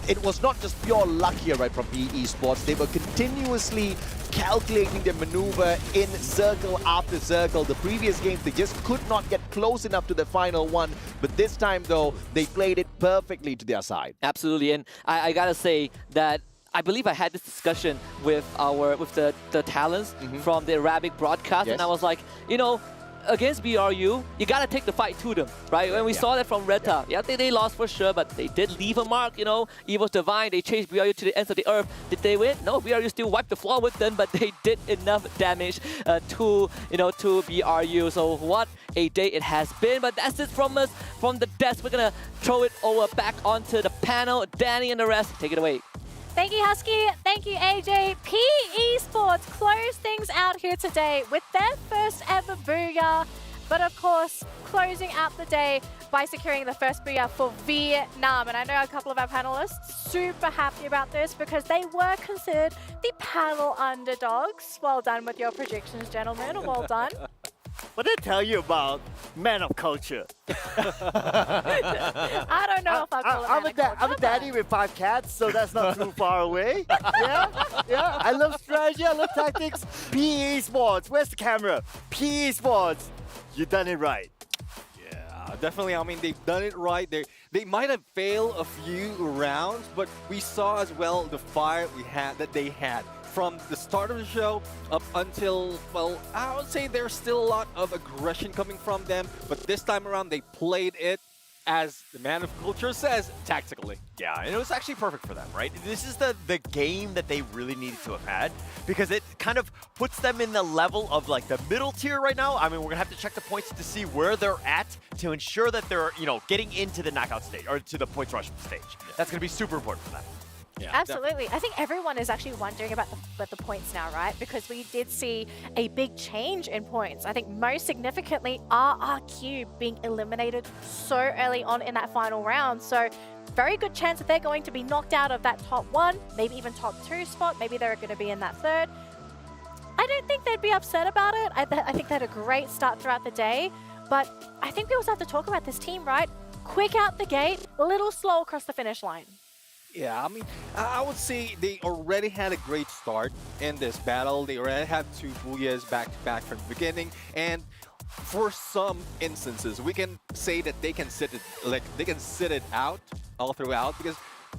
it was not just pure luck here, right, from PE Esports. They were continuously calculating their maneuver in circle after circle. The previous games, they just could not get close enough to the final one. But this time, though, they played it perfectly to their side. Absolutely, and I gotta say that I believe I had this discussion with the talents from the Arabic broadcast, and I was like, you know, against BRU, you gotta take the fight to them, right? And we saw that from Reta. Yeah, they lost for sure, but they did leave a mark, you know. Esports Divine, they chased BRU to the ends of the earth. Did they win? No, BRU still wiped the floor with them, but they did enough damage to BRU. So what a day it has been. But that's it from us, from the desk. We're gonna throw it over back onto the panel. Danny and the rest, take it away. Thank you, Husky. Thank you, AJ. PE Esports closed things out here today with their first ever booyah, but of course, closing out the day by securing the first booyah for Vietnam. And I know a couple of our panelists super happy about this because they were considered the paddle underdogs. Well done with your predictions, gentlemen. Well done. What did I tell you about man of culture? I don't know if I'll call it I'm a daddy with 5 cats, so that's not too far away. Yeah. I love strategy, I love tactics. PE Esports, where's the camera? PE Esports, you done it right. Yeah, definitely. I mean, they've done it right. They might have failed a few rounds, but we saw as well the fire that they had. From the start of the show up until, well, I would say there's still a lot of aggression coming from them, but this time around they played it, as the man of culture says, tactically. Yeah, and it was actually perfect for them, right? This is the game that they really needed to have had, because it kind of puts them in the level of like the middle tier right now. I mean, we're gonna have to check the points to see where they're at to ensure that they're, you know, getting into the knockout stage or to the points rush stage. That's gonna be super important for them. Yeah, absolutely. I think everyone is actually wondering about the points now, right? Because we did see a big change in points. I think most significantly, RRQ being eliminated so early on in that final round. So very good chance that they're going to be knocked out of that top 1, maybe even top 2 spot. Maybe they're going to be in that 3rd. I don't think they'd be upset about it. I think they had a great start throughout the day. But I think we also have to talk about this team, right? Quick out the gate, a little slow across the finish line. Yeah, I mean, I would say they already had a great start in this battle. They already had 2 booyahs back-to-back from the beginning. And for some instances, we can say that they can sit it out all throughout because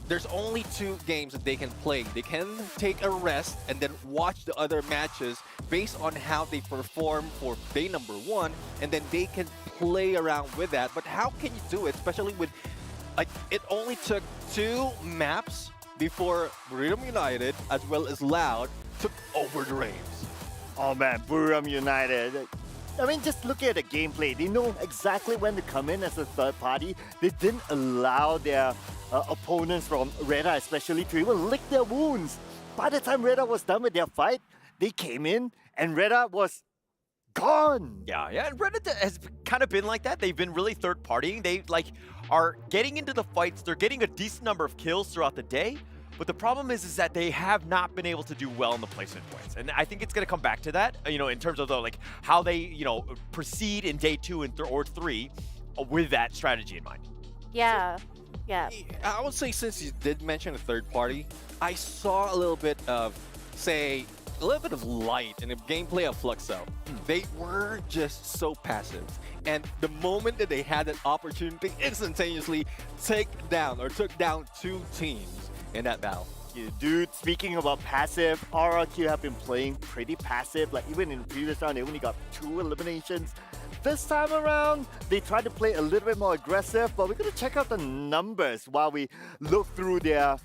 there's only 2 games that they can play. They can take a rest and then watch the other matches based on how they perform for day number 1, and then they can play around with that. But how can you do it, especially with like it only took 2 maps before Buriram United as well as Loud took over the reins? Oh man, Buriram United. I mean, just look at the gameplay. They know exactly when to come in as a third party. They didn't allow their opponents from Reda especially to even lick their wounds. By the time Reda was done with their fight, they came in and Reda was gone. Yeah, and Reddit has kind of been like that. They've been really third-partying. They are getting into the fights. They're getting a decent number of kills throughout the day. But the problem is that they have not been able to do well in the placement points. And I think it's going to come back to that, in terms of how they, proceed in day 2 or 3 with that strategy in mind. Yeah. I would say, since you did mention a third party, I saw a little bit of, say, a little bit of light in the gameplay of Fluxo. They were just so passive. And the moment that they had that opportunity, instantaneously took down 2 teams in that battle. Yeah, dude, speaking about passive, RRQ have been playing pretty passive. Like even in the previous round, they only got 2 eliminations. This time around, they tried to play a little bit more aggressive, but we're going to check out the numbers while we look through their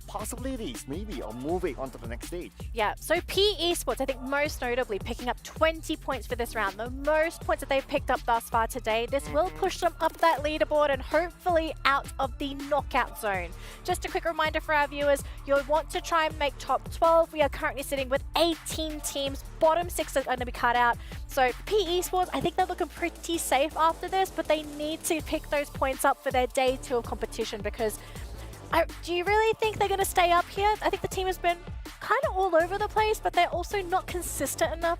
possibilities, maybe, of moving on to the next stage. Yeah, so P Esports, I think most notably, picking up 20 points for this round, the most points that they've picked up thus far today. This will push them up that leaderboard and hopefully out of the knockout zone. Just a quick reminder for our viewers, you'll want to try and make top 12. We are currently sitting with 18 teams. Bottom 6 are going to be cut out. So P Esports, I think they're looking pretty safe after this, but they need to pick those points up for their day 2 of competition because do you really think they're going to stay up here? I think the team has been kind of all over the place, but they're also not consistent enough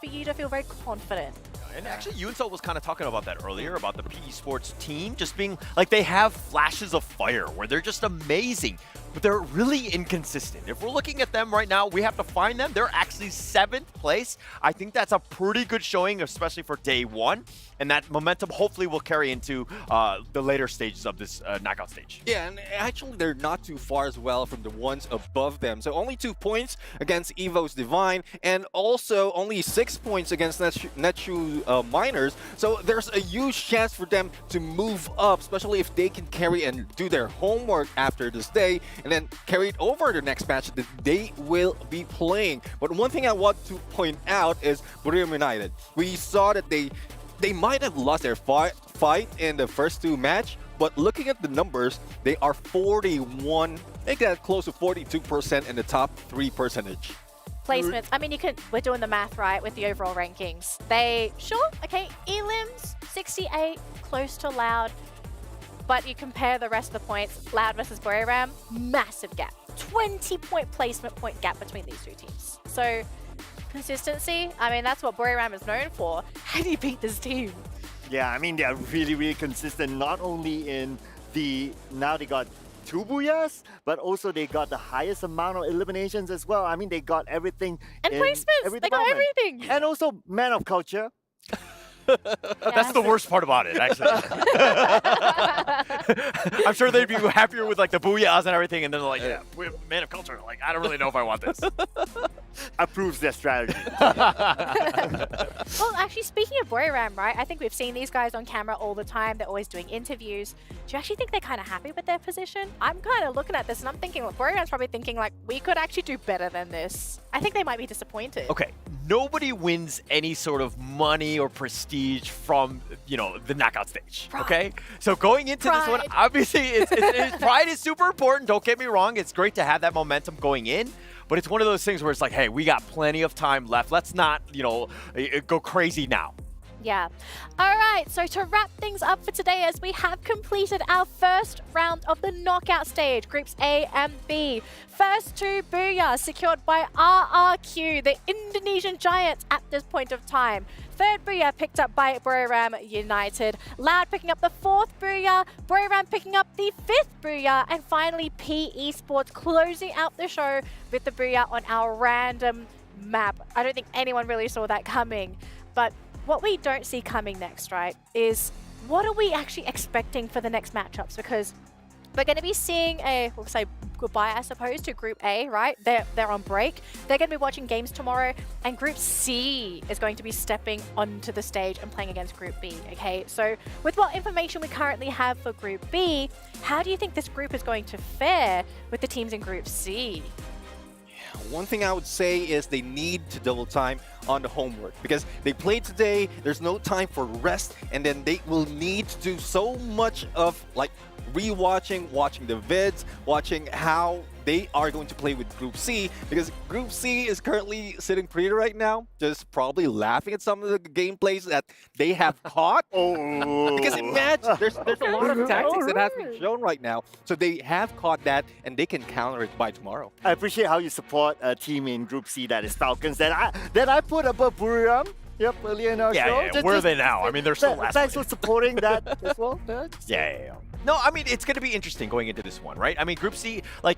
for you to feel very confident. And actually, Yunsel was kind of talking about that earlier, about the PE Sports team just being like they have flashes of fire where they're just amazing, but they're really inconsistent. If we're looking at them right now, we have to find them. They're actually 7th place. I think that's a pretty good showing, especially for day 1. And that momentum hopefully will carry into the later stages of this knockout stage. Yeah, and actually they're not too far as well from the ones above them. So only 2 points against Evo's Divine, and also only 6 points against Netshu Miners. So there's a huge chance for them to move up, especially if they can carry and do their homework after this day, and then carry it over the next match that they will be playing. But one thing I want to point out is Buriram United. We saw that they might have lost their fight in the first 2 match, but looking at the numbers, they are 41, they got close to 42% in the top 3 percentage. Placements, I mean, we're doing the math, right, with the overall rankings. Elims, 68, close to Loud, but you compare the rest of the points, Loud versus Buriram, massive gap. 20-point placement point gap between these 2 teams. So, consistency, I mean, that's what Buriram is known for. How do you beat this team? Yeah, I mean, they're really, really consistent, not only in now they got 2 booyahs, but also they got the highest amount of eliminations as well. I mean, they got everything. And placements, they got everything. And also, man of culture. That's the worst part about it, actually. I'm sure they'd be happier with like the booyahs and everything, and then like, yeah, we're man of culture. Like, I don't really know if I want this. Approves their strategy. Well, actually, speaking of Buriram, right? I think we've seen these guys on camera all the time. They're always doing interviews. Do you actually think they're kind of happy with their position? I'm kind of looking at this and I'm thinking, well, Buriram's probably thinking like, we could actually do better than this. I think they might be disappointed. Okay, nobody wins any sort of money or prestige from, the knockout stage, okay? So going into this one, obviously, pride is super important. Don't get me wrong. It's great to have that momentum going in. But it's one of those things where it's like, hey, we got plenty of time left. Let's not, go crazy now. Yeah. All right, so to wrap things up for today, as we have completed our first round of the knockout stage, groups A and B. First 2 booyahs secured by RRQ, the Indonesian giants at this point of time. 3rd booyah picked up by Buriram United. Loud picking up the 4th booyah, Buriram picking up the 5th booyah, and finally P Esports closing out the show with the booyah on our random map. I don't think anyone really saw that coming, but what we don't see coming next, right, is what are we actually expecting for the next matchups? Because we're going to be seeing we'll say goodbye, I suppose, to Group A, right? They're on break. They're going to be watching games tomorrow, and Group C is going to be stepping onto the stage and playing against Group B, okay? So with what information we currently have for Group B, how do you think this group is going to fare with the teams in Group C? One thing I would say is they need to double time on the homework because they played today, there's no time for rest, and then they will need to do so much of like rewatching, watching the vids, watching how they are going to play with Group C, because Group C is currently sitting pretty right now, just probably laughing at some of the gameplays that they have caught. Because imagine, there's a lot of tactics that has been shown right now, so they have caught that and they can counter it by tomorrow. I appreciate how you support a team in Group C that is Falcons that I put above Buriram. Yep, earlier in our show. Yeah, where are they now? I mean, they're still last Thanks for supporting that as well. Yeah. No, I mean, it's going to be interesting going into this one, right? I mean, Group C, I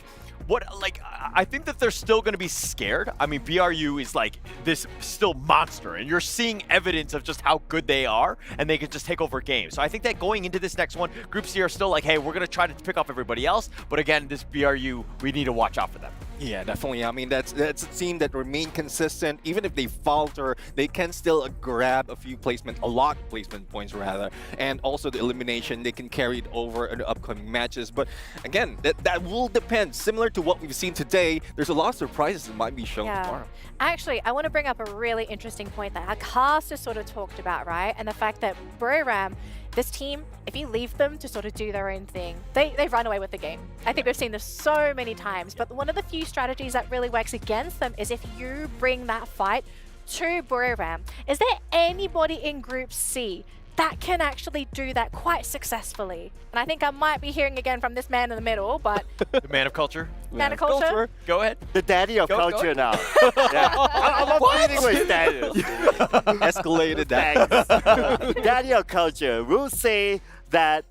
think that they're still going to be scared. I mean, BRU is like this still monster, and you're seeing evidence of just how good they are, and they can just take over games. So I think that going into this next one, Group C are still like, hey, we're going to try to pick off everybody else, but again, this BRU, we need to watch out for them. Yeah, definitely. I mean, that's a team that remain consistent. Even if they falter, they can still grab a lot of placement points rather, and also the elimination, they can carry it over in the upcoming matches. But again, that will depend. Similar to what we've seen today, there's a lot of surprises that might be shown tomorrow. Actually, I want to bring up a really interesting point that Cast has sort of talked about, right? And the fact that Buriram, this team, if you leave them to sort of do their own thing, they run away with the game. I think we've seen this so many times, but one of the few strategies that really works against them is if you bring that fight to Buriram. Is there anybody in Group C that can actually do that quite successfully? And I think I might be hearing again from this man in the middle, but... The man of culture. Man of culture? Go ahead. The daddy of culture now. I'm not dealing with status. Escalated that. Daddy of culture will say that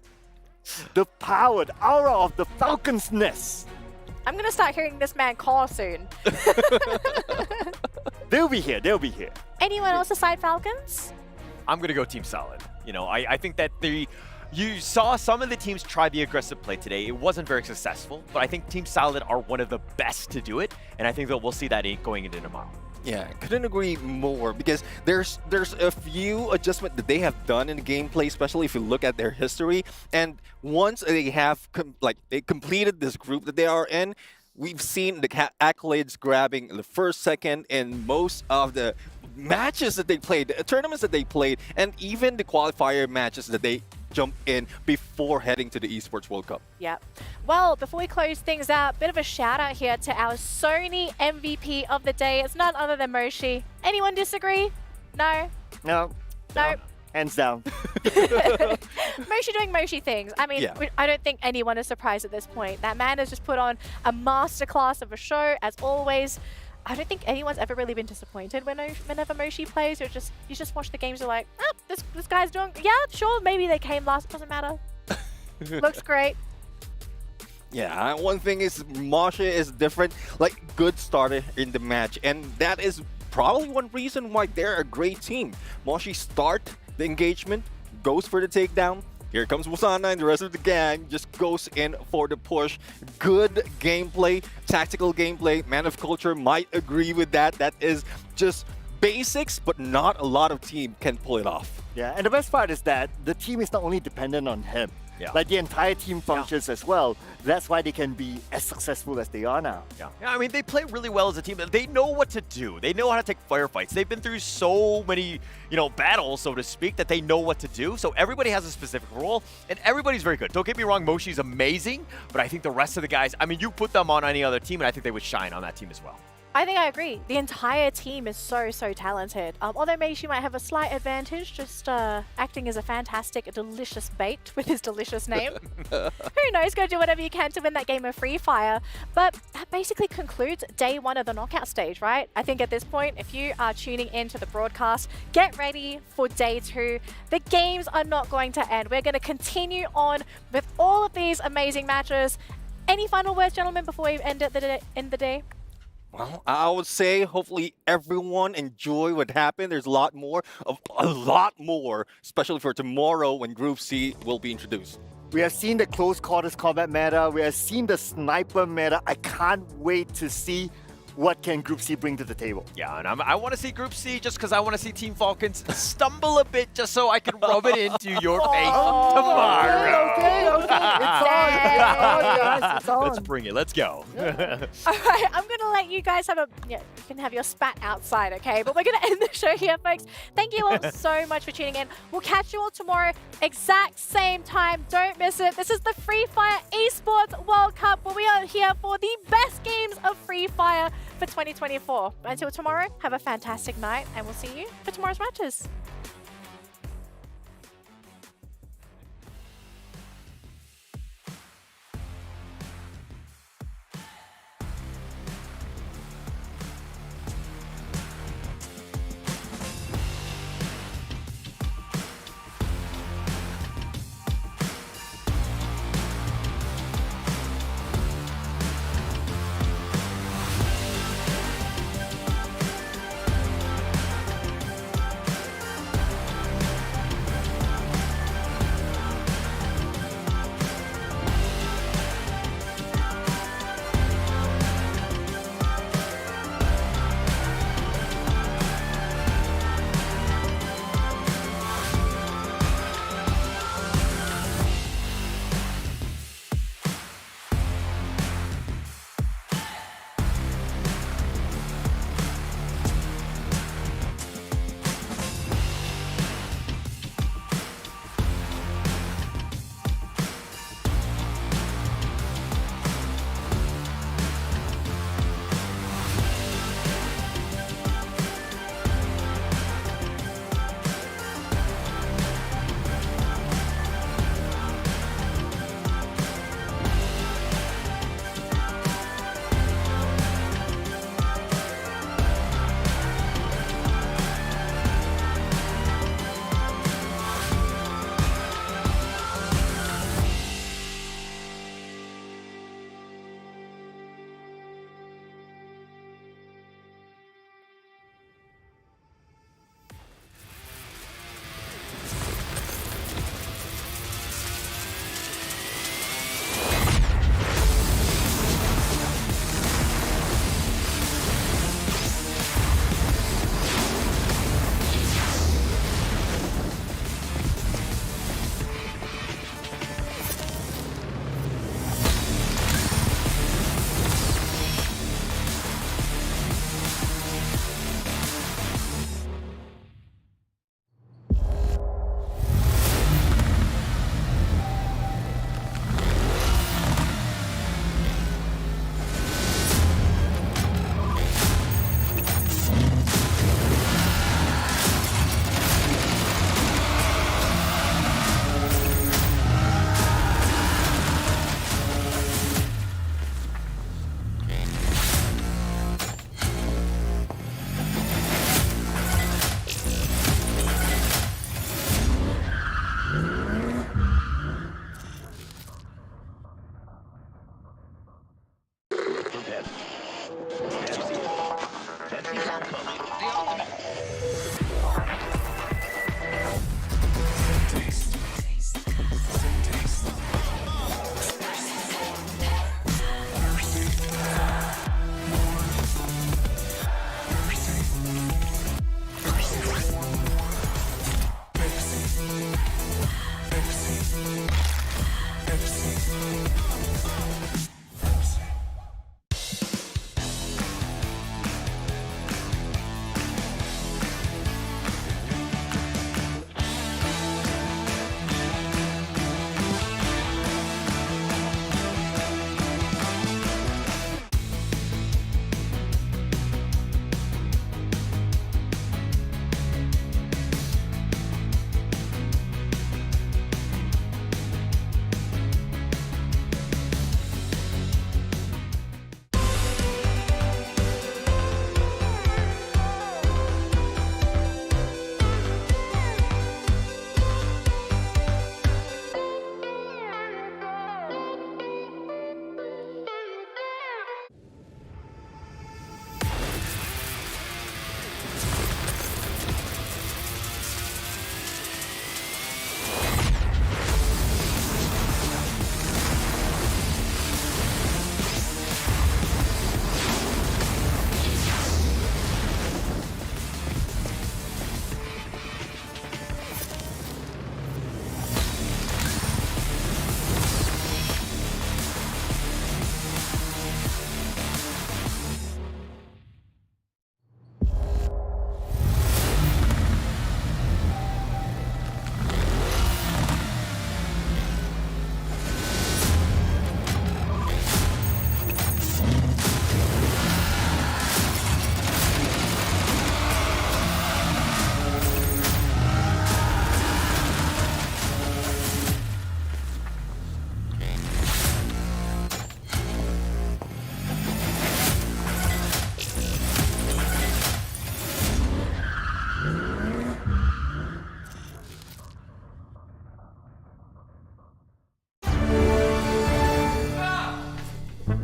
the power, the aura of the Falcon's nest. I'm going to start hearing this man call soon. They'll be here. Anyone else aside Falcons? I'm going to go Team Solid. You know, I think that you saw some of the teams try the aggressive play today. It wasn't very successful, but I think Team Solid are one of the best to do it, and I think that we'll see that going into tomorrow. Yeah, couldn't agree more, because there's a few adjustments that they have done in the gameplay, especially if you look at their history. And once they have they completed this group that they are in, we've seen the accolades grabbing the first, second, in most of the matches that they played, the tournaments that they played, and even the qualifier matches that they jumped in before heading to the Esports World Cup. Yep. Well, before we close things out, bit of a shout out here to our Sony MVP of the day. It's none other than Moshi. Anyone disagree? No? No. Hands down. Moshi doing Moshi things. I mean, I don't think anyone is surprised at this point. That man has just put on a masterclass of a show, as always. I don't think anyone's ever really been disappointed whenever Moshi plays. You just watch the games, you're like, oh, this guy's doing, yeah, sure, maybe they came last, doesn't matter. Looks great. Yeah, one thing is Moshi is different, like good starter in the match, and that is probably one reason why they're a great team. Moshi start the engagement, goes for the takedown. Here comes Wasana and the rest of the gang just goes in for the push. Good gameplay, tactical gameplay. Man of Culture might agree with that. That is just basics, but not a lot of team can pull it off. Yeah, and the best part is that the team is not only dependent on him. Yeah. Like the entire team functions as well. That's why they can be as successful as they are now. Yeah, I mean, they play really well as a team. They know what to do. They know how to take firefights. They've been through so many, battles, so to speak, that they know what to do. So everybody has a specific role, and everybody's very good. Don't get me wrong, Moshi's amazing, but I think the rest of the guys, I mean, you put them on any other team, and I think they would shine on that team as well. I think I agree. The entire team is so talented. Although Meishi might have a slight advantage, just acting as a fantastic, delicious bait with his delicious name. Who knows? Go do whatever you can to win that game of Free Fire. But that basically concludes day one of the knockout stage, right? I think at this point, if you are tuning into the broadcast, get ready for day two. The games are not going to end. We're going to continue on with all of these amazing matches. Any final words, gentlemen, before we end the day? Well, I would say hopefully everyone enjoy what happened. There's a lot more, especially for tomorrow when Group C will be introduced. We have seen the close quarters combat meta. We have seen the sniper meta. I can't wait to see what can Group C bring to the table. Yeah, and I want to see Group C just because I want to see Team Falcons stumble a bit just so I can rub it into your face tomorrow. Okay. It's on, guys. It's on. Let's bring it. Let's go. All right, I'm going to let you guys have you can have your spat outside, okay? But we're going to end the show here, folks. Thank you all so much for tuning in. We'll catch you all tomorrow, exact same time. Don't miss it. This is the Free Fire Esports World Cup, where we are here for the best games of Free Fire for 2024. Until tomorrow, have a fantastic night, and we'll see you for tomorrow's matches.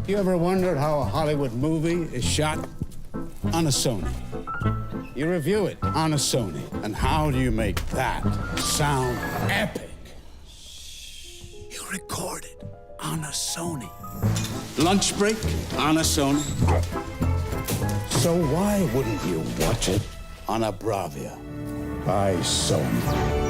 You ever wondered how a Hollywood movie is shot? On a Sony. You review it on a Sony. And how do you make that sound epic? You record it on a Sony. Lunch break on a Sony. So why wouldn't you watch it on a Bravia by Sony?